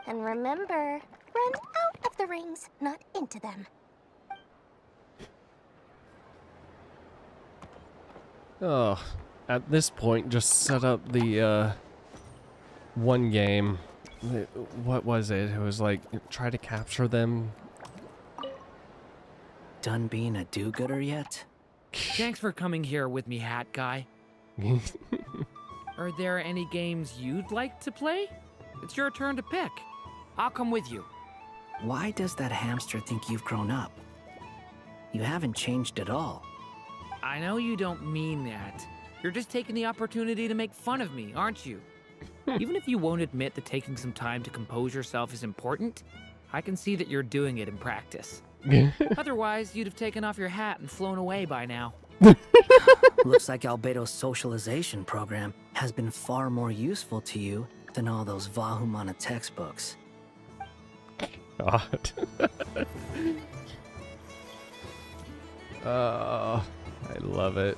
And remember, run out of the rings, not into them.
Oh, at this point, just set up the one game. What was it? It was like try to capture them.
Done being a do-gooder yet?
Thanks for coming here with me, Hat Guy. Are there any games you'd like to play? It's your turn to pick. I'll come with you.
Why does that hamster think you've grown up? You haven't changed at all.
I know you don't mean that. You're just taking the opportunity to make fun of me, aren't you? Even if you won't admit that taking some time to compose yourself is important, I can see that you're doing it in practice. Otherwise, you'd have taken off your hat and flown away by now.
Looks like Albedo's socialization program has been far more useful to you than all those Vahumana textbooks.
God. Oh, I love it.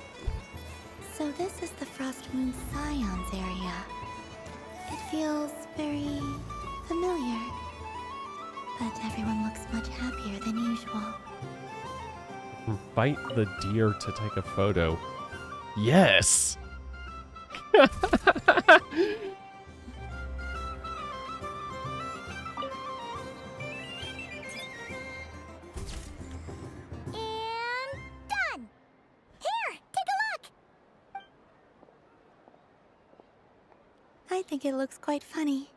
So this is the Frost Moon Scions area. It feels very familiar. But everyone looks much happier than usual.
Invite the deer to take a photo. Yes!
And done! Here, take a look!
I think it looks quite funny.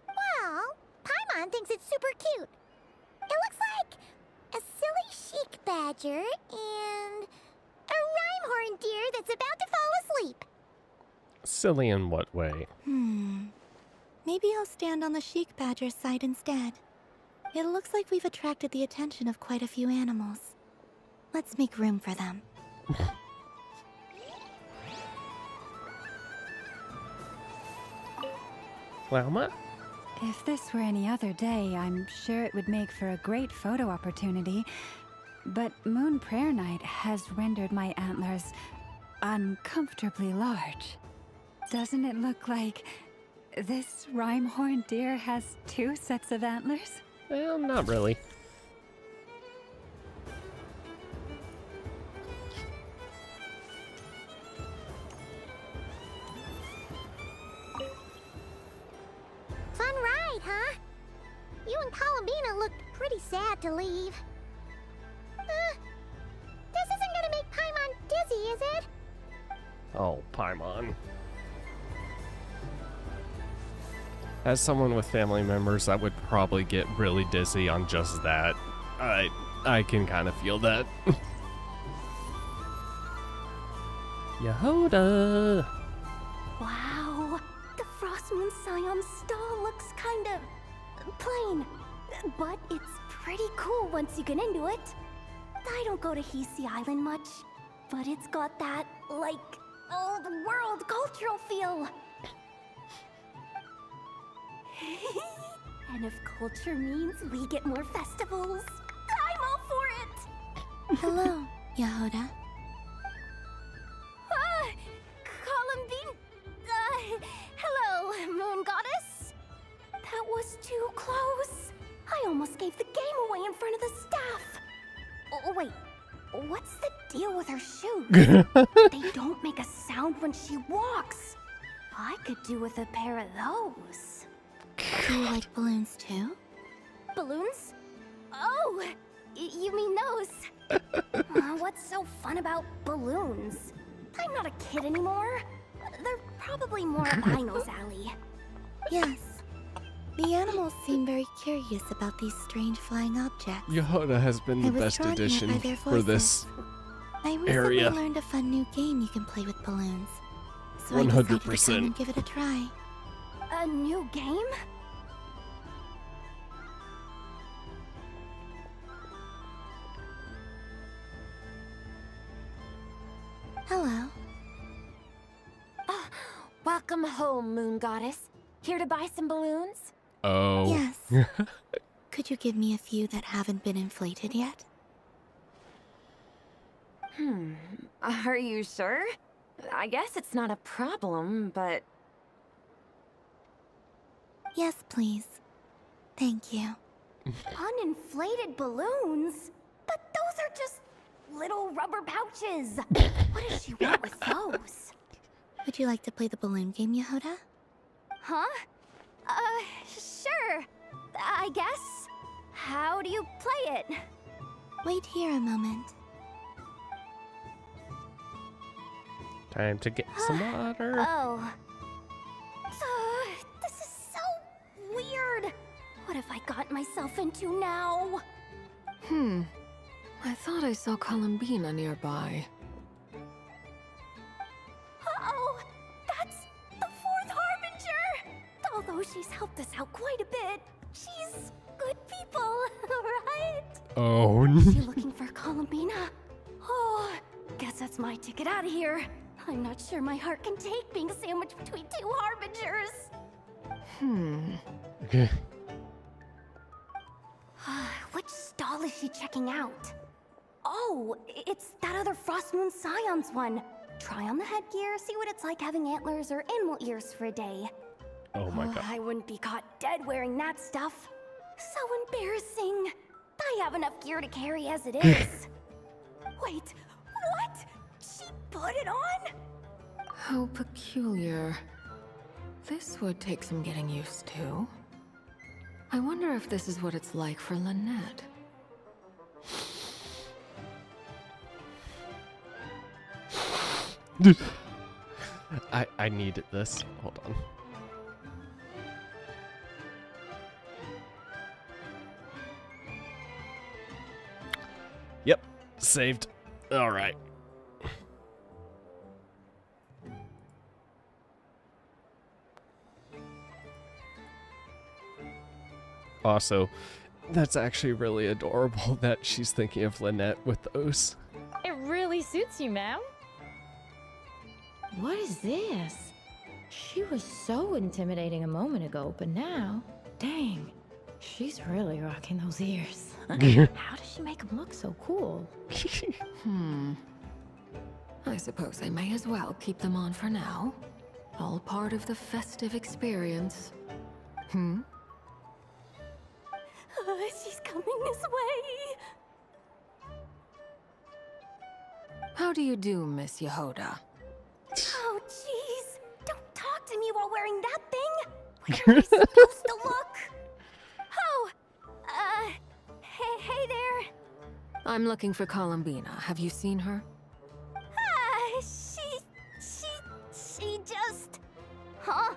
Well, Paimon thinks it's super cute. It looks like a silly chic badger and a rhyme-horn deer that's about to fall asleep.
Silly in what way?
Maybe I'll stand on the chic badger's side instead. It looks like we've attracted the attention of quite a few animals. Let's make room for them.
Llama?
If this were any other day, I'm sure it would make for a great photo opportunity. But Moon Prayer Night has rendered my antlers uncomfortably large. Doesn't it look like this rhyme-horn deer has 2 sets of antlers?
Well, not really.
Fun ride, huh? You and Columbina looked pretty sad to leave. This isn't gonna make Paimon dizzy, is it?
Oh, Paimon. As someone with family members that would probably get really dizzy on just that, I can kind of feel that. Yehoda!
Wow, the Frost Moon Scion stall looks kind of plain, but it's pretty cool once you get into it. I don't go to Hisi Island much, but it's got that, like, old world cultural feel. And if culture means we get more festivals, I'm all for it!
Hello, Yehoda.
Columbine... hello, Moon Goddess. That was too close. I almost gave the game away in front of the staff. Oh, wait. What's the deal with her shoes? They don't make a sound when she walks. I could do with a pair of those.
Do you like balloons too?
Balloons? Oh, you mean those? What's so fun about balloons? I'm not a kid anymore. They're probably more up Aino's alley.
Yes. The animals seem very curious about these strange flying objects.
Yehoda has been the best addition for this
I recently
area.
learned a fun new game you can play with balloons. So I decided to come and give it a try.
A new game?
Hello.
Welcome home, Moon Goddess. Here to buy some balloons?
Oh.
Yes. Could you give me a few that haven't been inflated yet?
Are you sure? I guess it's not a problem, but...
Yes, please. Thank you.
Uninflated balloons? But those are just little rubber pouches. What does she want with those?
Would you like to play the balloon game, Yehoda?
Huh? Sure. I guess. How do you play it?
Wait here a moment.
Time to get some water.
Oh. This is so weird. What have I got myself into now?
I thought I saw Columbina nearby.
Uh-oh! That's the 4th Harbinger! Although she's helped us out quite a bit, she's good good people, right?
Oh.
Is she looking for Columbina? Oh, guess that's my ticket out of here. I'm not sure my heart can take being sandwiched between two harbingers.
Okay.
Which stall is she checking out? Oh, it's that other Frost Moon Scions one. Try on the headgear, see what it's like having antlers or animal ears for a day.
Oh my god.
I wouldn't be caught dead wearing that stuff. So embarrassing. I have enough gear to carry as it is. Wait, what? She put it on?
How peculiar. This would take some getting used to. I wonder if this is what it's like for Lynette.
Dude. I needed this. Hold on. Yep, saved. All right. Also, that's actually really adorable that she's thinking of Lynette with those.
It really suits you, ma'am. What is this? She was so intimidating a moment ago, but now, dang, she's really rocking those ears. How does she make them look so cool?
I suppose I may as well keep them on for now. All part of the festive experience.
She's coming this way.
How do you do, Miss Yehoda?
Oh, jeez. Don't talk to me while wearing that thing. Where am I supposed to look? Oh, hey there.
I'm looking for Columbina. Have you seen her?
She just... Huh?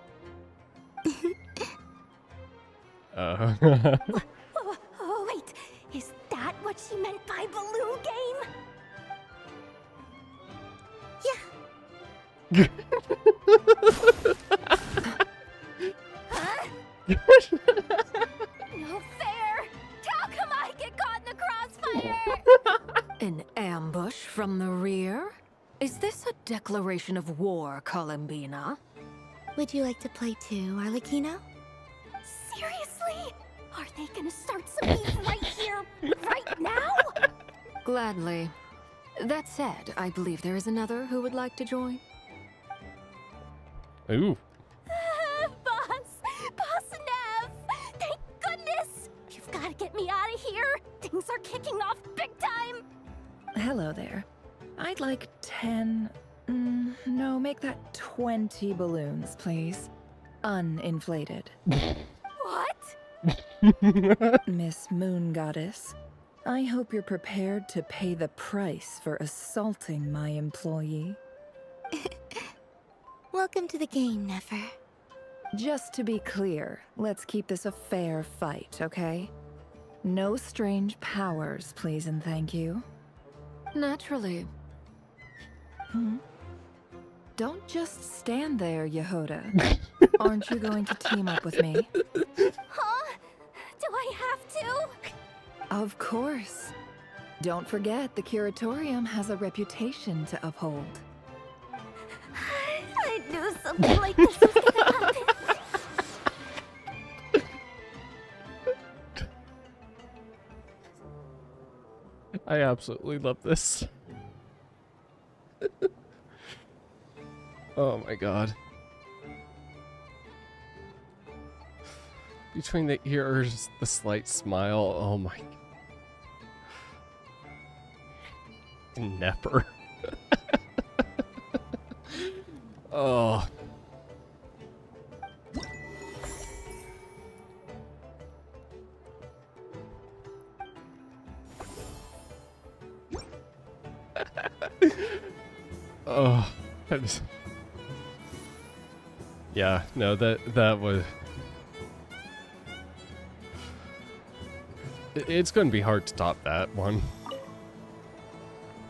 Oh, wait. Is that what she meant by balloon game? Yeah. Huh? No fair. How come I get caught in the crossfire?
An ambush from the rear? Is this a declaration of war, Columbina?
Would you like to play too, Arlecchino?
Seriously? Are they gonna start some beef right here, right now?
Gladly. That said, I believe there is another who would like to join.
Ooh.
Boss Nev! Thank goodness! You've got to get me out of here. Things are kicking off big time.
Hello there. I'd like 10... no, make that 20 balloons, please. Uninflated.
What?
Miss Moon Goddess, I hope you're prepared to pay the price for assaulting my employee.
Welcome to the game, Nefer.
Just to be clear, let's keep this a fair fight, okay? No strange powers, please and thank you. Naturally. Don't just stand there, Yehoda. Aren't you going to team up with me?
Huh? Do I have to?
Of course. Don't forget, the Curatorium has a reputation to uphold.
I knew something like this was gonna happen.
I absolutely love this. Oh my god. Between the ears, the slight smile, oh my... Never. Oh. Oh, I just... Yeah, no, that was... It's going to be hard to top that one.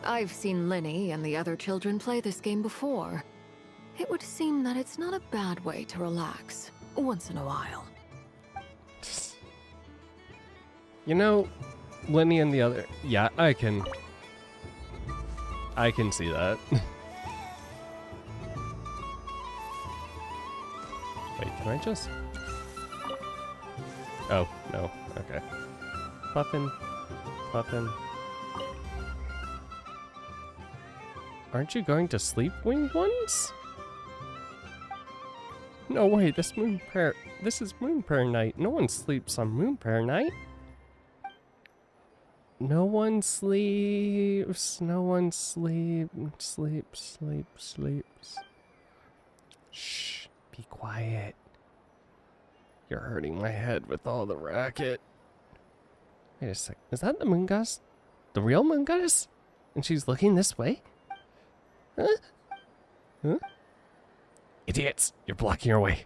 I've seen Linny and the other children play this game before. It would seem that it's not a bad way to relax, once in a while.
You know, Lenny and the other... Yeah, I can see that. Wait, can I just... Oh, no. Okay. Puffin. Puffin. Aren't you going to sleep, winged ones? No way, this is Moon Prayer night. No one sleeps on Moon Prayer night. No one sleeps. No one sleeps. Shh, be quiet. You're hurting my head with all the racket. Wait a sec. Is that the moon goddess? The real moon goddess? And she's looking this way? Huh? Huh? Idiots! You're blocking your way.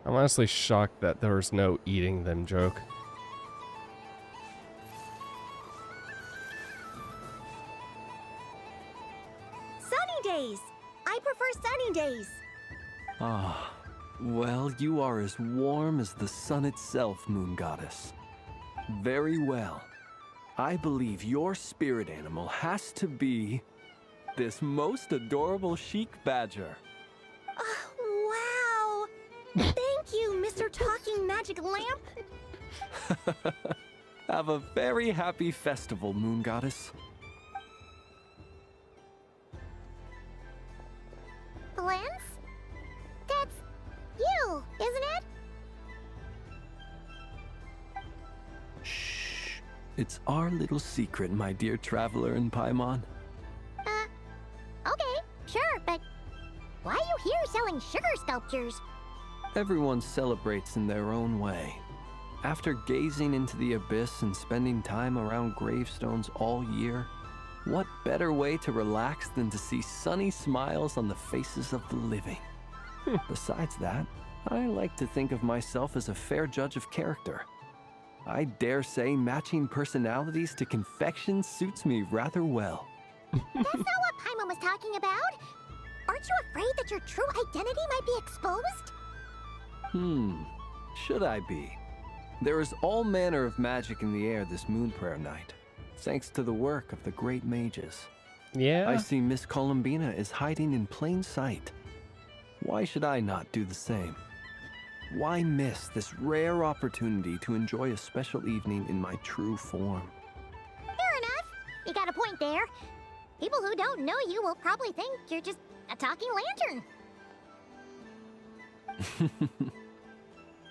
I'm honestly shocked that there was no eating them joke.
Sunny days! I prefer sunny days.
Ah, well, you are as warm as the sun itself, Moon Goddess. Very well. I believe your spirit animal has to be this most adorable chic badger.
Wow! Thank you, Mr. Talking Magic Lamp.
Have a very happy festival, Moon Goddess.
Flint? That's you, isn't it?
Shh. It's our little secret, my dear traveler in Paimon.
Okay, sure, but why are you here selling sugar sculptures?
Everyone celebrates in their own way. After gazing into the abyss and spending time around gravestones all year, what better way to relax than to see sunny smiles on the faces of the living? Besides that, I like to think of myself as a fair judge of character. I dare say matching personalities to confection suits me rather well.
That's not what Paimon was talking about. Aren't you afraid that your true identity might be exposed?
Should I be? There is all manner of magic in the air this Moon Prayer night, thanks to the work of the great mages.
Yeah?
I see Miss Columbina is hiding in plain sight. Why should I not do the same? Why miss this rare opportunity to enjoy a special evening in my true form?
Fair enough. You got a point there. People who don't know you will probably think you're just a talking lantern.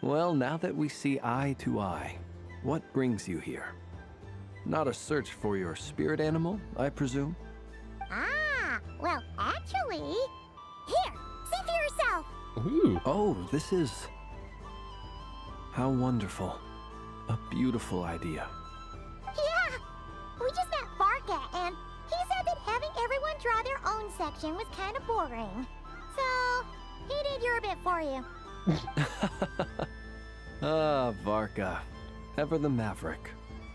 Well, now that we see eye to eye, what brings you here? Not a search for your spirit animal, I presume?
Ah, well, actually... Here, see for yourself!
Ooh. Oh, this is... How wonderful. A beautiful idea.
Yeah! We just met Varka, and he said that having everyone draw their own section was kind of boring. So, he did your bit for you.
Ah, Varka. Ever the maverick.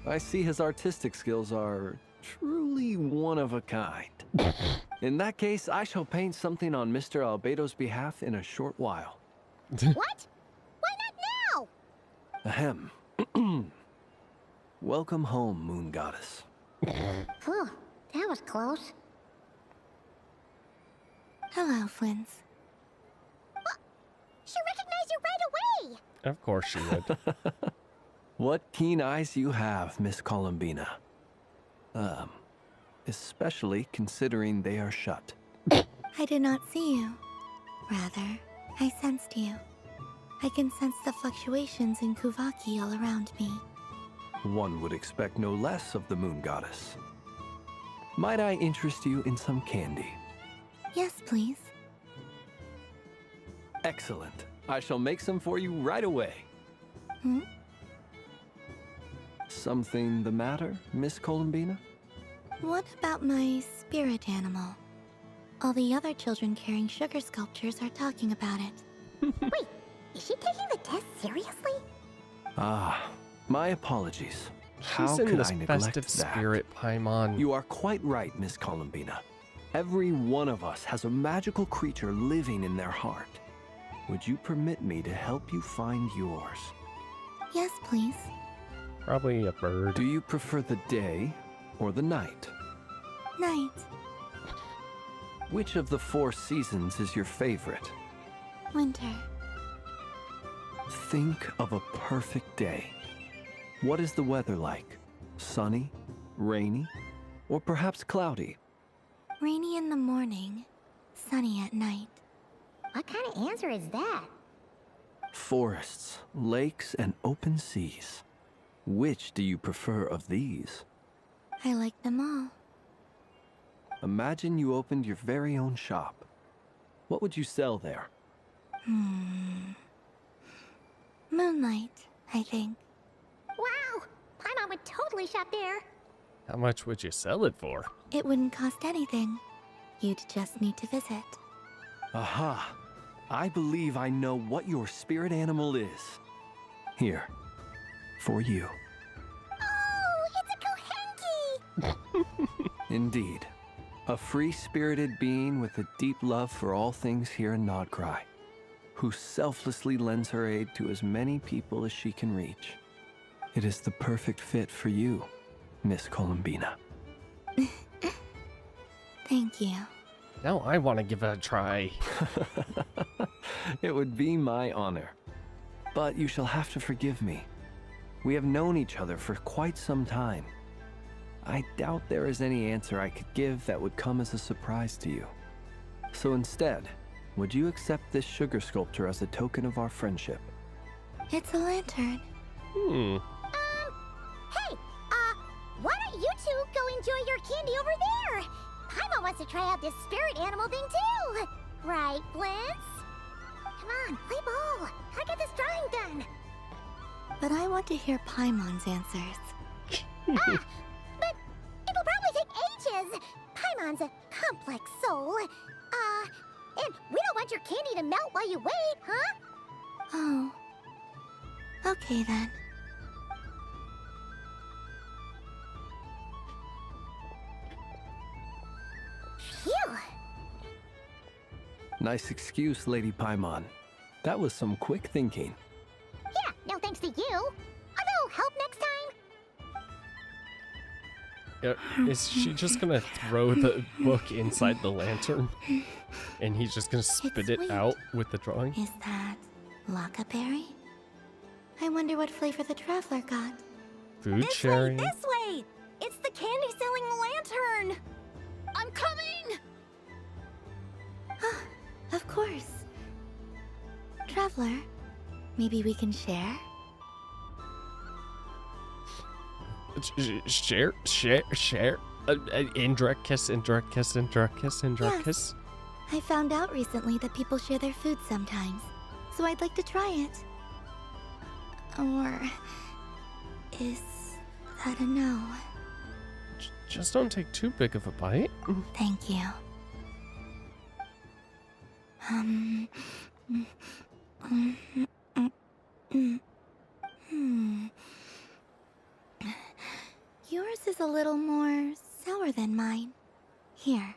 I see his artistic skills are truly one of a kind. In that case, I shall paint something on Mr. Albedo's behalf in a short while.
What? Why not now?
Ahem. Welcome home, Moon Goddess.
Phew, that was close.
Hello, Flint.
She recognized you right away!
Of course she would.
What keen eyes you have, Miss Columbina. Especially considering they are shut.
I did not see you. Rather, I sensed you. I can sense the fluctuations in Kuvaki all around me.
One would expect no less of the Moon Goddess. Might I interest you in some candy?
Yes, please.
Excellent. I shall make some for you right away. Something the matter, Miss Columbina?
What about my spirit animal? All the other children carrying sugar sculptures are talking about it.
Wait, is she taking the test seriously?
Ah, my apologies. How
She's in
could
this
I neglect
festive
that?
spirit, Paimon.
You are quite right, Miss Columbina. Every one of us has a magical creature living in their heart. Would you permit me to help you find yours?
Yes, please.
Probably a bird.
Do you prefer the day or the night?
Night.
Which of the 4 seasons is your favorite?
Winter.
Think of a perfect day. What is the weather like? Sunny, rainy, or perhaps cloudy?
Rainy in the morning, sunny at night.
What kind of answer is that?
Forests, lakes, and open seas. Which do you prefer of these?
I like them all.
Imagine you opened your very own shop. What would you sell there?
Moonlight, I think.
Wow! Paimon would totally shop there.
How much would you sell it for?
It wouldn't cost anything. You'd just need to visit.
Aha! I believe I know what your spirit animal is. Here, for you.
Oh, it's a Kohenki!
Indeed. A free-spirited being with a deep love for all things here in Nodcry, who selflessly lends her aid to as many people as she can reach. It is the perfect fit for you, Miss Columbina.
Thank you.
Now I want to give it a try.
It would be my honor. But you shall have to forgive me. We have known each other for quite some time. I doubt there is any answer I could give that would come as a surprise to you. So instead, would you accept this sugar sculpture as a token of our friendship?
It's a lantern.
Hey, why don't you two go enjoy your candy over there? Paimon wants to try out this spirit animal thing too. Right, Blintz? Come on, play ball. I get this drawing done.
But I want to hear Paimon's answers.
But it'll probably take ages. Paimon's a complex soul. And we don't want your candy to melt while you wait, huh?
Oh. Okay then.
Phew.
Nice excuse, Lady Paimon. That was some quick thinking.
Yeah, no thanks to you. Although, help next time.
Is she just gonna throw the book inside the lantern? And he's just gonna spit it out with the drawing?
Is that Lockaberry? I wonder what flavor the traveler got.
Food sharing?
This way! It's the candy-selling lantern! I'm coming!
Of course. Traveler, maybe we can share?
Share. Indirect kiss.
Yes. I found out recently that people share their food sometimes, so I'd like to try it. Or is that a no?
Just don't take too big of a bite.
Thank you. Yours is a little more sour than mine. Here,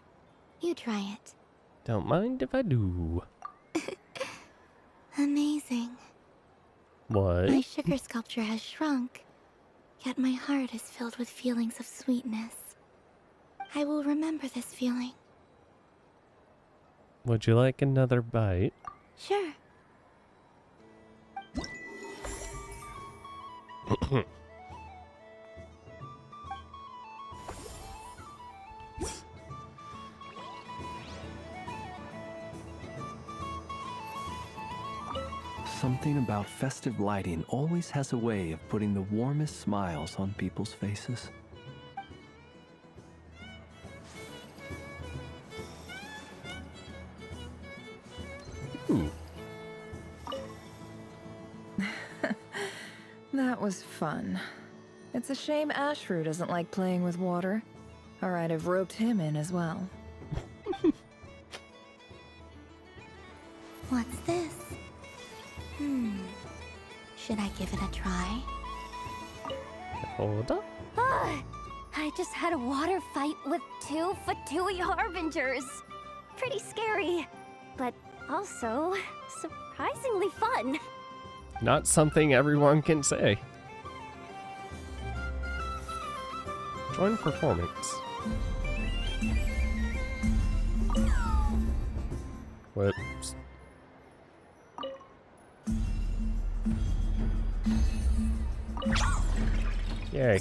you try it.
Don't mind if I do.
Amazing.
What?
My sugar sculpture has shrunk, yet my heart is filled with feelings of sweetness. I will remember this feeling.
Would you like another bite?
Sure.
Something about festive lighting always has a way of putting the warmest smiles on people's faces.
That was fun. It's a shame Ashru doesn't like playing with water, or I'd have roped him in as well.
What's this? Should I give it a try?
Hold up.
I just had a water fight with 2 Fatui harbingers. Pretty scary, but also surprisingly fun.
Not something everyone can say. Join performance. Whoops. Yay.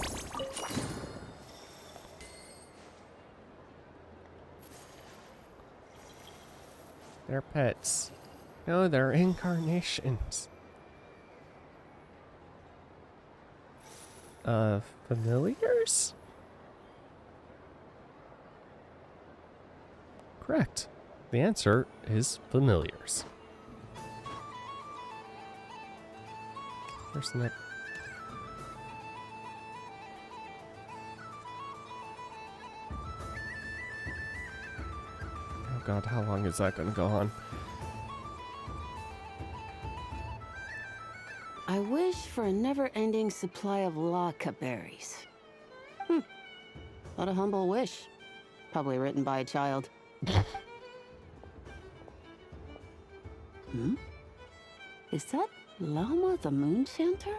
They're pets. No, they're incarnations. Familiars? Correct. The answer is familiars. Where's the next? Oh god, how long is that gonna go on?
I wish for a never-ending supply of laka berries. What a humble wish. Probably written by a child. Is that Llama the Moon Chanter?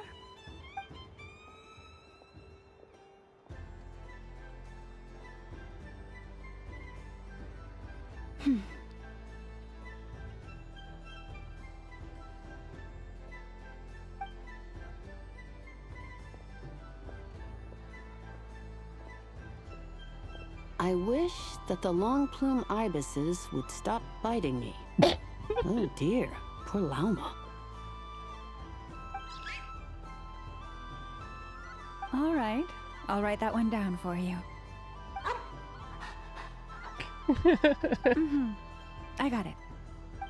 I wish that the long plume ibises would stop biting me. Oh dear, poor Llama.
All right, I'll write that one down for you. I got it.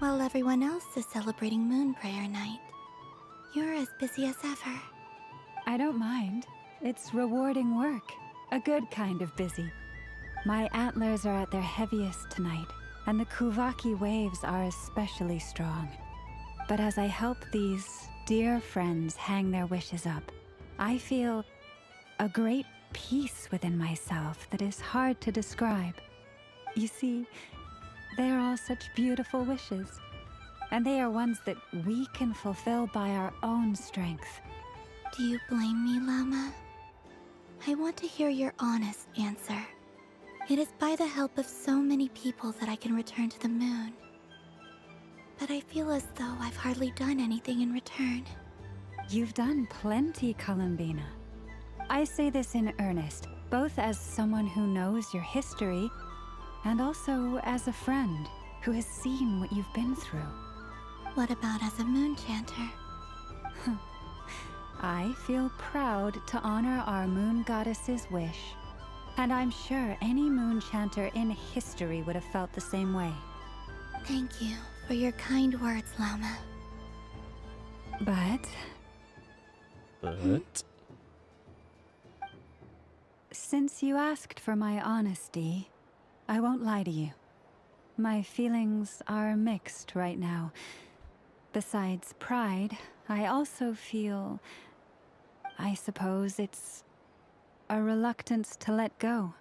While everyone else is celebrating Moon Prayer Night, you're as busy as ever.
I don't mind. It's rewarding work. A good kind of busy. My antlers are at their heaviest tonight, and the Kuvaki waves are especially strong. But as I help these dear friends hang their wishes up, I feel a great peace within myself that is hard to describe. You see, they are all such beautiful wishes, and they are ones that we can fulfill by our own strength.
Do you blame me, Llama? I want to hear your honest answer. It is by the help of so many people that I can return to the moon. But I feel as though I've hardly done anything in return.
You've done plenty, Columbina. I say this in earnest, both as someone who knows your history, and also as a friend who has seen what you've been through.
What about as a moon chanter?
I feel proud to honor our moon goddess's wish. And I'm sure any moon chanter in history would have felt the same way.
Thank you for your kind words, Llama.
But... Since you asked for my honesty, I won't lie to you. My feelings are mixed right now. Besides pride, I also feel... I suppose it's... a reluctance to let go.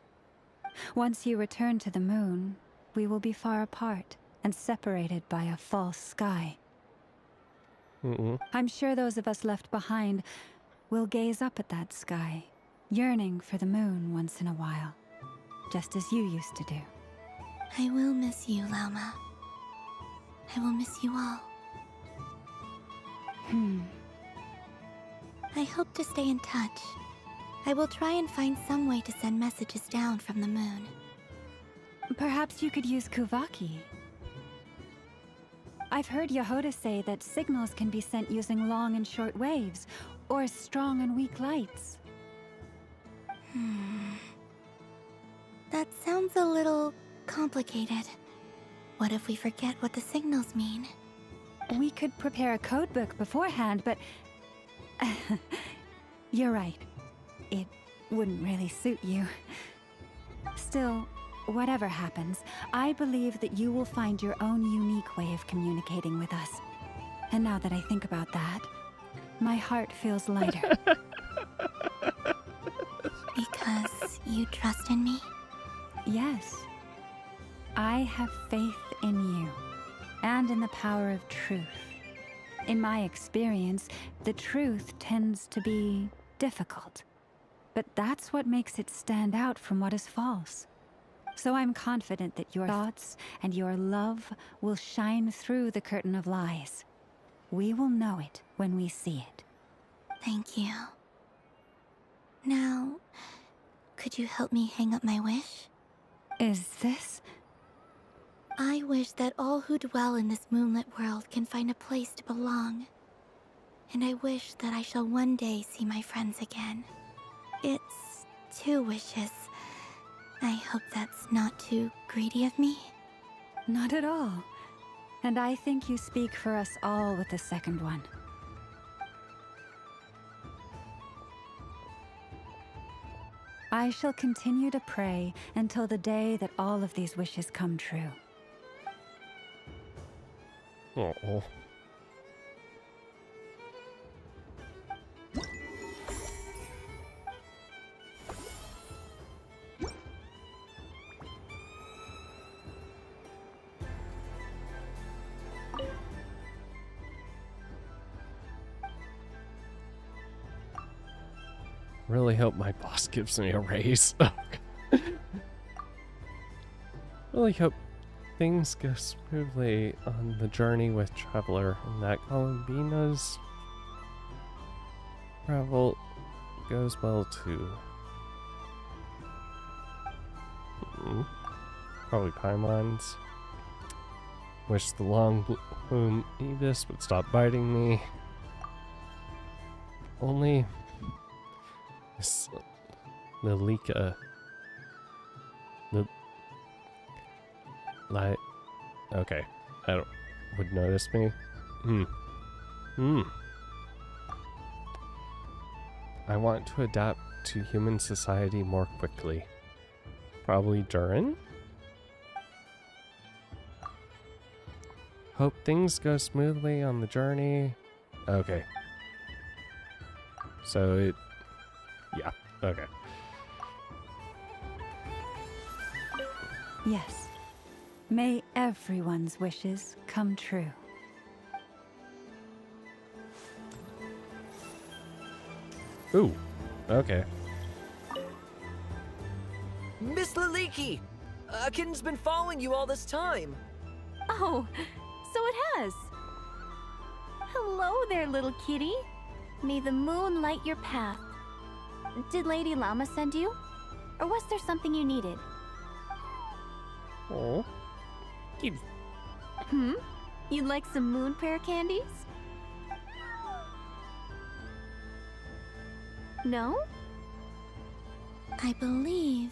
Once you return to the moon, we will be far apart and separated by a false sky. I'm sure those of us left behind will gaze up at that sky, yearning for the moon once in a while, just as you used to do.
I will miss you, Llama. I will miss you all. I hope to stay in touch. I will try and find some way to send messages down from the moon.
Perhaps you could use Kuvaki. I've heard Yehoda say that signals can be sent using long and short waves, or strong and weak lights.
That sounds a little complicated. What if we forget what the signals mean?
We could prepare a codebook beforehand, but... You're right. It wouldn't really suit you. Still, whatever happens, I believe that you will find your own unique way of communicating with us. And now that I think about that, my heart feels lighter.
Because you trust in me?
Yes. I have faith in you, and in the power of truth. In my experience, the truth tends to be difficult. But that's what makes it stand out from what is false. So I'm confident that your thoughts and your love will shine through the curtain of lies. We will know it when we see it.
Thank you. Now, could you help me hang up my wish?
Is this?
I wish that all who dwell in this moonlit world can find a place to belong. And I wish that I shall one day see my friends again. It's 2 wishes. I hope that's not too greedy of me.
Not at all. And I think you speak for us all with the second one. I shall continue to pray until the day that all of these wishes come true.
Oh. Really hope my boss gives me a raise. Really hope things go smoothly on the journey with Traveler and that Columbina's travel goes well too. Probably Paimon's. Wish the long plume Ibis would stop biting me. Only Miss Lilika. Okay, would notice me. I want to adapt to human society more quickly. Probably Durin? Hope things go smoothly on the journey. Okay. So it... Yeah, okay.
Yes. May everyone's wishes come true.
Ooh, okay.
Miss Liliki! A kitten's been following you all this time.
Oh, so it has. Hello there, little kitty. May the moon light your path. Did Lady Llama send you? Or was there something you needed?
Oh.
You'd like some moon prayer candies? No?
I believe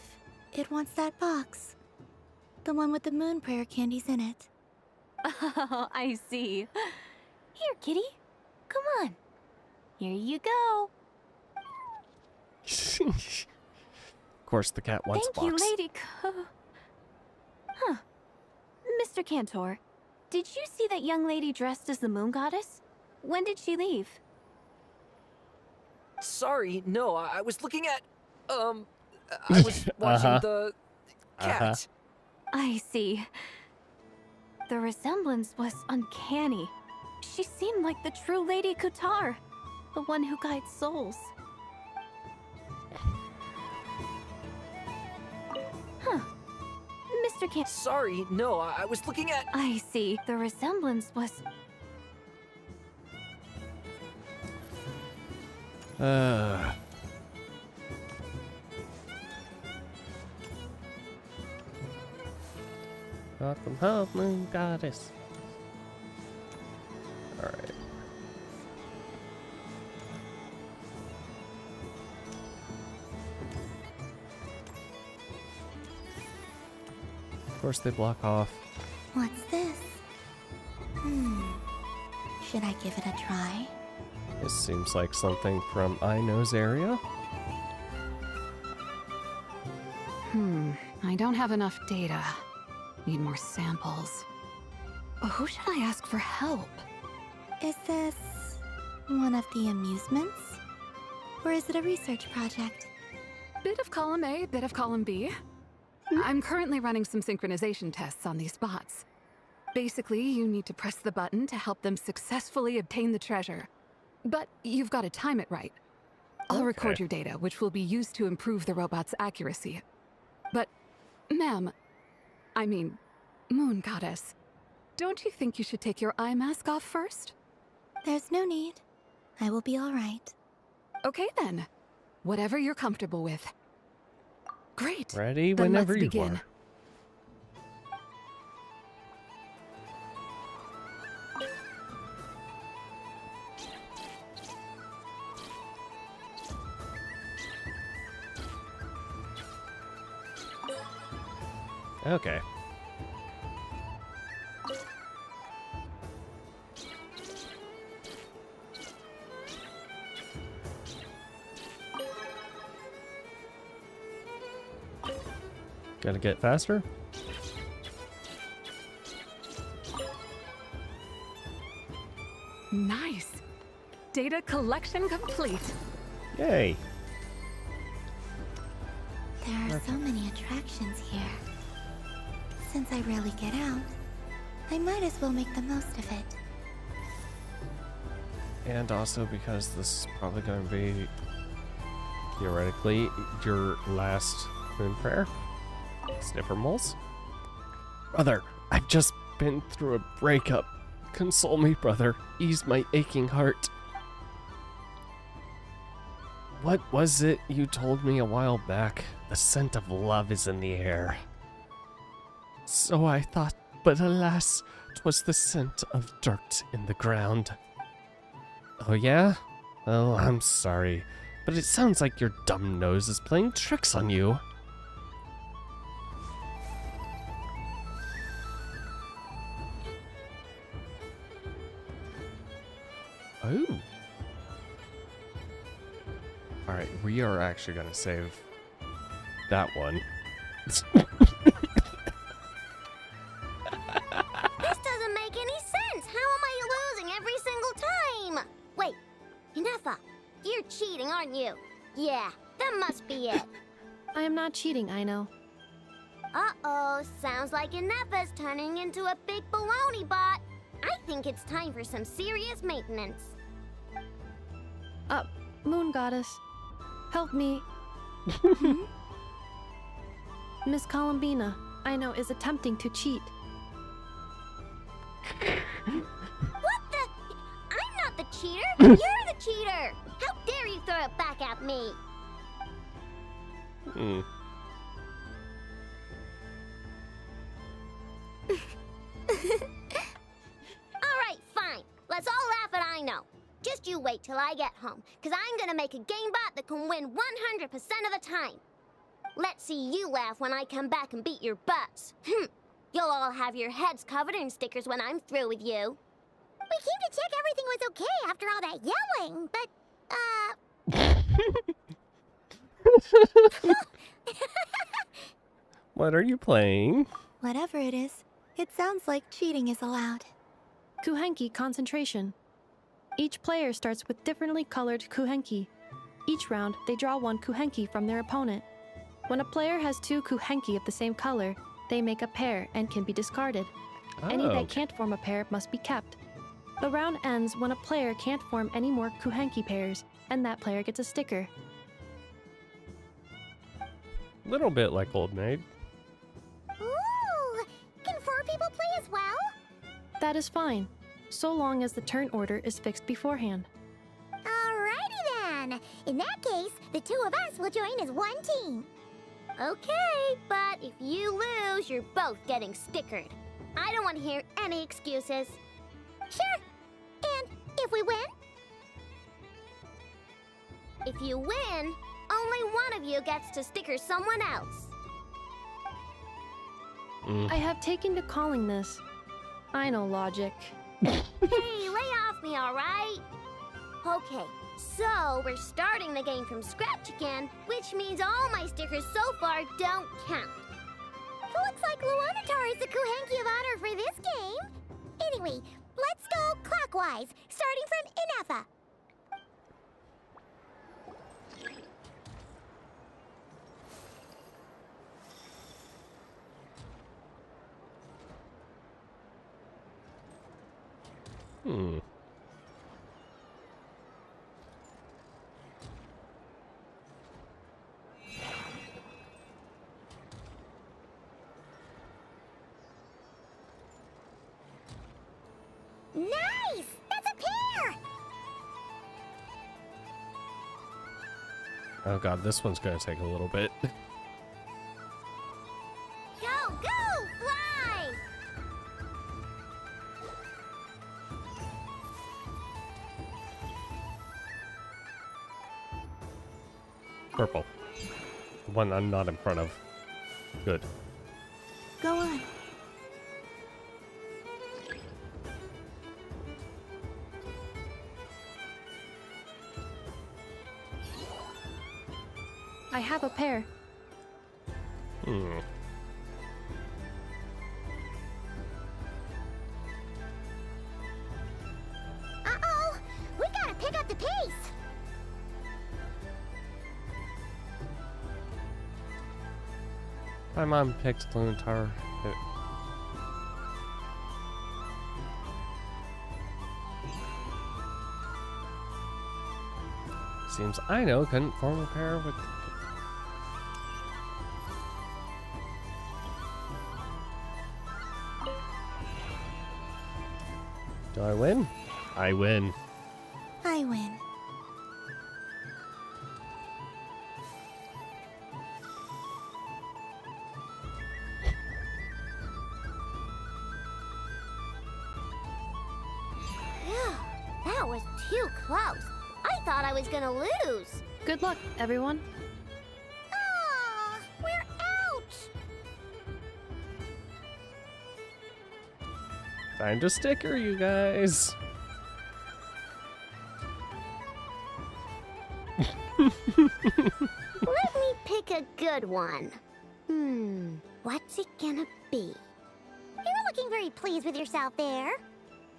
it wants that box. The one with the moon prayer candies in it.
Oh, I see. Here, kitty. Come on. Here you go.
Of course, the cat wants
Thank
box.
you, Lady Huh. Mr. Cantor, did you see that young lady dressed as the moon goddess? When did she leave?
Sorry, no, I was looking at, I was watching the cat.
I see. The resemblance was uncanny. She seemed like the true Lady Kutar, the one who guides souls. Huh. Mr. Cantor.
Sorry, no, I was looking at...
I see. The resemblance was...
Welcome home, moon goddess. Alright. Of course they block off.
What's this? Should I give it a try?
This seems like something from Ino's area.
I don't have enough data. Need more samples. Who should I ask for help?
Is this one of the amusements? Or is it a research project?
Bit of column A, bit of column B. I'm currently running some synchronization tests on these spots. Basically, you need to press the button to help them successfully obtain the treasure. But you've got to time it right. I'll record your data, which will be used to improve the robot's accuracy. But, ma'am, I mean, Moon Goddess, don't you think you should take your eye mask off first?
There's no need. I will be all right.
Okay then. Whatever you're comfortable with. Great.
Ready
Then
whenever
let's
you
begin.
are. Okay. Gotta get faster?
Nice. Data collection complete.
Yay.
There are so many attractions here. Since I rarely get out, I might as well make the most of it.
And also because this is probably going to be, theoretically, your last moon prayer. Sniffer moles. Brother, I've just been through a breakup. Console me, brother. Ease my aching heart. What was it you told me a while back? The scent of love is in the air. So I thought, but alas, 'twas the scent of dirt in the ground. Oh yeah? Well, I'm sorry, but it sounds like your dumb nose is playing tricks on you. Oh. Alright, we are actually gonna save that one.
This doesn't make any sense. How am I losing every single time? Wait, Inefa, you're cheating, aren't you? Yeah, that must be it.
I am not cheating, I know.
Uh-oh, sounds like Inefa's turning into a big baloney bot. I think it's time for some serious maintenance.
Moon Goddess, help me. Miss Columbina, I know, is attempting to cheat.
What the? I'm not the cheater. You're the cheater. How dare you throw it back at me? All right, fine. Let's all laugh at I know. Just you wait till I get home, because I'm gonna make a game bot that can win 100% of the time. Let's see you laugh when I come back and beat your butts. You'll all have your heads covered in stickers when I'm through with you.
We came to check everything was okay after all that yelling, but,
What are you playing?
Whatever it is, it sounds like cheating is allowed.
Kuhenki concentration. Each player starts with differently colored kuhenki. Each round, they draw one kuhenki from their opponent. When a player has two kuhenki of the same color, they make a pair and can be discarded. Any that can't form a pair must be kept. The round ends when a player can't form any more kuhenki pairs, and that player gets a sticker.
Little bit like Old Maid.
ooh, can 4 people play as well?
That is fine, so long as the turn order is fixed beforehand.
Alrighty then. In that case, the 2 of us will join as one team.
Okay, but if you lose, you're both getting stickered. I don't want to hear any excuses.
Sure. And if we win?
If you win, only one of you gets to sticker someone else.
I have taken to calling this. I know logic.
Hey, lay off me, all right? Okay, so we're starting the game from scratch again, which means all my stickers so far don't count.
Looks like Luanatar is the Kuhenki of honor for this game. Anyway, let's go clockwise, starting from Inefa. Nice! That's a pair!
Oh god, this one's gonna take a little bit.
Go, go, fly!
Purple. The one I'm not in front of. Good.
Go on.
I have a pair.
Uh-oh! We gotta pick up the pace!
My mom picked Luntar. Seems I know couldn't form a pair with. Do I win? I win.
I win.
Phew, that was too close. I thought I was gonna lose.
Good luck, everyone.
Aw, we're out!
Time to sticker, you guys.
Let me pick a good one. What's it gonna be? You're looking very pleased with yourself there.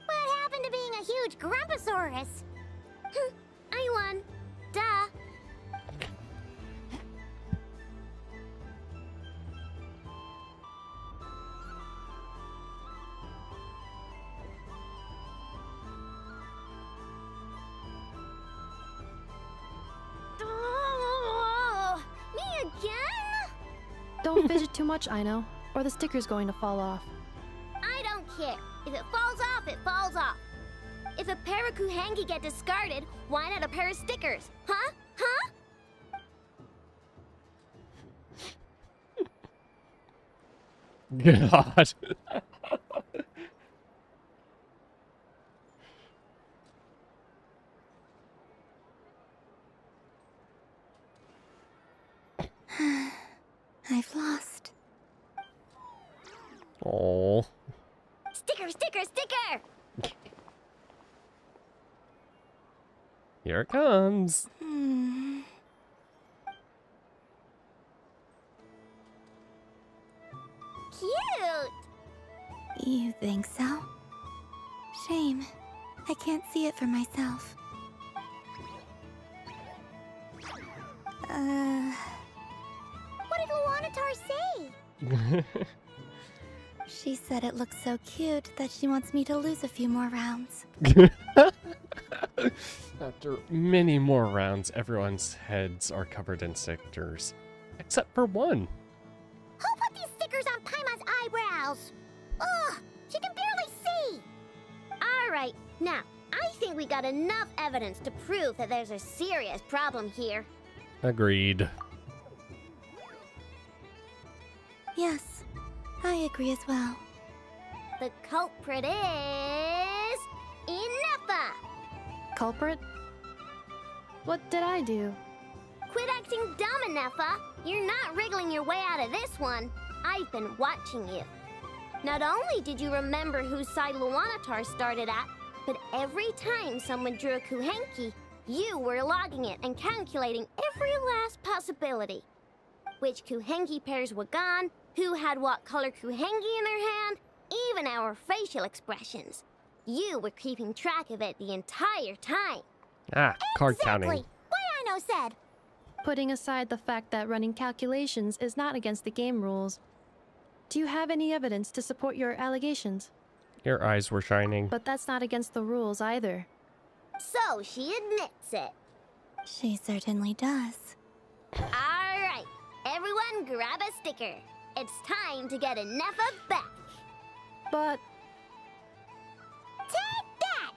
What happened to being a huge Grumposaurus? I won. Duh. Oh, me again?
Don't fidget too much, I know, or the sticker's going to fall off.
I don't care. If it falls off, it falls off. If a pair of Kuhengi get discarded, why not a pair of stickers? Huh? Huh?
God.
I've lost.
Oh.
Sticker, sticker, sticker!
Here it comes.
Cute!
You think so? Shame. I can't see it for myself.
What did Luanatar say?
She said it looks so cute that she wants me to lose a few more rounds.
After many more rounds, everyone's heads are covered in stickers. Except for one.
Who put these stickers on Paimon's eyebrows? Ugh, she can barely see! Alright, now, I think we got enough evidence to prove that there's a serious problem here.
Agreed.
Yes, I agree as well.
The culprit is... Inefa!
Culprit? What did I do?
Quit acting dumb, Inefa! You're not wriggling your way out of this one. I've been watching you. Not only did you remember whose side Luanatar started at, but every time someone drew a Kuhenki, you were logging it and calculating every last possibility. Which Kuhenki pairs were gone, who had what color Kuhenki in their hand, even our facial expressions. You were keeping track of it the entire time.
Ah, card
Exactly!
counting.
What Aino said!
Putting aside the fact that running calculations is not against the game rules, do you have any evidence to support your allegations?
Your eyes were shining.
But that's not against the rules either.
So she admits it.
She certainly does.
Alright, everyone grab a sticker. It's time to get Nefa back.
But...
Take that!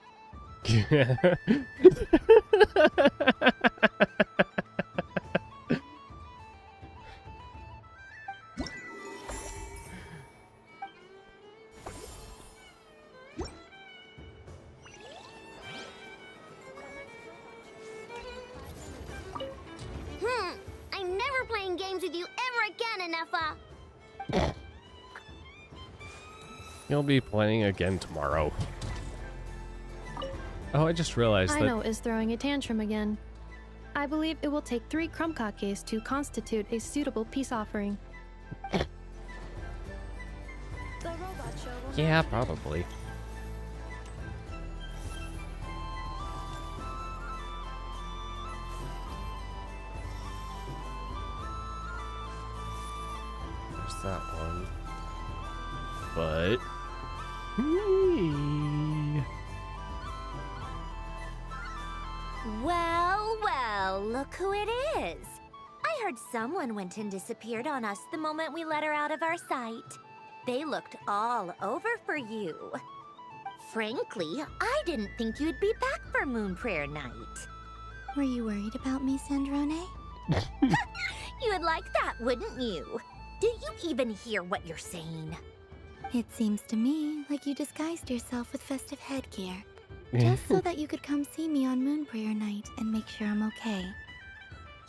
I'm never playing games with you ever again, Nefa.
You'll be playing again tomorrow. Oh, I just realized that...
Ino is throwing a tantrum again. I believe it will take 3 crumb-kakes to constitute a suitable peace offering.
Yeah, probably. There's that one. But...
Well, well, look who it is. I heard someone went and disappeared on us the moment we let her out of our sight. They looked all over for you. Frankly, I didn't think you'd be back for Moon Prayer Night.
Were you worried about me, Sandrone?
You would like that, wouldn't you? Do you even hear what you're saying?
It seems to me like you disguised yourself with festive headgear, just so that you could come see me on Moon Prayer Night and make sure I'm okay.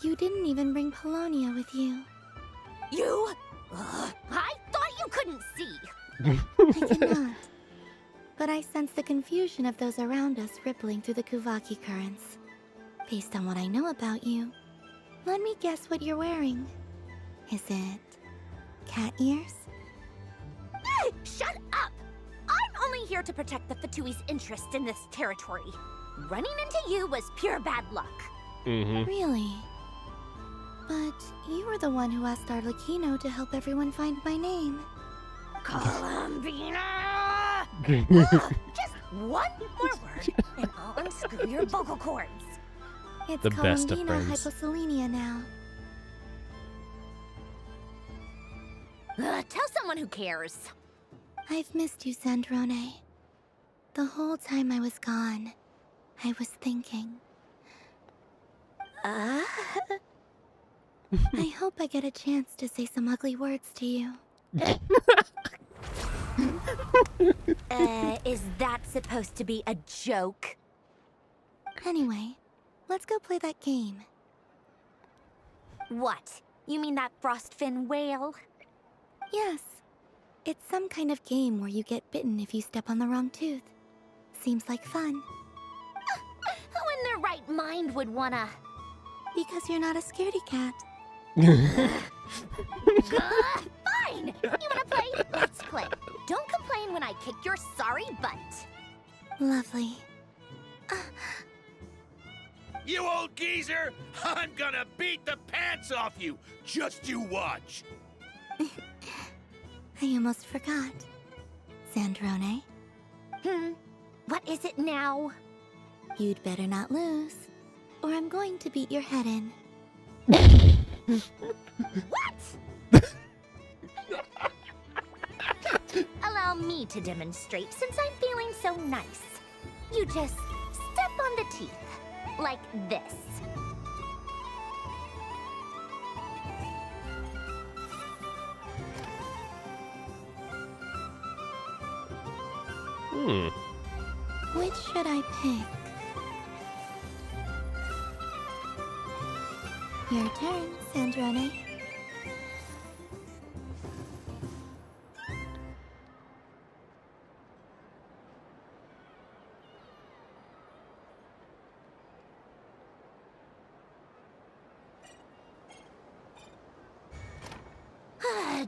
You didn't even bring Polonia with you.
You? I thought you couldn't see.
I cannot. But I sense the confusion of those around us rippling through the Kuvaki currents. Based on what I know about you, let me guess what you're wearing. Is it cat ears?
Shut up! I'm only here to protect the Fatui's interest in this territory. Running into you was pure bad luck.
Really? But you were the one who asked Arlecchino to help everyone find my name.
Columbina! Just one more word, and I'll unscrew your vocal cords.
It's
The best of
Columbina
friends.
hyposelenia now.
Tell someone who cares.
I've missed you, Sandrone. The whole time I was gone, I was thinking. I hope I get a chance to say some ugly words to you.
Is that supposed to be a joke?
Anyway, let's go play that game.
What? You mean that frostfin whale?
Yes. It's some kind of game where you get bitten if you step on the wrong tooth. Seems like fun.
Who in their right mind would wanna?
Because you're not a scaredy cat.
Fine! You wanna play? Let's play. Don't complain when I kick your sorry butt.
Lovely.
You old geezer! I'm gonna beat the pants off you! Just you watch!
I almost forgot. Sandrone?
What is it now?
You'd better not lose, or I'm going to beat your head in.
What? Allow me to demonstrate since I'm feeling so nice. You just step on the teeth, like this.
Which should I pick? Your turn, Sandrone.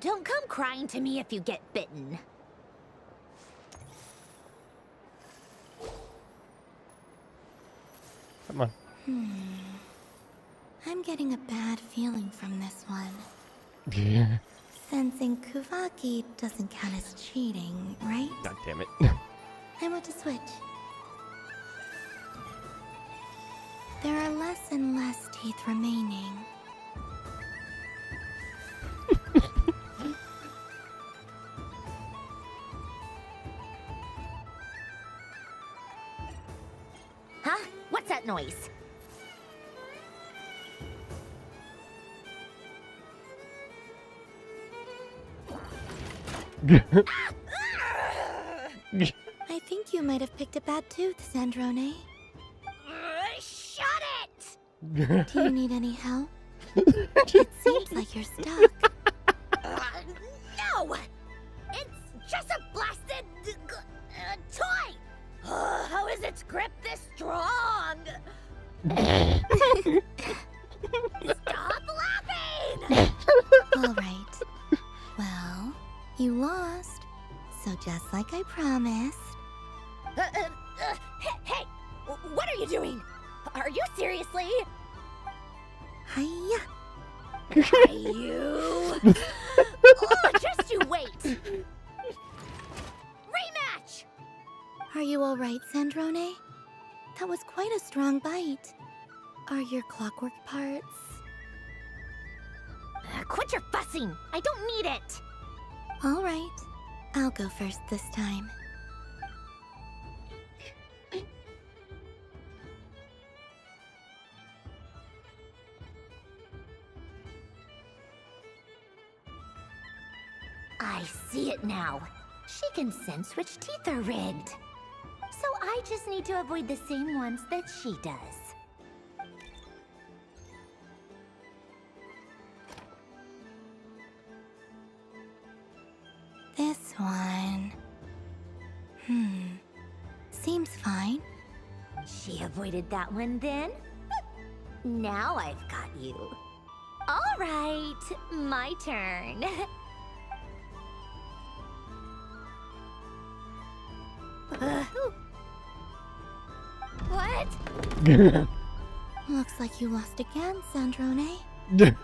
Don't come crying to me if you get bitten.
Come on.
I'm getting a bad feeling from this one.
Yeah.
Sensing Kuvaki doesn't count as cheating, right?
God damn it.
I want to switch. There are less and less teeth remaining.
Huh? What's that noise?
I think you might have picked a bad tooth, Sandrone.
Shut it!
Do you need any help? It seems like you're stuck.
No! It's just a blasted toy! How is its grip this strong? Stop laughing!
Alright. Well, you lost. So just like I promised.
Hey! What are you doing? Are you seriously?
Hiya.
You? Oh, just you wait! Rematch!
Are you alright, Sandrone? That was quite a strong bite. Are your clockwork parts?
Quit your fussing! I don't need it!
Alright. I'll go first this time.
I see it now. She can sense which teeth are rigged. So I just need to avoid the same ones that she does.
This one... Seems fine.
She avoided that one then? Now I've got you. All right, my turn. What?
Looks like you lost again, Sandrone.
Wait!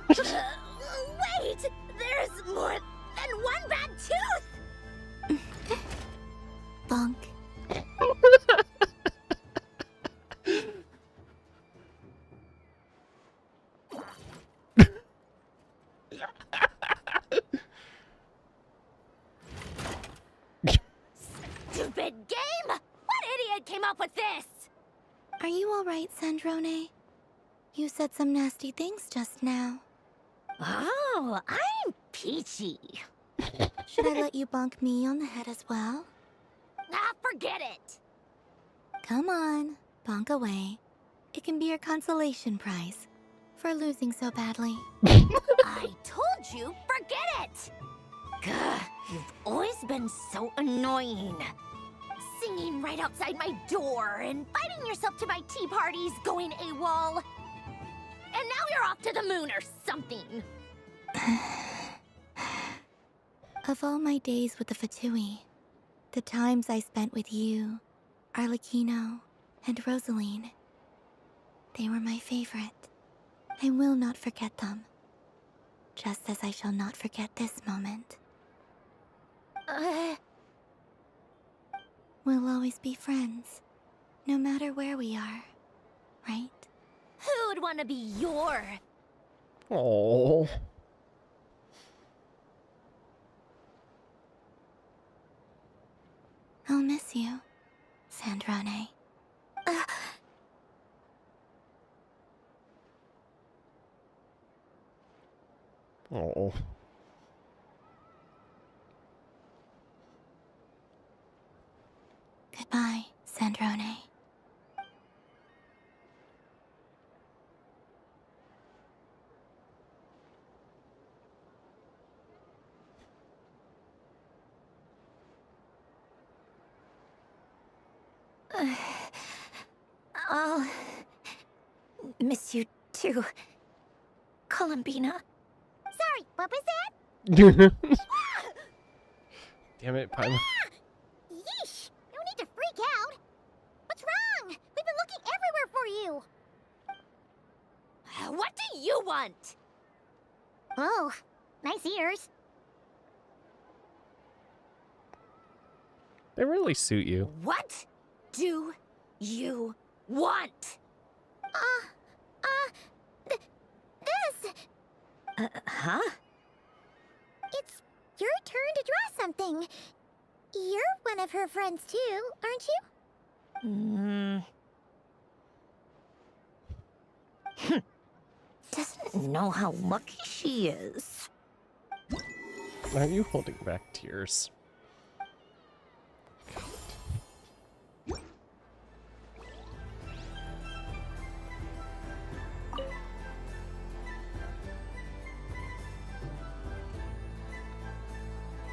There's more than one bad tooth!
Bonk.
Stupid game! What idiot came up with this?
Are you alright, Sandrone? You said some nasty things just now.
Oh, I'm peachy.
Should I let you bonk me on the head as well?
Ah, forget it!
Come on, bonk away. It can be your consolation prize for losing so badly.
I told you, forget it! Gah, you've always been so annoying. Singing right outside my door, inviting yourself to my tea parties, going AWOL. And now you're off to the moon or something.
Of all my days with the Fatui, the times I spent with you, Arlecchino, and Rosaline, they were my favorite. I will not forget them. Just as I shall not forget this moment. We'll always be friends, no matter where we are, right?
Who'd want to be your...
Oh.
I'll miss you, Sandrone.
Oh.
Goodbye, Sandrone.
I'll miss you too, Columbina.
Sorry, what was that?
Damn it, Paimon.
Yeesh! No need to freak out. What's wrong? We've been looking everywhere for you.
What do you want?
Oh, nice ears.
They really suit you.
What do you want?
This!
Huh?
It's your turn to draw something. You're one of her friends too, aren't you?
Doesn't know how lucky she is.
Are you holding back tears?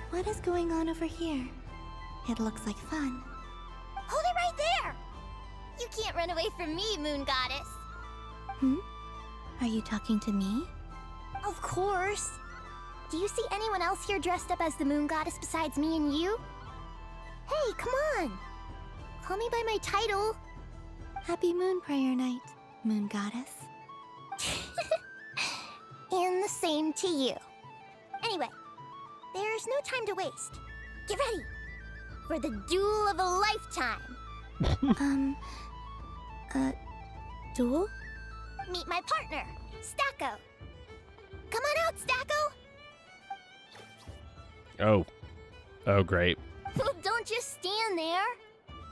What is going on over here? It looks like fun.
Hold it right there! You can't run away from me, Moon Goddess.
Are you talking to me?
Of course. Do you see anyone else here dressed up as the Moon Goddess besides me and you? Hey, come on! Call me by my title.
Happy Moon Prayer Night, Moon Goddess.
And the same to you. Anyway, there's no time to waste. Get ready for the duel of a lifetime.
Duel?
Meet my partner, Stacko. Come on out, Stacko.
Oh. Oh, great.
Well, don't just stand there.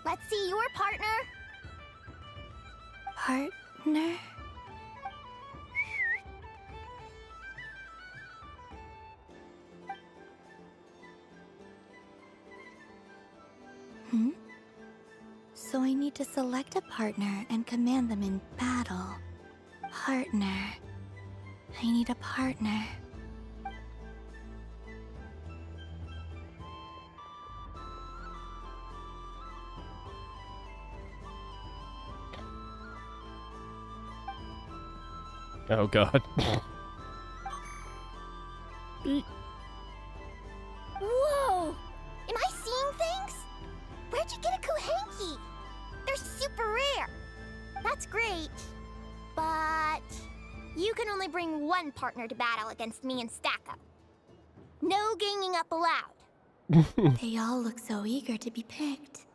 Let's see your partner.
Partner? So I need to select a partner and command them in battle. Partner. I need a partner.
Oh, God.
Whoa! Am I seeing things? Where'd you get a Kuhenki? They're super rare. That's great. But you can only bring one partner to battle against me and Stacko. No ganging up allowed.
They all look so eager to be picked.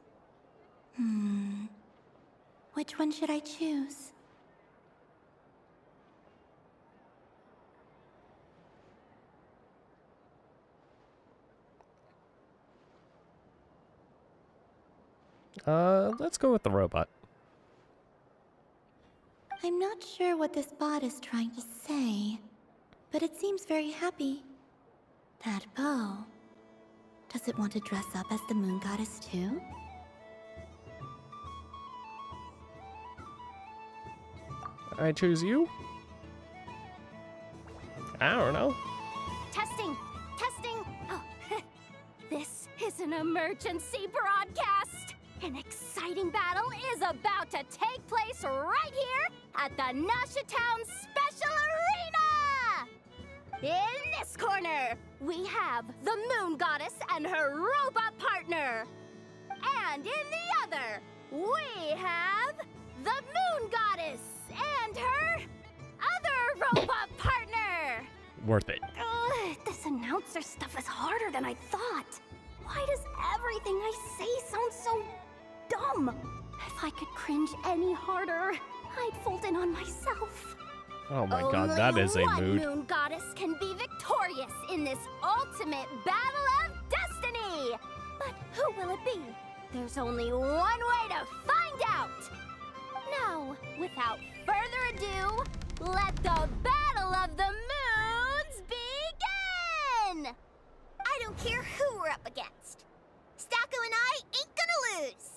Which one should I choose?
Let's go with the robot.
I'm not sure what this bot is trying to say, but it seems very happy. That bow. Does it want to dress up as the Moon Goddess too?
I choose you? I don't know.
Testing! Testing! Oh, this is an emergency broadcast! An exciting battle is about to take place right here at the Nashatown Special Arena! In this corner, we have the Moon Goddess and her robot partner. And in the other, we have the Moon Goddess and her other robot partner.
Worth it.
This announcer stuff is harder than I thought. Why does everything I say sound so dumb? If I could cringe any harder, I'd fold in on myself.
Oh my God, that is a
Only
mood.
one Moon Goddess can be victorious in this ultimate battle of destiny. But who will it be? There's only one way to find out. Now, without further ado, let the Battle of the Moons begin!
I don't care who we're up against. Stacko and I ain't gonna lose.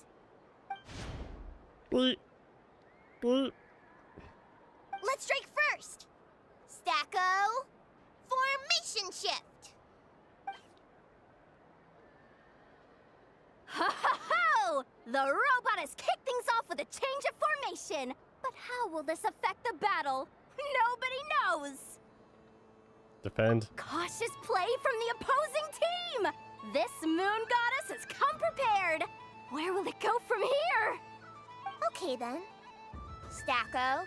Let's strike first. Stacko, formation shift.
Ho ho ho! The robot has kicked things off with a change of formation. But how will this affect the battle? Nobody knows.
Defend.
Cautious play from the opposing team. This Moon Goddess has come prepared. Where will it go from here?
Okay then. Stacko,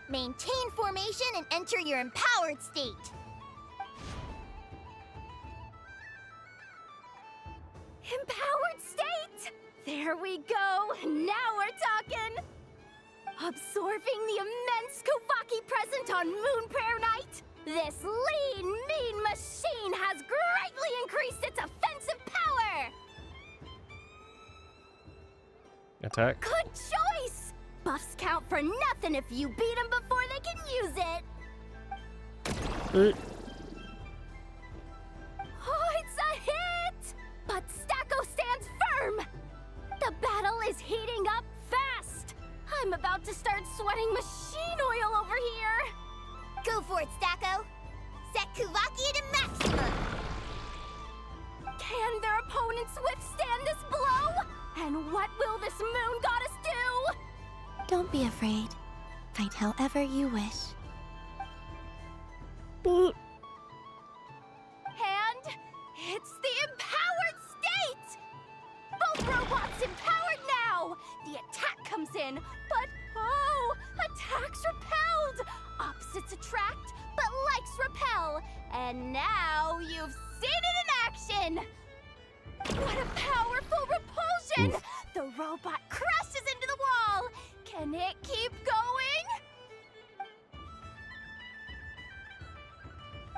maintain formation and enter your empowered state.
Empowered state? There we go. Now we're talking. Absorbing the immense Kuvaki present on Moon Prayer Night, this lean, mean machine has greatly increased its offensive power.
Attack.
Good choice. Buffs count for nothing if you beat them before they can use it. Oh, it's a hit! But Stacko stands firm. The battle is heating up fast. I'm about to start sweating machine oil over here.
Go for it, Stacko. Set Kuvaki to maximum.
Can their opponents withstand this blow? And what will this moon goddess do?
Don't be afraid. Fight however you wish.
And it's the empowered state! Both robots empowered now! The attack comes in, but oh, attacks repelled! Opposites attract, but likes repel. And now you've seen it in action! What a powerful repulsion! The robot crashes into the wall! Can it keep going?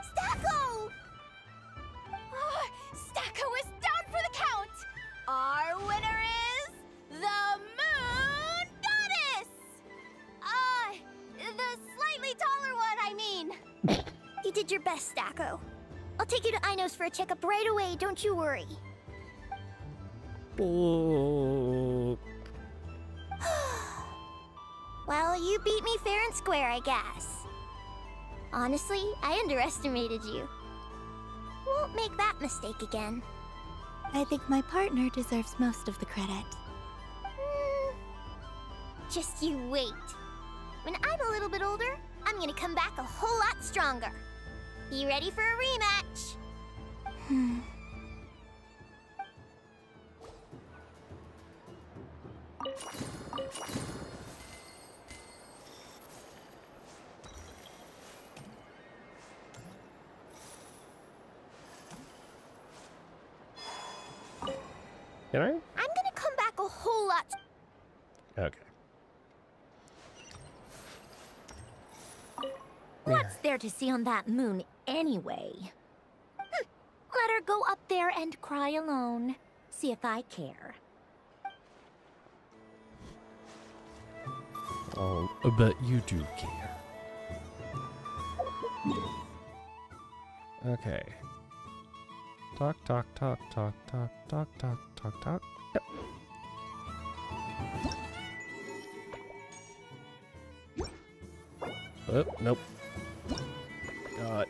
Stacko!
Oh, Stacko is down for the count! Our winner is the Moon Goddess!
The slightly taller one, I mean. You did your best, Stacko. I'll take you to Inos for a checkup right away, don't you worry. Well, you beat me fair and square, I guess. Honestly, I underestimated you. Won't make that mistake again.
I think my partner deserves most of the credit.
Just you wait. When I'm a little bit older, I'm gonna come back a whole lot stronger. Be ready for a rematch.
Can I?
I'm gonna come back a whole lot.
Okay.
What's there to see on that moon anyway? Let her go up there and cry alone. See if I care.
Oh, but you do care. Okay. Talk, talk, talk, talk, talk, talk, talk, talk, talk. Yep. Oh, nope. God.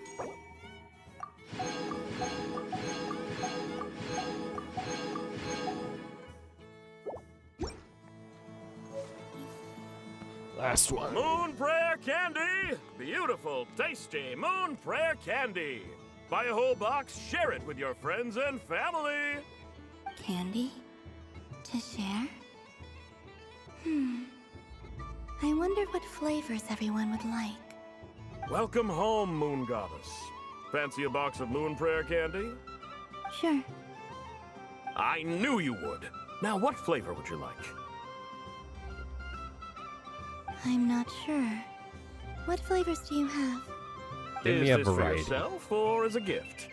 Last one.
Moon Prayer Candy! Beautiful, tasty Moon Prayer Candy! Buy a whole box, share it with your friends and family!
Candy? To share? I wonder what flavors everyone would like.
Welcome home, Moon Goddess. Fancy a box of Moon Prayer Candy?
Sure.
I knew you would. Now, what flavor would you like?
I'm not sure. What flavors do you have?
Give me a
Is this for
variety.
yourself or as a gift?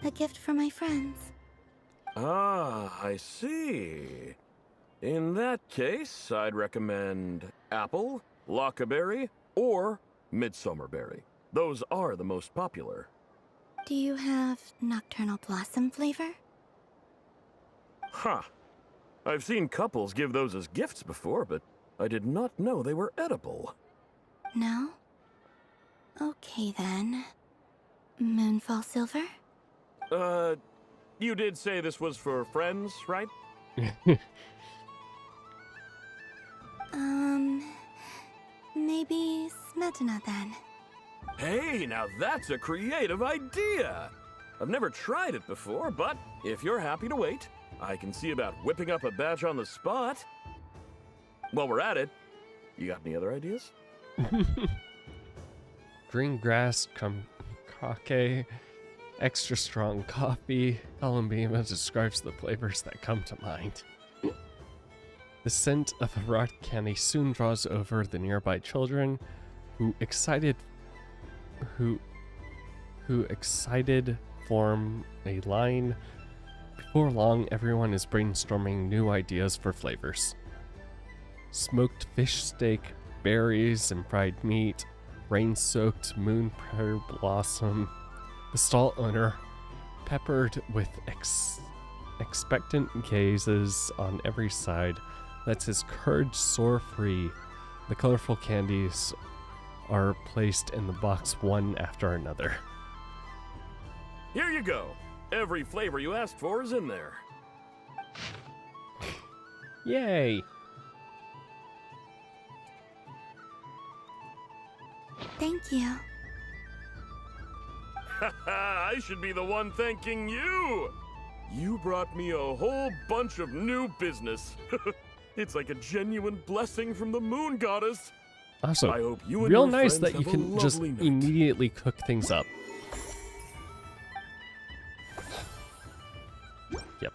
A gift for my friends.
Ah, I see. In that case, I'd recommend apple, lockaberry, or midsummerberry. Those are the most popular.
Do you have nocturnal blossom flavor?
Huh. I've seen couples give those as gifts before, but I did not know they were edible.
No? Okay then. Moonfall silver?
You did say this was for friends, right?
Maybe smetana then.
Hey, now that's a creative idea! I've never tried it before, but if you're happy to wait, I can see about whipping up a batch on the spot. While we're at it, you got any other ideas?
Green grass, kake, Extra strong coffee. Columbina describes the flavors that come to mind. The scent of a rock candy soon draws over the nearby children, who excited form a line. Before long, everyone is brainstorming new ideas for flavors. Smoked fish steak, berries and fried meat, rain-soaked moon prayer blossom. The stall owner, peppered with expectant gazes on every side, lets his courage soar free. The colorful candies are placed in the box one after another.
Here you go. Every flavor you asked for is in there.
Yay!
Thank you.
I should be the one thanking you! You brought me a whole bunch of new business. It's like a genuine blessing from the moon goddess.
Also,
I hope you and
real
your
nice
friends
that you
have a
can just
lovely night.
immediately cook things up. Yep.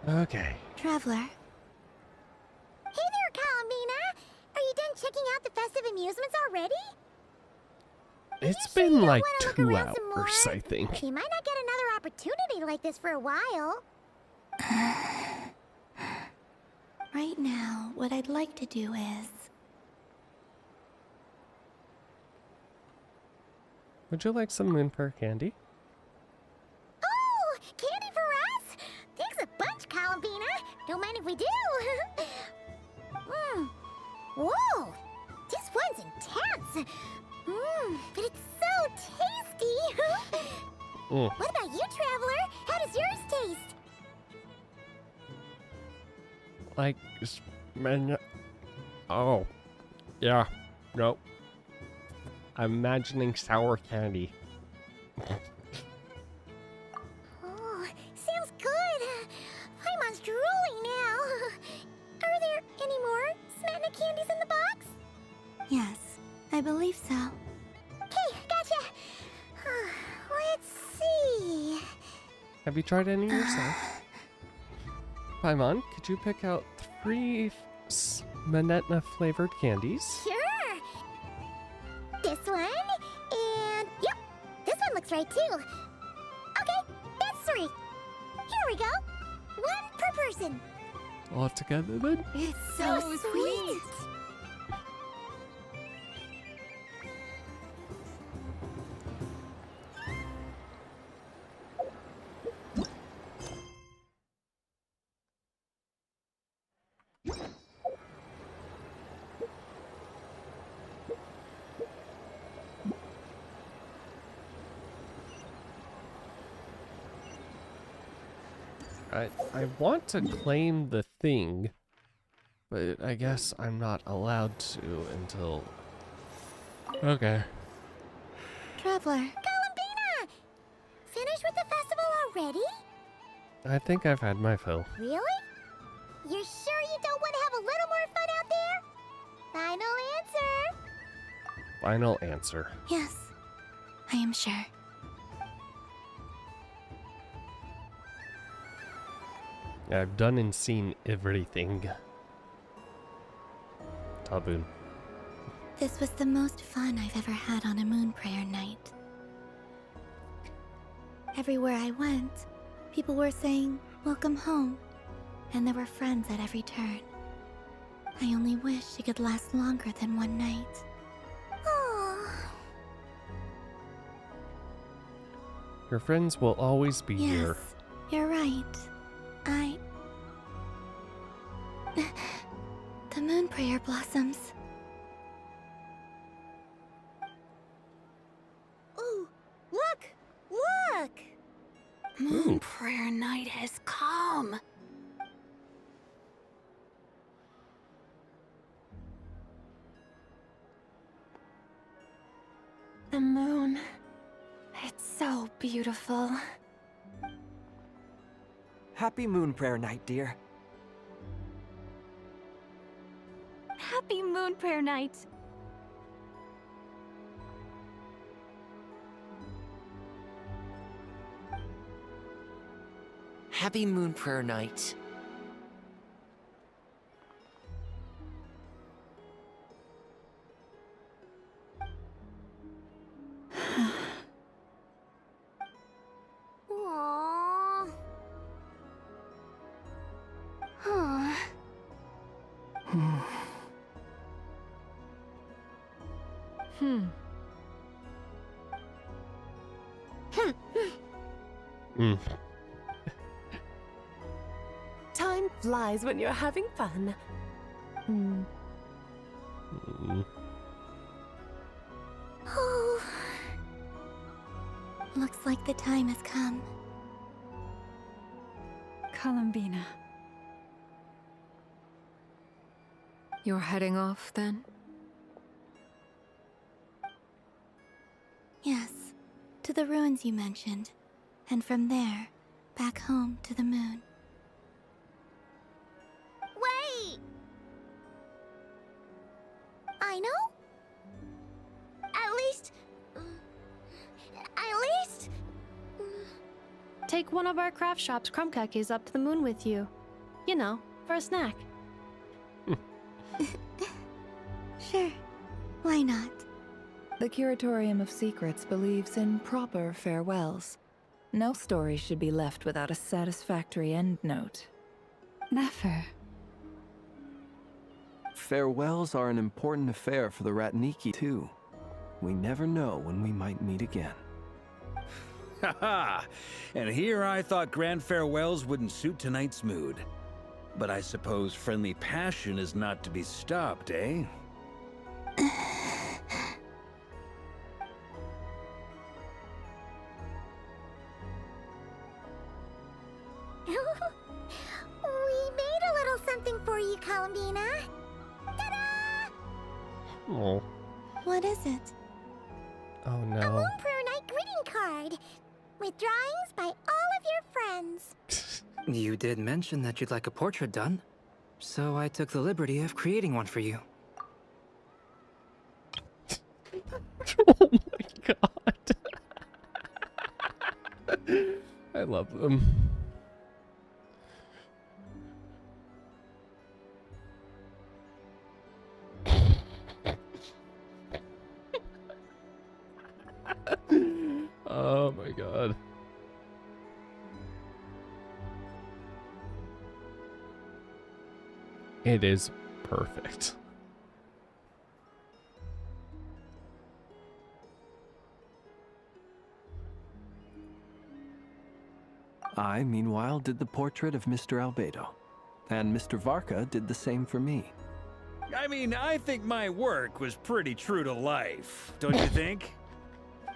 Okay.
Traveler. Hey there, Columbina! Are you done checking out the festive amusements already?
It's been like
wanna look
2
around some
hours,
more?
I think.
You might not get another opportunity like this for a while.
Right now, what I'd like to do is...
Would you like some moonfur candy?
Oh, candy for us? Thanks a bunch, Columbina. Don't mind if we do. Whoa, this one's intense. But it's so tasty. What about you, Traveler? How does yours taste?
Like, oh, yeah, nope. I'm imagining sour candy.
Oh, sounds good. I'm on drooling now. Are there any more Smetna candies in the box?
Yes, I believe so.
Okay, gotcha. Let's see.
Have you tried any yourself? Paimon, could you pick out 3 Smetna flavored candies?
Sure. This one, and yep, this one looks right too. Okay, that's 3. Here we go. 1 per person.
All together then?
It's so sweet.
I want to claim the thing, but I guess I'm not allowed to until... Okay.
Traveler. Columbina! Finished with the festival already?
I think I've had my fill.
Really? You're sure you don't want to have a little more fun out there? Final answer.
Final answer.
Yes, I am sure.
I've done and seen everything. Taboo.
This was the most fun I've ever had on a moon prayer night. Everywhere I went, people were saying, "Welcome home," and there were friends at every turn. I only wish it could last longer than one night. Oh.
Your friends will always be here.
Yes, you're right. The moon prayer blossoms.
Ooh, look! Look!
Moon prayer night has come.
The moon. It's so beautiful.
Happy moon prayer night, dear.
Happy moon prayer night.
Happy moon prayer night.
Aww. Huh.
Time flies when you're having fun.
Oh. Looks like the time has come.
Columbina.
You're heading off then?
Yes, to the ruins you mentioned. And from there, back home to the moon.
Wait! I know? At least...
Take one of our craft shop's crumb cookies up to the moon with you. You know, for a snack.
Sure, why not?
The Curatorium of Secrets believes in proper farewells. No story should be left without a satisfactory endnote.
Never.
Farewells are an important affair for the Ratniki, too. We never know when we might meet again.
Haha! And here I thought grand farewells wouldn't suit tonight's mood. But I suppose friendly passion is not to be stopped, eh?
We made a little something for you, Columbina. Ta-da!
Oh.
What is it?
Oh
A
no.
Moon Prayer Night greeting card with drawings by all of your friends.
You did mention that you'd like a portrait done, so I took the liberty of creating one for you.
Oh my god. I love them. Oh my god. It is perfect.
I, meanwhile, did the portrait of Mr. Albedo. And Mr. Varka did the same for me.
I mean, I think my work was pretty true to life, don't you think?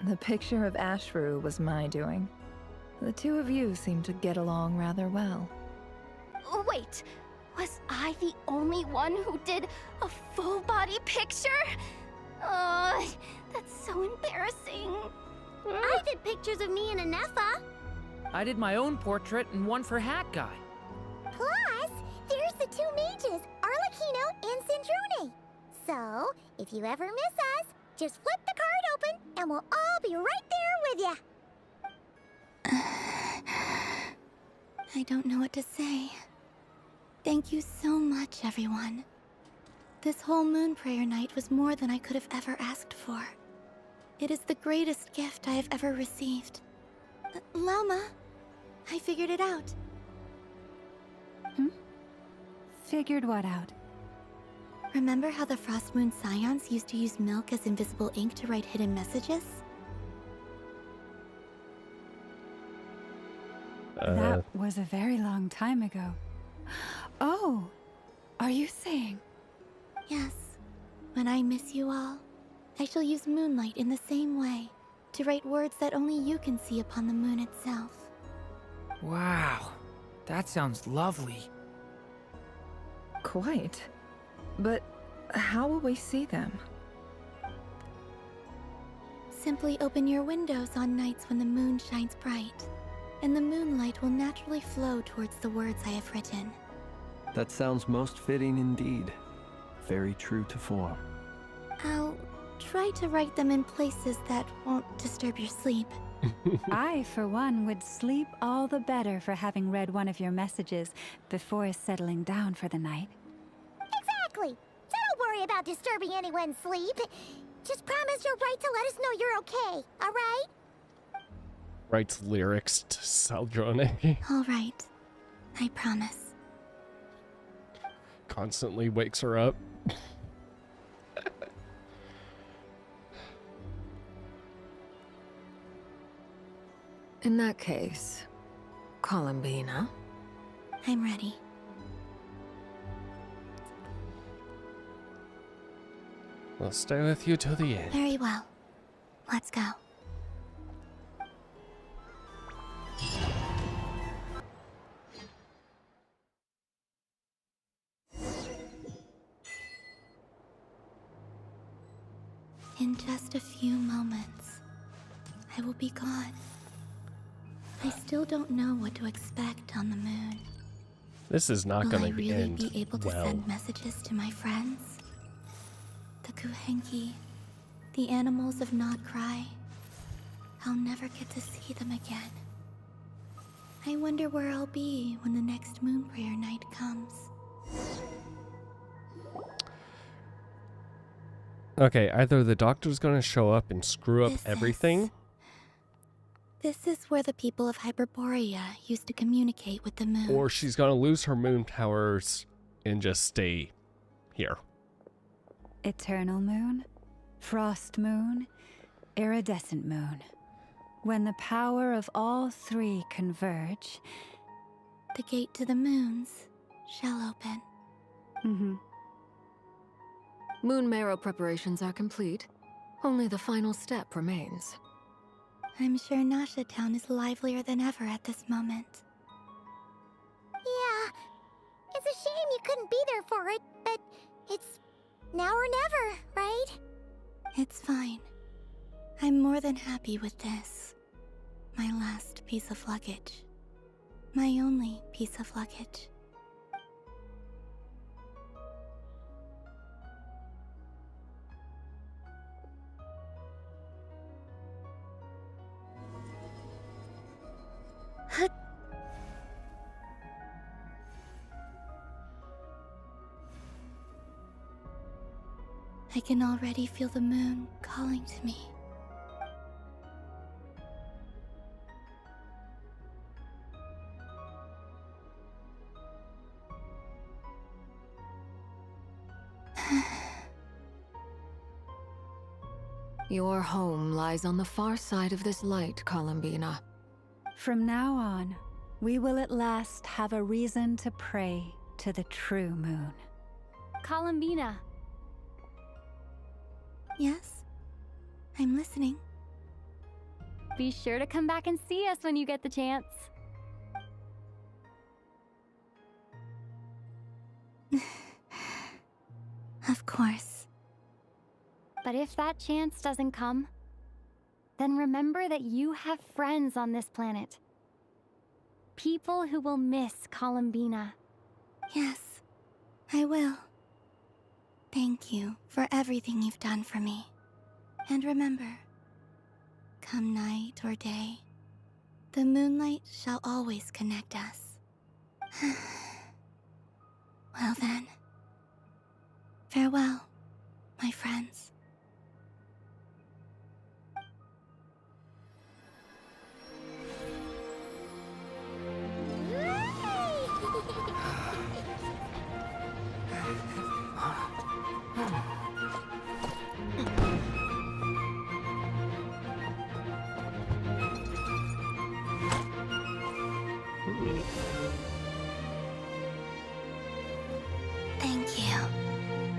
The picture of Ashru was my doing. The two of you seem to get along rather well.
Wait, was I the only one who did a full body picture? That's so embarrassing.
I did pictures of me and Anefa.
I did my own portrait and one for Hat Guy.
Plus, there's the two mages, Arlecchino and Sandrone. So, if you ever miss us, just flip the card open and we'll all be right there with you.
I don't know what to say. Thank you so much, everyone. This whole moon prayer night was more than I could have ever asked for. It is the greatest gift I have ever received. Lauma, I figured it out.
Figured what out?
Remember how the Frost Moon Scions used to use milk as invisible ink to write hidden messages?
That was a very long time ago. Oh, are you saying?
Yes. When I miss you all, I shall use moonlight in the same way to write words that only you can see upon the moon itself.
Wow, that sounds lovely.
Quite. But how will we see them?
Simply open your windows on nights when the moon shines bright, and the moonlight will naturally flow towards the words I have written.
That sounds most fitting indeed. Very true to form.
I'll try to write them in places that won't disturb your sleep.
I, for one, would sleep all the better for having read one of your messages before settling down for the night.
Exactly. So don't worry about disturbing anyone's sleep. Just promise you'll write to let us know you're okay, alright?
Writes lyrics to Saldrone.
Alright. I promise.
Constantly wakes her up.
In that case, Columbina.
I'm ready.
We'll stay with you till the end.
Very well. Let's go. In just a few moments, I will be gone. I still don't know what to expect on the moon.
This is not
Will
going
I
to
really
end
be able to
well.
send messages to my friends? The Kuhenki, the animals of Not Cry. I'll never get to see them again. I wonder where I'll be when the next moon prayer night comes.
Okay, either the doctor's going to show up and screw up everything,
This is where the people of Hyperborea used to communicate with the moon.
or she's going to lose her moon powers and just stay here.
Eternal moon, frost moon, iridescent moon. When the power of all three converge,
the gate to the moons shall open.
Mm-hmm.
Moon marrow preparations are complete. Only the final step remains.
I'm sure Nasha Town is livelier than ever at this moment.
Yeah, it's a shame you couldn't be there for it, but it's now or never, right?
It's fine. I'm more than happy with this. My last piece of luggage. My only piece of luggage. I can already feel the moon calling to me.
Your home lies on the far side of this light, Columbina.
From now on, we will at last have a reason to pray to the true moon.
Columbina.
Yes? I'm listening.
Be sure to come back and see us when you get the chance.
Of course.
But if that chance doesn't come, then remember that you have friends on this planet. People who will miss Columbina.
Yes, I will. Thank you for everything you've done for me. And remember, come night or day, the moonlight shall always connect us. Well then, farewell, my friends.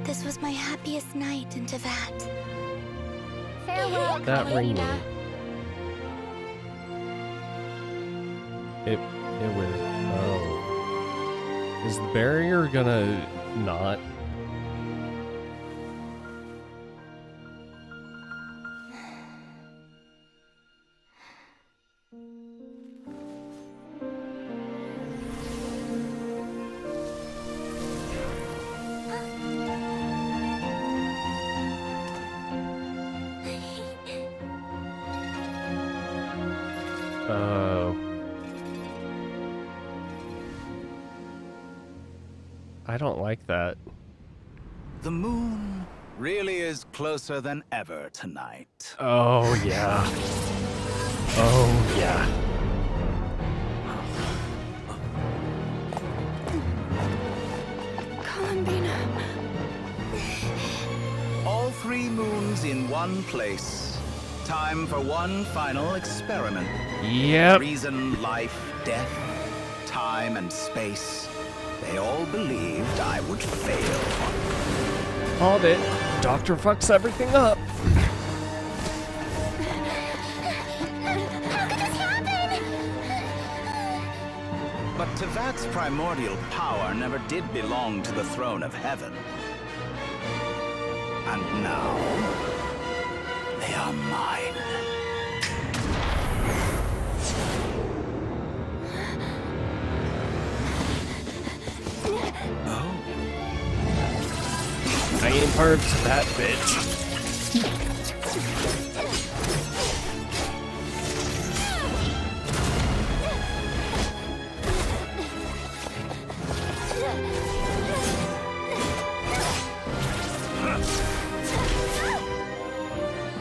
This was my happiest night in Tevat.
Farewell,
That ring.
Katarina.
It was. Oh. Is the barrier gonna not? I don't like that.
The moon really is closer than ever tonight.
Oh, yeah. Oh, yeah.
Columbina.
All 3 moons in one place. Time for one final experiment.
Yep.
Reason, life, death, time, and space. They all believed I would fail.
Called it. Doctor fucks everything up.
How could this happen?
But Tevat's primordial power never did belong to the throne of heaven. And now, they are mine.
I ain't part of that bitch.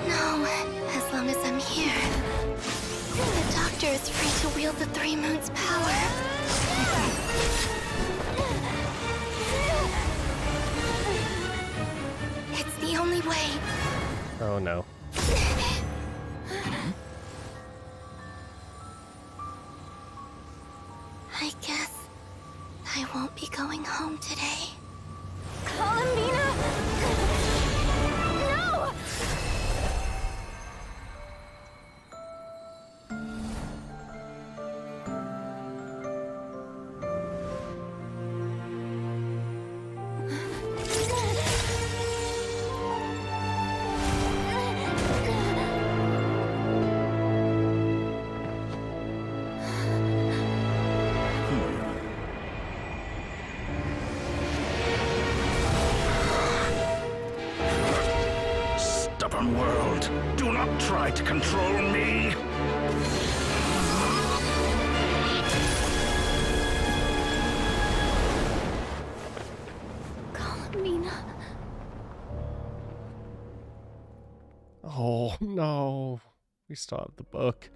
No, as long as I'm here. The Doctor is free to wield the 3 moons' power. It's the only way.
Oh no.
I guess I won't be going home today.
Columbina! No!
Stubborn world, do not try to control me.
Columbina.
Oh no. We still have the book.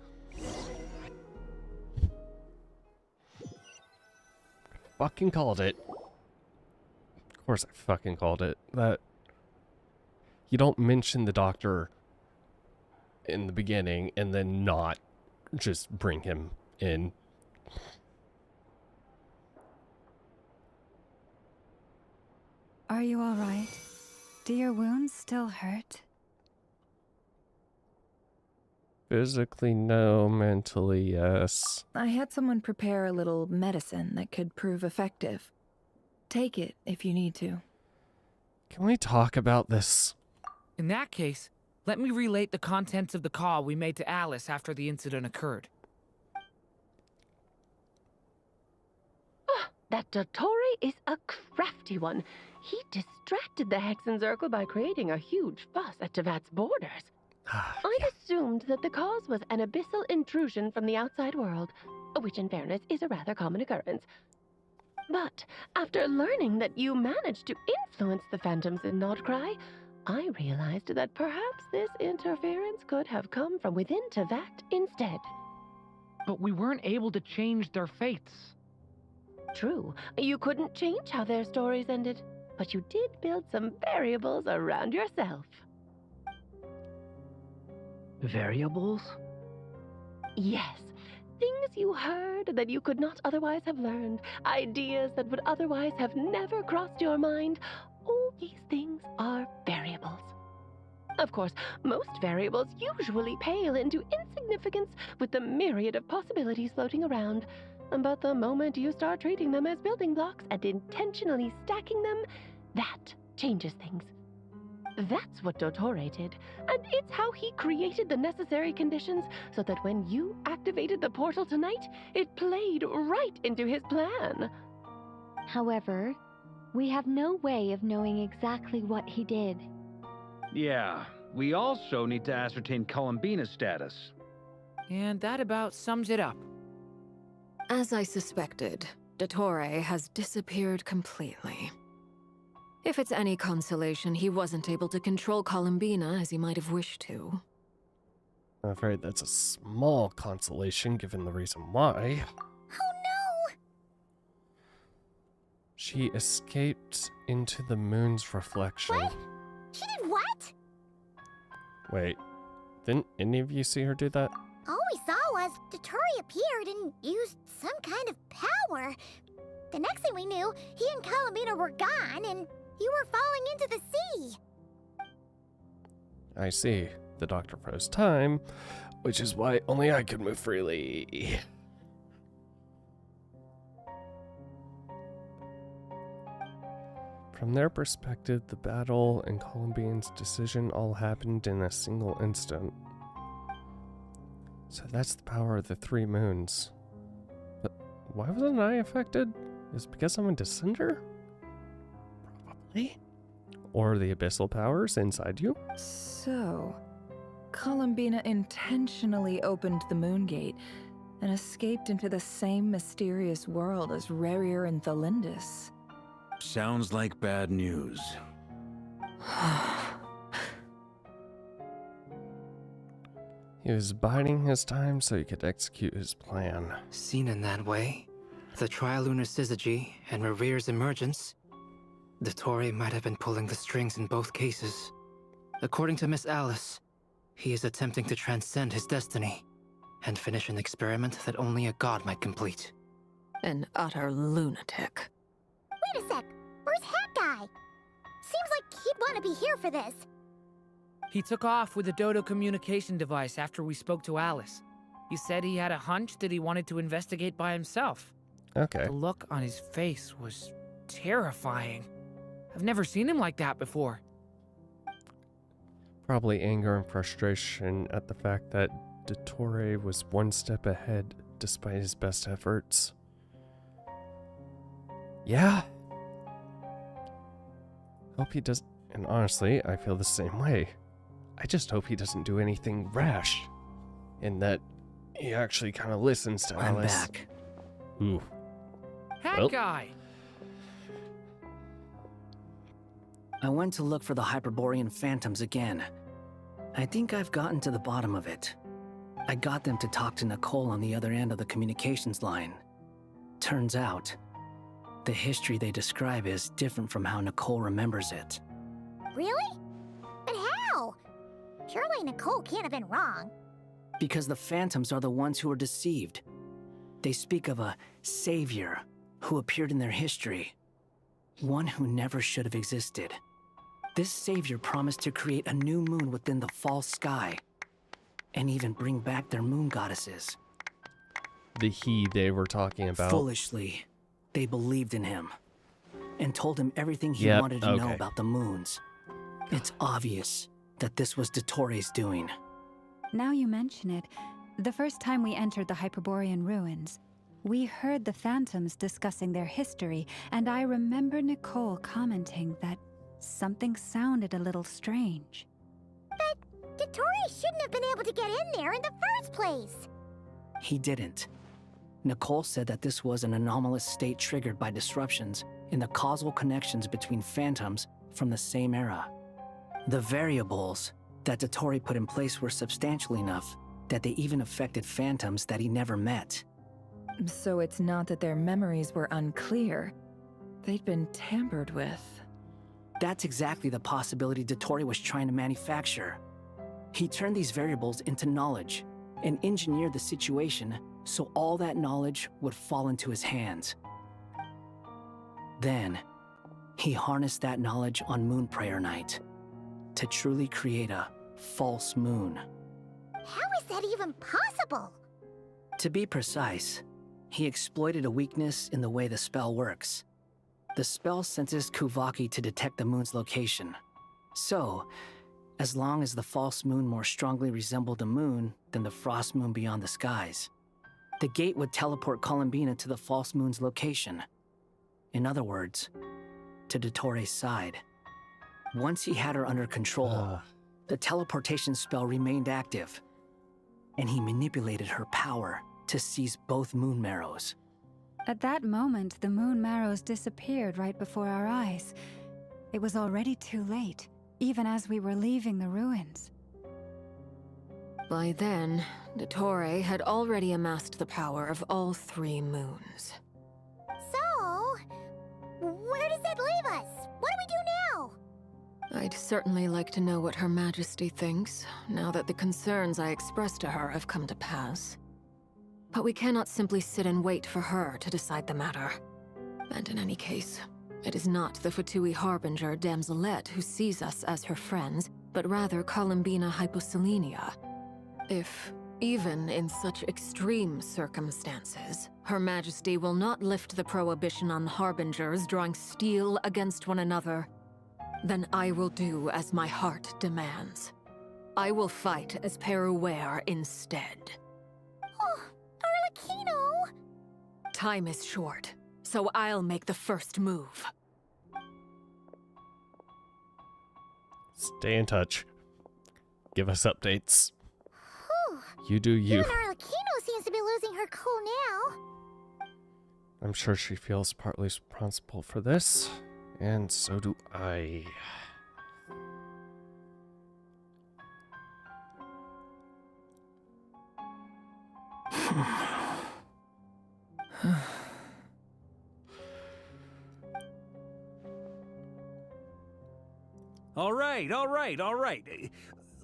Fucking called it. Of course I fucking called it. That you don't mention the Doctor in the beginning and then not just bring him in.
Are you all right? Do your wounds still hurt?
Physically, no. Mentally, yes.
I had someone prepare a little medicine that could prove effective. Take it if you need to.
Can we talk about this?
In that case, let me relate the contents of the call we made to Alice after the incident occurred.
That Dottore is a crafty one. He distracted the Hexen Circle by creating a huge fuss at Tevat's borders. I'd assumed that the cause was an abyssal intrusion from the outside world, which in fairness is a rather common occurrence. But after learning that you managed to influence the phantoms in Nordcry, I realized that perhaps this interference could have come from within Tevat instead.
But we weren't able to change their fates.
True, you couldn't change how their stories ended, but you did build some variables around yourself.
Variables?
Yes, things you heard that you could not otherwise have learned, ideas that would otherwise have never crossed your mind, all these things are variables. Of course, most variables usually pale into insignificance with the myriad of possibilities floating around. But the moment you start treating them as building blocks and intentionally stacking them, that changes things. That's what Dottore did, and it's how he created the necessary conditions so that when you activated the portal tonight, it played right into his plan.
However, we have no way of knowing exactly what he did.
Yeah, we also need to ascertain Columbina's status.
And that about sums it up.
As I suspected, Dottore has disappeared completely. If it's any consolation, he wasn't able to control Columbina as he might have wished to.
I'm afraid that's a small consolation given the reason why.
Oh no!
She escaped into the moon's reflection.
What? She did what?
Wait, didn't any of you see her do that?
All we saw was Dottore appeared and used some kind of power. The next thing we knew, he and Columbina were gone and you were falling into the sea.
I see. The doctor froze time, which is why only I could move freely. From their perspective, the battle and Columbina's decision all happened in a single instant. So that's the power of the three moons. But why wasn't I affected? Is it because I'm a descender? Probably. Or the abyssal powers inside you?
So, Columbina intentionally opened the moon gate and escaped into the same mysterious world as Rerir and Thalindus.
Sounds like bad news.
He was biding his time so he could execute his plan.
Seen in that way, the trilunar syzygy and Rerir's emergence, Dottore might have been pulling the strings in both cases. According to Miss Alice, he is attempting to transcend his destiny and finish an experiment that only a god might complete.
An utter lunatic.
Wait a sec, where's Hat Guy? Seems like he'd want to be here for this.
He took off with the Dodo communication device after we spoke to Alice. He said he had a hunch that he wanted to investigate by himself.
Okay.
The look on his face was terrifying. I've never seen him like that before.
Probably anger and frustration at the fact that Dottore was one step ahead despite his best efforts. Yeah. Hope he does, and honestly, I feel the same way. I just hope he doesn't do anything rash, in that he actually kind of listens to
I'm
Alice.
back.
Ooh.
Hat
Well.
Guy!
I went to look for the Hyperborean phantoms again. I think I've gotten to the bottom of it. I got them to talk to Nicole on the other end of the communications line. Turns out, the history they describe is different from how Nicole remembers it.
Really? But how? Surely Nicole can't have been wrong.
Because the phantoms are the ones who are deceived. They speak of a savior who appeared in their history. One who never should have existed. This savior promised to create a new moon within the false sky, and even bring back their moon goddesses.
The he they were talking about.
Foolishly, they believed in him, and told him everything he
Yep,
wanted to know
okay.
about the moons. It's obvious that this was Dottore's doing.
Now you mention it, the first time we entered the Hyperborean ruins, we heard the phantoms discussing their history, and I remember Nicole commenting that something sounded a little strange.
But Dottore shouldn't have been able to get in there in the first place.
He didn't. Nicole said that this was an anomalous state triggered by disruptions in the causal connections between phantoms from the same era. The variables that Dottore put in place were substantial enough that they even affected phantoms that he never met.
So it's not that their memories were unclear. They'd been tampered with.
That's exactly the possibility Dottore was trying to manufacture. He turned these variables into knowledge and engineered the situation so all that knowledge would fall into his hands. Then, he harnessed that knowledge on Moon Prayer Night to truly create a false moon.
How is that even possible?
To be precise, he exploited a weakness in the way the spell works. The spell senses Kuvaki to detect the moon's location. So, as long as the false moon more strongly resembled the moon than the frost moon beyond the skies, the gate would teleport Columbina to the false moon's location. In other words, to Dottore side. Once he had her under control, the teleportation spell remained active, and he manipulated her power to seize both moon marrows.
At that moment, the moon marrows disappeared right before our eyes. It was already too late, even as we were leaving the ruins.
By then, Dottore had already amassed the power of all 3 moons.
So, where does that leave us? What do we do now?
I'd certainly like to know what Her Majesty thinks, now that the concerns I expressed to her have come to pass. But we cannot simply sit and wait for her to decide the matter. And in any case, it is not the Fatui Harbinger Damselet who sees us as her friends, but rather Columbina Hyposelenia. If, even in such extreme circumstances, Her Majesty will not lift the prohibition on Harbingers drawing steel against one another, then I will do as my heart demands. I will fight as Peruware instead.
Oh, Arlecchino!
Time is short, so I'll make the first move.
Stay in touch. Give us updates.
Whew.
You do you.
Even Arlecchino seems to be losing her cool now.
I'm sure she feels partly responsible for this, and so do I.
All right.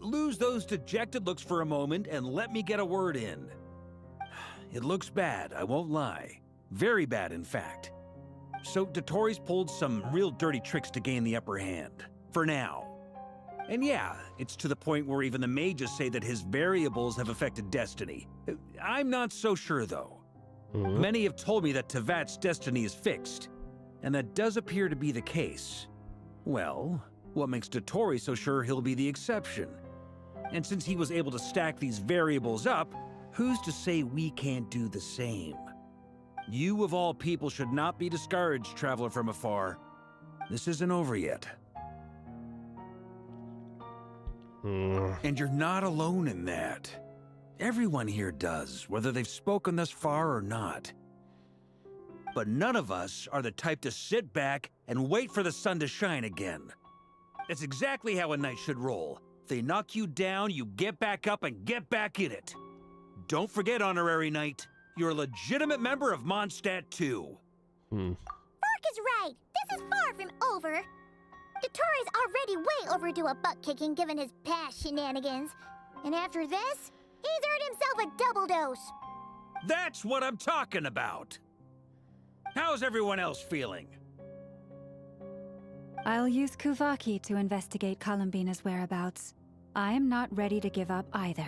Lose those dejected looks for a moment and let me get a word in. It looks bad, I won't lie. Very bad, in fact. So Dottore's pulled some real dirty tricks to gain the upper hand. For now. And yeah, it's to the point where even the mages say that his variables have affected destiny. I'm not so sure, though. Many have told me that Tevat's destiny is fixed, and that does appear to be the case. Well, what makes Dottore so sure he'll be the exception? And since he was able to stack these variables up, who's to say we can't do the same? You of all people should not be discouraged, traveler from afar. This isn't over yet. And you're not alone in that. Everyone here does, whether they've spoken thus far or not. But none of us are the type to sit back and wait for the sun to shine again. That's exactly how a knight should roll. If they knock you down, you get back up and get back in it. Don't forget, Honorary Knight, you're a legitimate member of Mondstadt too.
Fark is right. This is far from over. Dottore's already way overdue a butt-kicking given his past shenanigans. And after this, he's earned himself a double dose.
That's what I'm talking about. How's everyone else feeling?
I'll use Kuvaki to investigate Columbina's whereabouts. I am not ready to give up either.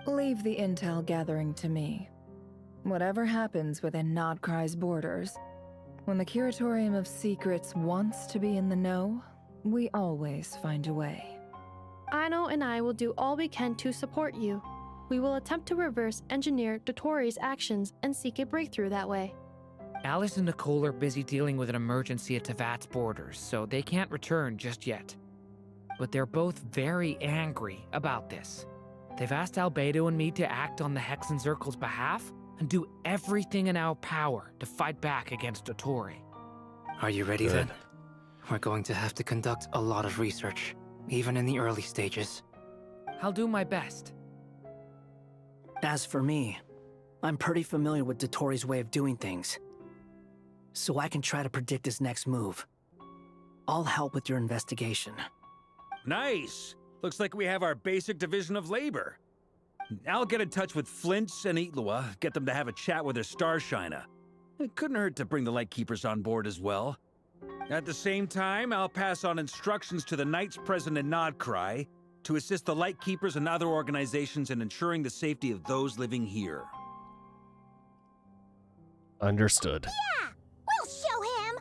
Leave the intel gathering to me. Whatever happens within Nodcry's borders, when the Curatorium of Secrets wants to be in the know, we always find a way.
Aino and I will do all we can to support you. We will attempt to reverse engineer Dottore's actions and seek a breakthrough that way.
Alice and Nicole are busy dealing with an emergency at Tevat's borders, so they can't return just yet. But they're both very angry about this. They've asked Albedo and me to act on the Hexenzirkel's behalf and do everything in our power to fight back against Dottore.
Are you ready then? We're going to have to conduct a lot of research, even in the early stages.
I'll do my best.
As for me, I'm pretty familiar with Dottore's way of doing things, so I can try to predict his next move. I'll help with your investigation.
Nice! Looks like we have our basic division of labor. I'll get in touch with Flints and Itlua, get them to have a chat with their Starshiner. It couldn't hurt to bring the Lightkeepers on board as well. At the same time, I'll pass on instructions to the knights present in Nodcry to assist the Lightkeepers and other organizations in ensuring the safety of those living here.
Understood.
Yeah! We'll show him!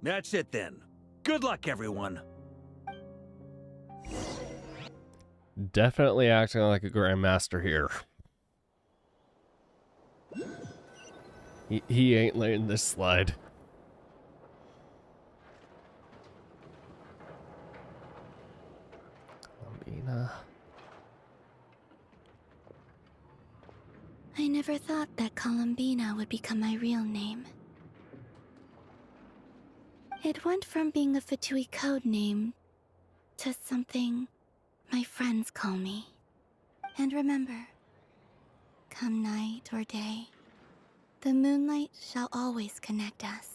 That's it then. Good luck, everyone.
Definitely acting like a grandmaster here. He ain't letting this slide.
I never thought that Columbina would become my real name. It went from being a Fatui code name to something my friends call me. And remember, come night or day, the moonlight shall always connect us.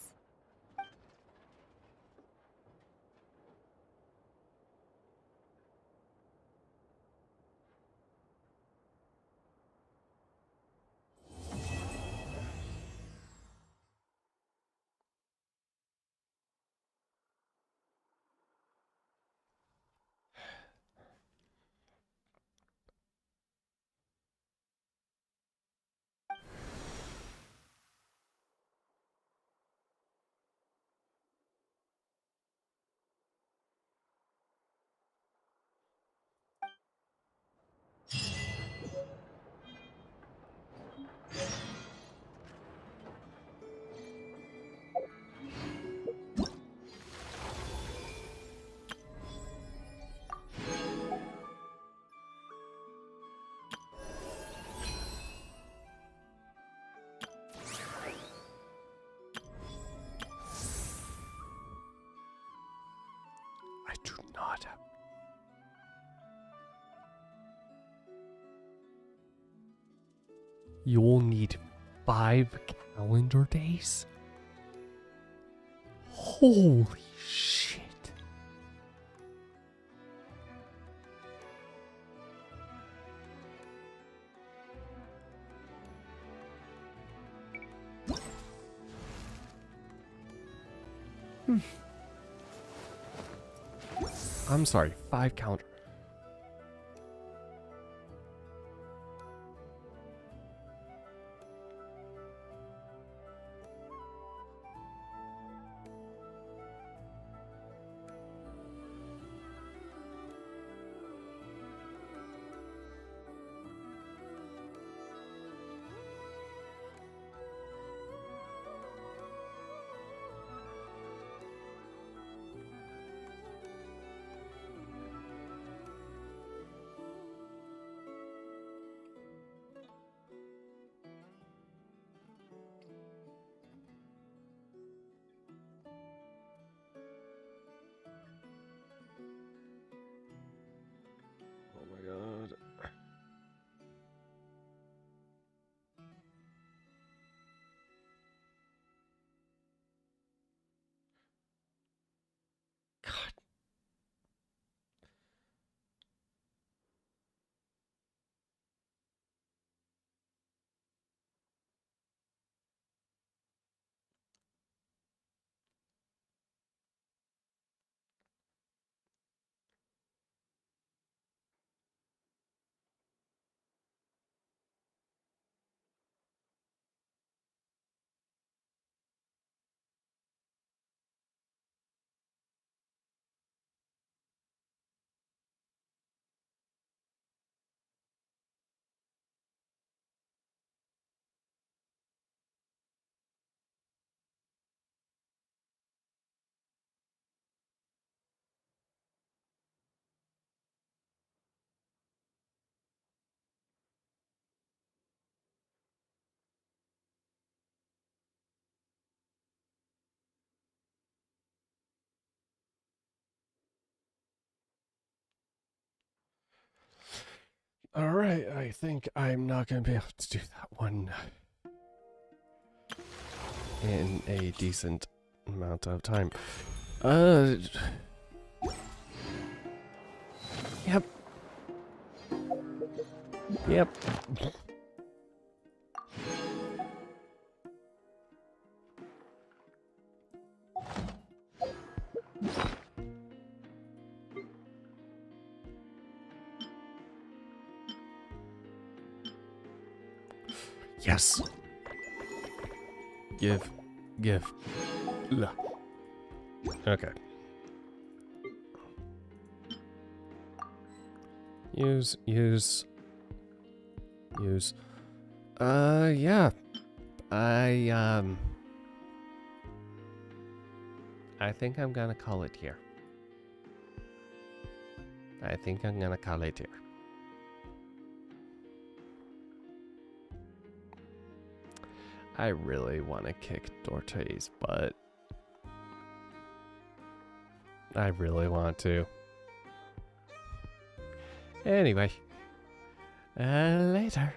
I do not have... You'll need 5 calendar days? Holy shit. I'm sorry, 5 calendar. Oh my god. Alright, I think I'm not going to be able to do that one in a decent amount of time. Yep. Yep. Yes. Give. Ugh. Okay. Use. Yeah. I think I'm gonna call it here. I really want to kick Dorte's butt. I really want to. Anyway. Later.